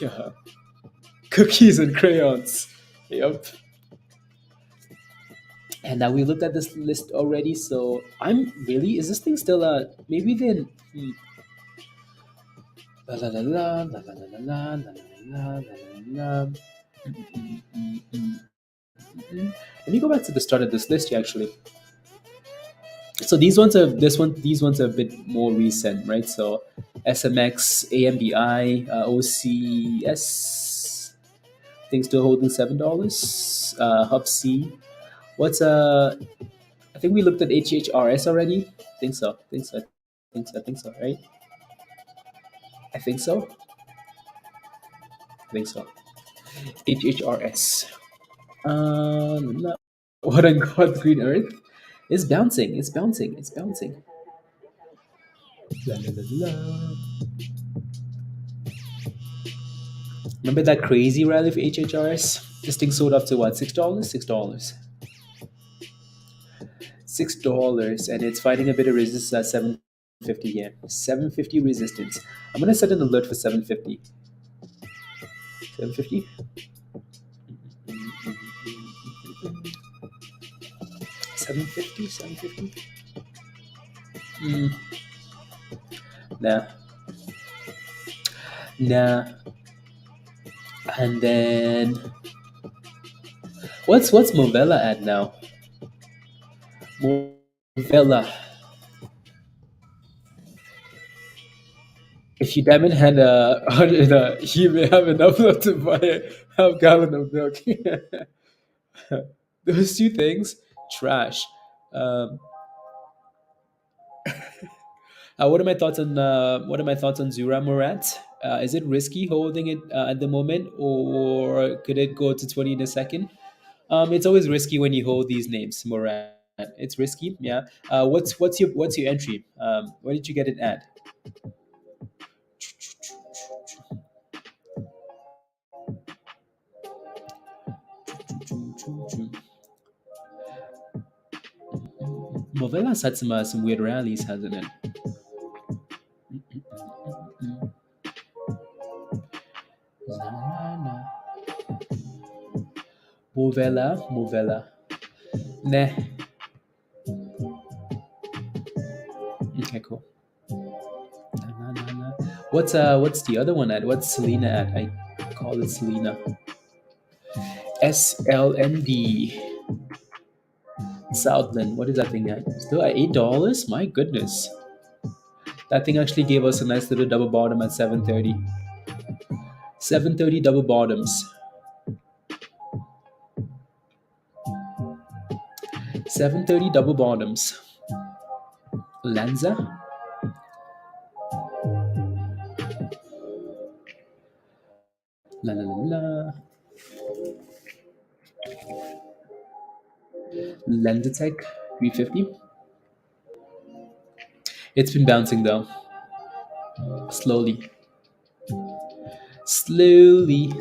yeah, cookies and crayons. Yep. And now we looked at this list already, so I'm really is this thing still maybe then la la la la la la la la la la la la la. Let me go back to the start of this list actually. So these ones are a bit more recent, right? So SMX, AMBI, OCS, things still holding $7. Hub C. What's I think we looked at HHRS already. Think so. Think so. Think so. Think so. Right? I think so. I think so. HHRS. No. What on God's green earth? It's bouncing. It's bouncing. It's bouncing. La, la, la, la. Remember that crazy rally for HHRS? This thing sold up to what? $6? $6. $6, and it's fighting a bit of resistance at 750 here. 750 resistance. I'm gonna set an alert for 750. 750. 750. 750. Nah. Nah. And then what's Movella at now? Movella. If you diamond hand you may have enough left to buy a half gallon of milk. Those two things, trash. Um, what are my thoughts on Zura Murat? Is it risky holding it at the moment, or could it go to 20 in a second? It's always risky when you hold these names, Murat. It's risky, yeah. What's your entry? Where did you get it at? Movella's had some weird rallies, hasn't it? Na, na, na. Movella. Nah. Okay, cool. Na, na, na, na. What's the other one at? What's Selena at? I call it Selena. SLND. Southland. What is that thing at? Still at $8? My goodness. That thing actually gave us a nice little double bottom at 7:30. 7:30 double bottoms. 7:30 double bottoms. Lanza. La la la la. Lenditech 350. It's been bouncing though. Slowly. Slowly.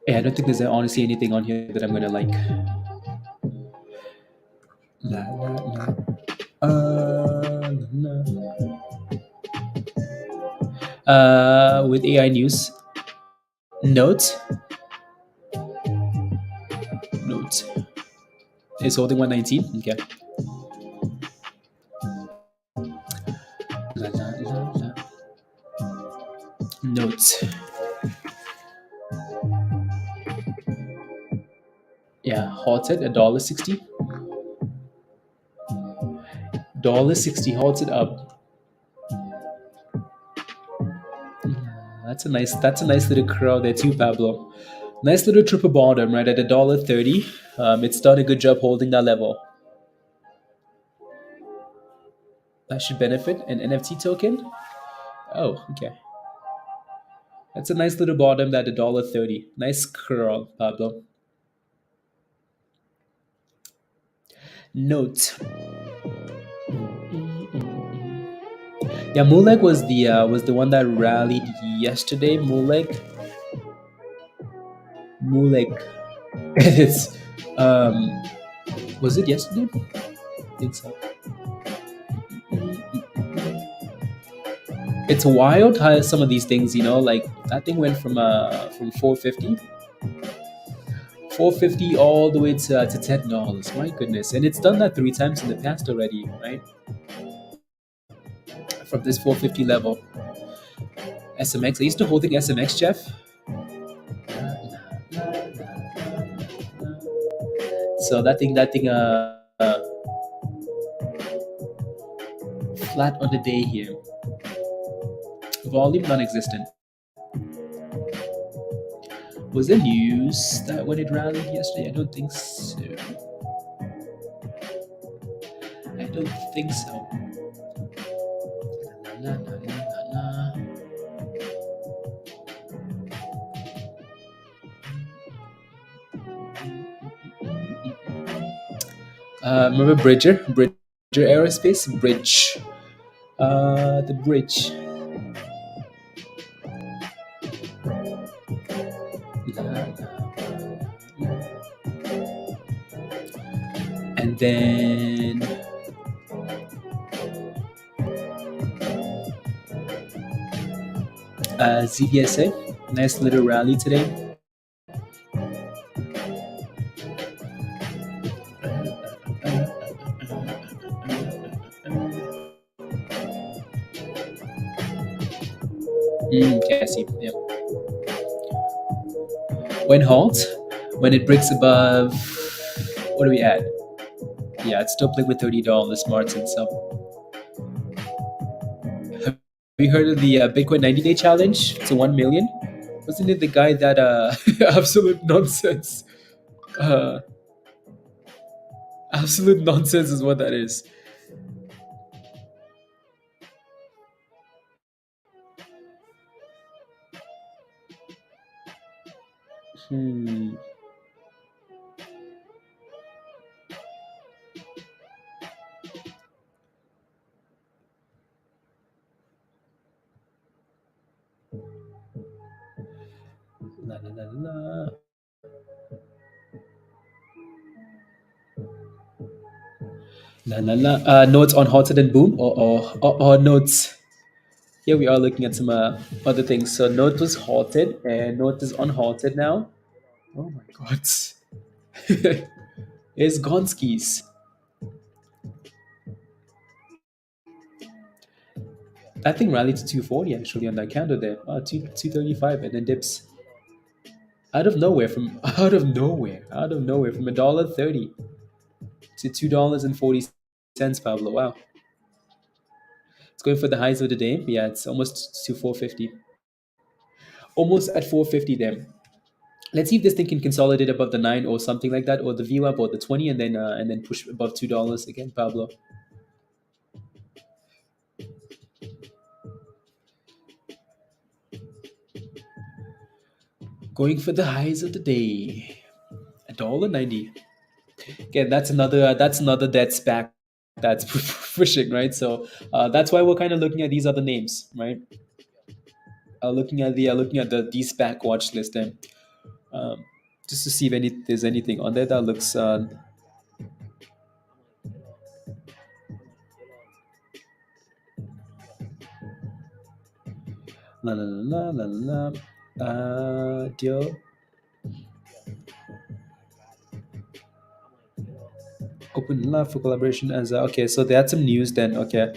Yeah, I don't think there's honestly anything on here that I'm gonna like. La la la. With AI news. Note. Is holding 119. Okay. La, la, la, la. Note. Yeah, halted at $1.60. $1.60 halted up. That's a nice little crowd there too, Pablo. Nice little triple bottom right at $1.30. It's done a good job holding that level. That should benefit an NFT token. Oh, okay. That's a nice little bottom at $1.30. Nice curl, Pablo. Note. Yeah, Mulek was the one that rallied yesterday. Mulek. It's was it yesterday? I think so. It's wild how some of these things, like that thing went from 450 all the way to $10. My goodness. And it's done that 3 times in the past already, right? From this 450 level. SMX. I used to holding SMX, Jeff. So that thing flat on the day here. Volume non-existent. Was there news that when it rallied yesterday? I don't think so. La, la, la, la, la. Remember Bridger Aerospace? Bridge. The bridge. And then ZBSA, nice little rally today. Okay, I see. Yeah. When when it breaks above, what are we at? Yeah, it's still playing with $30, Martin. So, have you heard of the Bitcoin 90-day challenge to 1 million? Wasn't it the guy that absolute nonsense? Absolute nonsense is what that is. La, la, la, la. La la la. Notes on halted and boom, or notes. Here we are looking at some other things. So note was halted and note is unhalted now. Oh my god. It's Gonskis. That thing rallied to 240 actually on that candle there. 235 and then dips out of nowhere from out of nowhere from $1.30 to $2.40, Pablo. Wow. It's going for the highs of the day. Yeah, it's almost to 450. Almost at 450 there. Let's see if this thing can consolidate above the 9 or something like that, or the view up or the 20, and then push above $2 again, Pablo. Going for the highs of the day. $1.90. Again, that's another dead SPAC that's pushing, right? So that's why we're kind of looking at these other names, right? Looking at the DSPAC watch list there, um, just to see if there's anything on there that looks la la la la la deal. Open love for collaboration as okay. So they had some news then. Okay,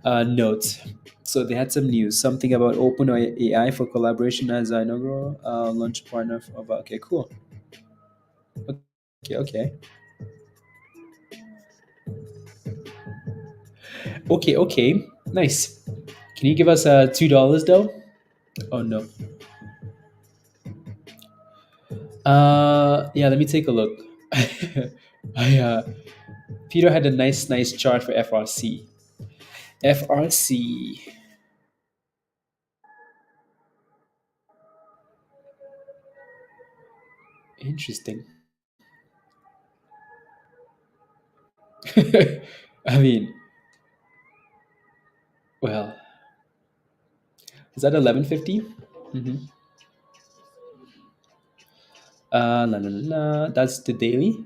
notes. So they had some news, something about Open AI for collaboration as inaugural launch partner of. Okay, cool. Okay. Okay. Nice. Can you give us $2 though? Oh no. Yeah. Let me take a look. I Peter had a nice chart for FRC. FRC. Interesting. I mean, well, is that 1150? Mm-hmm. La la la. That's the daily.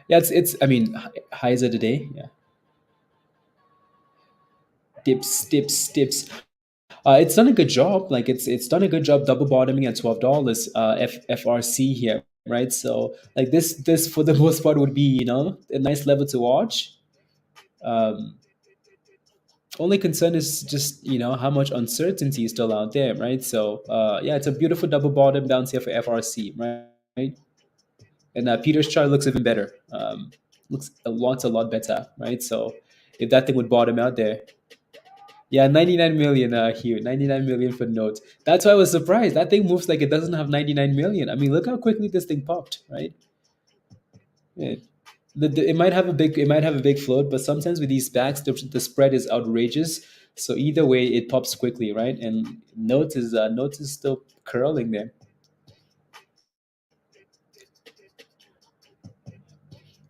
Yeah, it's. I mean, highs of the day. Yeah. Dips. It's done a good job. Like it's done a good job double bottoming at $12. FRC here, right? So like this for the most part would be a nice level to watch. Um, Only concern is just how much uncertainty is still out there, right? So yeah, it's a beautiful double bottom bounce here for FRC, right? And Peter's chart looks even better. Looks a lot better, right? So if that thing would bottom out there, yeah, 99 million here, 99 million for notes. That's why I was surprised. That thing moves like it doesn't have 99 million. I mean, look how quickly this thing popped, right? Yeah. It might have a big float, but sometimes with these backs, the spread is outrageous. So either way, it pops quickly, right? And notes is still curling there.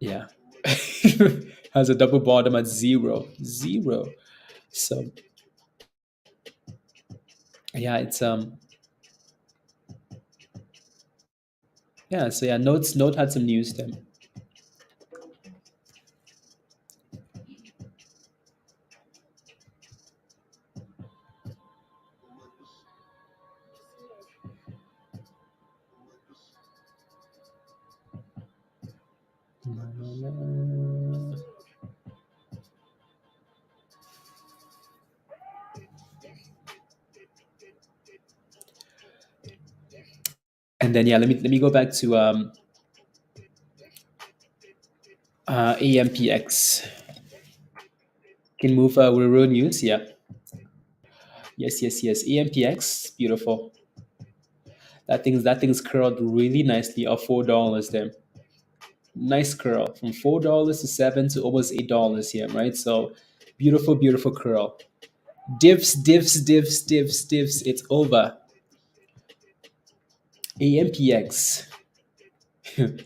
Yeah, has a double bottom at zero. So yeah, it's yeah. So yeah, note had some news then. And then yeah, let me go back to AMPX. Can move with road news. Yeah. Yes. AMPX, beautiful. That thing's curled really nicely of $4 there. Nice curl from $4 to 7 to almost $8 here, right? So beautiful curl. Dips. It's over. AMPX.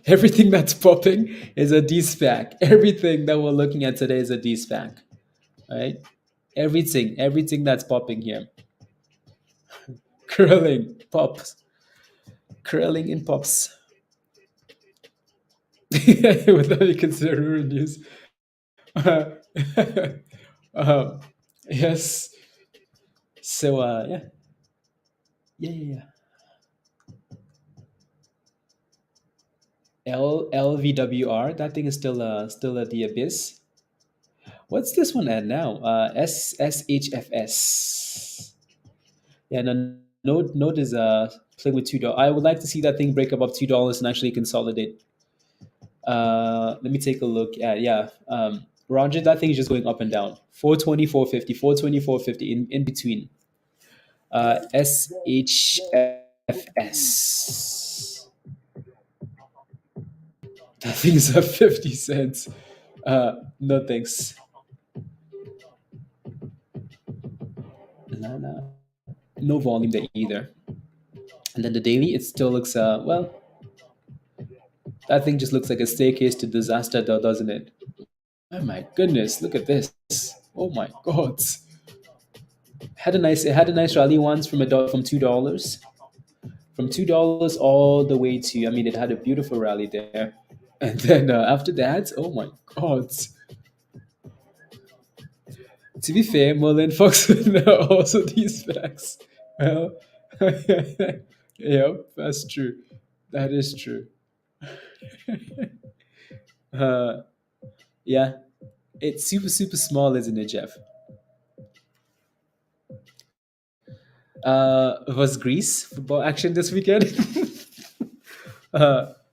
Everything that's popping is a D-SPAC. Everything that we're looking at today is a D-SPAC, right? Everything that's popping here. Curling, pops. Curling and pops. Without you consider news. Uh, um, yes. So yeah, yeah, yeah, yeah. LVWR. That thing is still at the abyss. What's this one at now? SHFS. Yeah, no, Node is playing with $2. I would like to see that thing break above $2 and actually consolidate. Let me take a look at, yeah. Roger, that thing is just going up and down. 420, 450, 420, 450 in between. SHFS. That thing is at 50 cents. No thanks. No, no. No volume there either. And then the daily, it still looks, well, that thing just looks like a staircase to disaster, though, doesn't it? Oh my goodness, look at this. Oh my god. It had a nice rally once from $2. From $2 all the way to, I mean, it had a beautiful rally there. And then after that, oh my god. To be fair, Merlin Fox are also these facts. Well, yep, that's true. That is true. Uh, yeah, it's super, super small, isn't it, Jeff? Was Greece football action this weekend?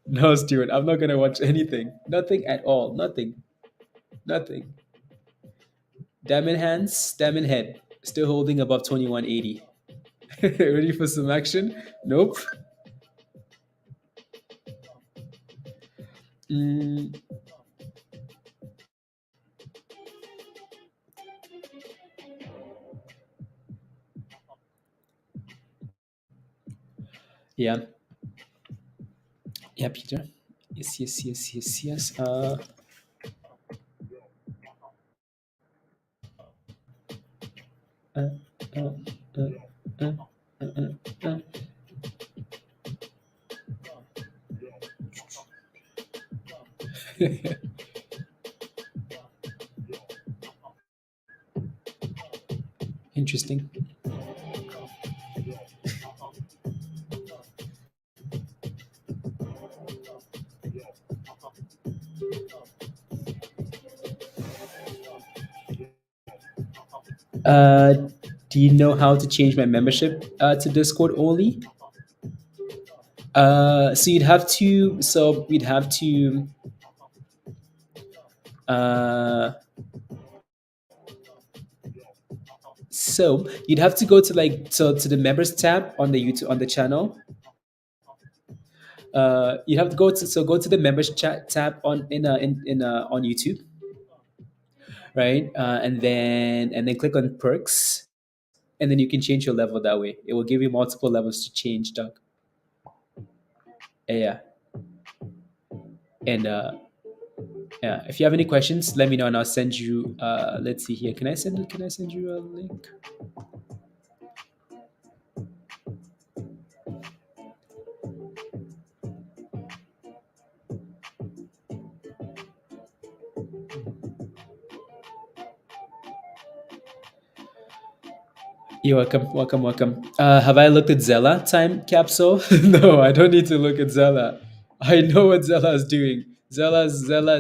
No, Stuart, I'm not gonna watch anything. Nothing at all. Nothing. Nothing. Diamond hands, diamond head, still holding above 2180. Ready for some action? Nope. Mm, yeah, yeah, Peter. Yes, yes, yes, yes, yes. Uh, uh, uh, uh, uh. Interesting. Uh, do you know how to change my membership to Discord only? So you'd have to. So we'd have to. Uh, so you'd have to go to to the members tab on the YouTube on the channel. You have to go to the members chat tab on YouTube, right? And then click on perks, and then you can change your level that way. It will give you multiple levels to change, Doug. Yeah, and yeah. If you have any questions, let me know, and I'll send you. Let's see here. Can I send you a link? You're welcome, welcome, welcome. Have I looked at Zella time capsule? No, I don't need to look at Zella. I know what Zella is doing. Zella.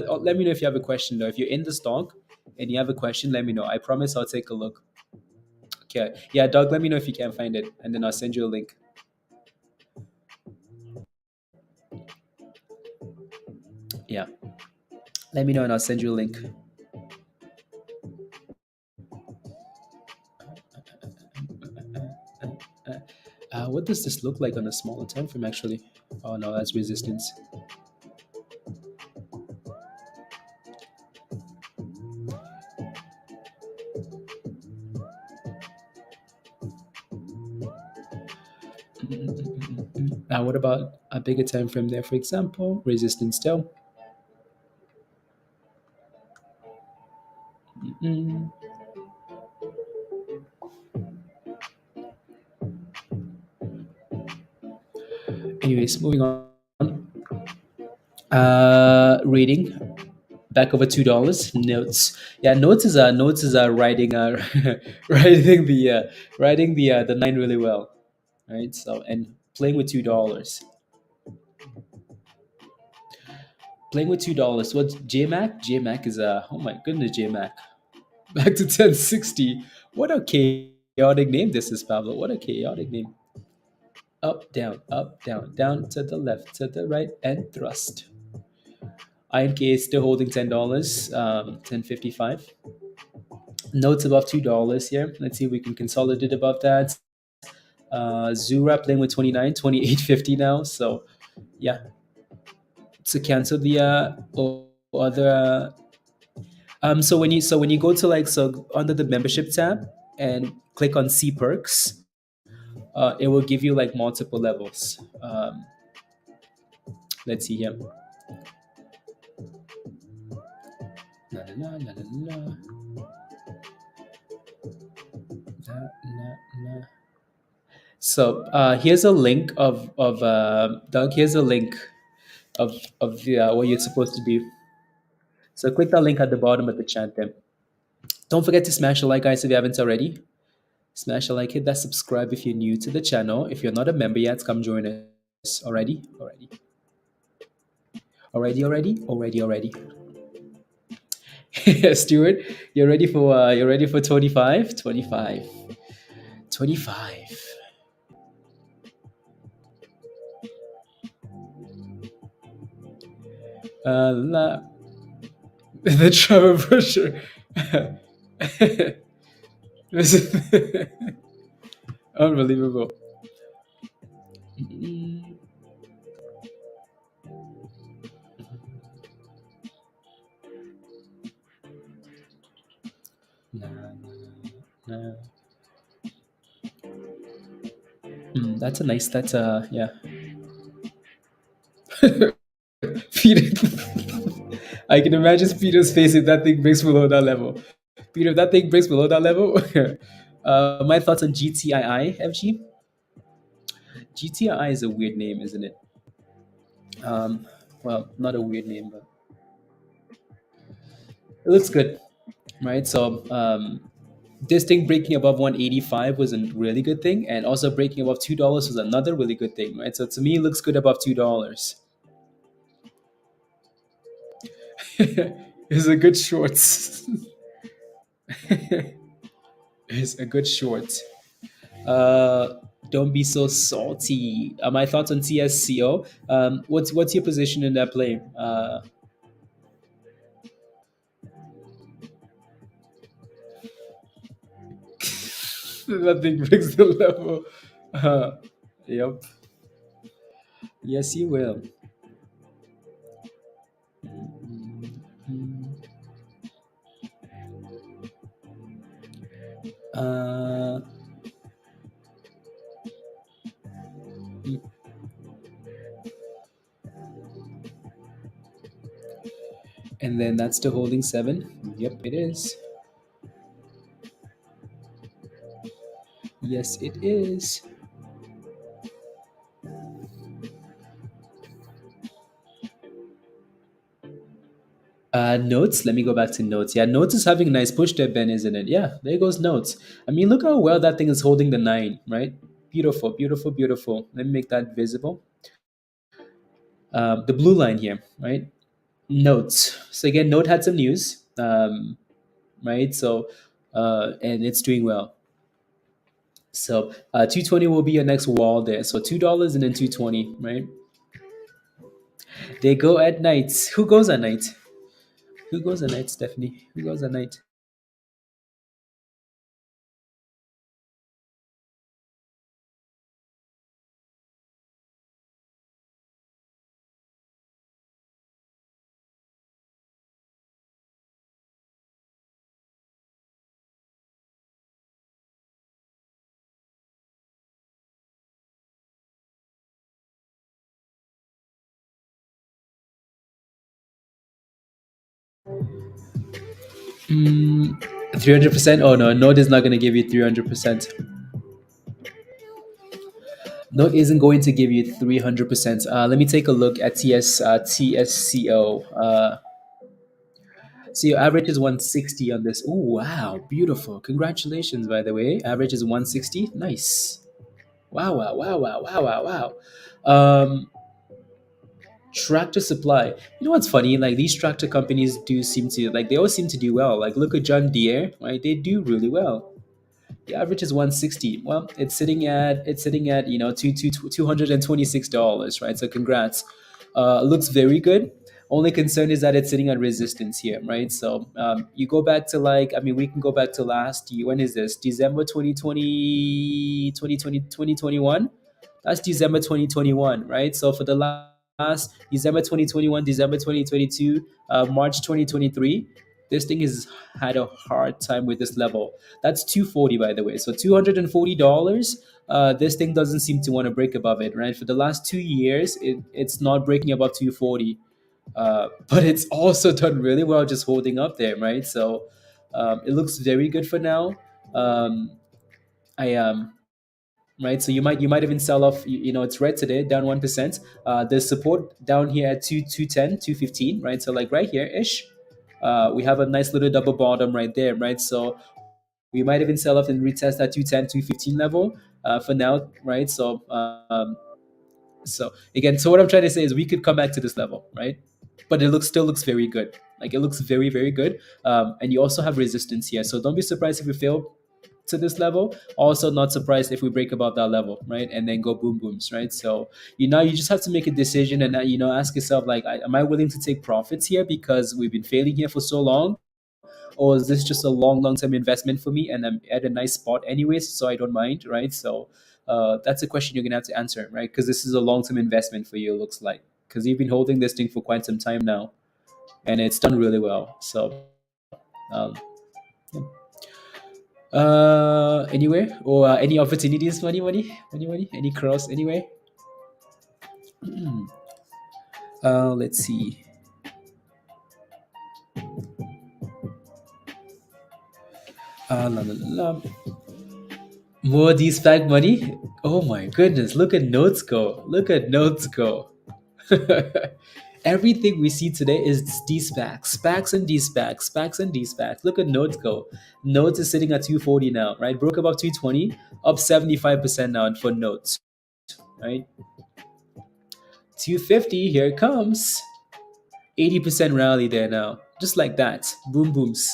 Oh, let me know if you have a question though. If you're in the stock and you have a question, let me know. I promise I'll take a look. Okay. Yeah, Doug, let me know if you can find it, and then I'll send you a link. Yeah. Let me know and I'll send you a link. What does this look like on a smaller time frame actually? Oh no, that's resistance. What about a bigger time frame there? For example, resistance still. Mm. Anyways, moving on. Rating back over $2. Notes, yeah, notes is riding riding the nine really well, right? So and playing with $2. Playing with $2. What's JMac? JMac is oh my goodness, JMac back to 1060. What a chaotic name this is, Pablo. What a chaotic name. Up, down, down to the left, to the right, and thrust. INKA is still holding $10, 10.55. Notes above $2 here. Let's see if we can consolidate above that. ZURA playing with 29, 28.50 now. So yeah, to cancel the other. So when you go to under the membership tab and click on See Perks, it will give you like multiple levels. Let's see here. La, la, la, la, la, la. La, la, la. So here's a link of Doug. Here's a link of what you're supposed to do. So click that link at the bottom of the chat there. Don't forget to smash a like, guys, if you haven't already. Smash a like, hit that subscribe if you're new to the channel. If you're not a member yet, come join us. Already. Stuart, you're ready for 25? 25. The travel brochure. Unbelievable. That's a nice. That's yeah. Peter, I can imagine Peter's face if that thing breaks below that level. Peter, if that thing breaks below that level. My thoughts on GTII, FG. GTII is a weird name, isn't it? Well, not a weird name, but it looks good, right? So this thing breaking above 185 was a really good thing, and also breaking above $2 was another really good thing, right? So to me, it looks good above $2. It's a good shorts. It's a good short. Don't be so salty. My thoughts on TSCO. What's your position in that play? Nothing breaks the level. Yep. Yes, you will. Uh, and then that's the holding 7. Yep, it is. Yes, it is. Notes. Let me go back to notes. Yeah, notes is having a nice push there, Ben, isn't it? Yeah, there goes notes. I mean, look how well that thing is holding the 9, right? Beautiful, beautiful, beautiful. Let me make that visible. The blue line here, right? Notes. So again, note had some news, right? So, and it's doing well. So 220 will be your next wall there. So $2 and then 220, right? They go at night. Who goes at night? Who goes at night, Stephanie? Who goes at night? Mm, 300%? Oh no, Node is not going to give you 300%. No, it isn't going to give you 300%. Let me take a look at TSCO. So your average is 160 on this. Oh, wow. Beautiful. Congratulations, by the way. Average is 160. Nice. Wow, wow, wow, wow, wow, wow, wow. Um, Tractor supply. You know what's funny? Like these tractor companies do seem to like they all seem to do well. Like look at John Deere, right? They do really well. The average is 160. Well, it's sitting at $226, right? So congrats. Looks very good. Only concern is that it's sitting at resistance here, right? So you go back to we can go back to last year. When is this? December 2020, 2020, 2021. That's December 2021, right? So for the last December 2021, December 2022, March 2023, this thing has had a hard time with this level. That's 240, by the way. So $240. This thing doesn't seem to want to break above it, right? For the last 2 years, it's not breaking above 240. But it's also done really well just holding up there, right? So it looks very good for now. I am right. So you might even sell off. It's red today, down 1%. There's support down here at 210, 215, right? So like right here ish. We have a nice little double bottom right there, right? So we might even sell off and retest that 210, 215 level for now, right? So again, so what I'm trying to say is we could come back to this level, right? But it still looks very good. Like it looks very, very good. And you also have resistance here. So don't be surprised if we fail to this level. Also not surprised if we break above that level, right? And then go boom booms, right? So you just have to make a decision and ask yourself like, am I willing to take profits here because we've been failing here for so long? Or is this just a long term investment for me and I'm at a nice spot anyways, so I don't mind, right? So that's a question you're gonna have to answer, right? Because this is a long term investment for you, it looks like, because you've been holding this thing for quite some time now, and it's done really well. So, um, anywhere or any opportunities, money, any cross anywhere? Let's see. La, la, la, la. More D-SPAC money? Oh my goodness, look at notes go. Look at notes go. Everything we see today is D-SPACs, SPACs and D-SPACs, SPACs and D-SPACs. Look at notes go. Notes is sitting at 240 now, right? Broke above 220, up 75% now for notes, right? 250, here it comes. 80% rally there now, just like that. Boom booms.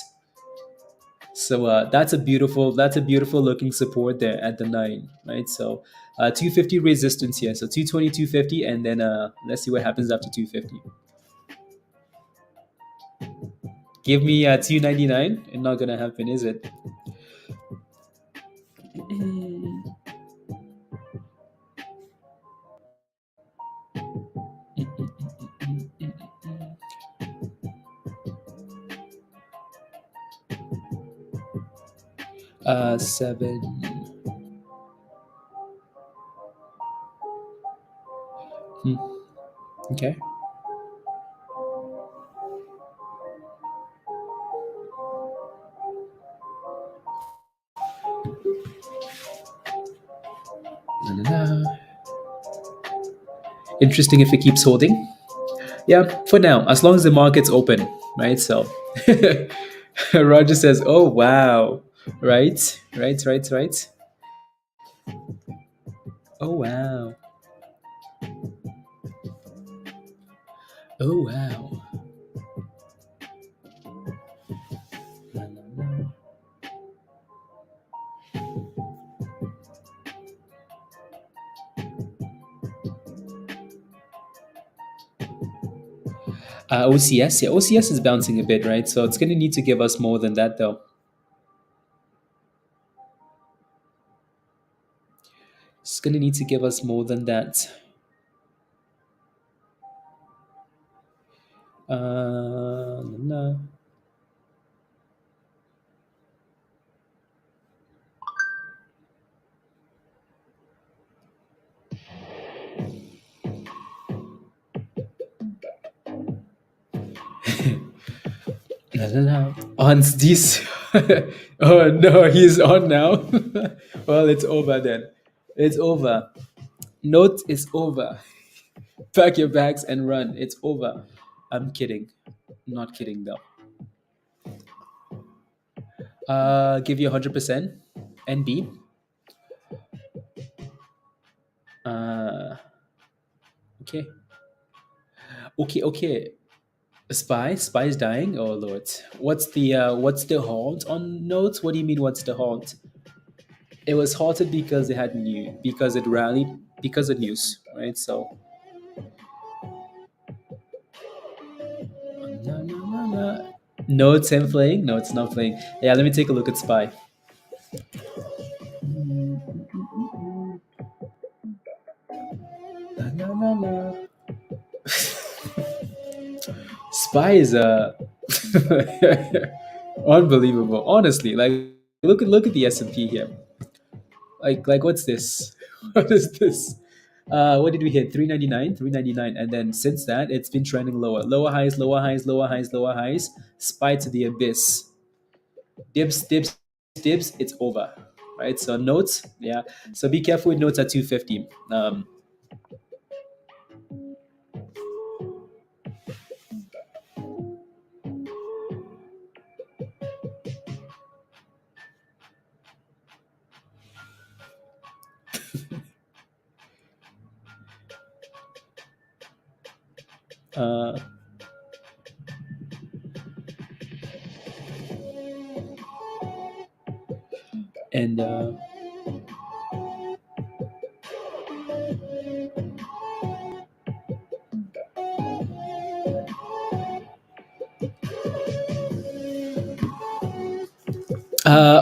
So that's a beautiful looking support there at the 9, right? So 250 resistance here. So 220, 250, and then let's see what happens after 250. Give me 299. It's not gonna happen, is it? 7. Okay. Interesting if it keeps holding. Yeah, for now, as long as the market's open, right? So Roger says, "Oh wow, right. Oh wow, oh wow." OCS, yeah, OCS is bouncing a bit, right? So it's going to need to give us more than that, though. It's going to need to give us more than that. No. On this. Oh no, he's on now. Well, it's over then. It's over. Note is over. Pack your bags and run. It's over. I'm kidding. Not kidding though. Give you 100%. NB. Uh, okay. Okay. Spy is dying. Oh lord. What's the halt on notes? What do you mean? What's the halt? It was halted because it had new because it rallied because of news, right? So no, it's him playing. No, it's not playing. Yeah, let me take a look at Spy. La, la, la, la. Spy is unbelievable. Honestly, like look at the S&P here. Like what's this? What is this? What did we hit? 399, 399, and then since that it's been trending lower. Lower highs, lower highs, lower highs, lower highs. Spy to the abyss. Dips, it's over. Right? So notes, yeah. So be careful with notes at 250. Uh, and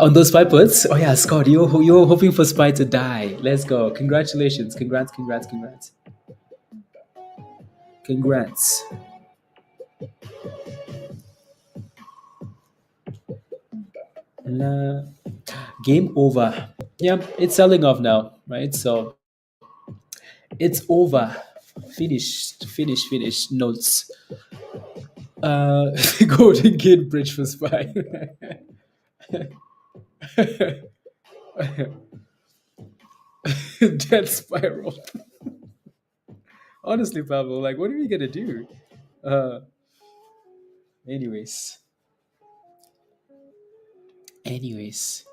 on those five puts, oh yeah, Scott, you're hoping for Spy to die. Let's go. Congratulations. Congrats. La- Game over. Yeah, it's selling off now, right? So it's over. Finished. Notes. Golden Gate Bridge for Spy. Death spiral. Honestly, Pablo, like, what are we gonna do? Uh, anyways, anyways,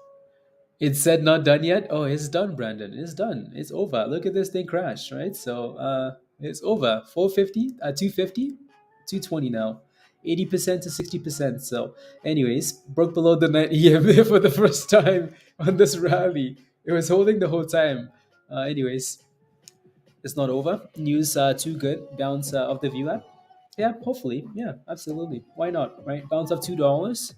it said not done yet. Oh, it's done, Brandon. It's done. It's over. Look at this thing crash, right? So, it's over. 450, 250, 220 now. 80% to 60%. So, anyways, broke below the 9 EMA for the first time on this rally. It was holding the whole time. Anyways, it's not over. News too good. Bounce of the view app. Yeah, hopefully. Yeah, absolutely. Why not? Right? Bounce of $2.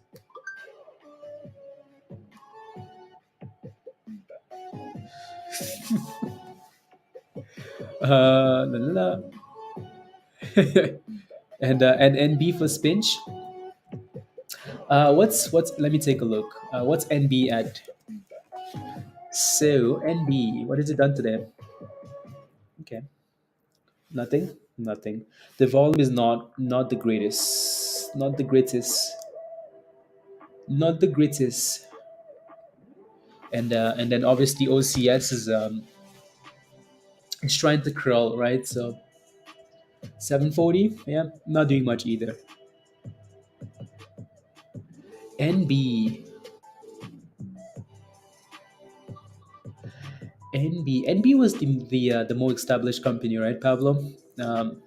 La, la, la. And NB for Spinch. What's? Let me take a look. What's NB at? So NB, what has it done today? Okay, nothing. The volume is not the greatest. Not the greatest. And then obviously OCS is trying to curl, right? So 740, yeah, not doing much either. NB. NB was the more established company, right, Pablo? Um,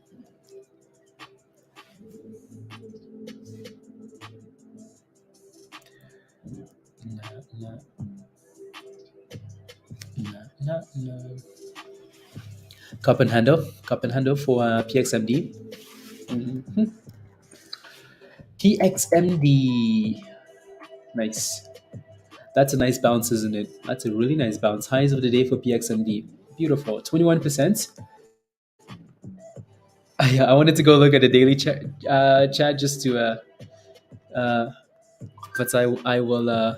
nah, nah, nah. Cup and handle for PXMD. Mhm. TXMD, nice. That's a nice bounce, isn't it? That's a really nice bounce. Highs of the day for PXMD. Beautiful. 21%. Yeah, I wanted to go look at the daily chat just to uh, but I will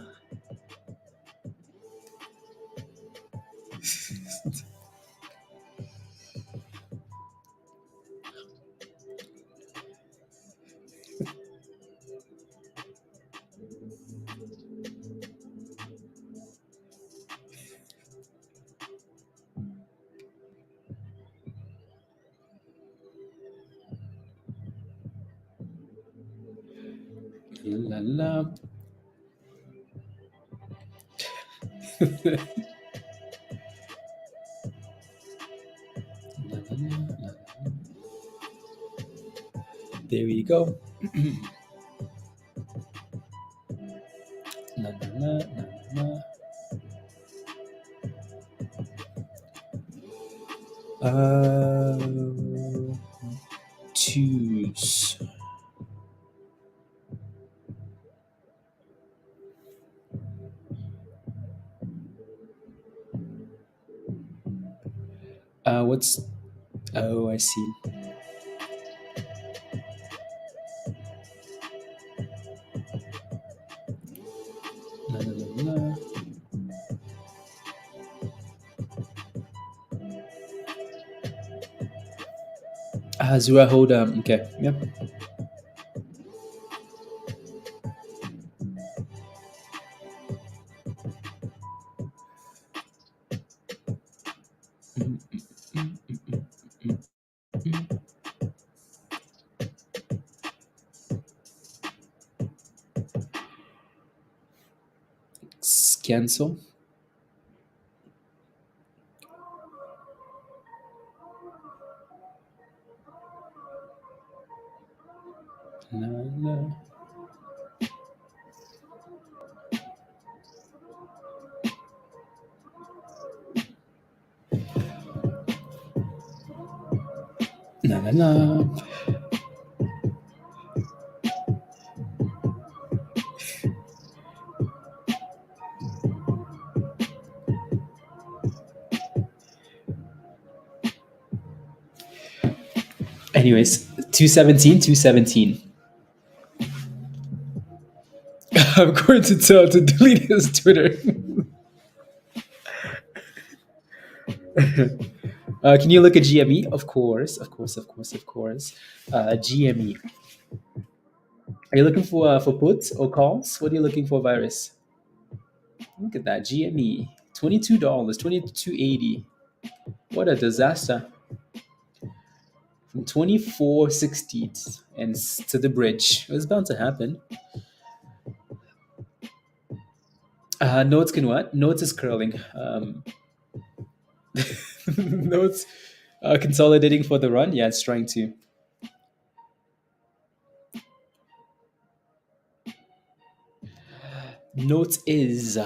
La la. La, la, la, la. There we go. La, la, la, la, la. Twos. What's? Oh, I see. La, la, la, la. ZURA hold. Okay. Yep. Cancel. La, la. La, la, la. Anyways, 217, 217. I'm going to tell to delete his Twitter. Can you look at GME? Of course, of course, of course, of course. GME. Are you looking for puts or calls? What are you looking for, Virus? Look at that GME. $22, $22.80. What a disaster. From 24.60 and to the bridge. It was bound to happen. Notes can what? Notes is curling. Notes consolidating for the run. Yeah, it's trying to. Notes is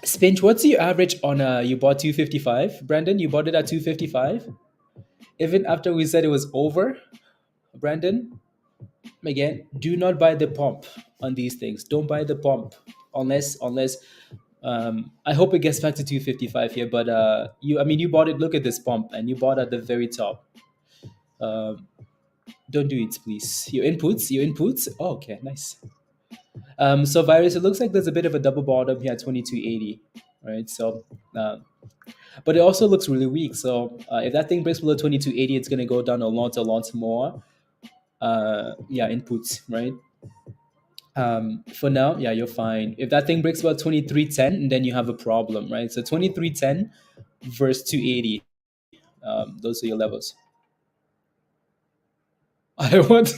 Spinch. What's your average on you bought 255? Brandon, you bought it at 255? Even after we said it was over, Brandon, again, do not buy the pump on these things. Don't buy the pump unless I hope it gets back to 255 here, but you bought it. Look at this pump, and you bought at the very top. Don't do it, please. Your inputs. Oh, okay, nice. So Virus, it looks like there's a bit of a double bottom here at 2280, right? So, but it also looks really weak. So if that thing breaks below 2280, it's gonna go down a lot more. Inputs, right? For now, yeah, you're fine. If that thing breaks about 2310, then you have a problem, right? So 2310 versus 280. Those are your levels. I want.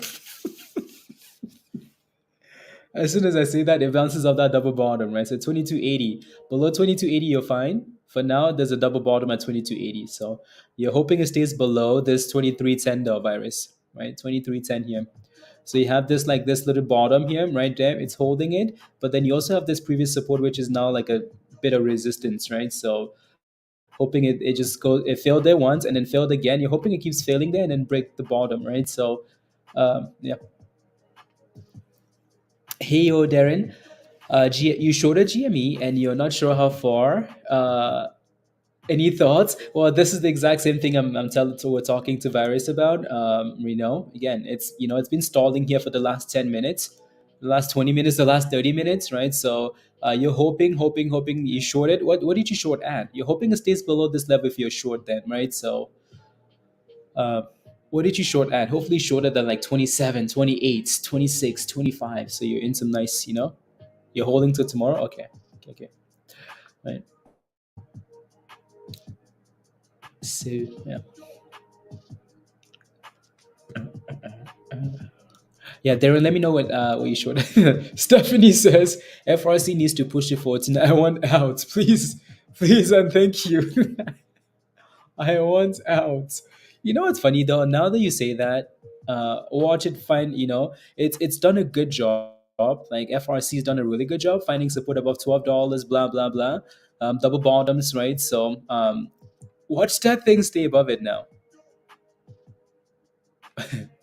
As soon as I say that, it bounces off that double bottom, right? So 2280. Below 2280, you're fine. For now, there's a double bottom at 2280. So you're hoping it stays below this 2310 Virus, right? 2310 here. So you have this little bottom here, right there. It's holding it, but then you also have this previous support, which is now like a bit of resistance, right? So hoping it just goes, it failed there once and then failed again. You're hoping it keeps failing there and then break the bottom, right? So, yeah. Hey, yo, Darren. You showed a GME and you're not sure how far. Any thoughts? Well, this is the exact same thing we're talking to Virus about. Again, it's been stalling here for the last 10 minutes, the last 20 minutes, the last 30 minutes, right? So you're hoping you short it. What did you short at? You're hoping it stays below this level if you're short then, right? So what did you short at? Hopefully shorter than like 27, 28, 26, 25. So you're in some nice, you're holding till tomorrow? Okay. Right. So, yeah. Yeah, Darren, let me know what you short. Stephanie says FRC needs to push it forward. I want out, please, please, and thank you. I want out. You know what's funny though? Now that you say that, watch it find. It's done a good job. Like FRC has done a really good job finding support above $12. Blah blah blah. Double bottoms, right? So watch that thing stay above it now.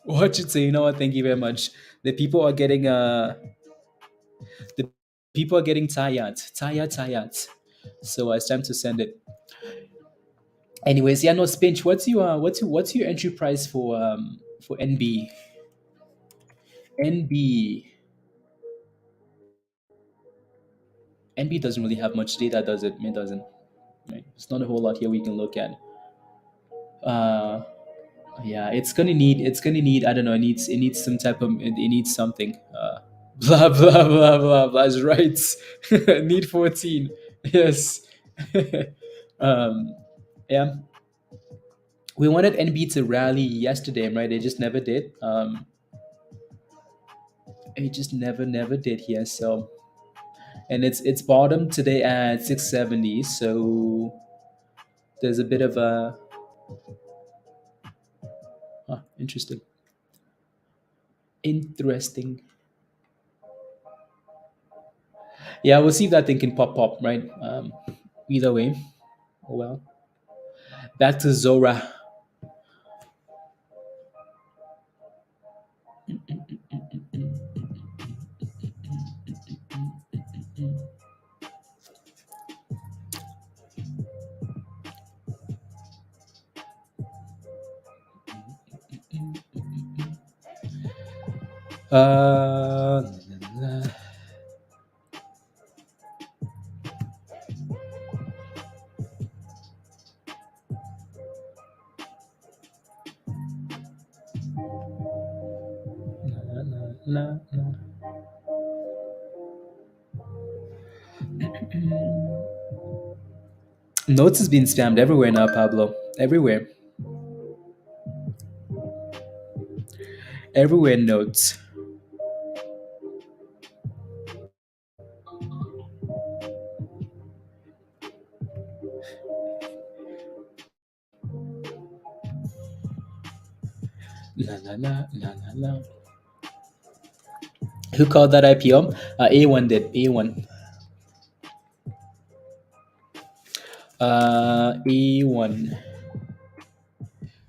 Watch it say, you know what? Thank you very much. The people are getting the people are getting tired. So it's time to send it. Anyways, yeah, no, Spinch. What's your entry price for NB? NB NB doesn't really have much data, does it? It doesn't. Right? It's not a whole lot here we can look at. Uh, yeah, it's gonna need. I don't know. It needs some type of. It needs something. Blah blah blah blah blah. Is right. Need 14. Yes. um, yeah. We wanted NB to rally yesterday, right? It just never did. It just never did here. So, and it's bottom today at 670. So there's a bit of a interesting, interesting. Yeah, we'll see if that thing can pop, right? Either way, oh well. Back to Zora. Uh, la, la. Notes has been spammed everywhere now, Pablo. Everywhere. Everywhere notes. La la la la la la. Who called that IPO? A1 did. A1. A1.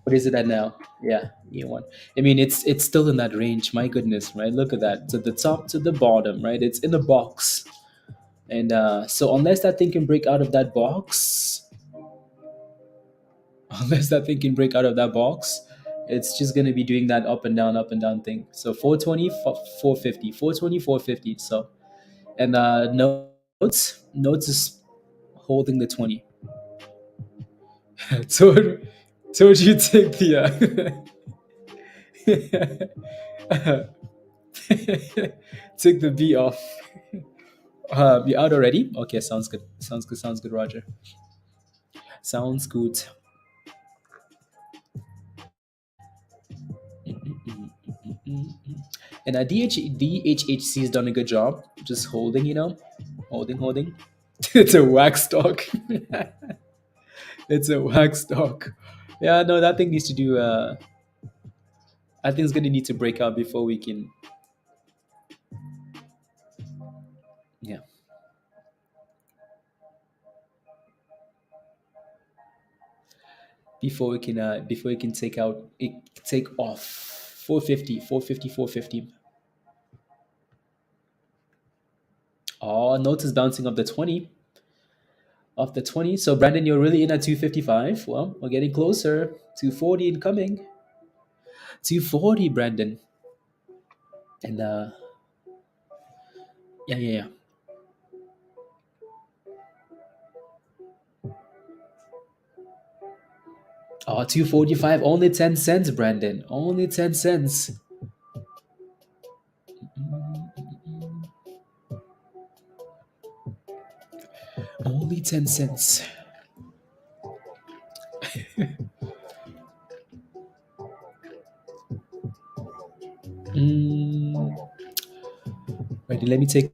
What is it at now? Yeah, A1. I mean, it's still in that range. My goodness, right? Look at that. To the top to the bottom, right? It's in a box. And so unless that thing can break out of that box, unless that thing can break out of that box, it's just going to be doing that up and down thing. So 420, 450, 420, 450. So, and notes is holding the 20. told you take the take the B off. You out already? Okay, sounds good. Sounds good, Roger. Sounds good. And DHHC has done a good job, just holding, holding. It's a wax stock. It's a wax stock. Yeah, no, that thing needs to do. I think it's gonna need to break out before we can. Yeah. Before we can take off 450, 450, 450. Oh, note is bouncing off the 20. Off the 20. So Brandon, you're really in at 255. Well, we're getting closer. 240 incoming. 240, Brandon. And yeah. Oh, 245, only 10 cents, Brandon. Only 10 cents. Only 10 cents. Mm, right, let me take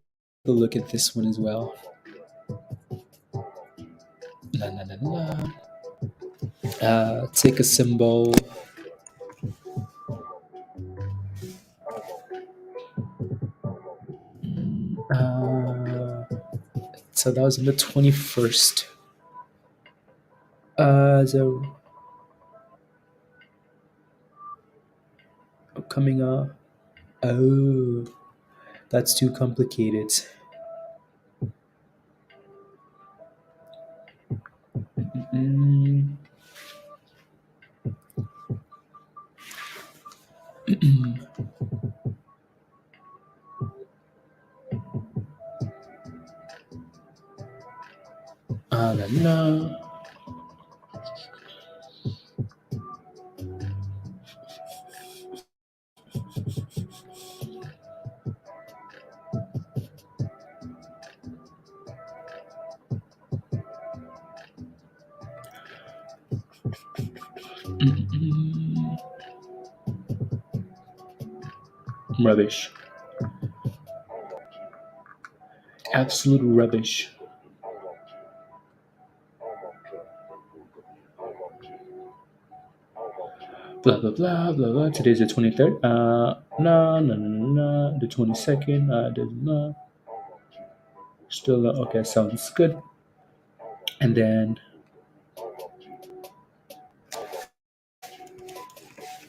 a look at this one as well. La, la, la, la. Take a symbol. Uh, so that was on the 21st. So coming up. Oh, that's too complicated. Mm. La, la. Mm-mm. Rubbish. Absolute rubbish. Blah blah blah blah blah. Today's the 23rd. No no no no. The 22nd. No. Still okay. Sounds good. And then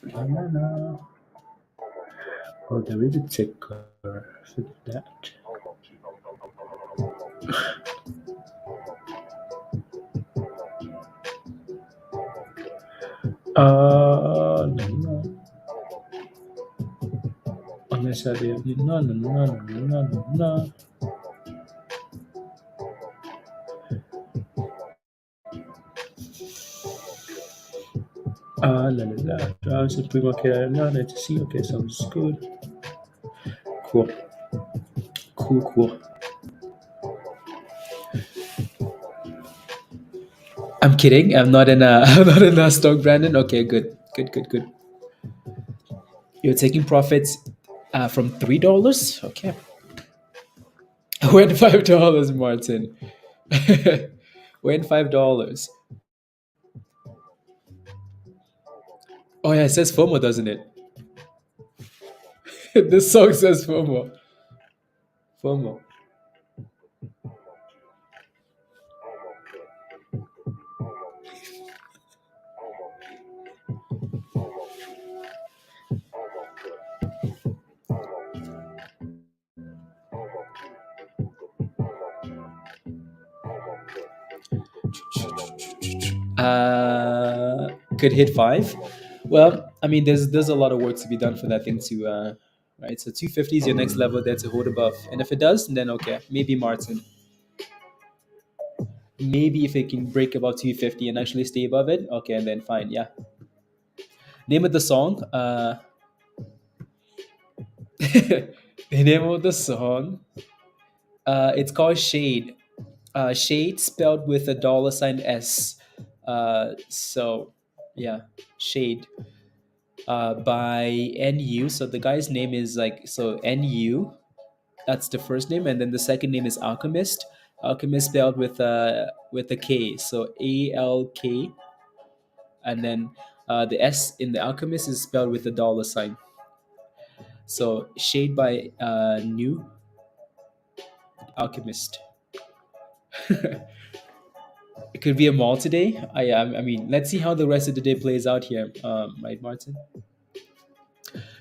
no no no. Oh, there is a ticker for that. No no. Unless I did no no no no no no no. La la la. So pre-market. No, let's see. Okay, sounds good. Cool. Cool cool. I'm kidding. I'm not in a I'm not in a stock, Brandon. Okay, good. Good, good, good. You're taking profits from $3? Okay. When $5, Martin. When $5. Oh yeah, it says FOMO, doesn't it? This song says FOMO. FOMO. Could hit five. Well, I mean, there's a lot of work to be done for that thing to right. So 250 is your next level there to hold above, and if it does, then okay, maybe Martin. Maybe if it can break above 250 and actually stay above it, okay, and then fine, yeah. Name of the song. The name of the song. It's called Shade. Shade spelled with a $ S. So yeah, Shade. By NU. So the guy's name is like so NU. That's the first name, and then the second name is Alchemist. Alchemist spelled with a K. So ALK, and then the S in the Alchemist is spelled with a $. So Shade by New Alchemist. It could be a mall today. I mean, let's see how the rest of the day plays out here. Right, Martin?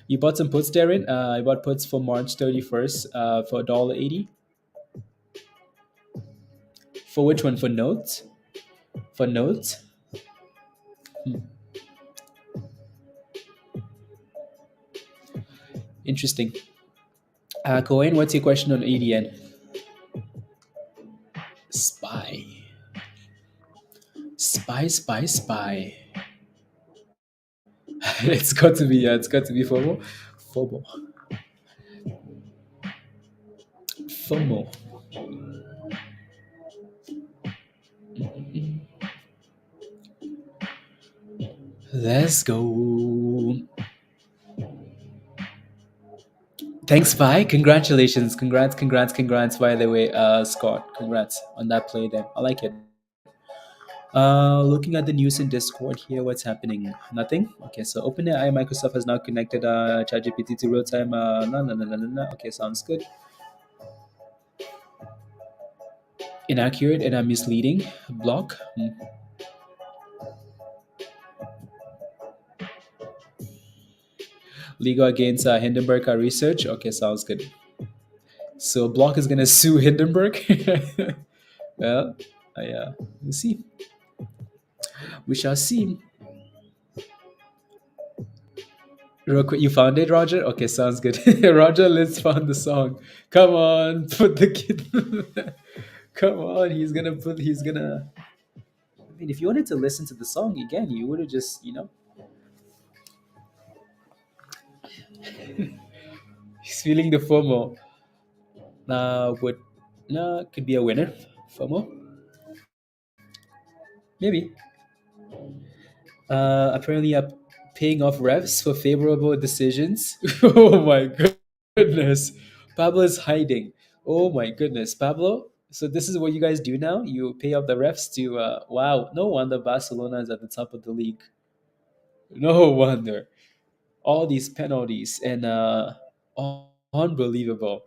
You bought some puts, Darren? I bought puts for March 31st for $1.80. For which one? For notes? For notes? Hmm. Interesting. Cohen, what's your question on ADN? Spy. Spy, spy, spy. It's got to be, it's got to be FOMO. FOMO. FOMO. Let's go. Thanks, bye. Congratulations. Congrats, by the way, Scott. Congrats on that play there. I like it. Looking at the news in Discord here, what's happening? Nothing? Okay, so OpenAI Microsoft has now connected ChatGPT to real time. No, no, no, no, no, no. Okay, sounds good. Inaccurate and misleading. Block. Legal against Hindenburg research. Okay, sounds good. So Block is gonna sue Hindenburg. Well, we'll see. We shall see. Real quick, you found it, Roger? Okay, sounds good. Roger Liz found the song. Come on, put the kid. Come on, he's gonna. I mean, if you wanted to listen to the song again, you would have just, he's feeling the FOMO. Would, no, could be a winner. FOMO? Maybe. Apparently, paying off refs for favorable decisions. Oh my goodness. Pablo is hiding. Oh my goodness. Pablo, so this is what you guys do now? You pay off the refs to, wow, no wonder Barcelona is at the top of the league. No wonder. All these penalties and unbelievable.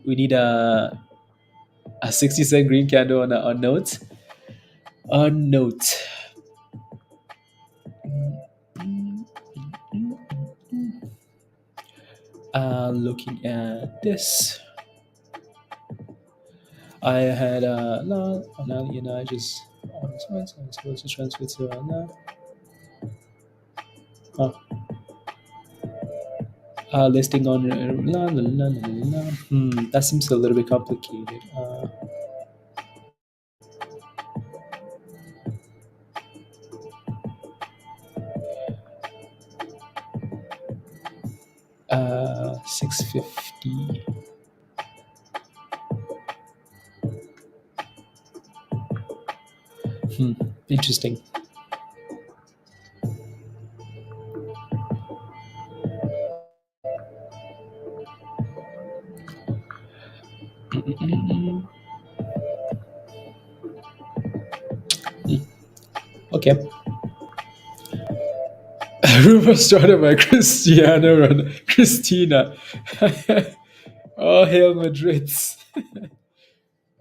We need a 60-cent green candle on note. On note. Looking at this, I had no, now I just I'm supposed to transfer to now. Oh, listing on that seems a little bit complicated. 650. Interesting. Okay. Rumor started by Cristiano and Christina. All hail Madrid.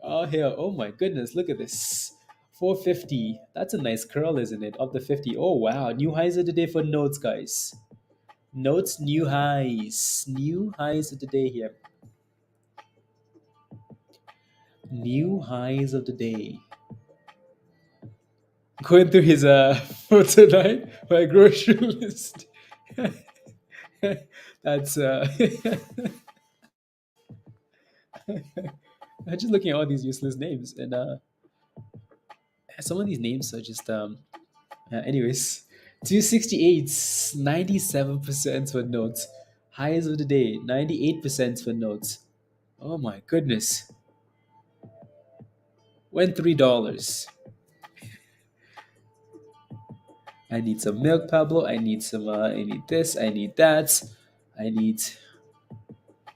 All hail. Oh my goodness, look at this. 450. That's a nice curl, isn't it? Up the 50. Oh wow. New highs of the day for notes, guys. Notes, new highs. New highs of the day here. New highs of the day. Going through his for tonight, my grocery list. That's I'm just looking at all these useless names, and some of these names are just anyways. 268, 97% for notes. Highs of the day, 98% for notes. Oh my goodness. Went $3. I need some milk, Pablo. I need some. I need this. I need that. I need.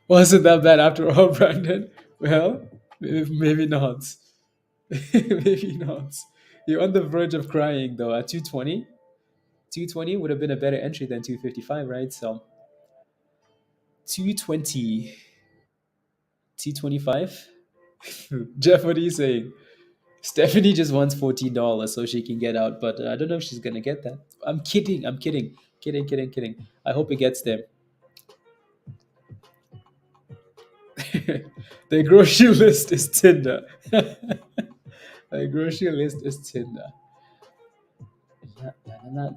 Wasn't that bad after all, Brandon? Well, maybe not. Maybe not. You're on the verge of crying though. At 220, 220 would have been a better entry than 255, right? So 220, 225. Jeff, what are you saying? Stephanie just wants $14 so she can get out, but I don't know if she's gonna get that. I'm kidding. I'm kidding. Kidding. I hope it gets there. The grocery list is Tinder. The grocery list is Tinder.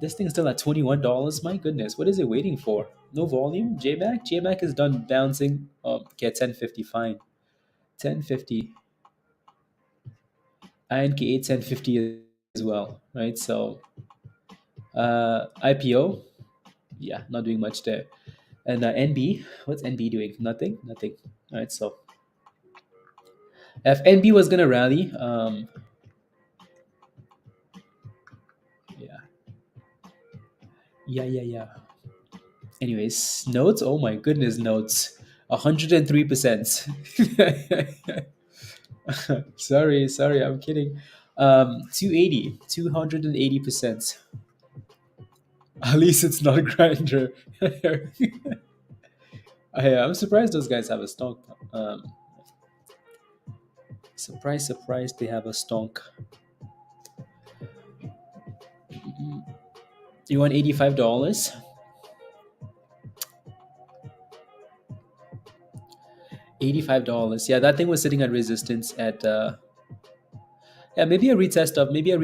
This thing's still at $21. My goodness, what is it waiting for? No volume? JMac? JMac is done bouncing. Okay, 1050, fine. 1050. INKA 1050 as well, right? So IPO, yeah, not doing much there. And NB, what's NB doing? Nothing. All right, so if NB was gonna rally, Yeah. Anyways, notes. Oh my goodness, notes. 103%. Sorry, I'm kidding. 280%. At least it's not a grinder. I'm surprised those guys have a stock. Surprise, they have a stock. You want $85? $85. Yeah, that thing was sitting at resistance at yeah, maybe a retest of $12, maybe a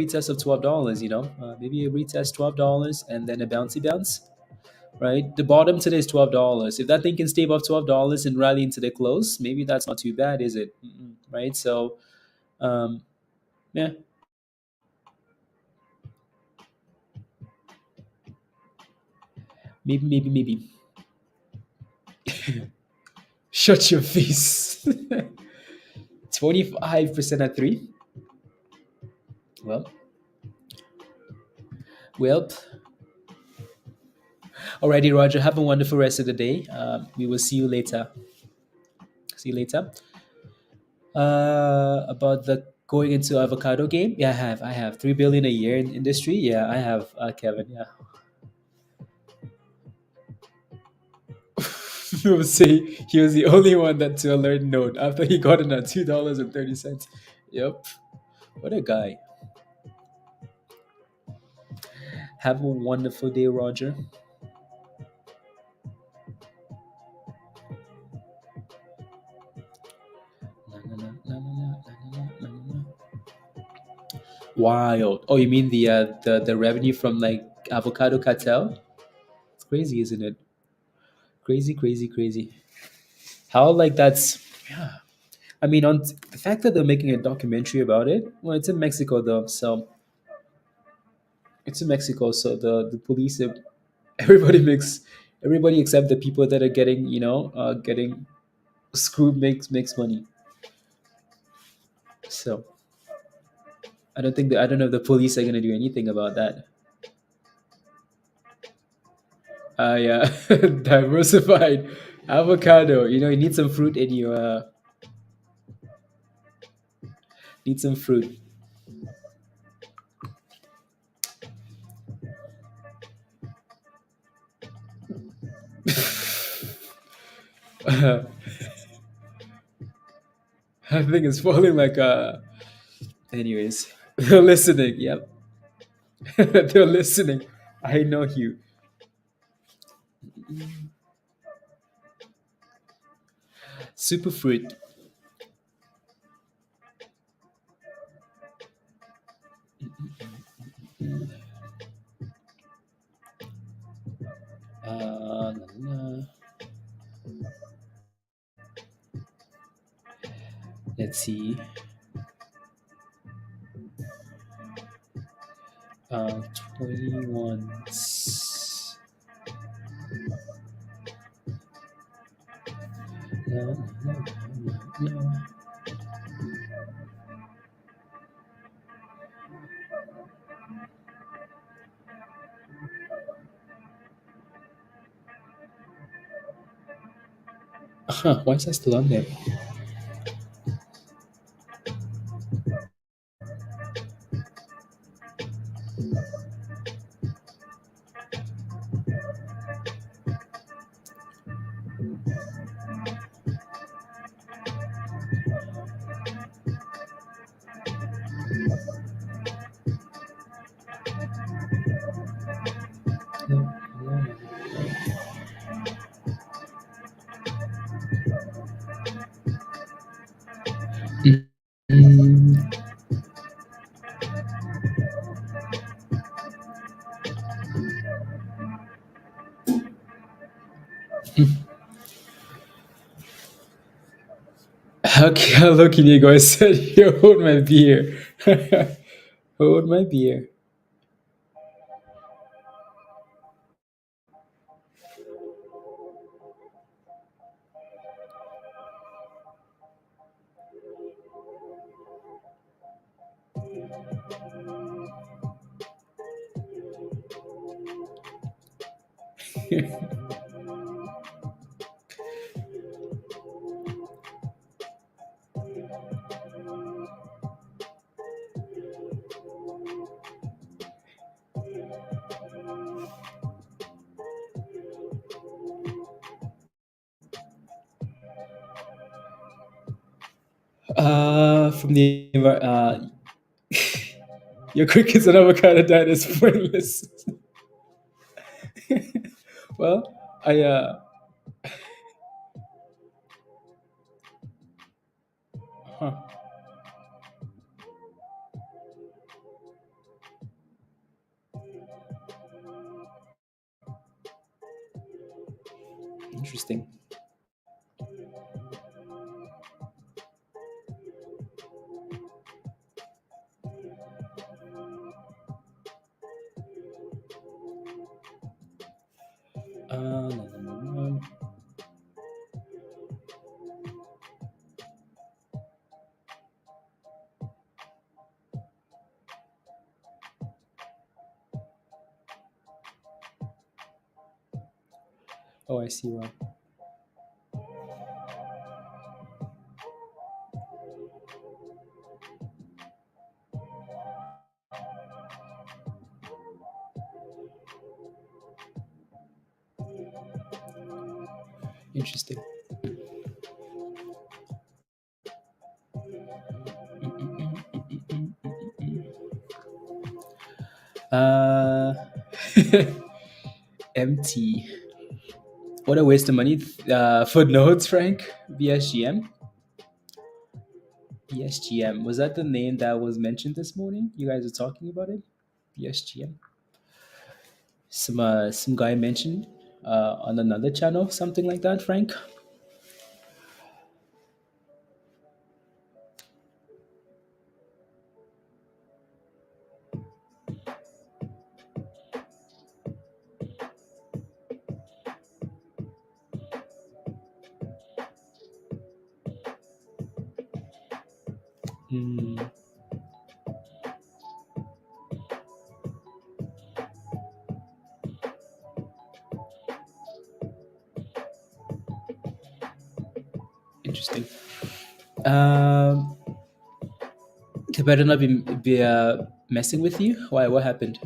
retest $12 and then a bouncy bounce, right? The bottom today is $12. If that thing can stay above $12 and rally into the close, maybe that's not too bad, is it? Right? So, um, yeah, maybe. Shut your face. 25% at three. Well, well. Alrighty, Roger. Have a wonderful rest of the day. We will see you later. See you later. About the going into avocado game. Yeah, I have 3 billion a year in industry. Yeah, I have Kevin. Yeah. He will say he was the only one that to alert note after he got in at $2.30. Yep. What a guy. Have a wonderful day, Roger. Na, na, na, na, na, na, na, na, na. Wild. Oh, you mean the revenue from like avocado cartel? It's crazy, isn't it? Crazy. How like that's yeah. I mean, on the fact that they're making a documentary about it. Well, it's in Mexico though, so it's in Mexico. So the police, everybody makes everybody except the people that are getting getting screwed makes money. So I don't know if the police are gonna do anything about that. Yeah, diversified avocado. You need some fruit in you. Need some fruit. I think it's falling like Anyways, they're listening. Yep, they're listening. I know you. Superfruit. Na, na, na. Let's see. 21. Na, na, na, na. Why is that still on there? No, no. Mm. Okay, how lucky you guys said you hold my beer. Hold my beer. From the your crickets and avocado diet is pointless. Well, I huh, interesting. No, no, no, no. Oh, I see why. Interesting. Uh, empty. What a waste of money. Footnotes, Frank. BSGM. BSGM. Was that the name that was mentioned this morning? You guys are talking about it? BSGM. Some guy mentioned on another channel, something like that, Frank. Hmm. Interesting. Um, they better not be messing with you. Why? What happened?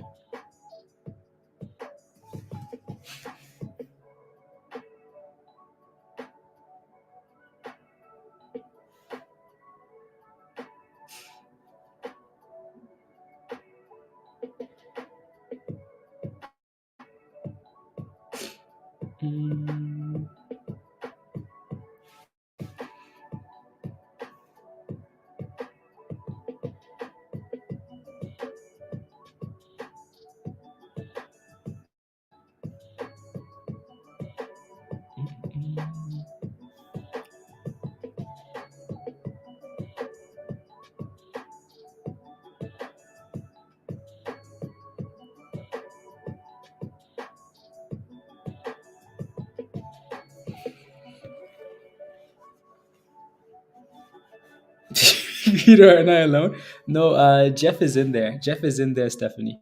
嗯 Peter and I alone? No, Jeff is in there. Jeff is in there, Stephanie.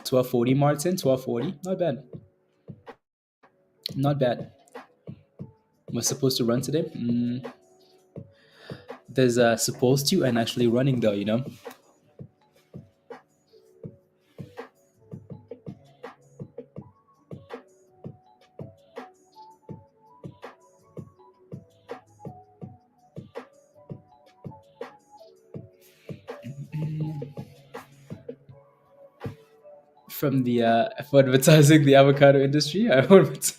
1240, Martin. 1240. Not bad. Not bad. Was supposed to run today. There's supposed to and actually running though, you know. From the for advertising the avocado industry, I want.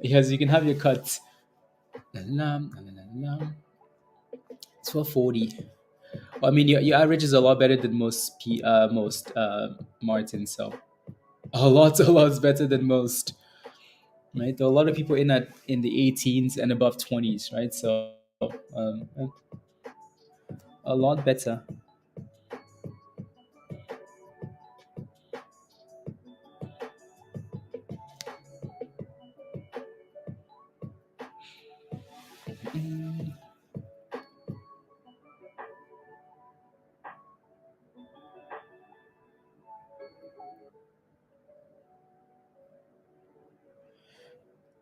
Yes, you can have your cut. 1240. Well, I mean, your average is a lot better than most Martin. So a lot better than most. Right, there are a lot of people in the 18s and above 20s, right? So um, a lot better.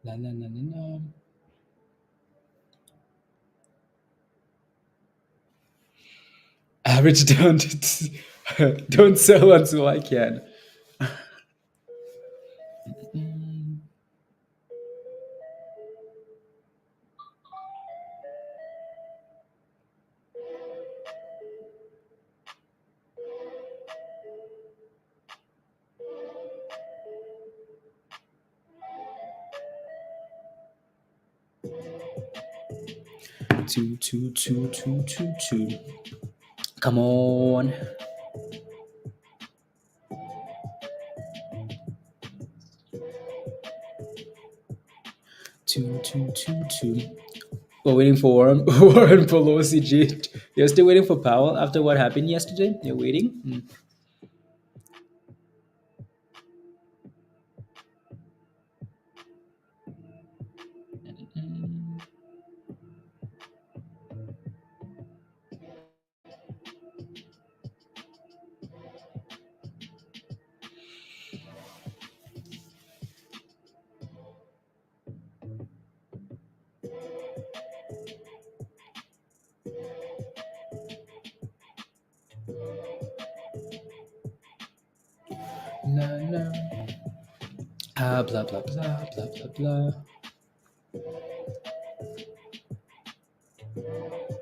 La, la, la, la, la. Average don't don't sell until I can. Two. Come on. Two. We're waiting for Warren, Warren Pelosi. G. You're still waiting for Powell after what happened yesterday? You're waiting? No. Blah, blah, blah, blah, blah, blah.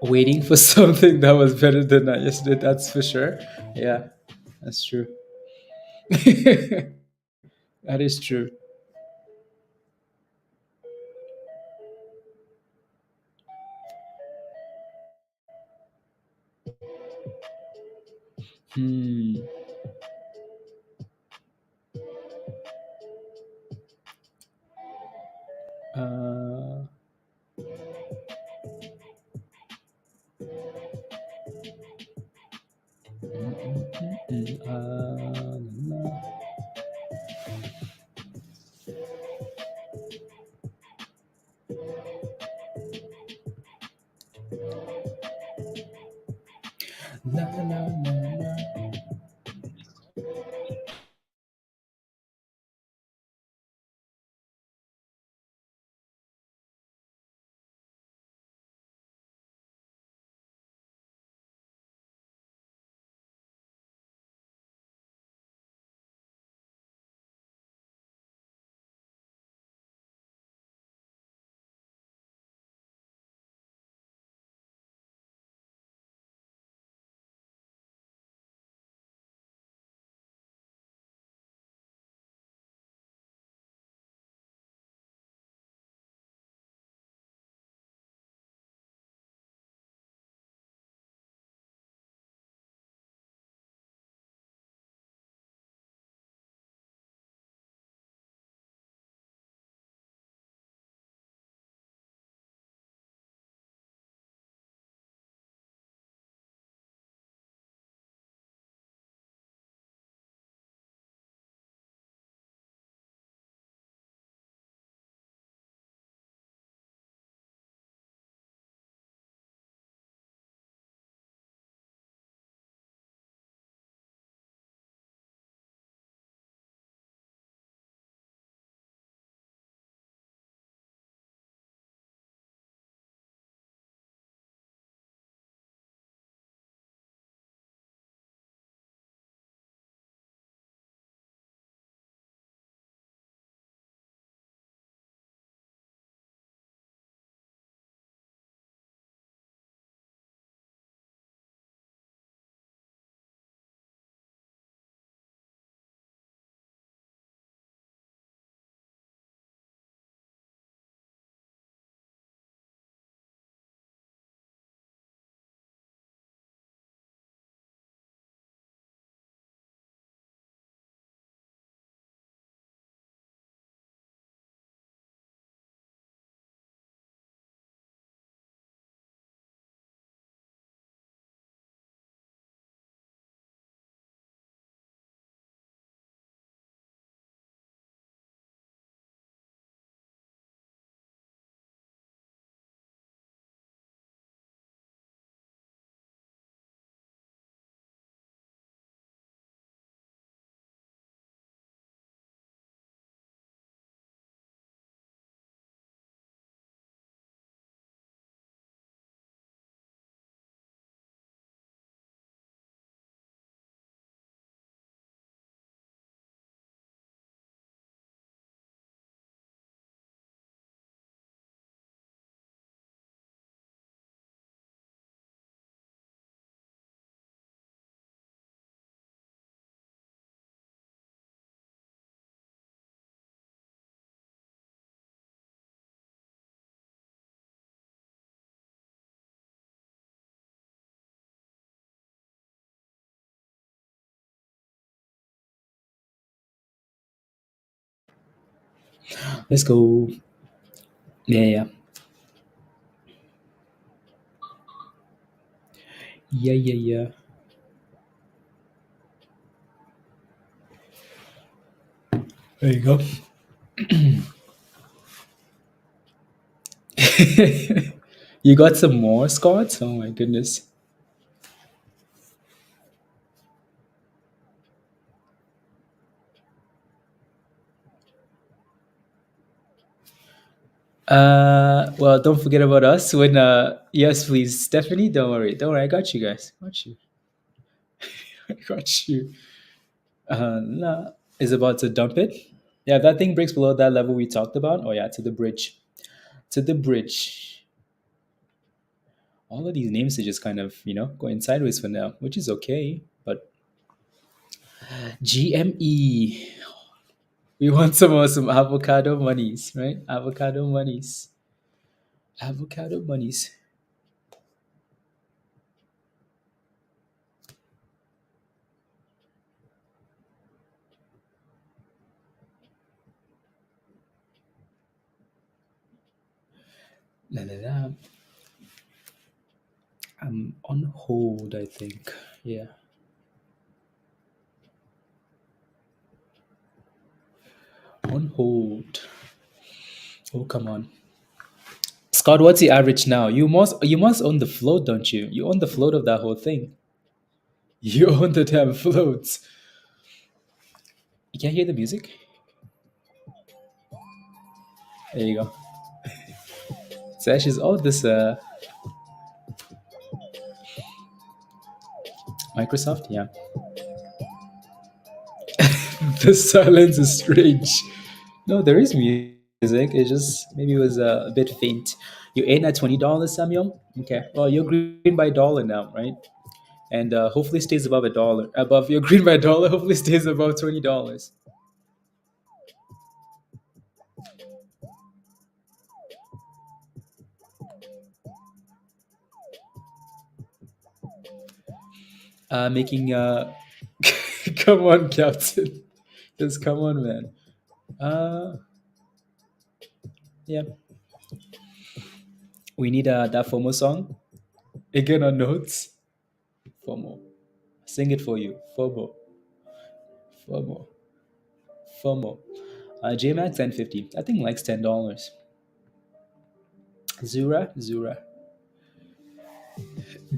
Waiting for something that was better than that yesterday, that's for sure. Yeah, that's true. That is true. Hmm. Uh, la, la, la, la. Let's go. Yeah, yeah, yeah, yeah, yeah. There you go. You got some more, Scott? Oh my goodness. Well, don't forget about us when yes, please, Stephanie. Don't worry. I got you guys. Got you. I got you. Nah, is about to dump it. Yeah, if that thing breaks below that level we talked about. Oh yeah, to the bridge. To the bridge. All of these names are just kind of going sideways for now, which is okay. But GME, we want some avocado monies, right? Avocado monies. Avocado monies. La la la. I'm on hold, I think. Yeah. On hold. Oh, come on. Scott, what's the average now? You must own the float, don't you? You own the float of that whole thing. You own the damn floats. You can't hear the music? There you go. So actually, all this Microsoft, yeah. The silence is strange. No, there is music. It just maybe it was a bit faint. You in at $20, Samuel? Okay. Well, you're green by dollar now, right? And hopefully stays above a dollar. Above your green by dollar, hopefully stays above $20. Making come on, Captain. Just come on, man. Uh, yeah. We need that FOMO song. Again on notes. FOMO. Sing it for you. FOMO. FOMO. FOMO. JMax 1050. I think likes $10. ZURA. ZURA.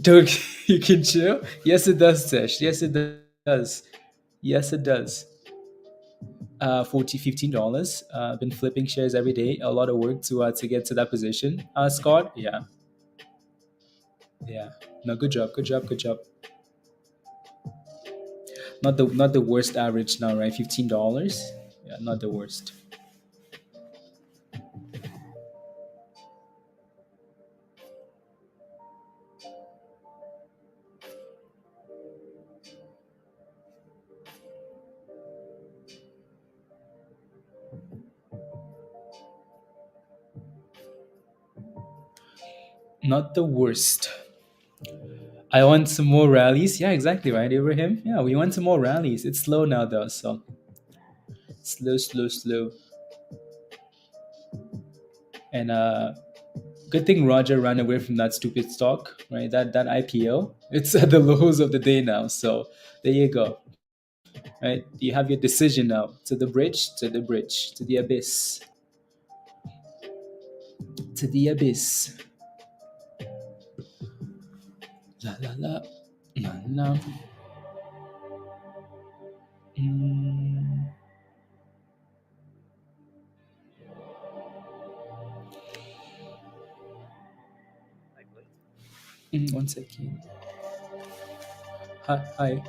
Don't you can chill? Yes, it does, Sesh. Yes, it does. Yes, it does. 40 $15. Been flipping shares every day. A lot of work to get to that position. Scott, yeah, yeah. No, good job, good job, good job. Not the worst average now, right? $15. Yeah, not the worst. Not the worst. I want some more rallies. Yeah, exactly right, Ibrahim. Yeah, we want some more rallies. It's slow now though, so slow, slow, slow. And good thing Roger ran away from that stupid stock, right? That IPO. It's at the lows of the day now. So there you go. Right? You have your decision now. To the bridge, to the bridge, to the abyss. To the abyss. La la la. La la. Mm, 1 second. Hi, hi.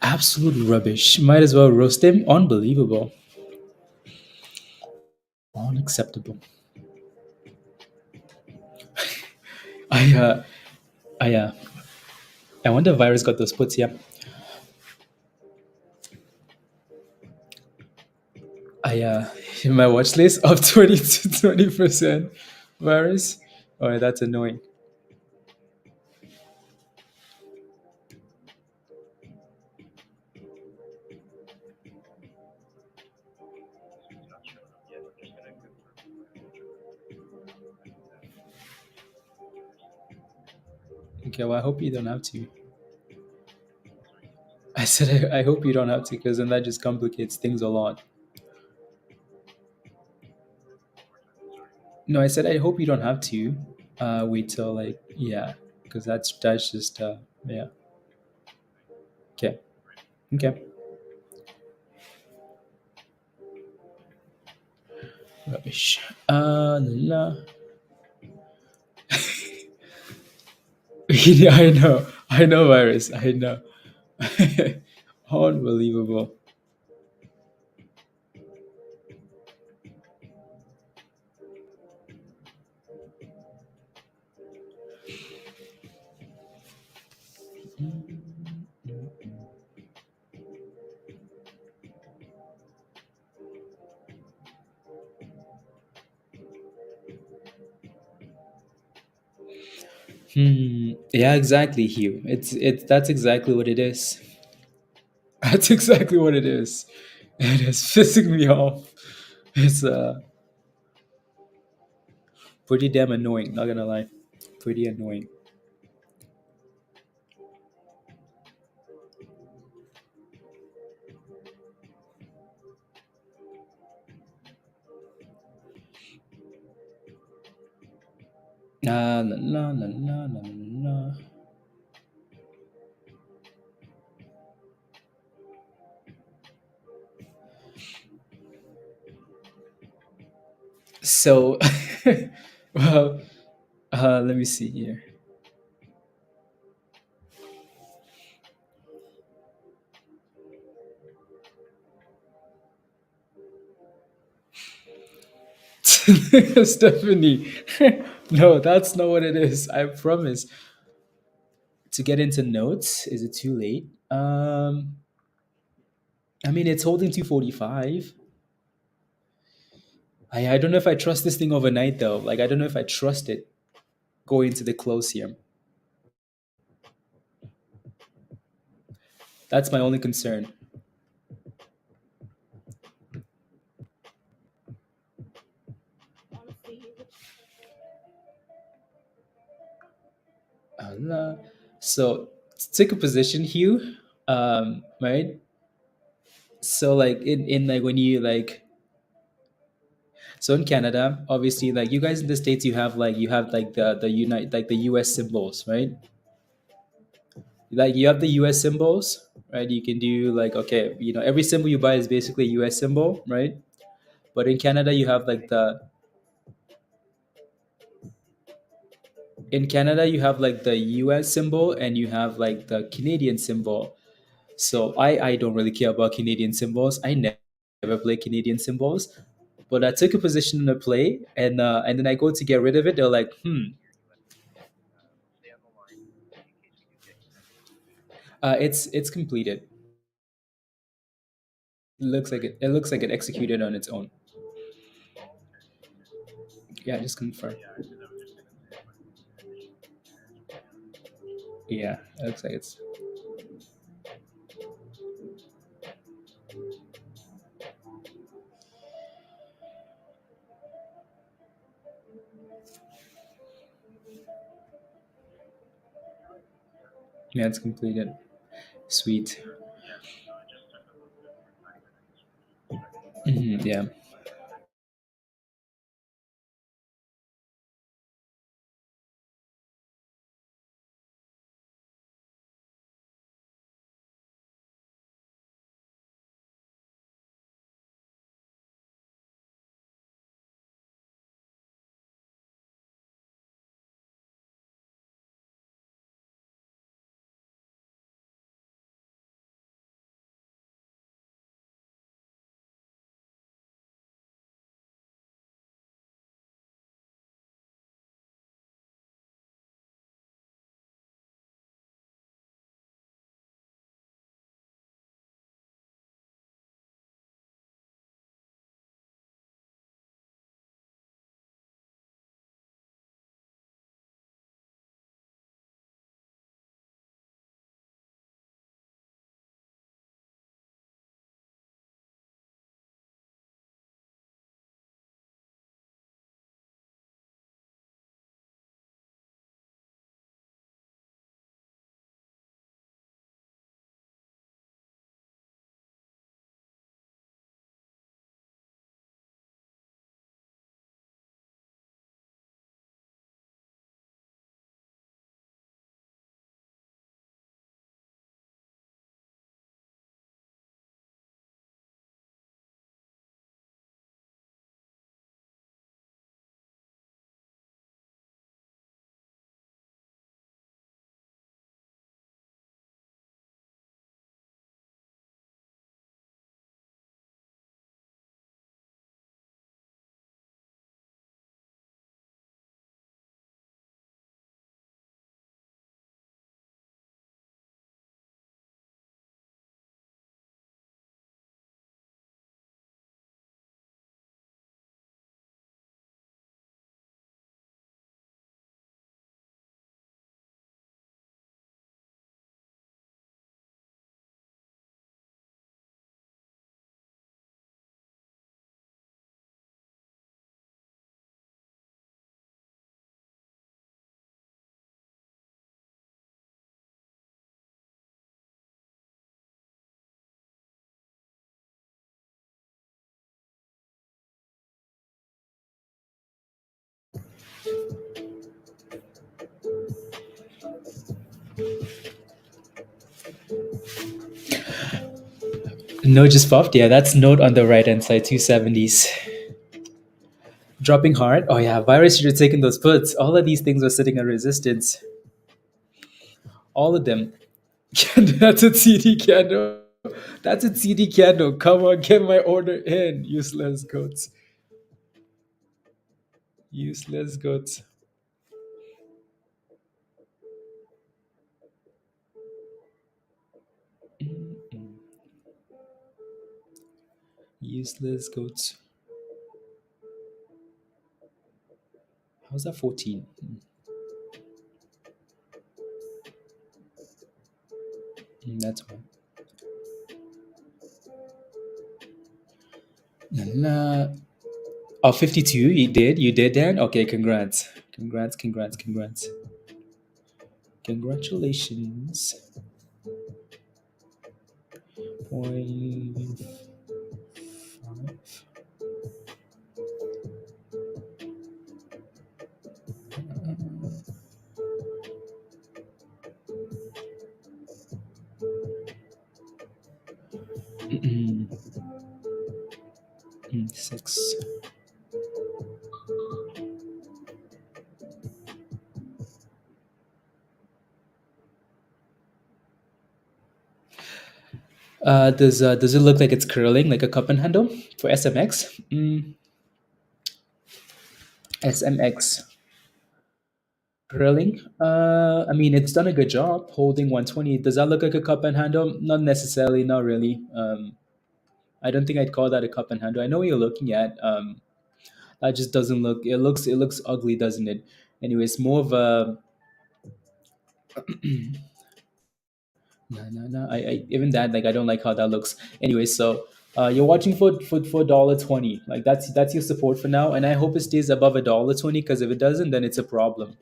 Absolute rubbish. Might as well roast him. Unbelievable. Unacceptable. I I I wonder if virus got those puts. Yeah. I in my watch list of 20 to 20% virus. All right, that's annoying. Okay, well I hope you don't have to. I said I hope you don't have to because then that just complicates things a lot. No, I said I hope you don't have to. Wait till like yeah, because that's just yeah. Okay. Okay. Rubbish. La. Yeah, I know. I know, virus. I know. Unbelievable. Hmm. Yeah, exactly, Hugh. It's that's exactly what it is. That's exactly what it is. It is pissing me off. It's pretty damn annoying. Not gonna lie, pretty annoying. La la la la la la. So, well, let me see here. Stephanie, no, that's not what it is. I promise. To get into notes, is it too late? I mean, it's holding 245. I don't know if I trust this thing overnight though. Like, I don't know if I trust it going to the close here. That's my only concern. Allah. So, take a position, Hugh. Right. So, like in like when you like so in Canada, obviously, like you guys in the states, you have like the unite like the U.S. symbols, right? Like you have the US symbols, right? You can do like okay, every symbol you buy is basically a US symbol, right? But in Canada you have like the US symbol and you have like the Canadian symbol. So I don't really care about Canadian symbols. I never play Canadian symbols. But I took a position in a play and then I go to get rid of it. They're like, it's completed. It looks like it executed on its own. Yeah, just confirm. Yeah, it looks like it's completed. Sweet. Yeah. No, just popped. Yeah, that's note on the right hand side, 270s. Dropping hard. Oh yeah, virus should have taken those puts. All of these things were sitting at resistance. All of them. That's a TD candle. That's a TD candle. Come on, get my order in. Useless goats. Useless goats. Useless goats. How's that 14? That's one. Nah. Oh, 52. You did? You did, Dan? Okay, congrats. Congrats, congrats, congrats. Congratulations. Point five. Six. Does it look like it's curling like a cup and handle for SMX? SMX curling. I mean, it's done a good job holding 120. Does that look like a cup and handle? Not necessarily. Not really. I don't think I'd call that a cup and handle. I know what you're looking at. That just doesn't look. It looks ugly, doesn't it? Anyways, more of a no. I even that, like, I don't like how that looks. Anyway, so you're watching for $1.20. Like that's your support for now, and I hope it stays above $1.20, because if it doesn't, then it's a problem,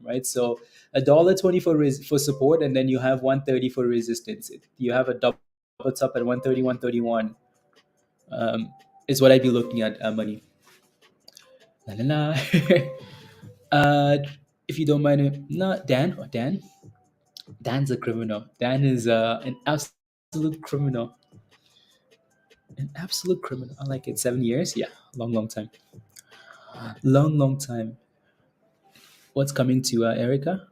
right? So $1.20 for support, and then you have 130 for resistance. You have a double top at 130, 131. Is what I'd be looking at, money. La, la, la. uh, if you don't mind, not Dan. Dan's a criminal. Dan is an absolute criminal. An absolute criminal. I like it. 7 years? Yeah. Long time. Long time. What's coming to Erica?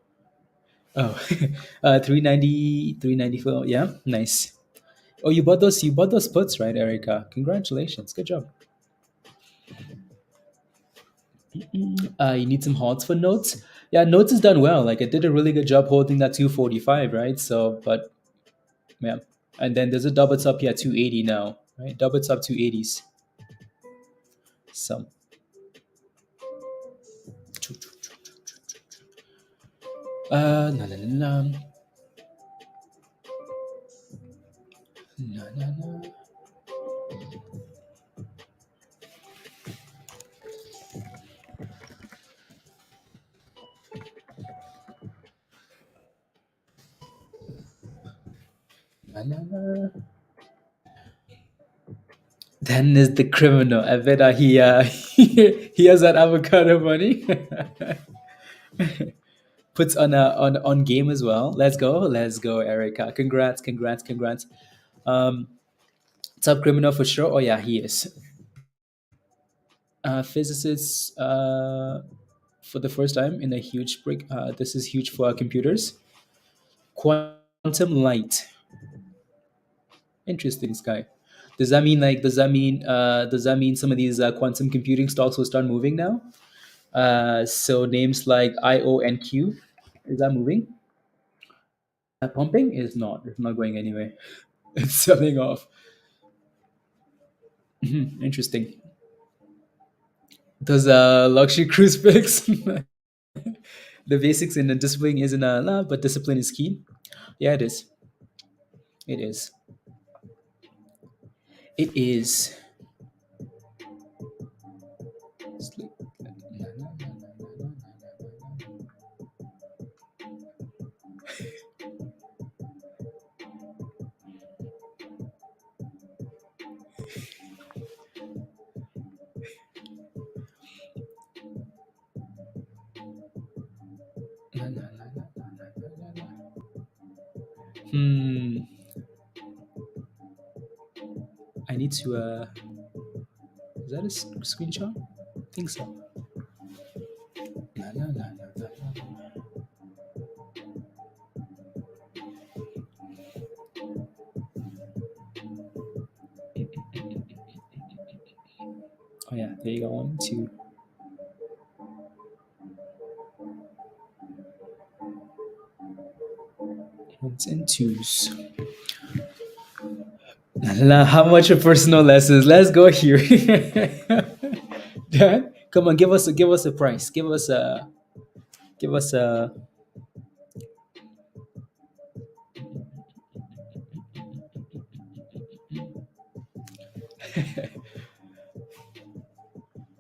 Oh, 390, 394. Yeah. Nice. Oh, you bought those puts, right, Erica? Congratulations. Good job. You need some holds for notes. Yeah, notes is done well. Like, it did a really good job holding that 245, right? So, but yeah. And then there's a double top here, 280 now, right? Double top 280s. So, la la la la la la la la. Dan is the criminal. I bet he has that avocado money. Puts on game as well. Let's go, Erica. Congrats. Um, top criminal for sure. Oh yeah, he is. Physicist for the first time in a huge break. This is huge for our computers. Quantum light. Interesting, Sky. Does that mean some of these quantum computing stocks will start moving now? So names like IO and Q, is that moving? Pumping is not. It's not going anywhere. It's selling off. Interesting. Does luxury cruise fix? The basics in the discipline isn't love, but discipline is key. Yeah, it is. It is. It is. Sleep. Hmm. I need to. Is that a screenshot? I think so. La, la, la, la, la, la. Oh yeah, there you go. 1, 2. Ones and twos. How much of personal lessons? Let's go here. Dan, come on, give us a price. Give us a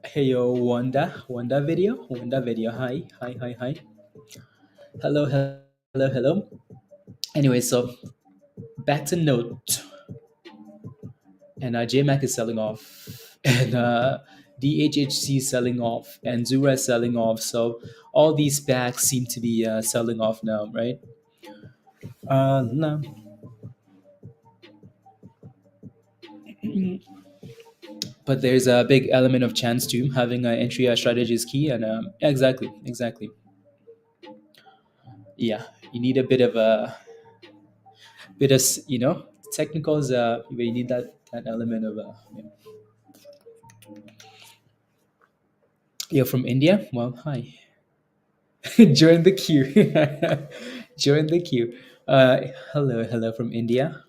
hey yo Wanda video. Hi. Hello. Anyway, so back to note, and JMAC is selling off, and DHHC is selling off, and ZURA is selling off. So all these SPACs seem to be selling off now, right? No. But there's a big element of chance too. Having an entry strategy is key, and exactly. Yeah, you need a bit of technicals. Where you need that element of You're from India? Well, hi. Join the queue. Join the queue. Hello from India.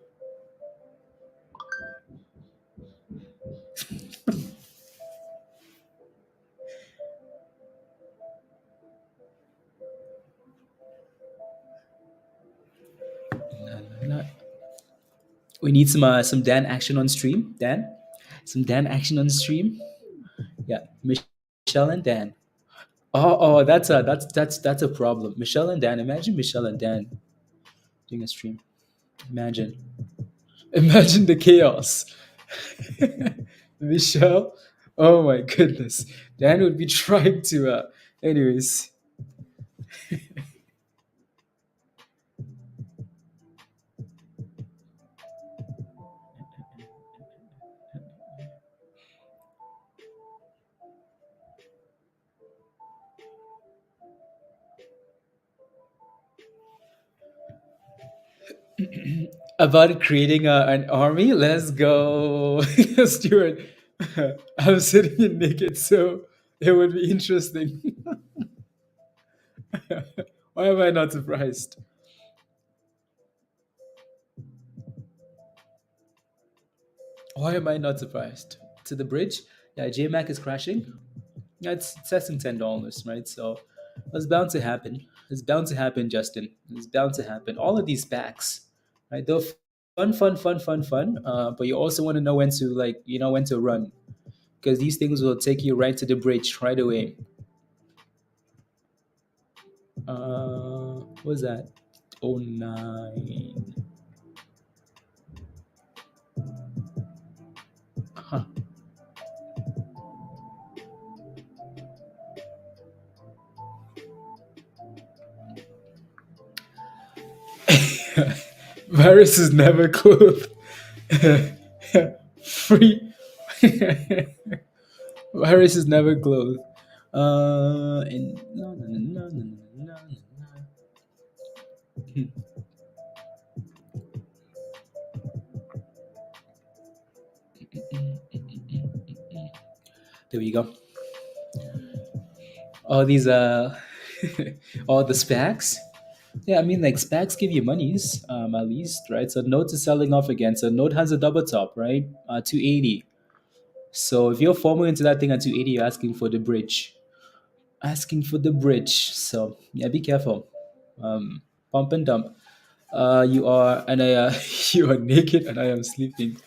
No. We need some Dan action on stream. Dan, some Dan action on stream. Yeah, Michelle and Dan. Oh, that's a problem. Michelle and Dan. Imagine Michelle and Dan doing a stream. Imagine the chaos. Michelle, oh my goodness, Dan would be trying to. Anyways, about creating an army. Let's go, Stuart. I'm sitting in naked, so it would be interesting. Why am I not surprised? Why am I not surprised? To the bridge? Yeah, JMac is crashing. Yeah, it's testing $10, right? So it's bound to happen. It's bound to happen, Justin. It's bound to happen. All of these packs, right? They're fun. But you also want to know when to when to run, because these things will take you right to the bridge right away. What was that? 09. Huh. Virus is never clothed. Free. Virus is never clothed. No. There we go. All these all the SPACs. Yeah, I mean, like, SPACs give you monies, at least, right? So Note is selling off again. So Note has a double top, right? 280. So if you're forming into that thing at 280, you're asking for the bridge. So yeah, be careful. Pump and dump. You are, and I you are naked, and I am sleeping.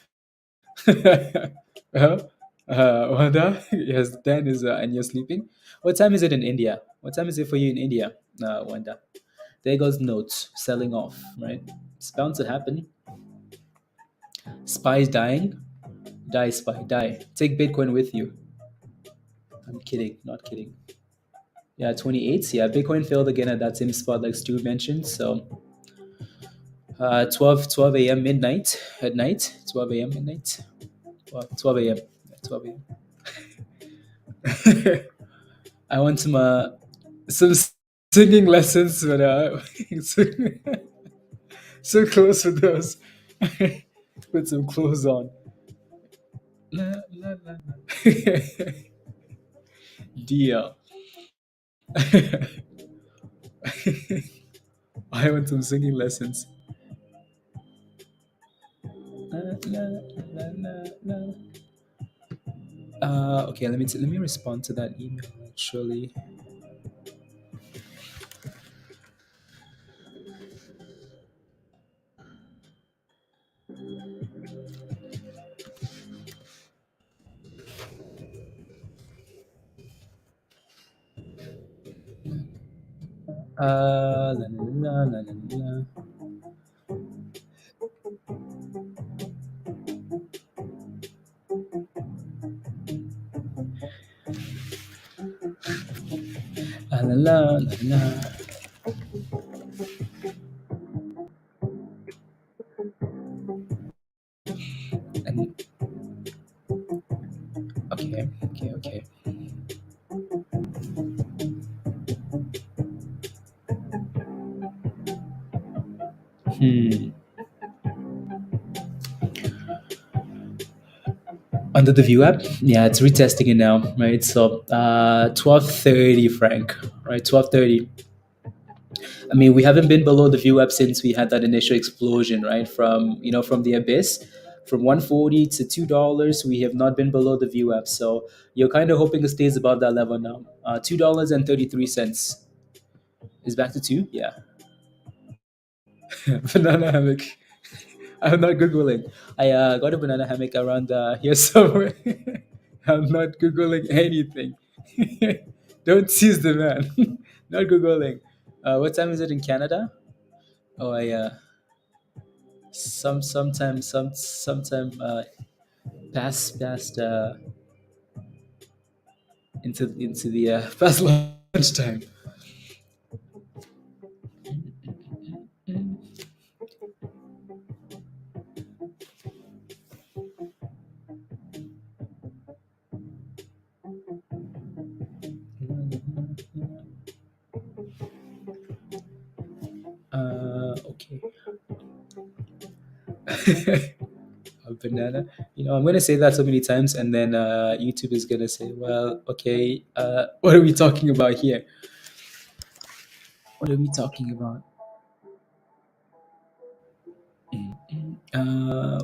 Wanda, yes, Dan is, and you're sleeping. What time is it in India? What time is it for you in India, Wanda? There goes Notes selling off, right? It's bound to happen. Spies dying. Die, spy, die. Take Bitcoin with you. I'm kidding, not kidding. Yeah, 28. Yeah, Bitcoin failed again at that same spot like Stu mentioned. So 12 a.m. midnight at night. 12 a.m. midnight. 12 a.m. 12 a.m. I want some singing lessons, but so, so close with those. Put some clothes on. La, la, la, la. Deal. I want some singing lessons. La, la, la, la, la. Okay, let me respond to that email actually. La, la, la, la, la. La, la, la, la. And, okay. Hmm. Under the View app, yeah, it's retesting it now, right? So 12:30, Frank, right? 12:30. I mean, we haven't been below the View app since we had that initial explosion, right? From the abyss, from 140 to $2. We have not been below the View app, so you're kind of hoping it stays above that level now. $2.33 is back to two. Yeah, banana hammock. I'm not googling. I got a banana hammock around here somewhere. I'm not googling anything. Don't seize the man. Not googling. What time is it in Canada? Oh, I sometime past into the past lunchtime. Okay. A banana. I'm gonna say that so many times, and then YouTube is gonna say, "Well, okay, what are we talking about here? What are we talking about?" Uh,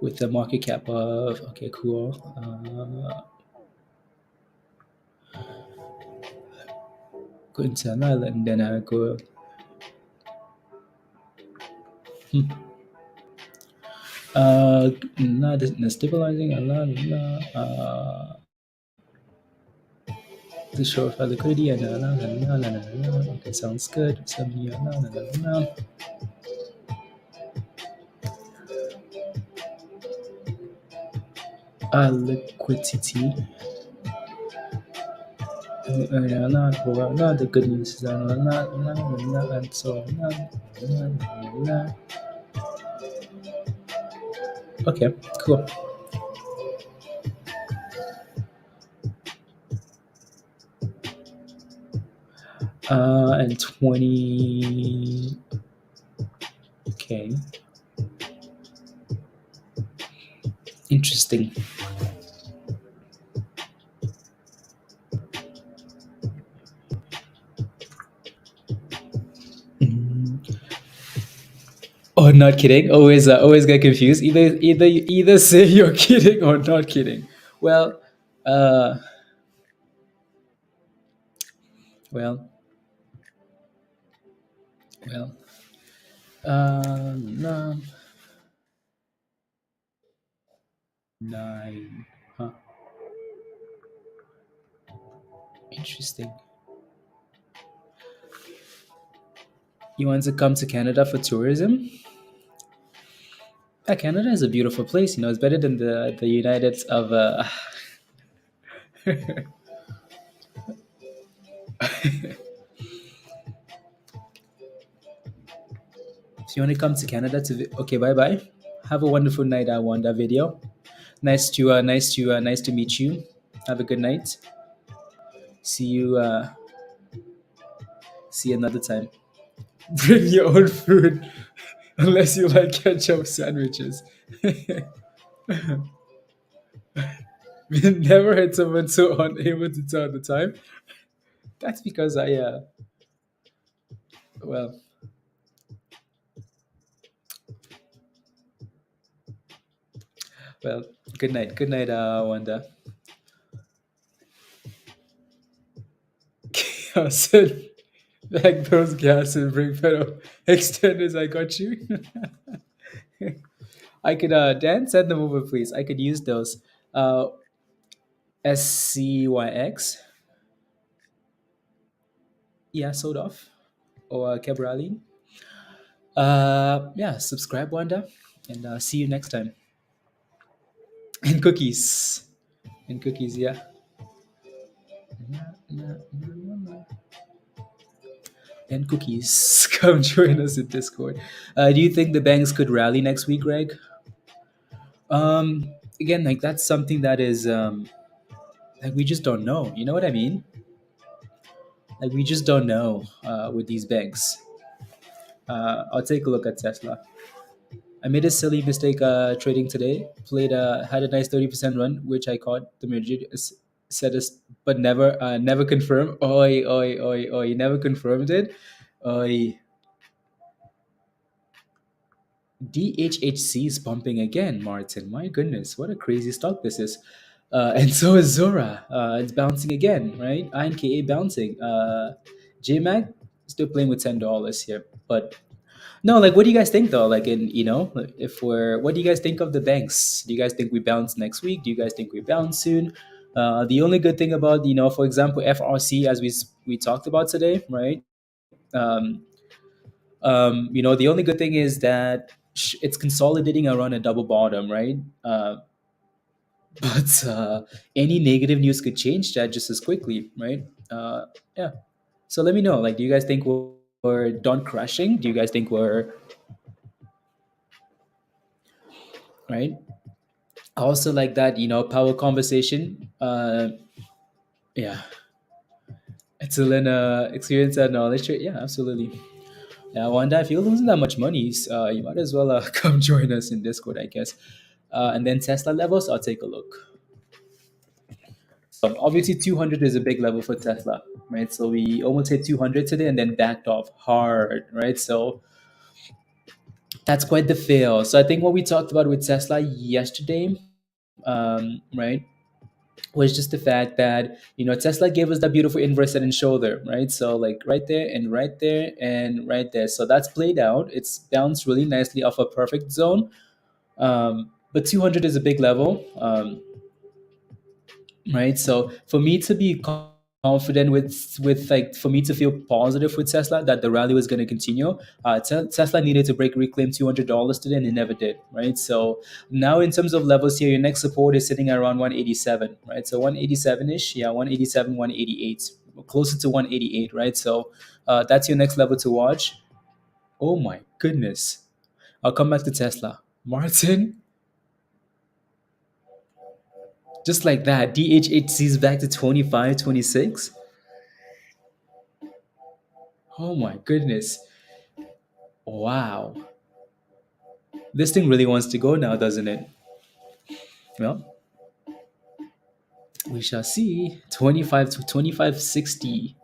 with a market cap of, okay, cool. Go into another, and then I go. Hmm. Not stabilizing a lot. The short for liquidity and okay, sounds good. Liquidity. The good news is and so okay, cool. And 20. Okay, interesting. Mm. Oh, not kidding. Always get confused. Either say you're kidding or not kidding. Well, uh, well, well. No, 9. Huh. Interesting. You want to come to Canada for tourism? Yeah, Canada is a beautiful place. It's better than the United of. If you want to come to Canada okay, bye bye. have a wonderful night, Wanda. Video. Nice to meet you. Have a good night. See you. See you another time. Bring your own food, unless you like ketchup sandwiches. We never had someone so unable to tell the time. That's because I well well. Good night, Wanda. I said, like those gas and bring pedal extenders. I got you. I could Dan, send them over, please. I could use those. SCYX. Yeah, sold off. Or Cabrali. Yeah, subscribe, Wanda, and see you next time. And cookies. And cookies, yeah. And cookies. Come join us in Discord. Do you think the banks could rally next week, Greg? Again, like that's something that is like we just don't know. You know what I mean? Like we just don't know with these banks. I'll take a look at Tesla. I made a silly mistake trading today. Played had a nice 30% run, which I caught the majority said us, but never confirmed. Oi oi oi oi! Never confirmed it. Oi. DHHC is pumping again, Martin. My goodness, what a crazy stock this is. And so is ZURA. It's bouncing again, right? INKA bouncing. JMAG still playing with $10 here, but no, like, what do you guys think though? Like, like, if what do you guys think of the banks? Do you guys think we bounce next week? Do you guys think we bounce soon? The only good thing about, for example, FRC, as we talked about today, right? Um, the only good thing is that it's consolidating around a double bottom, right? But any negative news could change that just as quickly, right? Yeah. So let me know. Like, do you guys think we're done crashing? Do you guys think we're right? I also like that, power conversation. Yeah, excellent experience and knowledge. Yeah, absolutely. Yeah, Wanda, if you're losing that much money, you might as well come join us in Discord, I guess. And then Tesla levels, I'll take a look. Obviously, 200 is a big level for Tesla, right? So we almost hit 200 today and then backed off hard, right? So that's quite the fail. So I think what we talked about with Tesla yesterday, right, was just the fact that Tesla gave us that beautiful inverse head and shoulder, right? So like right there and right there and right there. So that's played out. It's bounced really nicely off a perfect zone. But 200 is a big level. Right? So for me to be confident with like for me to feel positive with Tesla that the rally was going to continue, Tesla needed to break reclaim $200 today, and it never did. Right? So now in terms of levels here, your next support is sitting around 187. Right? So 187 ish, yeah, 187, 188, closer to 188. Right? So that's your next level to watch. Oh my goodness! I'll come back to Tesla, Martin. Just like that, DHHC is back to 25, 26. Oh my goodness. Wow. This thing really wants to go now, doesn't it? Well, we shall see. 25 to 2560.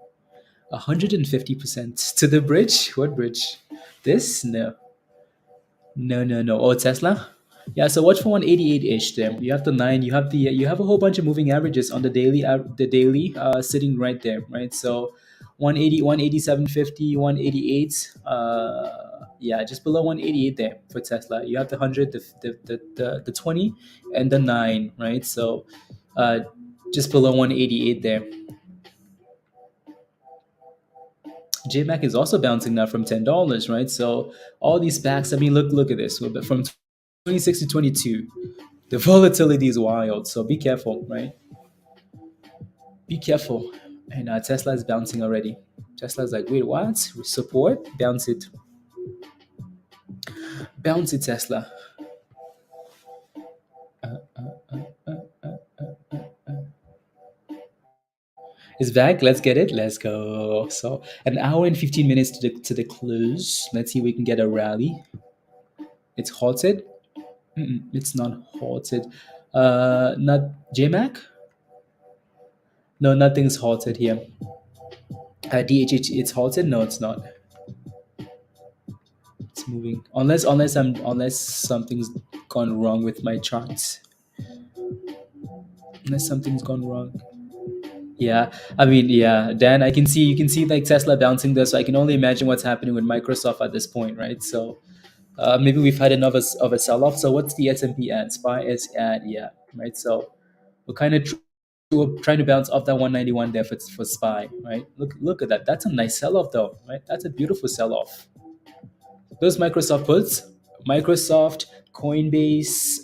150% to the bridge. What bridge? This? No. No, no, no. Oh, Tesla? Yeah, so watch for 188-ish there. You have the 9, you have a whole bunch of moving averages on the daily sitting right there, right? So 180, 187.50, 188, yeah, just below 188 there for Tesla. You have the 100, the 20 and the 9, right? So just below 188 there. JMAC is also bouncing now from $10, right? So all these packs, I mean, look at this. From 26 to 22, the volatility is wild. So be careful, right? Be careful. And Tesla is bouncing already. Tesla's like, wait, what? Support? Bounce it. Bounce it, Tesla. It's back. Let's get it. Let's go. So an hour and 15 minutes to the close. Let's see if we can get a rally. It's halted. It's not halted. Not JMac? No, nothing's halted here. DHH, it's halted. No, it's not. It's moving. Unless something's gone wrong with my charts. Unless something's gone wrong. Yeah, I mean, yeah, Dan, you can see like Tesla bouncing there, so I can only imagine what's happening with Microsoft at this point, right? So maybe we've had enough of a sell-off. So what's the S&P at? SPY is at, yeah, right? So we're kind of we're trying to bounce off that 191 there for SPY, right? Look at that. That's a nice sell-off though, right? That's a beautiful sell-off. Those Microsoft puts, Microsoft, Coinbase,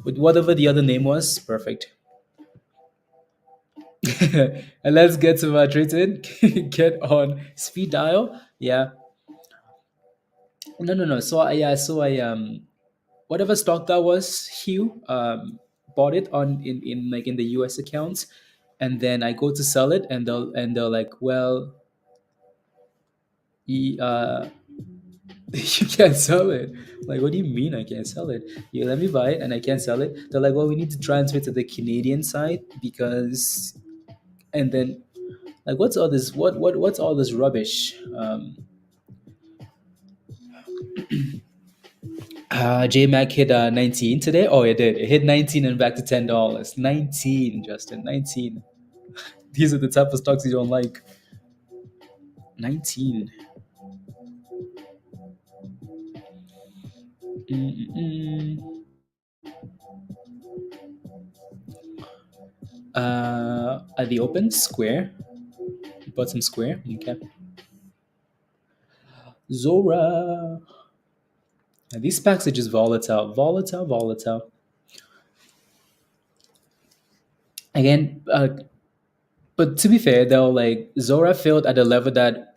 with whatever the other name was, perfect. And let's get to my trading. Get on speed dial. Yeah. No. So I whatever stock that was, Hugh, bought it on in like in the US accounts, and then I go to sell it, and they're like, well, you, you can't sell it. Like, what do you mean I can't sell it? You let me buy it and I can't sell it. They're like, well, we need to transfer it to the Canadian side because, and then like, what's all this? What's all this rubbish? JMac hit 19 today. Oh, it did. It hit 19 and back to $10. 19, Justin. 19. These are the type of stocks you don't like. 19. Mm-mm. At the open square, bottom square. Okay. Zora. And these packs are just volatile. Again, but to be fair, though, like Zora failed at a level that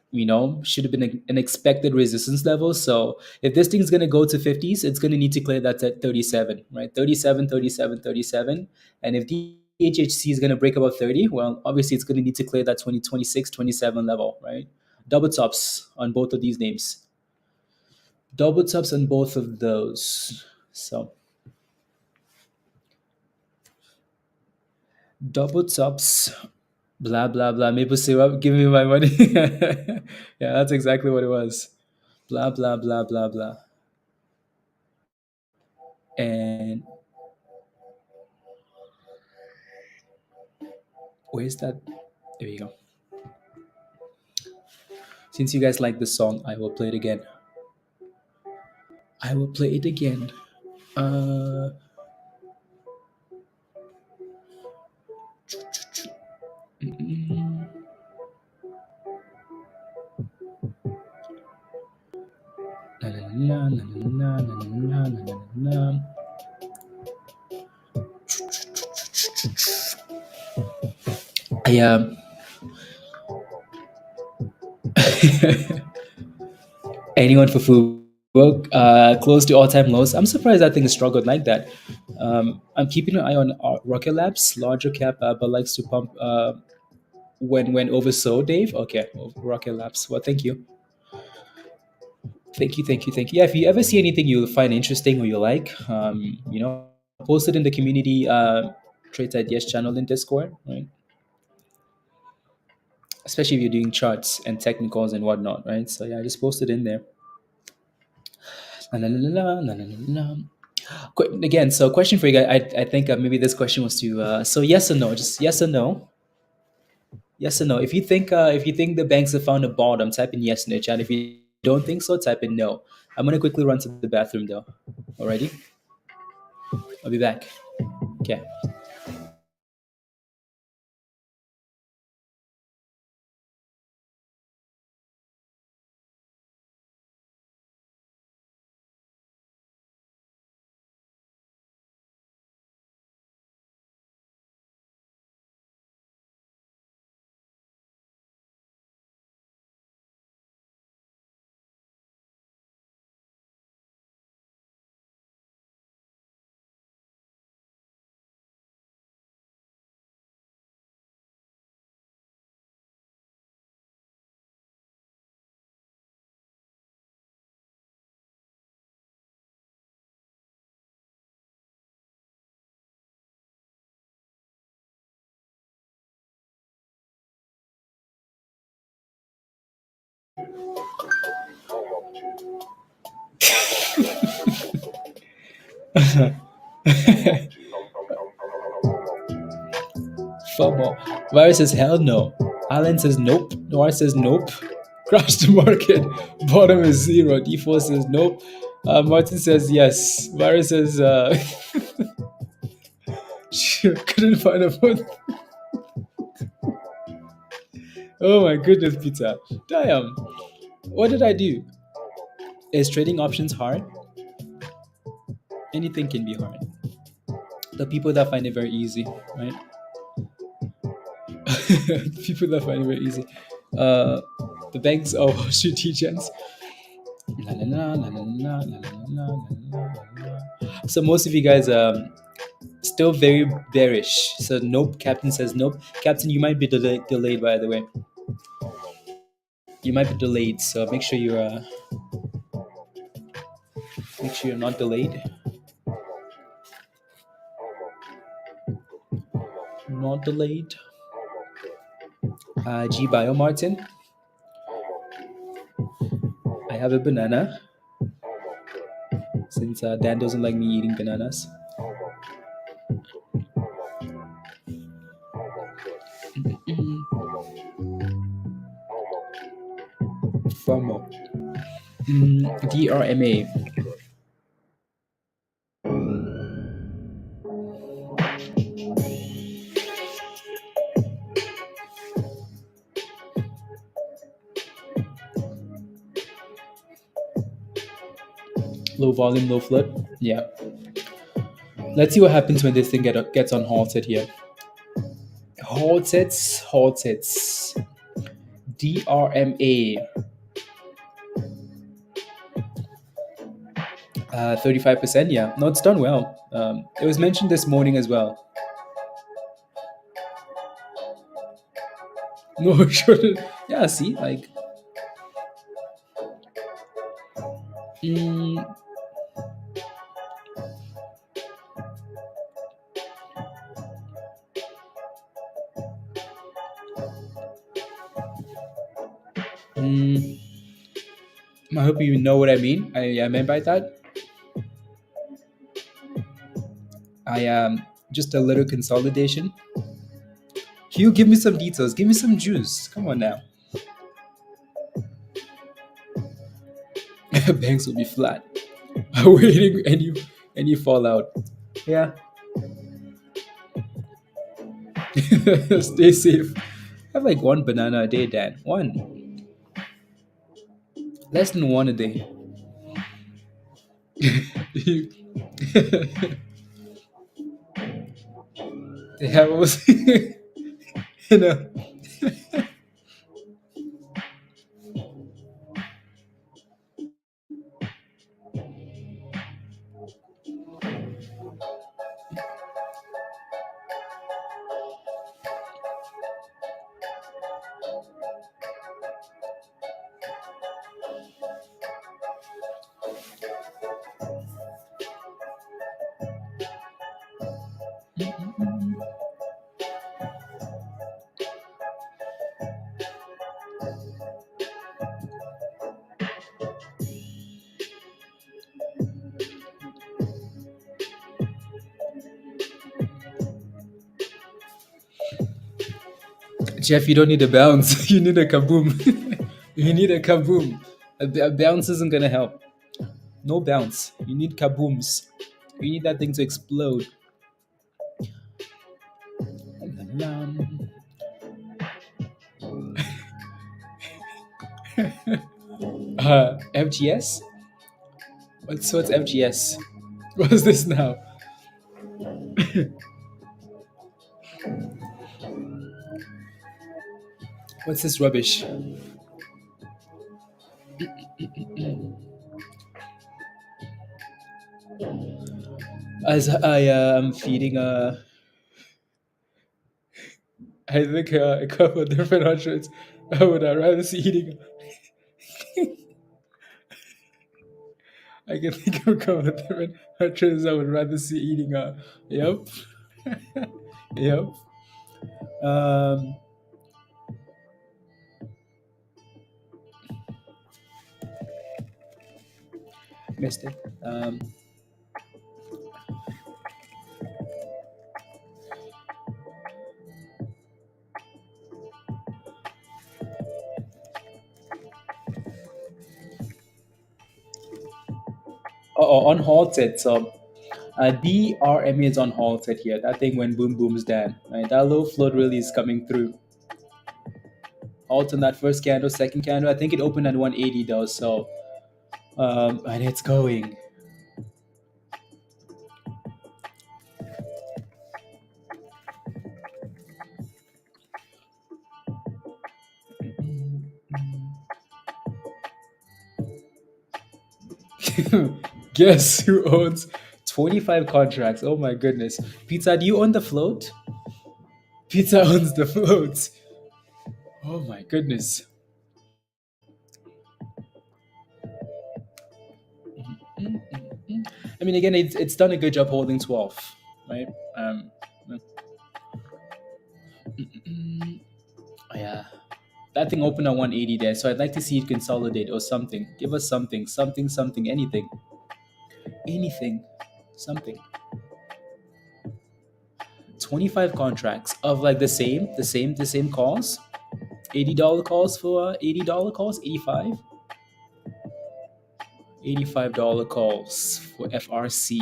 should have been an expected resistance level. So if this thing's gonna go to 50s, it's gonna need to clear that at 37, right? 37, 37, 37. And if DHHC is gonna break above 30, well, obviously it's gonna need to clear that 20, 26, 27 level, right? Double tops on both of these names. Double tops on both of those. So double tops, blah blah blah. Maple syrup, give me my money. Yeah, that's exactly what it was. Blah blah blah blah blah. And where's that? There you go. Since you guys like this song, I will play it again. I will play it again. Uh, mm, na na na na na na na na na. I anyone for food work close to all-time lows. I'm surprised that thing struggled like that. I'm keeping an eye on Rocket Labs, larger cap, but likes to pump when oversold. Dave, okay, Rocket Labs. Well, thank you, thank you. Yeah, if you ever see anything you find interesting or you like, post it in the community Trades Ideas channel in Discord, right? Especially if you're doing charts and technicals and whatnot, right? So yeah, just post it in there. La, la, la, la, la, la, la. Again, so question for you guys. I think maybe this question was to so yes or no, just yes or no, yes or no. If you think the banks have found a bottom, type in yes in the chat. If you don't think so, type in no. I'm gonna quickly run to the bathroom though. Alrighty, I'll be back. Okay. FOMO. Virus says hell no. Alan says nope. Noir says nope. Crash the market. Bottom is 0. D4 says nope. Martin says yes. Virus says couldn't find a phone. Oh my goodness, Peter. Damn. What did I do? Is trading options hard? Anything can be hard. The people that find it very easy, right? People that find it very easy. The banks are Wall Street teachers. La, la, la, la, la, la, la, la, la, la. So most of you guys still very bearish. So nope. Captain says nope. Captain, you might be delayed by the way. You might be delayed. So make sure you're not delayed. Not delayed. GBIO Martin. I have a banana. Since Dan doesn't like me eating bananas. FOMO. DRMA. Low volume, low flip. Yeah. Let's see what happens when this thing gets unhalted here. Halted. DRMA. 35%. Yeah. No, it's done well. It was mentioned this morning as well. No, sure. Yeah, see, like. I hope you know what I mean. I meant by that. I am just a little consolidation. Hugh, give me some details. Give me some juice. Come on now. Banks will be flat. Waiting and you fall out. Yeah. Stay safe. Have like one banana a day, Dan. One. Less than one a day. They have almost, you know. Jeff, you don't need a bounce. You need a kaboom. You need a kaboom. A bounce isn't gonna help. No bounce. You need kabooms. You need that thing to explode. FGS? What's FGS? What's this now? What's this rubbish? As I am feeding I think a couple of different hundreds, I would rather see eating. I can think of a couple of different hundreds I would rather see eating. Yep. Yep. Missed it. Unhalted. So DRMA is unhalted here. That thing when boom booms down. Right? That low float really is coming through. Halt on that first candle, second candle. I think it opened at 180 though. So and it's going. Guess who owns 25 contracts? Oh my goodness. Pizza, do you own the float? Pizza owns the float. Oh my goodness. I mean, again, it's done a good job holding 12, right? Yeah. That thing opened at 180 there, so I'd like to see it consolidate or something. Give us something, anything. Anything. Something. 25 contracts of like the same calls. $80 calls for $80 calls, 85. $85 calls for FRC.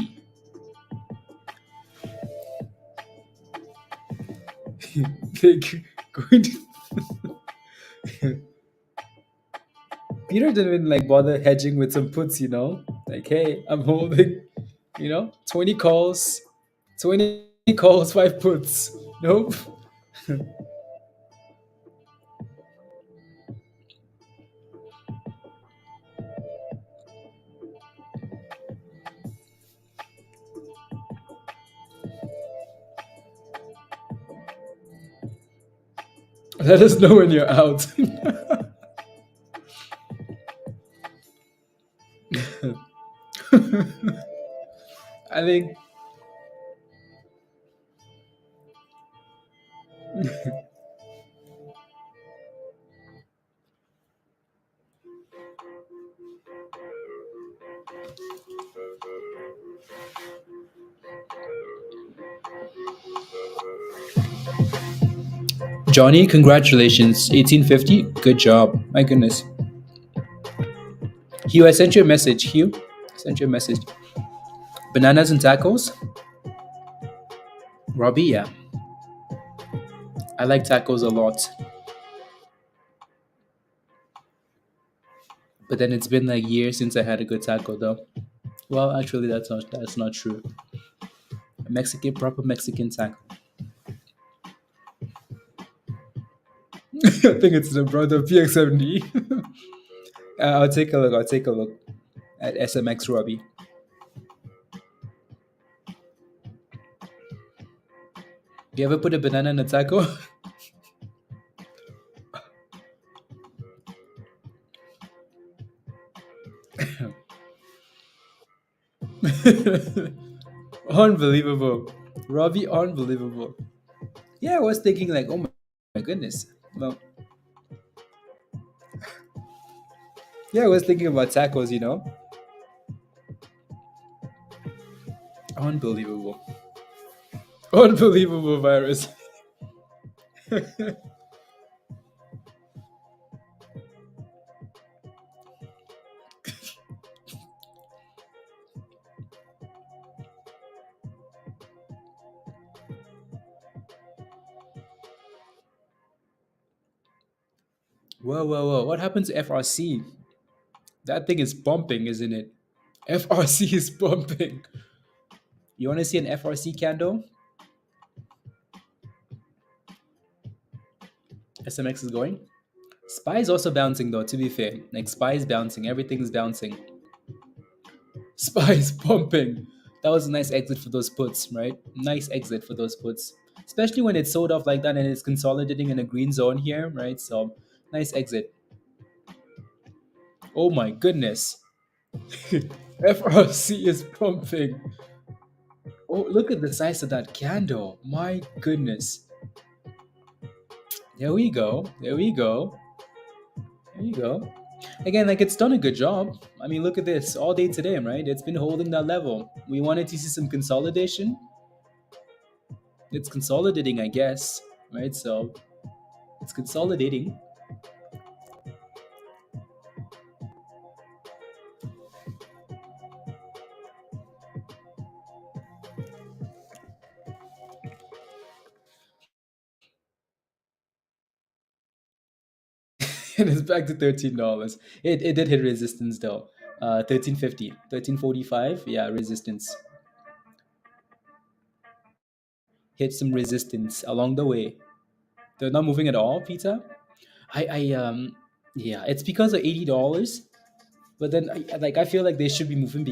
They're going to Peter didn't even like bother hedging with some puts, you know? Like, hey, I'm holding, 20 calls, 5 puts. Nope. Let us know when you're out. I think Johnny, congratulations. 1850. Good job. My goodness. Hugh, I sent you a message. Hugh, I sent you a message. Bananas and tacos? Robbie, yeah. I like tacos a lot. But then it's been like years since I had a good taco though. Well, actually that's not true. A proper Mexican taco. I think it's the brother PX70. I'll take a look at SMX Robbie. You ever put a banana in a taco? Unbelievable. Robbie, unbelievable. Yeah, I was thinking like, oh my goodness. Well, yeah, I was thinking about tacos, Unbelievable. Unbelievable virus. Whoa. What happened to FRC? That thing is bumping, isn't it? FRC is bumping. You want to see an FRC candle? SMX is going. SPY is also bouncing though, to be fair. Like SPY is bouncing. Everything's bouncing. SPY is pumping. That was a nice exit for those puts, right? Nice exit for those puts. Especially when it's sold off like that and it's consolidating in a green zone here, right? So, nice exit. Oh my goodness. FRC is pumping. Oh, look at the size of that candle. My goodness. There we go. Again, like it's done a good job. I mean, look at this all day today, right? It's been holding that level. We wanted to see some consolidation. It's consolidating, I guess, right? So it's consolidating. And it's back to $13. It did hit resistance though. 1350, 1345. Yeah, resistance. Hit some resistance along the way. They're not moving at all, Peter. I yeah, it's because of $80. But then I feel like they should be moving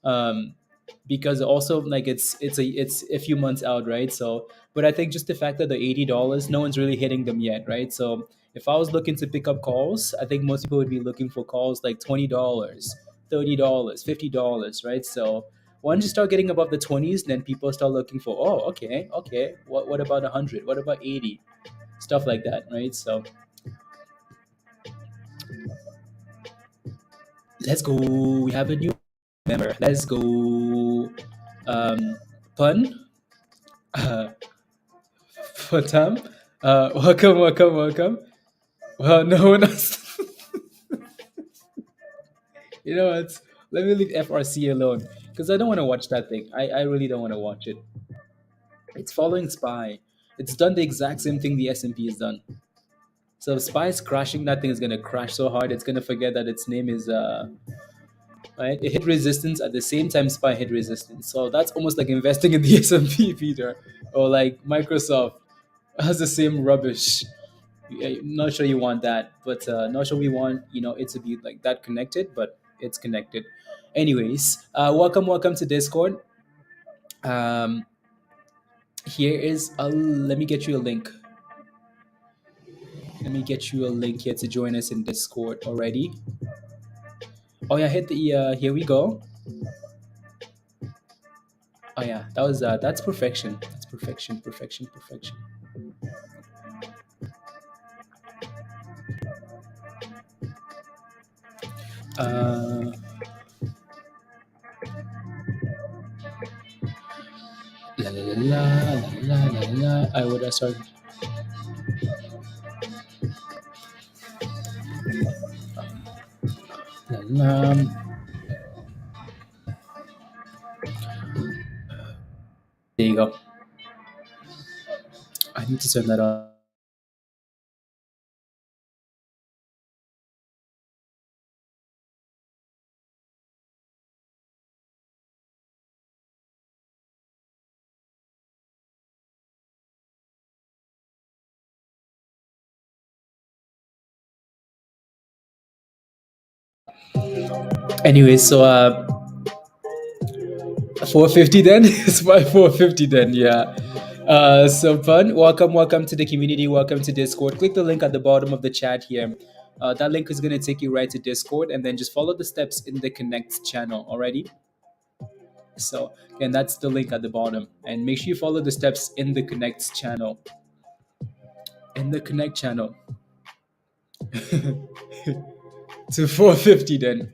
um because also like it's a few months out, right? So but I think just the fact that the $80, no one's really hitting them yet, right? So if I was looking to pick up calls, I think most people would be looking for calls like $20, $30, $50, right? So once you start getting above the 20s, then people start looking for, oh, okay, what about 100, what about 80, stuff like that, right? So let's go. We have a new member. Let's go. Pun. Uh, Fatam. Welcome. Well, no one else. You know what? Let me leave FRC alone because I don't want to watch that thing. I really don't want to watch it. It's following SPY. It's done the exact same thing the S&P has done. So if SPY is crashing, that thing is gonna crash so hard it's gonna forget that its name is right? It hit resistance at the same time SPY hit resistance. So that's almost like investing in the S&P, Peter, or like Microsoft has the same rubbish. Not sure you want that, but not sure we want it to be like that connected, but it's connected. Anyways, welcome to Discord. Um, here is a let me get you a link. Let me get you a link here to join us in Discord already. Oh yeah, hit the here we go. Oh yeah, that's perfection. That's perfection. Uh, la la la la la la la. I would have started. La, la. There you go. I need to turn that on. Anyway, so 450 then. It's by 450 then. Yeah. So fun. Welcome to the community. Welcome to Discord. Click the link at the bottom of the chat here. That link is going to take you right to Discord, and then just follow the steps in the Connect channel. Alrighty. So again, that's the link at the bottom, and make sure you follow the steps in the Connect channel. In the Connect channel. To 450 then.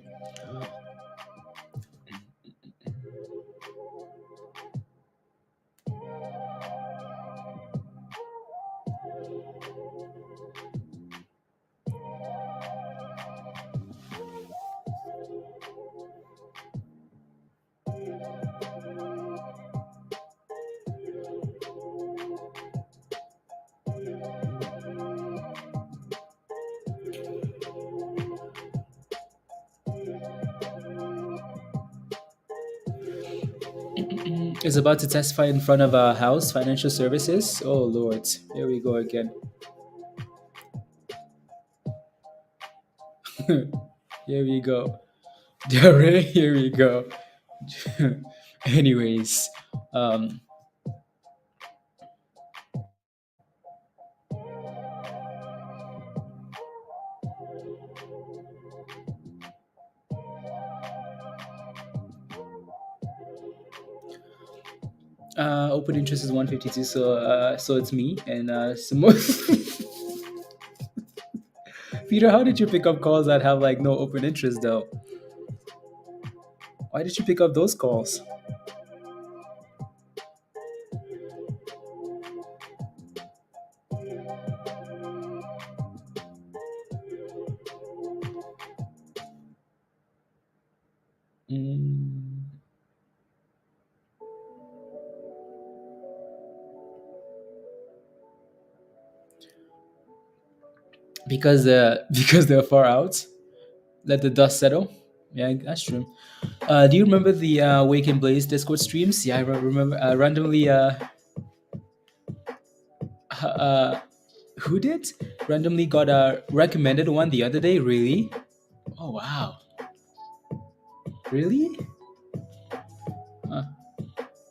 Is about to testify in front of our house financial services. Oh Lord, here we go again. Here we go. Here we go. Anyways, open interest is 152, so it's me and some more. Peter, how did you pick up calls that have like no open interest though? Why did you pick up those calls? Mm, because because they're far out. Let the dust settle. Yeah, that's true. Do you remember the Wake and Blaze Discord streams? Yeah, I remember randomly. Uh, who did? Randomly got a recommended one the other day. Really? Oh wow! Really? Huh.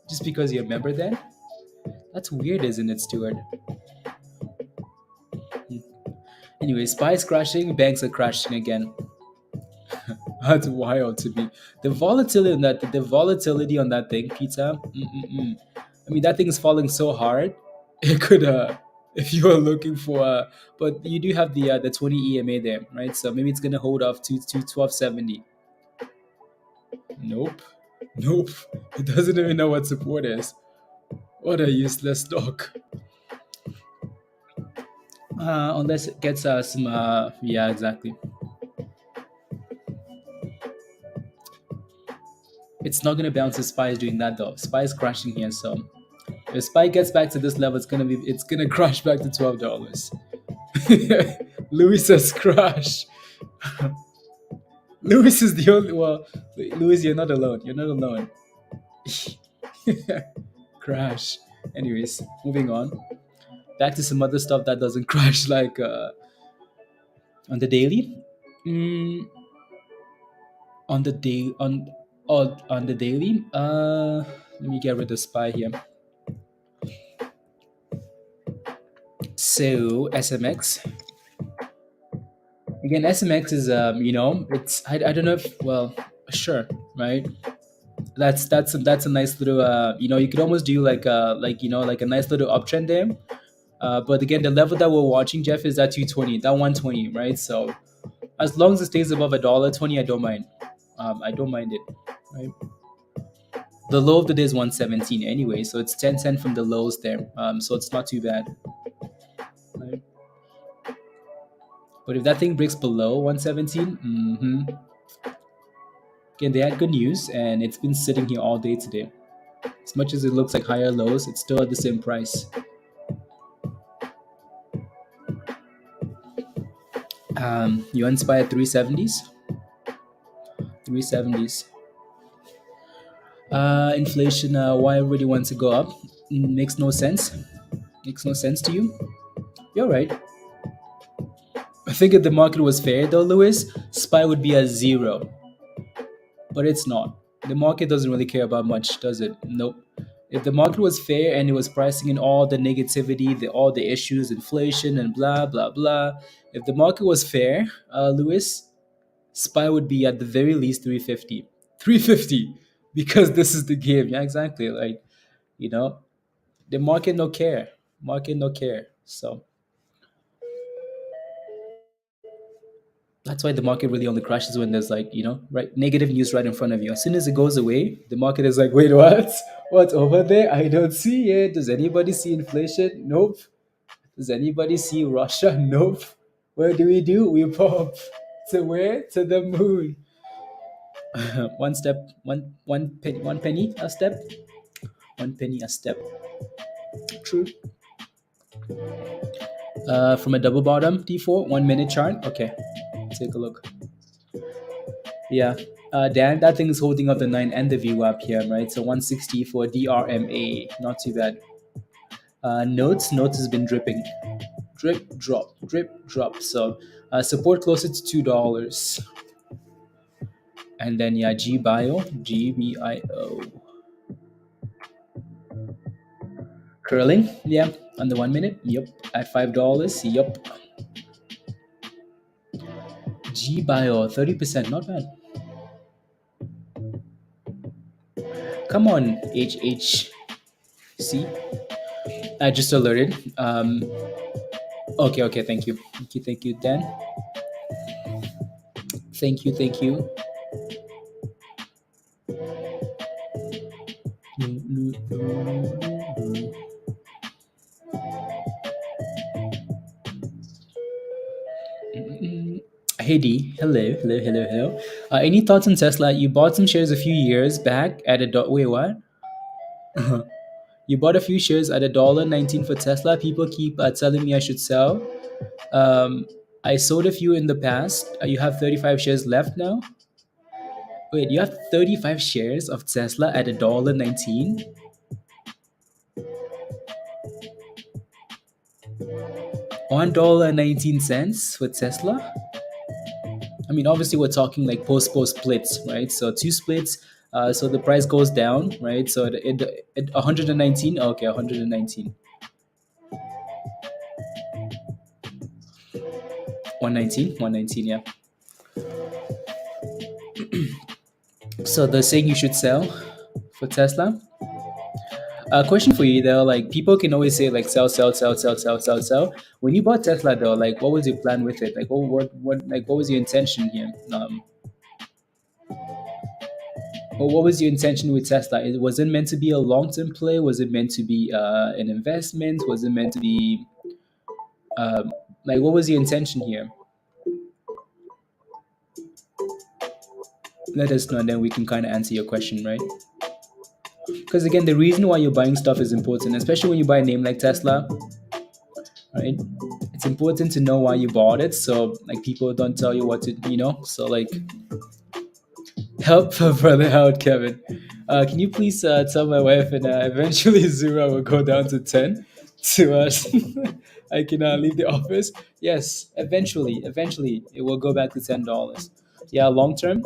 Just because you're a member then? That's weird, isn't it, Stuart? Hmm. Anyway, spies crashing, banks are crashing again. That's wild to me. The volatility on that thing, Peter. I mean, that thing's falling so hard. It could, if you are looking for, but you do have the 20 EMA there, right? So maybe it's gonna hold off to 1270. Nope, nope. It doesn't even know what support is. What a useless stock. Unless it gets some, yeah, exactly. It's not gonna bounce. The SPY is doing that though. SPY is crashing here, so if SPY gets back to this level, it's gonna crash back to $12. Louis says crash. Louis is the only Louis, you're not alone. You're not alone. Crash. Anyways, moving on. Back to some other stuff that doesn't crash, like on the daily. Mm, on the day on the daily. Let me get rid of SPY here. So SMX. Again, SMX is it's I don't know if, well, sure, right? That's a nice little you could almost do like like a nice little uptrend there. But again, the level that we're watching, Jeff, is that 220, that 120, right? So as long as it stays above $1.20, I don't mind. I don't mind it, right? The low of the day is 117 anyway, so it's 10 cents from the lows there. So it's not too bad, right? But if that thing breaks below 117, again, they had good news, and it's been sitting here all day today. As much as it looks like higher lows, it's still at the same price. You inspired 370s. 370s. Inflation, why everybody wants to go up? Makes no sense. Makes no sense to you? You're right. I think if the market was fair though, Lewis, SPY would be a 0. But it's not. The market doesn't really care about much, does it? Nope. If the market was fair and it was pricing in all the negativity, all the issues, inflation and blah, blah, blah. If the market was fair, Lewis, SPY would be at the very least 350. 350! Because this is the game. Yeah, exactly. Like, the market no care. Market no care. So that's why the market really only crashes when there's like, right, negative news right in front of you. As soon as it goes away, the market is like, wait, what? What's over there? I don't see it. Does anybody see inflation? Nope. Does anybody see Russia? Nope. What do? We pop. To where? To the moon. One step, one penny a step. 1 penny a step. True. From a double bottom T4, 1 minute chart. Okay, take a look. Yeah, Dan, that thing is holding up the 9 and the VWAP here, right? So 160 for DRMA, not too bad. Notes has been dripping, drip drop. So support closer to $2, and then yeah, GBIO. Curling, yeah, on the 1 minute, yep, at $5, yep. GBIO, 30%, not bad. Come on, HHC. I just alerted. Okay, thank you, Dan. Thank you, thank you. Hey D, hello, hello, hello, hello. Any thoughts on Tesla? You bought some shares a few years back at a wait, what? You bought a few shares at $1.19 for Tesla. People keep telling me I should sell. Um, I sold a few in the past. You have 35 shares left now. Wait, you have 35 shares of Tesla at $1.19? $1.19 for Tesla? I mean, obviously, we're talking like post splits, right? So two splits, so the price goes down, right? So it 119, okay, 119, 119, 119, yeah. So they're saying you should sell for Tesla. Question for you though, like people can always say like sell, sell, sell, sell, sell, sell, sell. When you bought Tesla though, like what was your plan with it? Like what was your intention here? Well, what was your intention with Tesla? Was it meant to be a long-term play? Was it meant to be an investment? Was it meant to be um, like what was your intention here? Let us know, and then we can kind of answer your question, right? Because again, the reason why you're buying stuff is important, especially when you buy a name like Tesla, right? It's important to know why you bought it, so like people don't tell you what to, So like, help a brother out, Kevin. Can you please tell my wife and eventually ZURA will go down to 10 to us. I can leave the office. Yes, eventually it will go back to $10. Yeah, long term.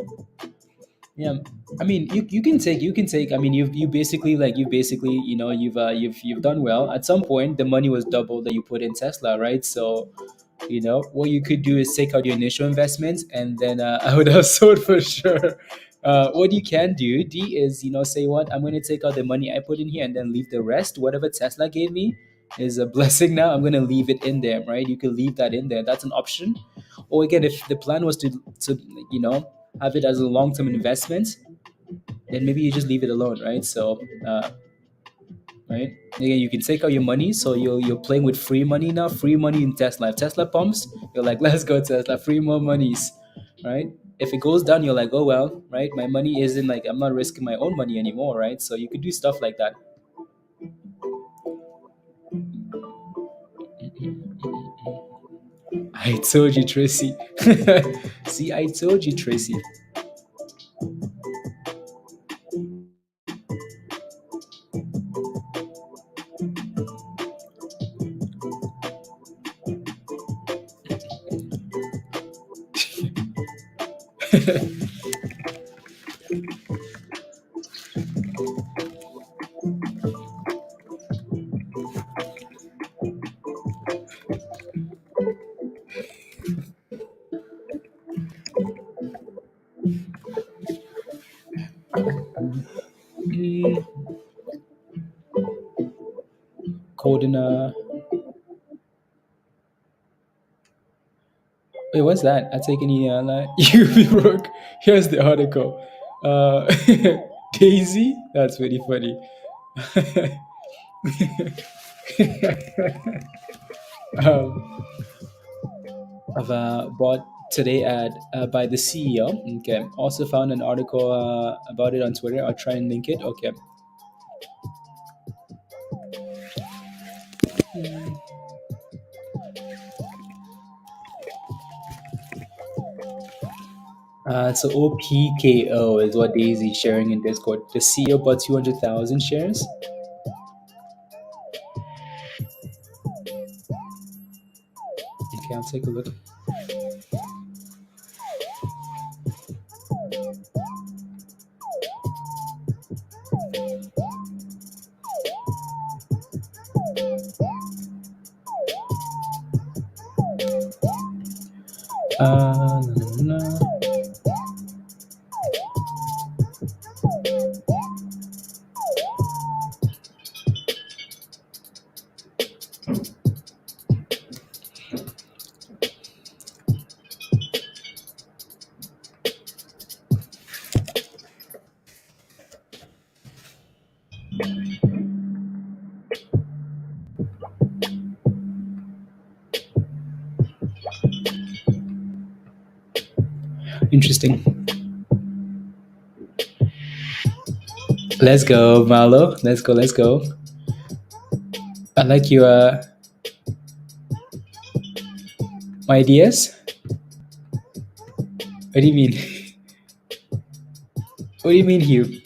Yeah, I mean, you can take. I mean, you basically, you've done well. At some point, the money was double that you put in Tesla, right? So, what you could do is take out your initial investment, and then I would have sold for sure. What you can do, D, is say what I'm going to take out the money I put in here, and then leave the rest. Whatever Tesla gave me is a blessing. Now I'm going to leave it in there, right? You can leave that in there. That's an option. Or again, if the plan was to have it as a long term investment, then maybe you just leave it alone, right? So, right? Again, you can take out your money, so you're playing with free money now. Free money in Tesla. If Tesla pumps, you're like, let's go Tesla. Free more monies, right? If it goes down, you're like, oh well, right? My money isn't like I'm not risking my own money anymore, right? So you could do stuff like that. I told you, Tracy. See, I told you, Tracy. Mm, Codina. Wait, what's that? I take any you be broke. Here's the article. Uh, Daisy. That's very funny. um, I've bought today ad by the CEO. Okay. Also found an article about it on Twitter. I'll try and link it. Okay. So OPKO is what Daisy is sharing in Discord. The CEO bought 200,000 shares. Okay, I'll take a look. Uh, na, na, na. Interesting. Let's go, Marlo. Let's go. Let's go. I like your my ideas. What do you mean? What do you mean, Hugh?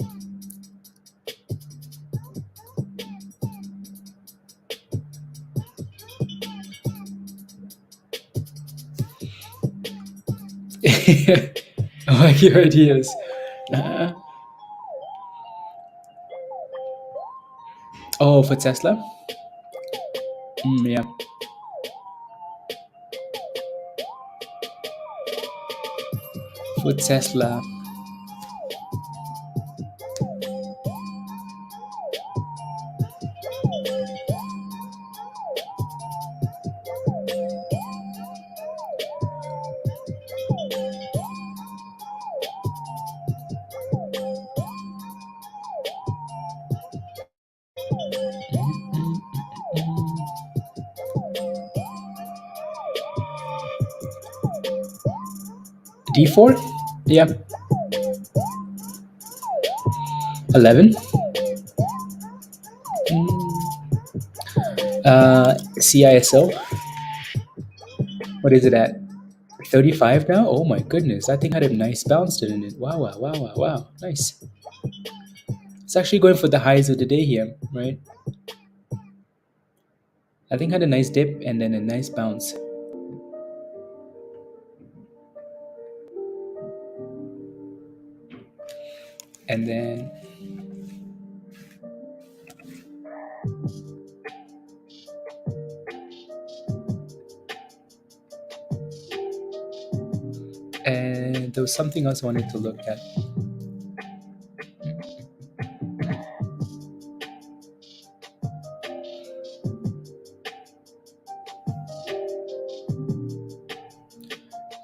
I like your ideas. Oh, for Tesla? Yeah. For Tesla. D4? Yeah. 11. CISO. What is it at? 35 now? Oh my goodness. That thing had a nice bounce, didn't it? Wow, wow, wow, wow, wow. Nice. It's actually going for the highs of the day here, right? I think had a nice dip and then a nice bounce. And then there was something else I wanted to look at.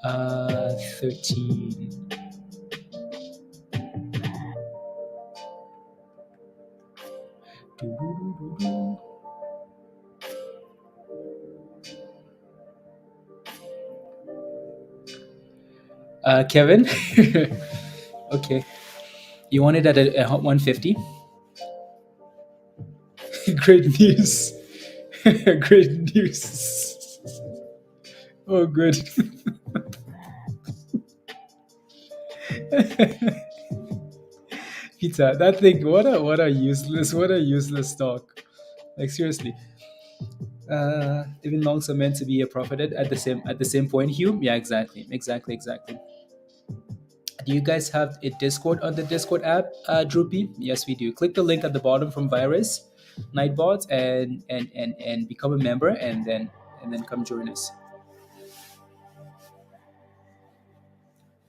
Uh, 13. Kevin? Okay. You want it at a 150? Great news. Great news. Oh, good. Pizza, that thing, what a useless stock. Like seriously. Even longs are meant to be profited at the same point, Hugh. Yeah, exactly. Do you guys have a Discord on the Discord app, Droopy? Yes, we do. Click the link at the bottom from Virus, Nightbot, and become a member, and then come join us.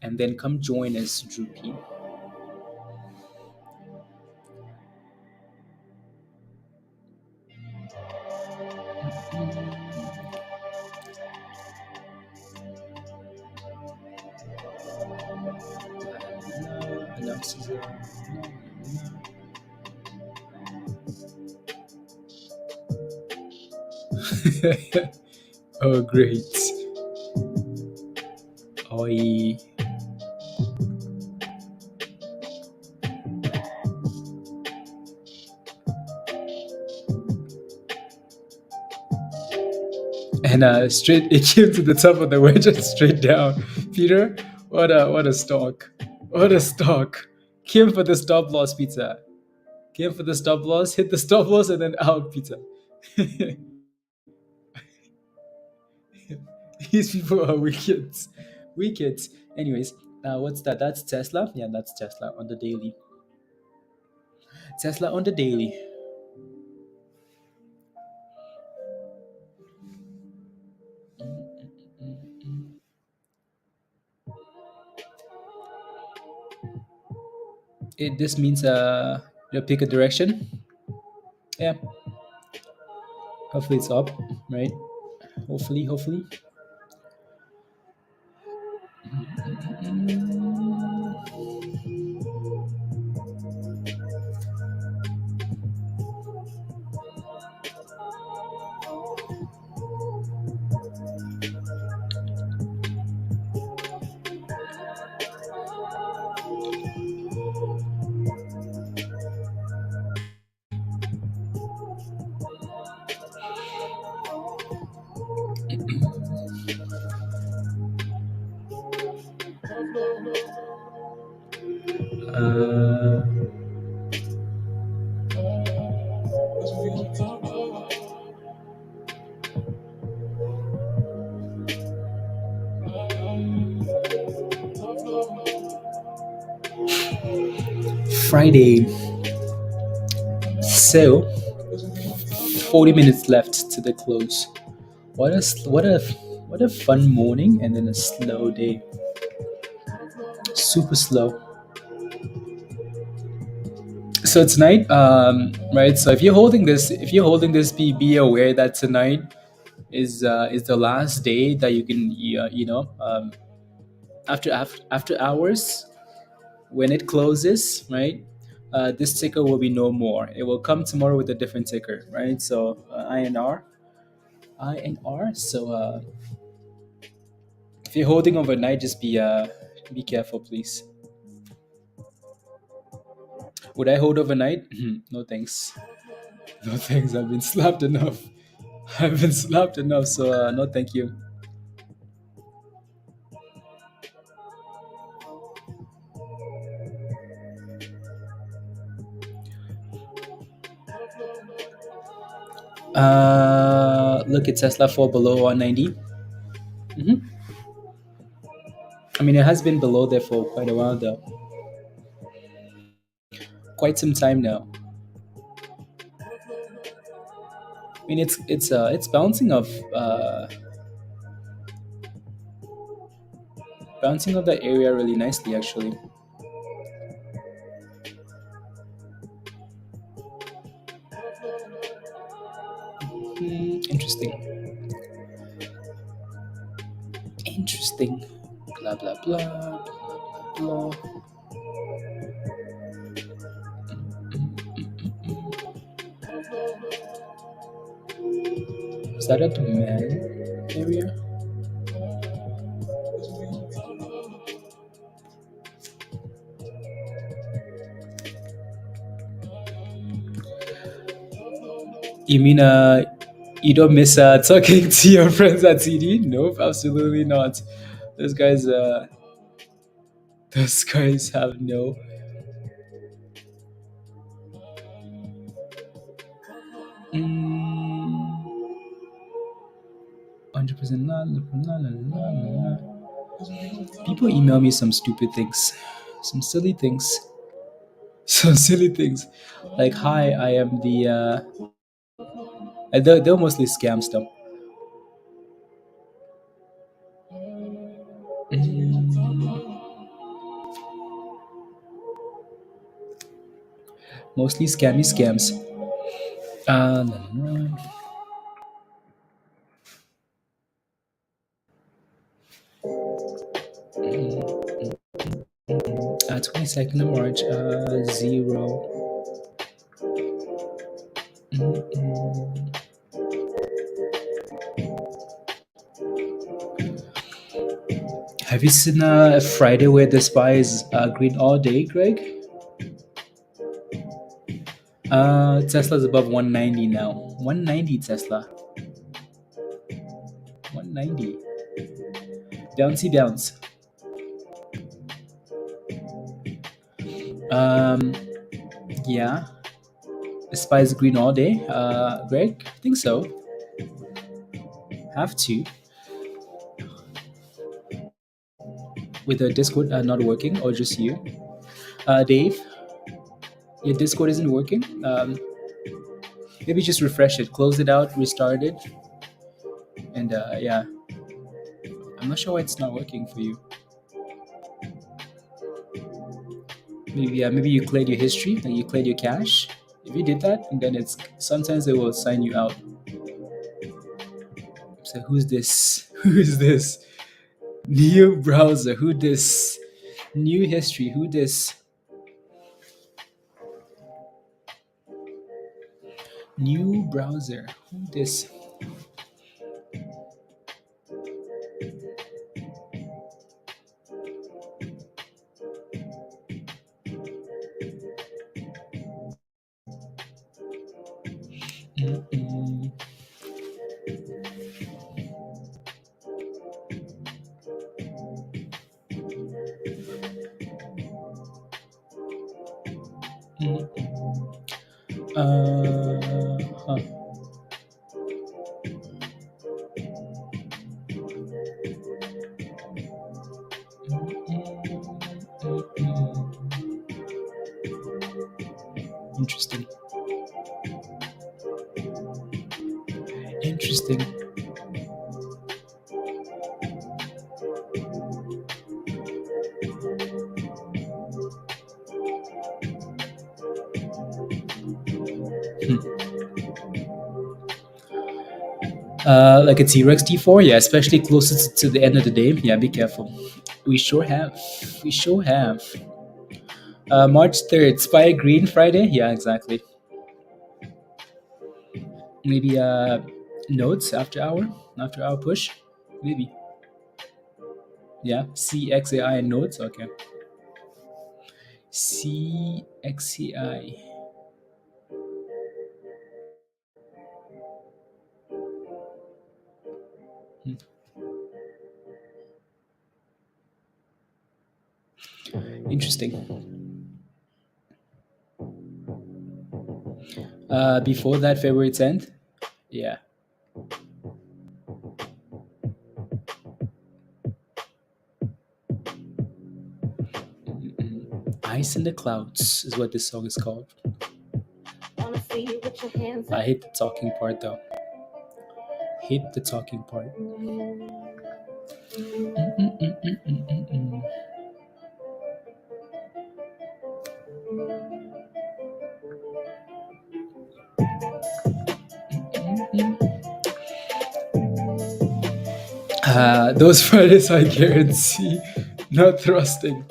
And then come join us, Droopy. Oh, great. Oi. And straight, it came to the top of the wedge and straight down. Peter, what a stock. What a stock. Came for the stop loss, Pizza. Came for the stop loss, hit the stop loss, and then out, Pizza. These people are wicked. Wicked. Anyways, what's that? That's Tesla? Yeah, that's Tesla on the daily. Tesla on the daily. This means you pick a direction. Yeah. Hopefully it's up, right? Hopefully. Uh, Friday. So 40 minutes left to the close. What a fun morning and then a slow day. Super slow. So tonight, right? So if you're holding this, be aware that tonight is the last day that you can, after hours when it closes, right? This ticker will be no more. It will come tomorrow with a different ticker, right? So INR. So if you're holding overnight, just be careful, please. Would I hold overnight? No thanks. No thanks. I've been slapped enough. I've been slapped enough. So no, thank you. Look at Tesla fall below 190. I mean, it has been below there for quite a while, though. Quite some time now. I mean, it's bouncing off that area really nicely, actually. Interesting. Interesting. Blah blah blah. Blah. Is that a demand area? You mean you don't miss talking to your friends at TD? Nope, absolutely not. Those guys have no. Mm, 100% People email me some stupid things, some silly things, some silly things. Like, hi, I am the. They're mostly scam stuff. Mostly scammy scams. Uh, 22nd of March, 0. Have you seen a Friday where the SPY is green all day, Greg? Tesla's above 190 now. 190 Tesla. 190. Bouncy bounce. Yeah. The SPY is green all day. Greg? I think so. Have to. With the Discord not working, or just you? Dave? Your Discord isn't working? Maybe just refresh it, close it out, restart it. And yeah. I'm not sure why it's not working for you. Maybe you cleared your history, and you cleared your cache. If you did that, and then it's sometimes they will sign you out. So who's this? Who is this? New browser. Who this? New history. Who this? New browser. Who this? Huh. Interesting. Interesting. Like a T-Rex T4, yeah, especially closer to the end of the day. Yeah, be careful. We sure have. We sure have. March 3rd, Spy Green Friday. Yeah, exactly. Maybe notes after hour push. Maybe. Yeah, CXAI and notes. Okay. CXAI. Interesting. Before that, February 10th. Yeah. Ice in the Clouds is what this song is called. I hate the talking part though. Hate the talking part. Those Fridays I guarantee not thrusting.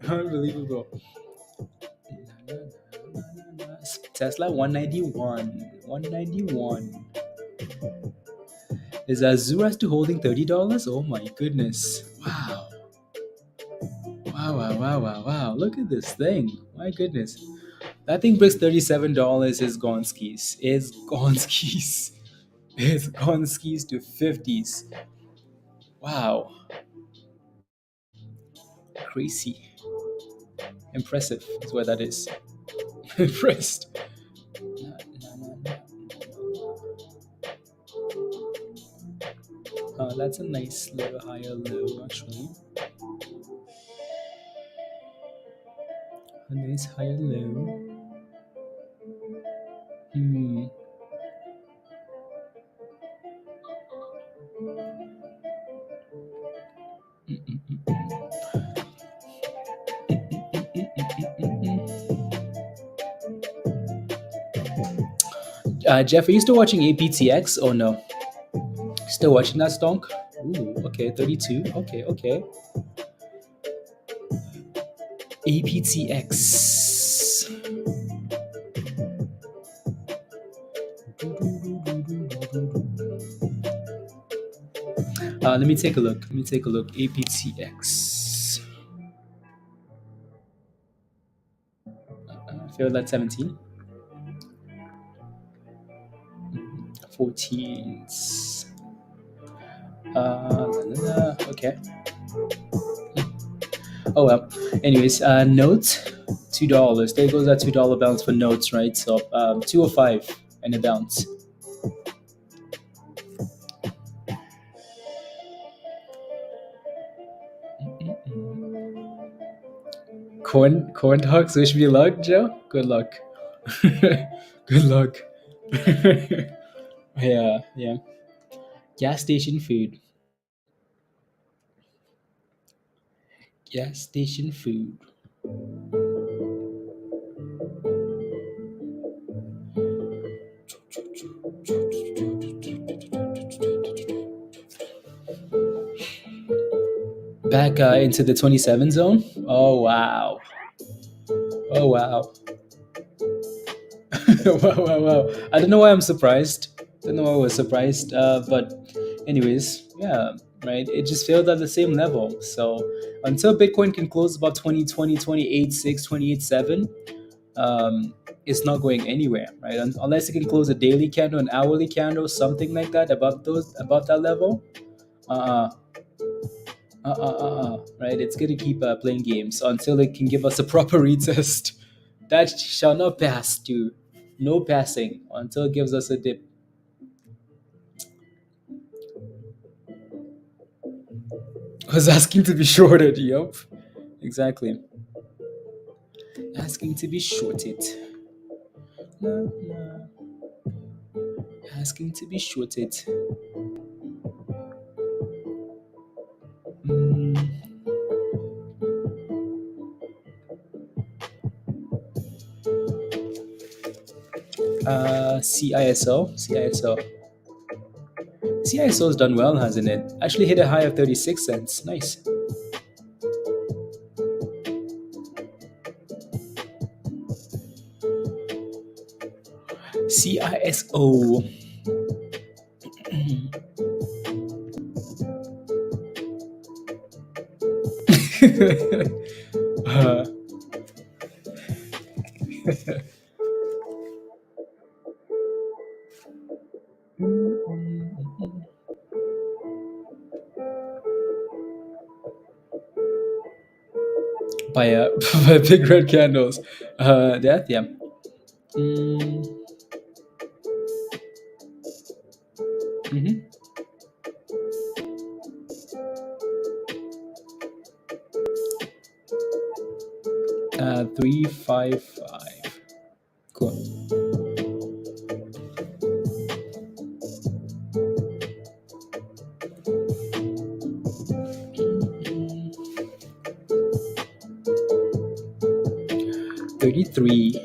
Unbelievable. Tesla 191. 191. Is ZURA still holding $30? Oh my goodness. Wow. Wow. Look at this thing. My goodness. That thing breaks $37 is gone skis. It's gone skis. It's gone skis to 50s. Wow. Crazy. Impressive is what that is. Impressed. That's a nice little higher low actually. A nice higher low. Jeff, are you still watching APTX or no? Still watching that stock? Ooh, okay, 32. Okay. APTX. Let me take a look. APTX. Failed at 17. 14. Okay. Oh well. Anyways, notes $2. There goes that $2 balance for notes, right? So 205 and a bounce. Corn dogs, wish me luck, Joe. Good luck. Good luck. Yeah. Gas station food. Gas station food. Back into the 27 zone. Oh wow. Wow. I don't know why I'm surprised. Don't know why I was surprised. But anyways, yeah, right. It just failed at the same level. So until Bitcoin can close about 2020, 28.6, 28.7, it's not going anywhere, right? Unless it can close a daily candle, an hourly candle, something like that above that level. Right? It's going to keep playing games until it can give us a proper retest. That shall not pass, to no passing until it gives us a dip. Was asking to be shorted. Yup, exactly. Asking to be shorted. No, no. Asking to be shorted. Mm, CISO. CISO's done well, hasn't it? Actually hit a high of 36 cents. Nice. CISO. uh, by by big red candles. That yeah. Mm, mhm. 355. Cool. 33.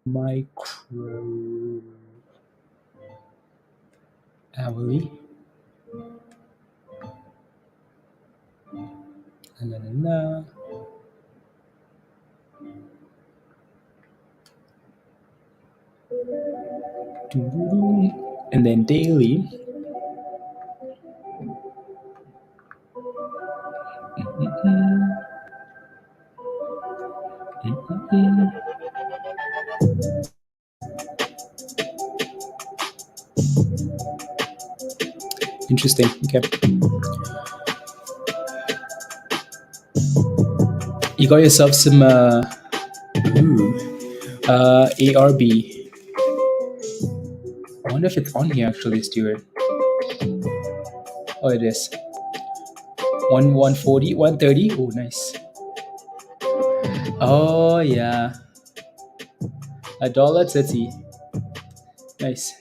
Micro hourly. La, la, la. Doo-doo-doo. And then daily. Interesting. Okay. You got yourself some ARB. I wonder if it's on here actually, Stuart. Oh, it is. 140, 130. Oh, nice. Oh yeah, $1.30. Nice.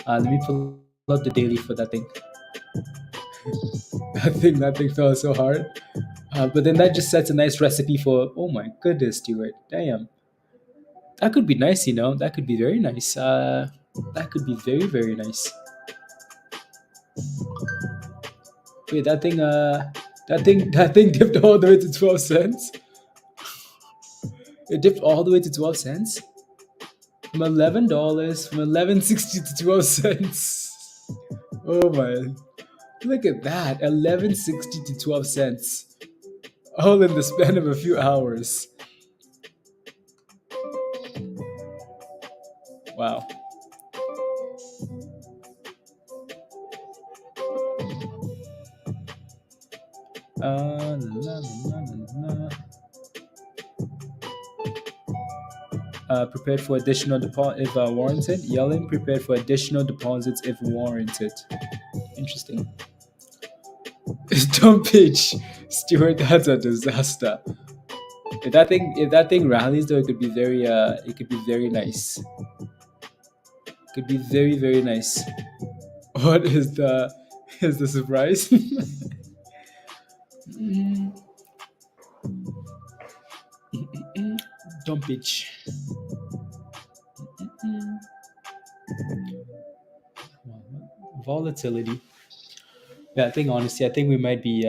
Let me pull up the daily for that thing. That thing fell so hard. But then that just sets a nice recipe for. Oh my goodness, Stuart. Damn. That could be nice, you know. That could be very nice. That could be very, very nice. Wait, that thing dipped all the way to 12 cents. It dipped all the way to 12 cents. From $11, from 11.60 to 12 cents. Oh my. Look at that. 11.60 to 12 cents. All in the span of a few hours. Wow. La, la, la, la, la. Prepared for additional deposit if warranted. Yellen prepared for additional deposits if warranted. Interesting. Don't pitch, Stuart. That's a disaster. If that thing rallies, though, it could be very nice. It could be very, very nice. What is the surprise? Don't pitch. Volatility. Yeah, I think honestly, I think we might be.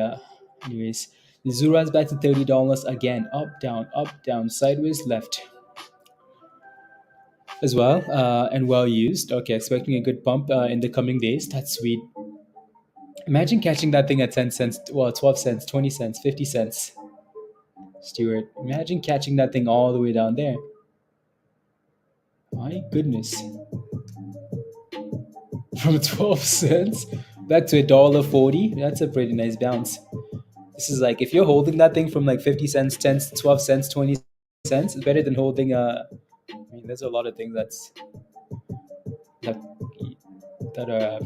Anyways, ZURA's back to $30 again. Up, down, sideways, left. As well, and well used. Okay, expecting a good pump in the coming days. That's sweet. Imagine catching that thing at 10 cents, well, 12 cents, 20 cents, 50 cents, Stuart. Imagine catching that thing all the way down there. My goodness. From 12 cents back to $1.40, that's a pretty nice bounce. This is like, if you're holding that thing from like 50 cents, 10, 12 cents, 20 cents, it's better than holding I mean, there's a lot of things that that are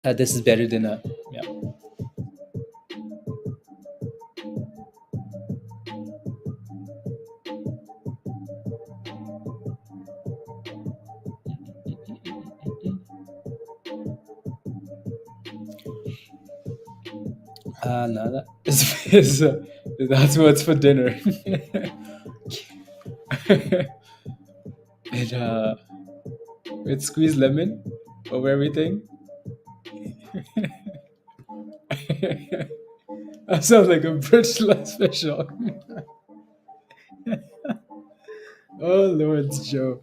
that this is better than a, yeah. No, that's what's for dinner. it it squeeze lemon over everything. That sounds like a British life special. Oh Lord, Joe.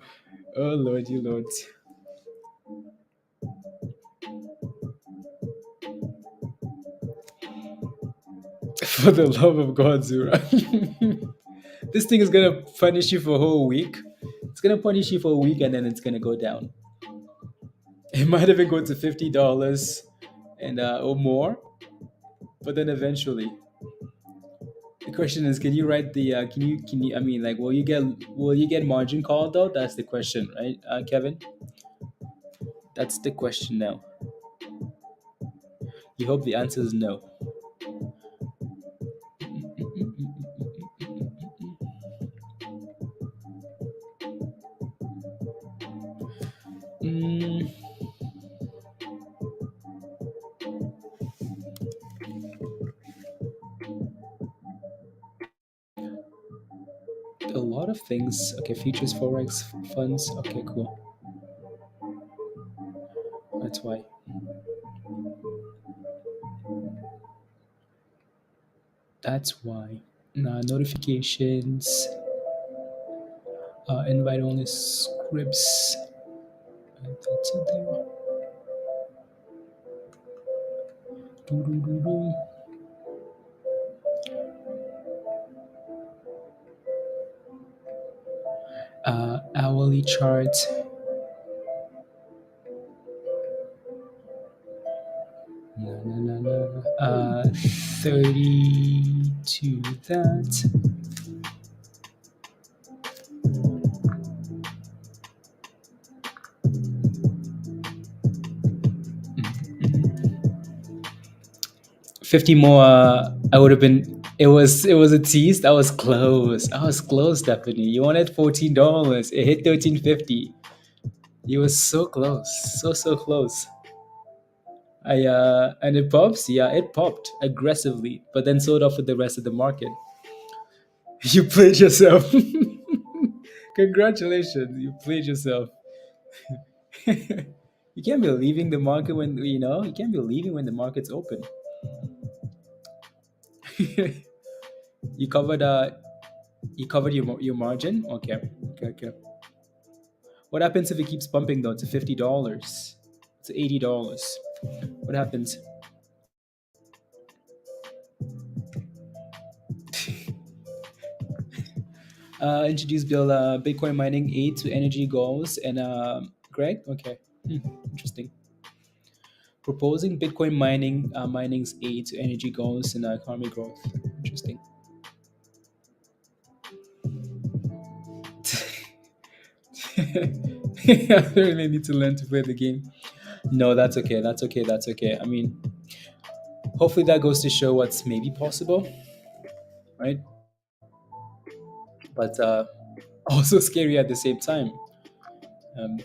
Oh Lord, you Lord. For the love of God, Zura. This thing is gonna punish you for a whole week. It's gonna punish you for a week and then it's gonna go down. It might even go to $50 and or more, but then eventually, the question is, can you write the can you I mean, like, will you get margin call though? That's the question, right, Kevin? That's the question now. You hope the answer is no. Mm, a lot of things. Okay, futures, forex, funds. Okay, cool. That's why. That's why. Notifications. Invite only scripts. That's it there. Doo-doo-doo-doo. Hourly chart. No. 32 that. Mm-mm. 50 more. I would have been. It was a tease. That was close. I was close, Stephanie. You wanted $14. It hit $13.50. You were so close. So close. And it pops. Yeah, it popped aggressively, but then sold off with the rest of the market. You played yourself. Congratulations, you played yourself. You can't be leaving the market when you can't be leaving when the market's open. You covered your margin. Okay. What happens if it keeps bumping though to $50, to $80? What happens? Introduce Bill, Bitcoin mining aid to energy goals, and Greg. Okay, interesting. Proposing Bitcoin mining's aid to energy goals and economic growth. Interesting. I really need to learn to play the game. No, that's okay. That's okay. I mean, hopefully that goes to show what's maybe possible, right? But also scary at the same time. Um,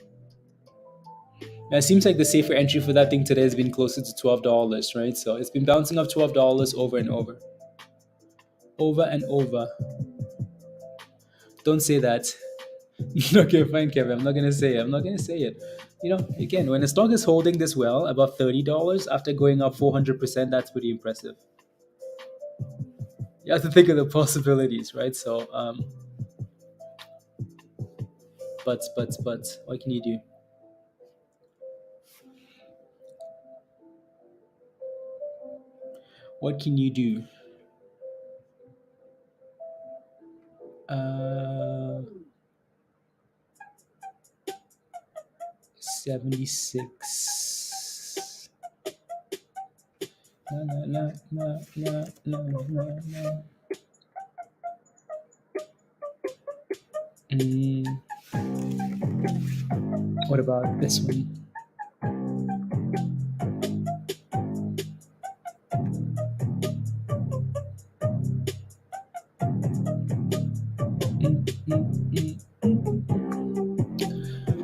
it seems like the safer entry for that thing today has been closer to $12, right? So it's been bouncing off $12 over and over. Don't say that. Okay, fine, Kevin. I'm not gonna say it. Again, when a stock is holding this well, about $30 after going up 400%, that's pretty impressive. You have to think of the possibilities, right? So, but, what can you do? What can you do? 76. La, la, la, la, la, la, la, la. What about this one?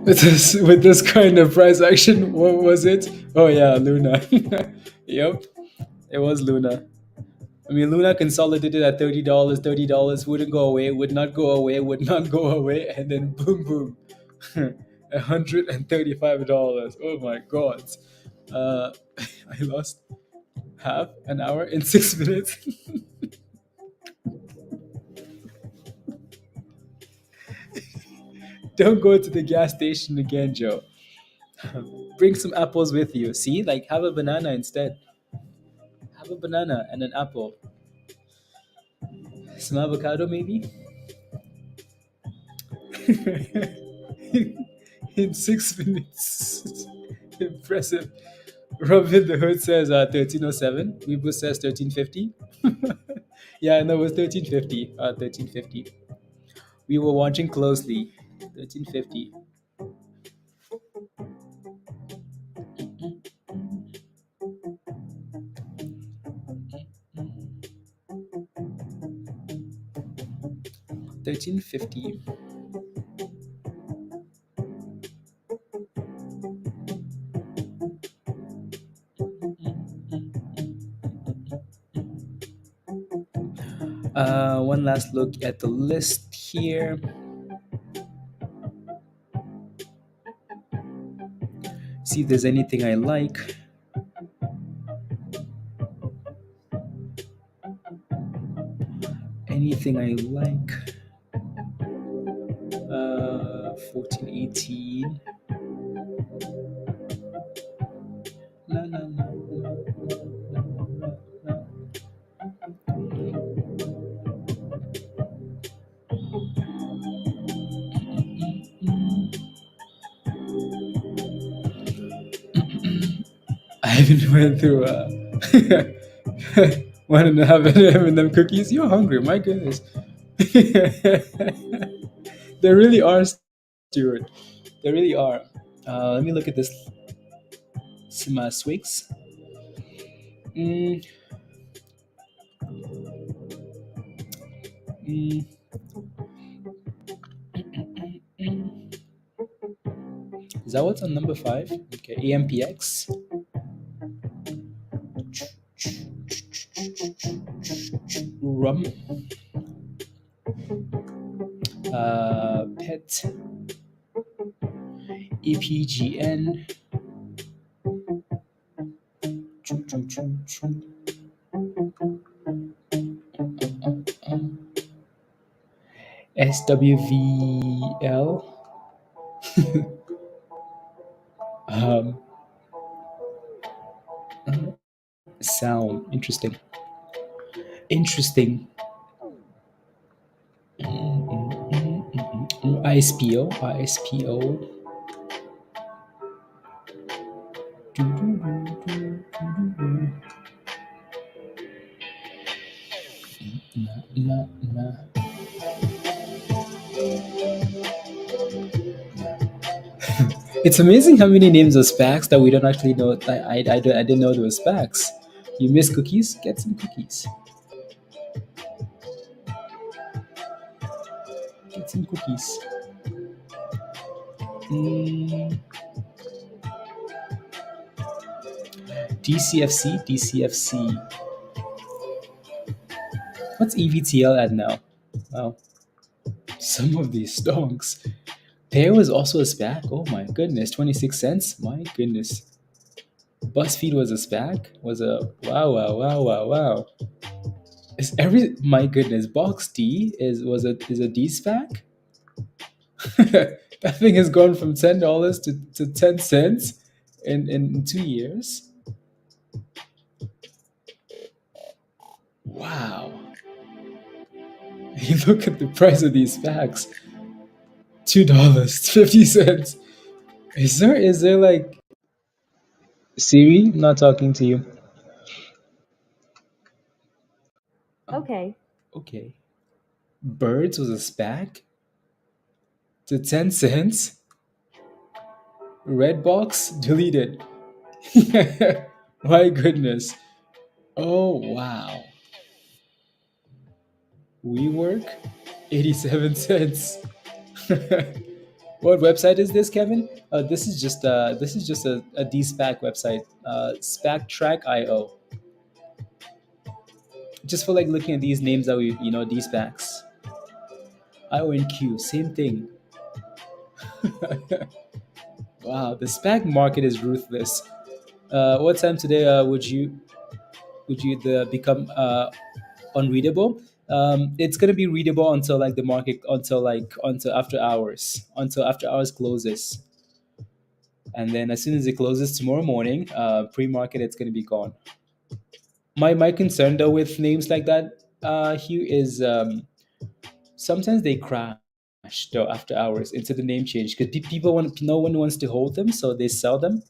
With this kind of price action, what was it? Oh yeah, Luna. Yep, it was Luna. I mean, Luna consolidated at $30. $30 wouldn't go away, would not go away, would not go away, and then boom, boom, $135. Oh my God! I lost half an hour in 6 minutes. Don't go to the gas station again, Joe. Bring some apples with you. See, like have a banana instead. Have a banana and an apple. Some avocado, maybe. In 6 minutes. Impressive. Robin the Hood says 1307. Weeble says 1350. Yeah, no, it was 1350. 1350. We were watching closely. 1350. $13.50. One last look at the list here. See if there's anything I like. Anything I like. 1418. La, la, la, la, la, la, la. I haven't went through 1.5 M&M cookies. You're hungry, my goodness. They really are, Stuart. They really are. Let me look at this. Some swigs. Mm. Mm. Is that what's on number 5? Okay, AMPX. Rum. PET. EPGN. SWVL. Sound. Interesting. ISPO. It's amazing how many names of SPACs that we don't actually know. I didn't know there were SPACs. You miss cookies? Get some cookies. Get some cookies. DCFC. What's EVTL at now? Wow. Some of these stocks. Pear was also a SPAC. Oh my goodness, 26 cents. My goodness. BuzzFeed was a SPAC. Wow. My goodness. BOXD is a D SPAC. That thing has gone from $10 to 10 cents in 2 years. Wow. You look at the price of these packs. $2.50. Is there like Siri? Not talking to you. Okay. Okay. Birds was a SPAC to 10 cents. Red box deleted. My goodness. Oh wow. WeWork 87 cents. What website is this, Kevin? This is just a DSPAC website. SPAC Track IO. Just for like looking at these names that we DSPACs. IONQ, same thing. Wow, the SPAC market is ruthless. What time today would you become unreadable? It's gonna be readable until like the market until after hours closes, and then as soon as it closes tomorrow morning, pre-market it's gonna be gone. My concern though with names like that, Hugh, is sometimes they crash though after hours into the name change because no one wants to hold them, so they sell them,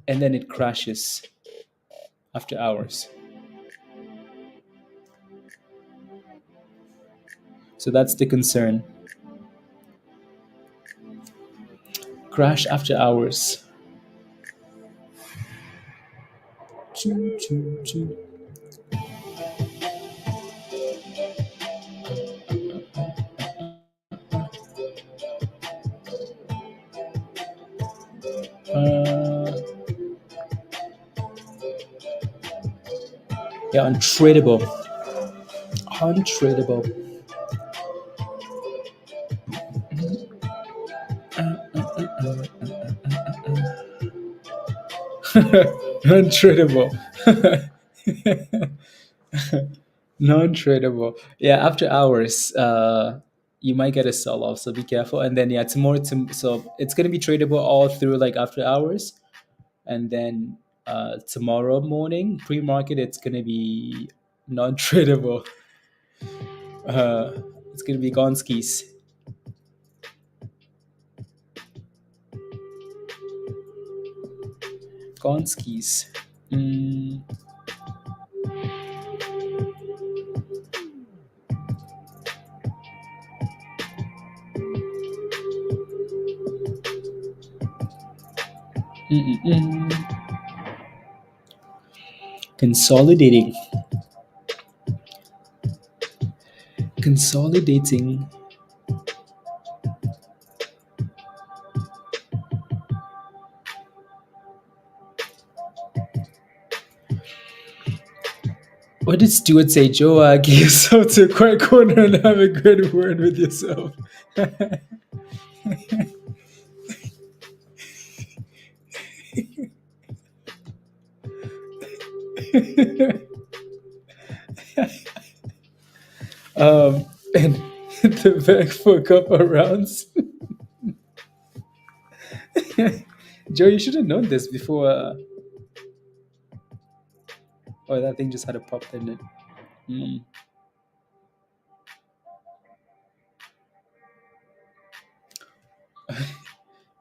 and then it crashes after hours. So that's the concern. Crash after hours. Choo, choo, choo. Uh, yeah, untradeable. Untradeable. Untradeable. Non-tradable. Yeah, after hours, you might get a sell-off, so be careful. And then yeah, so it's gonna be tradable all through like after hours, and then tomorrow morning pre-market it's gonna be non-tradable. Uh, it's gonna be Gonskis. Gonskis. Mm, mm, mm, mm. Consolidating. Consolidating. What did Stuart say? Joe, get yourself to a quiet corner and have a good word with yourself. And the back for a couple of rounds. Joe, you should have known this before. Oh, that thing just had a pop, didn't it? Mm.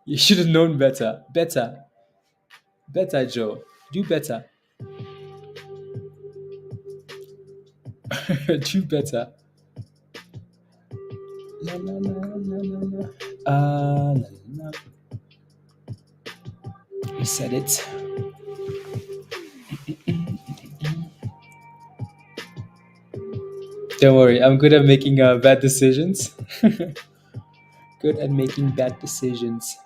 You should have known better. Better. Better, Joe. Do better. Do better. La, la, la, la, la, la. La, la, la. We said it. Don't worry, I'm good at making bad decisions. Good at making bad decisions.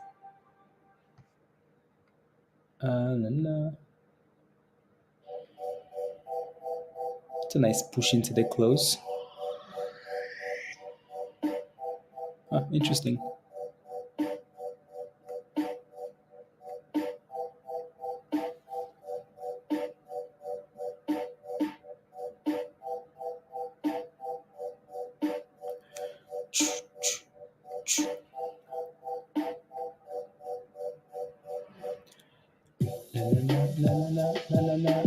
La, la. It's a nice push into the close. Interesting. La, la, la, la, la, la, la, la.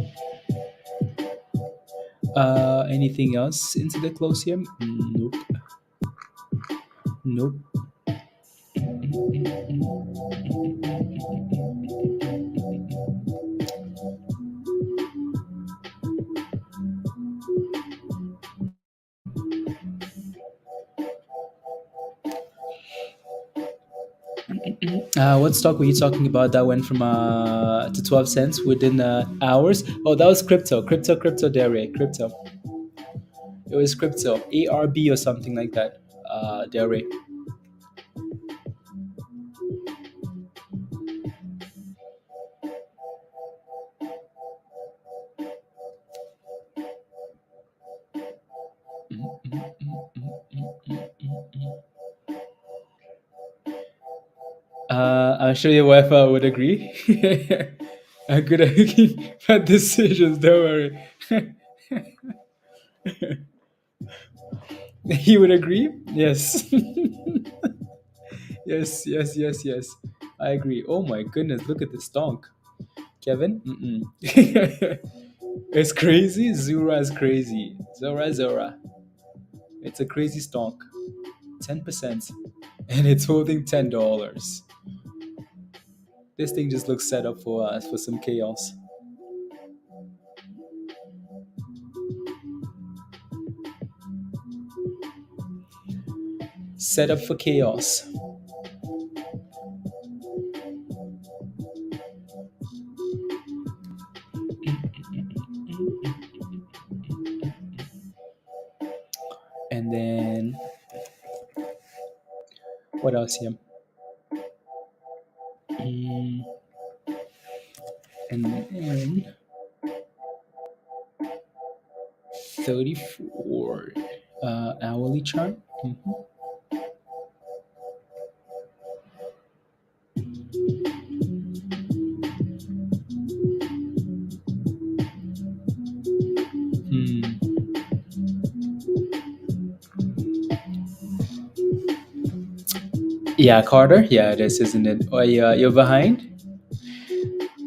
Anything else into the close here? Nope. Nope. What stock were you talking about that went from to 12 cents within hours? Oh, that was crypto dairy, crypto. It was crypto, ARB or something like that. Dairy. I'm sure your wife would agree. I'm good at making bad decisions. Don't worry. He would agree. Yes. Yes. I agree. Oh my goodness, look at this donk. Kevin? Mm-mm. It's crazy. Zura is crazy. Zora. It's a crazy stock. 10%. And it's holding $10. This thing just looks set up for some chaos. Set up for chaos. And then what else here? And then 34 hourly chart. Hmm. Yeah, Carter. Yeah, it is, isn't it? Oh, yeah, you're behind.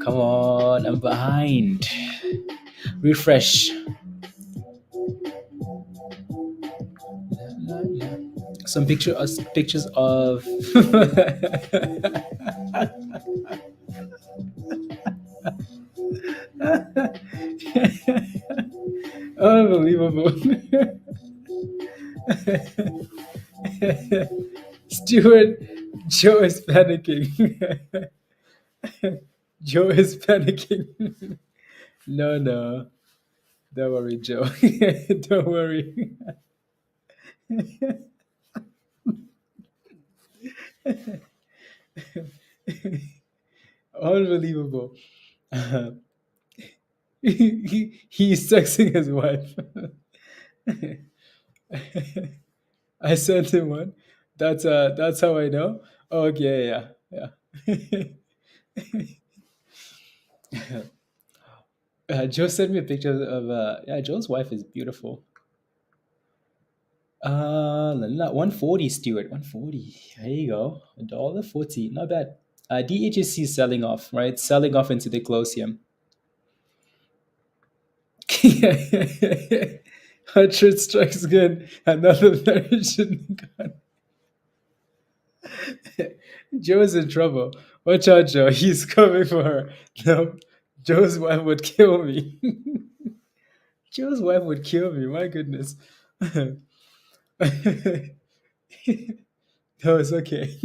Come on, I'm behind. Refresh. Some pictures of. Unbelievable. Stuart, Joe is panicking. Joe is panicking. No. Don't worry, Joe. Don't worry. Unbelievable. He's texting his wife. I sent him one. That's how I know. Okay, yeah. Joe sent me a picture of yeah. Joe's wife is beautiful. 140, Stuart. 140. There you go. $1.40. Not bad. DHHC is selling off, right? Selling off into the close here. 100 strikes again. Another narration gun. Joe's in trouble. Watch out, Joe. He's coming for her. No, Joe's wife would kill me. Joe's wife would kill me. My goodness. No, it's okay.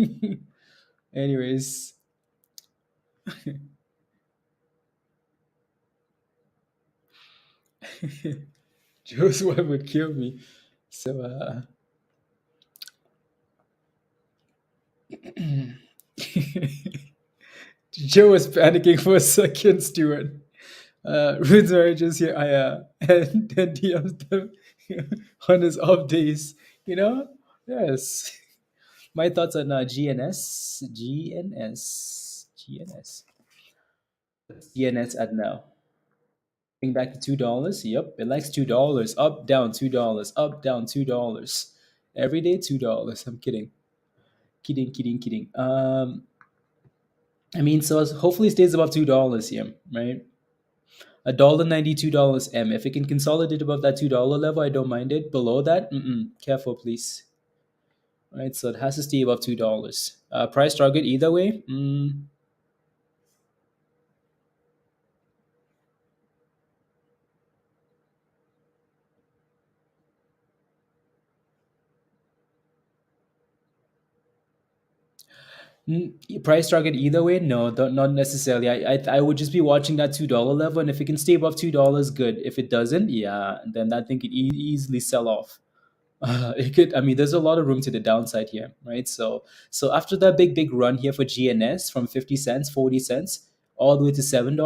Anyways, Joe's wife would kill me. So, Joe was panicking for a second, Stuart. Ruth Marriage is here. And then DMs them on his off days. You know? Yes. My thoughts on GNS at now. Going back to $2. Yep, it likes $2. Up, down, $2. Up, down, $2. Every day, $2. I'm kidding. Kidding. I mean, so hopefully it stays above $2 here, right? $1.90, $2 M. If it can consolidate above that $2 level, I don't mind it. Below that, careful, please. Right, so it has to stay above $2. Price target either way. Price target either way? No, not necessarily. I would just be watching that $2 level, and if it can stay above $2, good. If it doesn't, yeah, then that thing could easily sell off. It could. I mean, there's a lot of room to the downside here, right? So after that big run here for GNS from 50 cents, 40 cents, all the way to $7,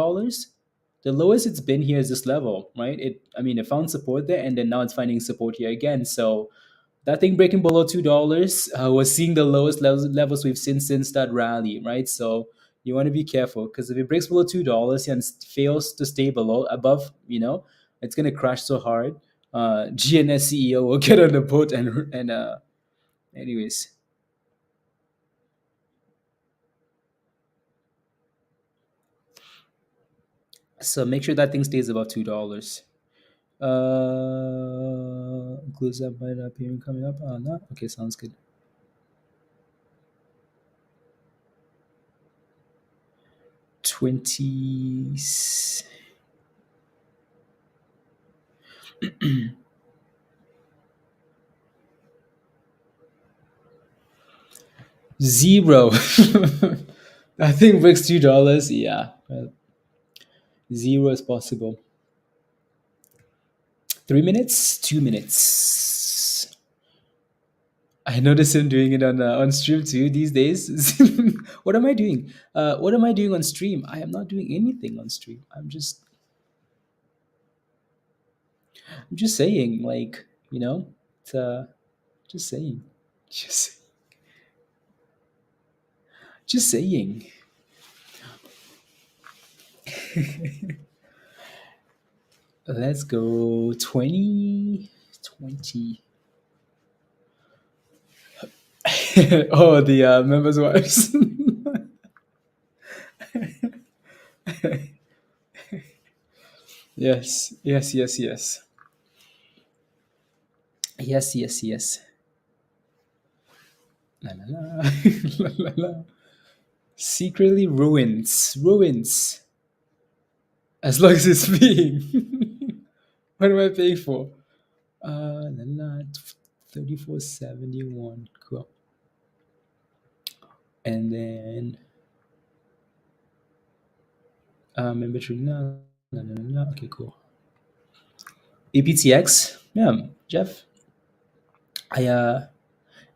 the lowest it's been here is this level, right? I mean, it found support there, and then now it's finding support here again. So that thing breaking below $2 was seeing the lowest levels we've seen since that rally, right? So you want to be careful because if it breaks below $2 and fails to stay below above, it's gonna crash so hard. GNS CEO will get on the boat and anyways. So make sure that thing stays above $2. Includes that might appear coming up. No, okay, sounds good. 20. Zero. I think breaks $2. Yeah, well, zero is possible. 3 minutes, 2 minutes. I notice him doing it on stream too these days. What am I doing? What am I doing on stream? I am not doing anything on stream. I'm just saying, like, it's, just saying, just just saying. Let's go 2020. Oh, the members' wives. Yes, yes, yes, yes. Yes, yes, yes. La la la. La la la. Secretly ruins. Ruins. As long as it's paying. What am I paying for? La la. 3471. Cool. And then member tree. No, no, no, no, no. Okay, cool. APTX. Yeah, Jeff. I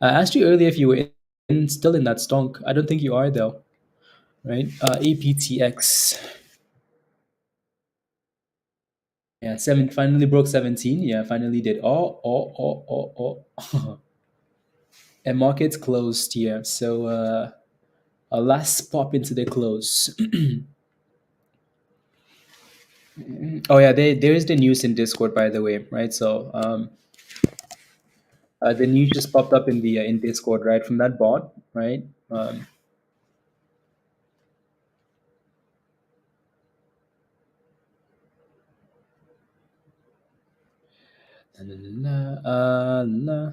asked you earlier if you were still in that stock. I don't think you are though, right? APTX. Yeah, finally broke 17. Yeah, finally did. Oh. And markets closed here. So a last pop into the close. Oh yeah, there is the news in Discord, by the way, right? So the news just popped up in Discord, right, from that bot, right? La, la, la, la.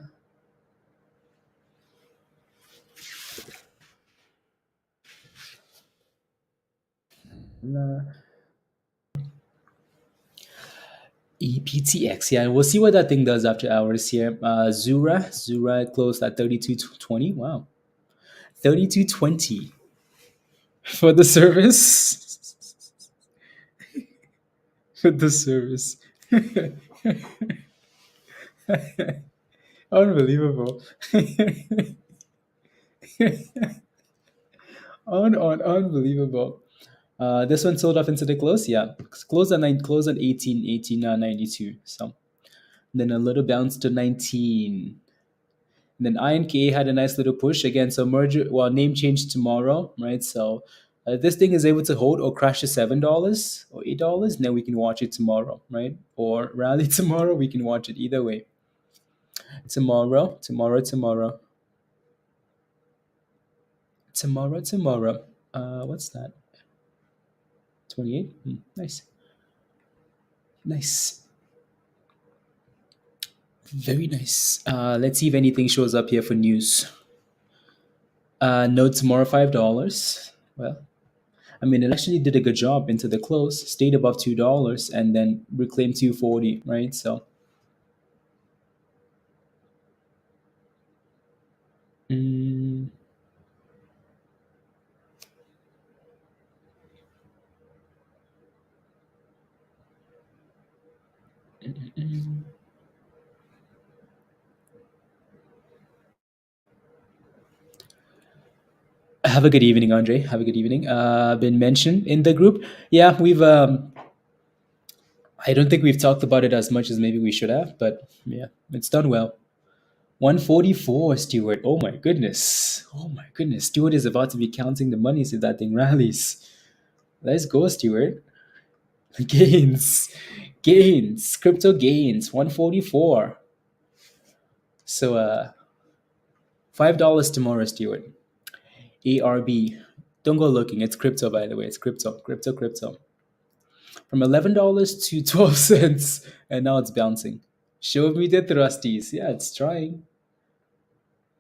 La. EPTX, yeah, we'll see what that thing does after hours here. ZURA closed at 32.20. Wow, 32.20 for the service. For the service. Unbelievable. Unbelievable. This one sold off into the close. Yeah, close at 1892. So then a little bounce to 19. And then INKA had a nice little push again. So merger, well, name change tomorrow, right? So this thing is able to hold or crash to $7 or $8, and then we can watch it tomorrow, right? Or rally tomorrow, we can watch it either way. Tomorrow. What's that? 28. Nice. Nice. Very nice. Let's see if anything shows up here for news. No tomorrow, $5. Well, I mean, it actually did a good job into the close, stayed above $2, and then reclaimed 240, right? So, mm, mm. Have a good evening, Andre. Have a good evening. Been mentioned in the group. Yeah, we've. I don't think we've talked about it as much as maybe we should have, but yeah, it's done well. 144, Stewart. Oh my goodness. Oh my goodness. Stewart is about to be counting the monies if that thing rallies. Let's go, Stewart. Gains. Gains. Crypto gains. 144. So $5 tomorrow, Stewart. ARB. Don't go looking. It's crypto, by the way. It's crypto. Crypto, crypto. From $11 to 12 cents. And now it's bouncing. Show me the thrusties. Yeah, it's trying.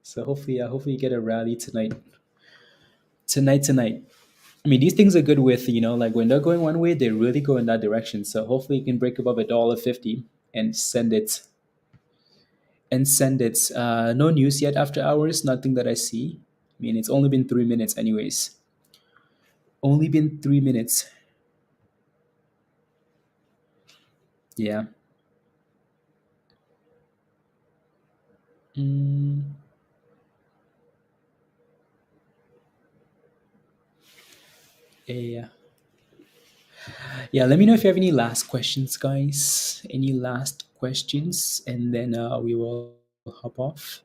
So hopefully you get a rally tonight. Tonight. I mean, these things are good with, like when they're going one way, they really go in that direction. So hopefully you can break above $1.50 and send it. No news yet after hours, nothing that I see. I mean, it's only been 3 minutes anyways. Only been 3 minutes. Yeah. Mm, yeah. Yeah, let me know if you have any last questions, guys. Any last questions? And then we will hop off.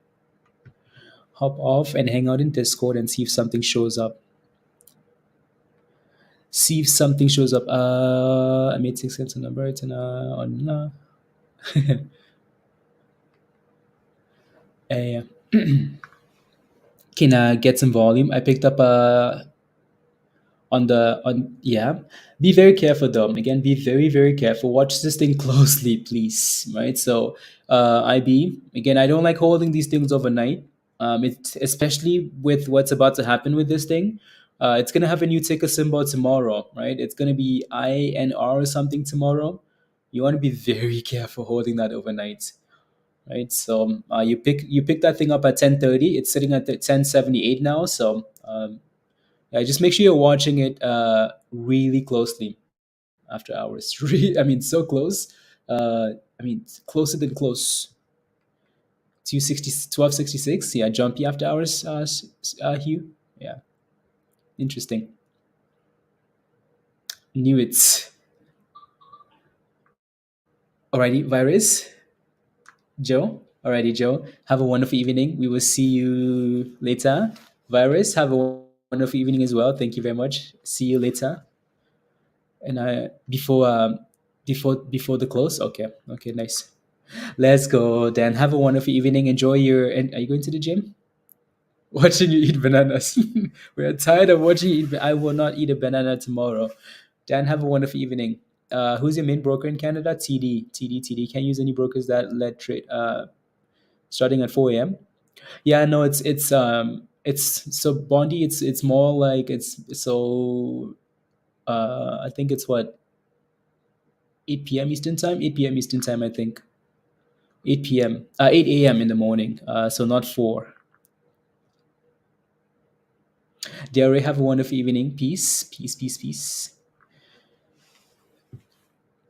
Hop off and hang out in Discord and see if something shows up. See if something shows up. I made 6 cents on the birds and on. Uh, can get some volume. I picked up on yeah. Be very careful though. Again, be very careful. Watch this thing closely, please. Right. So IB again. I don't like holding these things overnight. It's especially with what's about to happen with this thing. It's gonna have a new ticker symbol tomorrow, right? It's gonna be INR or something tomorrow. You want to be very careful holding that overnight, right? So you pick that thing up at 10:30. It's sitting at 10:78 now. So yeah, just make sure you're watching it really closely after hours. I mean, so close. I mean, closer than close. 1266. Yeah, jumpy after hours. Hugh. Yeah, interesting. Knew it. Alrighty, Virus. Joe. Alrighty, Joe. Have a wonderful evening. We will see you later. Virus, have a wonderful evening as well. Thank you very much. See you later. And before the close. Okay. Okay. Nice. Let's go. Dan, have a wonderful evening. Enjoy your. And are you going to the gym? Watching you eat bananas. We are tired of watching you eat. I will not eat a banana tomorrow. Dan, have a wonderful evening. Who's your main broker in Canada? TD. Can't use any brokers that let trade starting at 4 a.m. Yeah, no, it's so Bondi. It's more like it's so. I think it's what 8 p.m. Eastern time. 8 p.m. Eastern time, I think. 8 p.m. 8 a.m. in the morning. So not 4. Dare have a wonderful evening. Peace.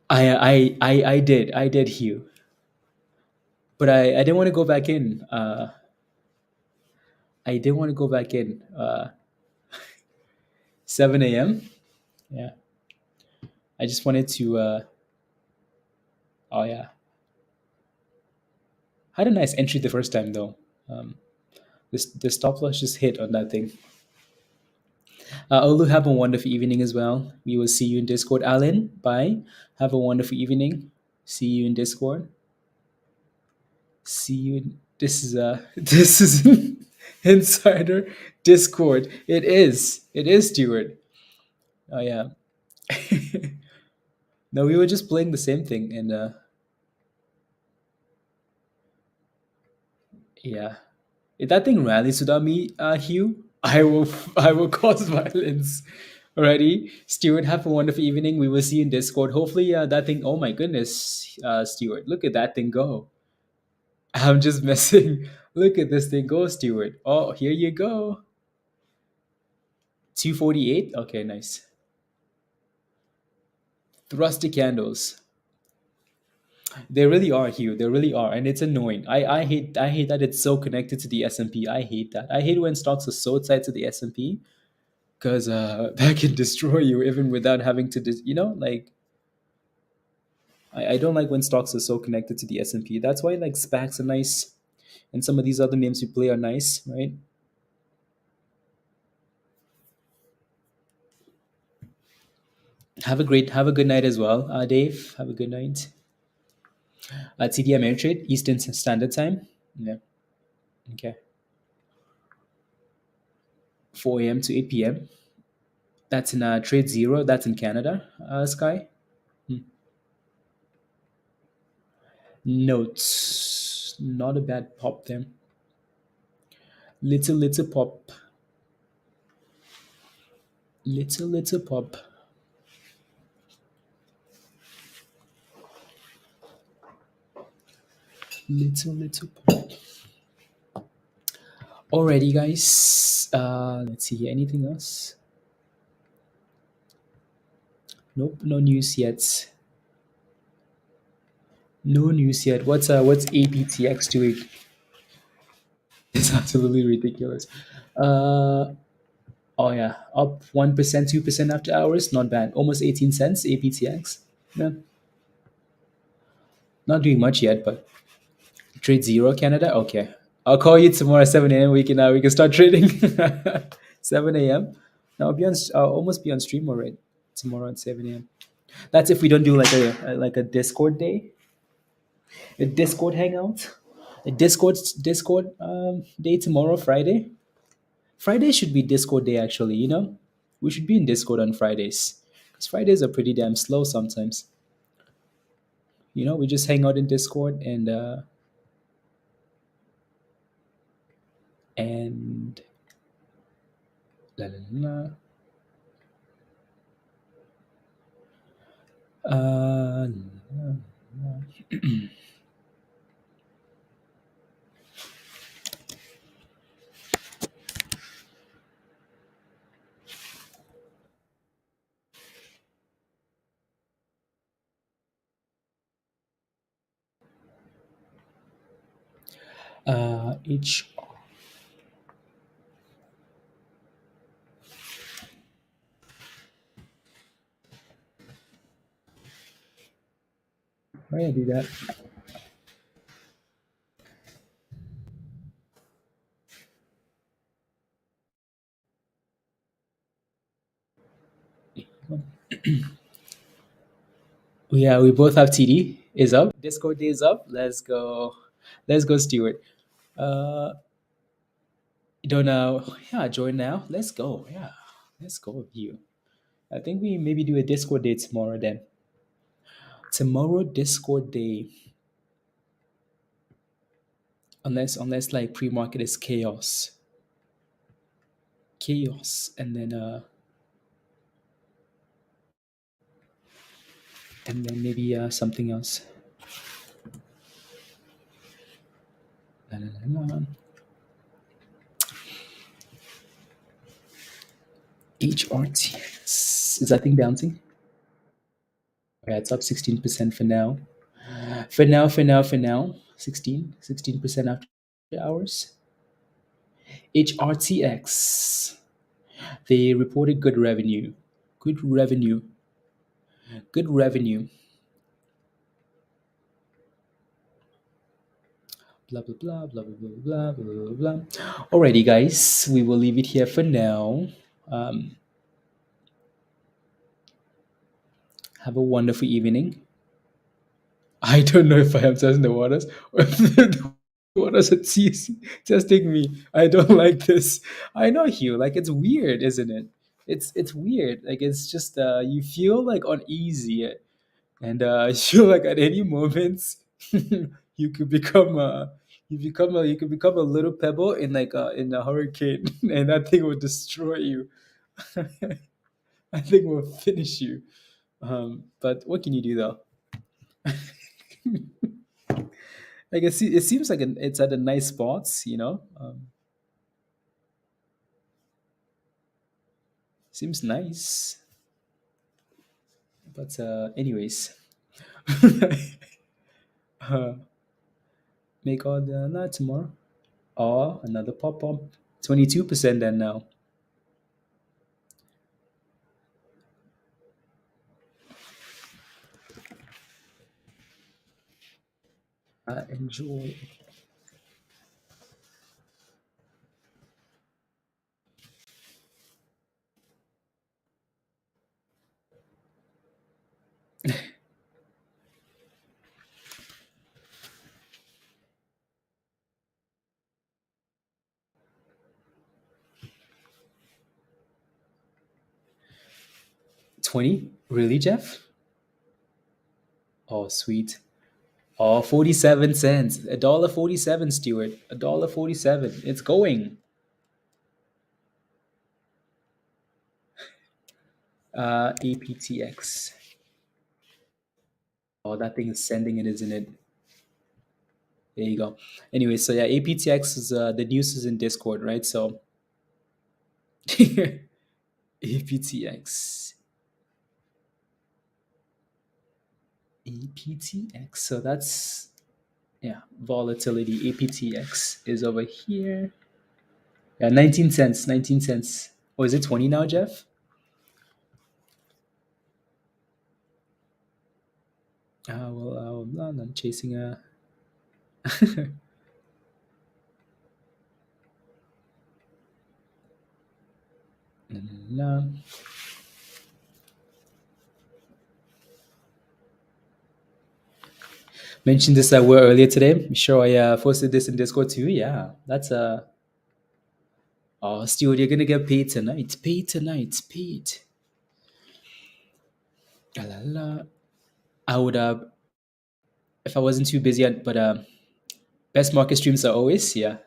I did, Hugh, but I didn't want to go back in. I didn't want to go back in. 7 a.m. Yeah, I just wanted to. Oh yeah, had a nice entry the first time though. This the stop loss just hit on that thing. Olu, have a wonderful evening as well. We will see you in Discord. Alan, bye. Have a wonderful evening. See you in Discord. See you. This is this is insider Discord. It is. It is, Stewart. Oh yeah. No, we were just playing the same thing, and yeah. If that thing rallies without me, Hugh, I will cause violence. Alrighty, Stuart, have a wonderful evening. We will see you in Discord. Hopefully, that thing. Oh my goodness, Stuart, look at that thing go. I'm just messing. Look at this thing go, Stuart. Oh, here you go. 248. Okay, nice. Thrusty candles. They really are, Hugh. They really are, and it's annoying. I hate that it's so connected to the S&P. I hate that. I hate when stocks are so tied to the S&P because that can destroy you even without having to, like I don't like when stocks are so connected to the S&P. That's why like SPACs are nice, and some of these other names we play are nice, right? Have a good night as well, Dave. Have a good night. TD Ameritrade Eastern Standard Time. Yeah. Okay. 4 a.m. to 8 p.m. That's in Trade Zero. That's in Canada. Sky. Hmm. Notes. Not a bad pop there. Little pop. Little pop. Little pop. Alrighty, guys. Let's see here. Anything else? Nope. No news yet. No news yet. What's APTX doing? It's absolutely ridiculous. Uh, oh yeah, up 1%, 2% after hours. Not bad. Almost 18 cents. APTX. Yeah, not doing much yet, but trade zero Canada. Okay, I'll call you tomorrow at 7 a.m. We can start trading. 7 a.m. Now I'll be on. I'll almost be on stream already tomorrow at 7 a.m. That's if we don't do like a Discord day, a Discord hangout, a Discord day tomorrow, Friday. Friday should be Discord day, actually. We should be in Discord on Fridays because Fridays are pretty damn slow sometimes. We just hang out in Discord and la, la, la, la. Each. Why I do that? Yeah, we both have TD is up. Discord day is up. Let's go. Let's go, Stuart. Uh, you don't know. Yeah, join now. Let's go. Yeah, let's go with you. I think we maybe do a Discord day tomorrow then. Tomorrow Discord day. Unless like pre-market is chaos. Chaos. And then maybe something else. La, la, la, la. HRTX. Is that thing bouncing? Yeah, it's up 16% for now. For now. 16% after hours. HRTX. They reported good revenue. Good revenue. Good revenue. Blah blah blah blah blah blah blah blah blah. Alrighty, guys, we will leave it here for now. Have a wonderful evening. I don't know if I am testing the waters or if the waters are testing me. I don't like this. I know, Hugh. Like it's weird, isn't it? It's weird. Like it's just you feel like uneasy. and you like at any moment you could become a you could become a little pebble in like in a hurricane, and that thing will destroy you. I think will finish you. But what can you do though? Like it seems like it's at a nice spots, seems nice. But anyways, uh, make all the not tomorrow. Or another pop up, 22% then now. Enjoy. 20? Really, Jeff? Oh, sweet. Oh, 47 cents. $1.47, Stuart. $1.47. It's going. APTX. Oh, that thing is sending it, isn't it? There you go. Anyway, so yeah, APTX is the news is in Discord, right? So APTX. APTX. So that's yeah, volatility. APTX is over here. Yeah, 19 cents. 19 cents. Oh, is it 20 now, Jeff? Well, I'm chasing a. No. Mentioned this word earlier today. Sure, I posted this in Discord too. Yeah, that's a. Oh, Stuart, you're gonna get paid tonight. Paid tonight. Paid. La, la, la. I would if I wasn't too busy. But best market streams are always yeah,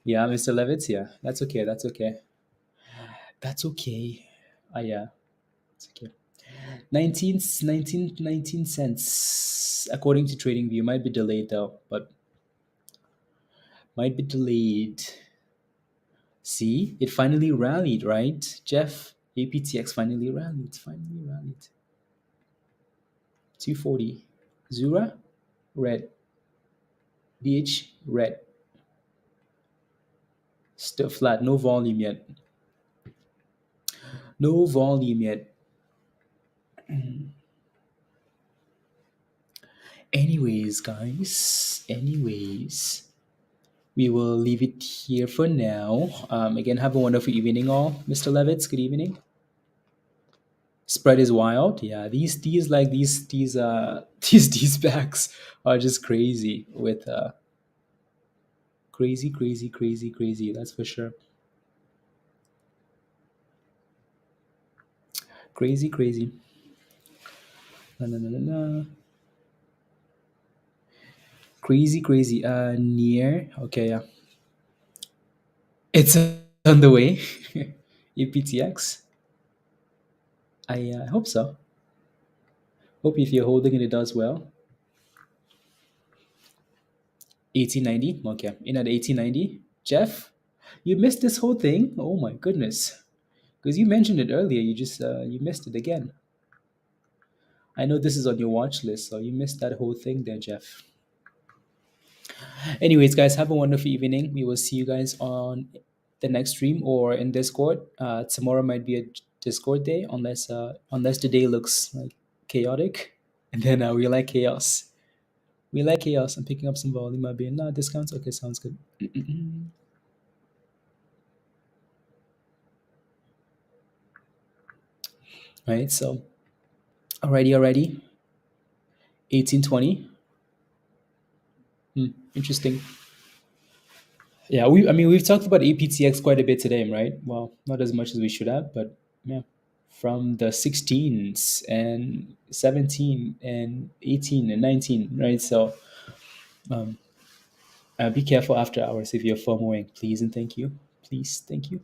Mr. Levitt. Yeah, that's okay. That's okay. That's okay. Yeah, it's okay. 19 cents according to TradingView. Might be delayed though, but might be delayed. See, it finally rallied, right, Jeff? APTX finally rallied. Finally rallied. 240. ZURA, red. DH, red. Still flat. No volume yet. No volume yet. Anyways, guys. Anyways, we will leave it here for now. Again, have a wonderful evening, all. Mr. Levitz, good evening. Spread is wild. Yeah, these like these these backs are just crazy with crazy. That's for sure. Crazy. Na, na, na, na, na. Crazy. Near. Okay, yeah. It's on the way. UPTX. I hope so. Hope if you're holding it, it does well. 1890. Okay, in at 1890. Jeff, you missed this whole thing. Oh my goodness. Because you mentioned it earlier, you just you missed it again. I know this is on your watch list, so you missed that whole thing there, Jeff. Anyways, guys, have a wonderful evening. We will see you guys on the next stream or in Discord. Tomorrow might be a Discord day, unless the day looks like chaotic, and then we like chaos. We like chaos. I'm picking up some volume. I'll be in discounts. Okay, sounds good. Right. So, already. 1820. Interesting. Yeah, we've talked about APTX quite a bit today, right? Well, not as much as we should have, but yeah. from the 16s and 17 and 18 and 19, right? So um, be careful after hours if you're FOMOing, please and thank you. Please, thank you.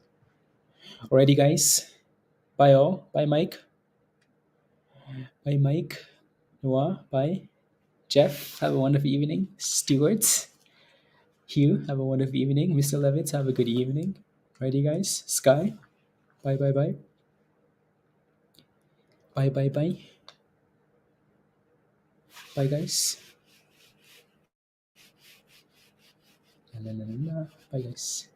Alrighty, guys. Bye all. Bye, Mike. Bye, Mike. Noah. Bye. Jeff, have a wonderful evening. Stuart. Hugh, have a wonderful evening. Mr. Levitz, have a good evening. Alrighty, guys. Sky. Bye, bye, bye. Bye, bye, bye. Bye, guys. La, la, la, la, la. Bye, guys.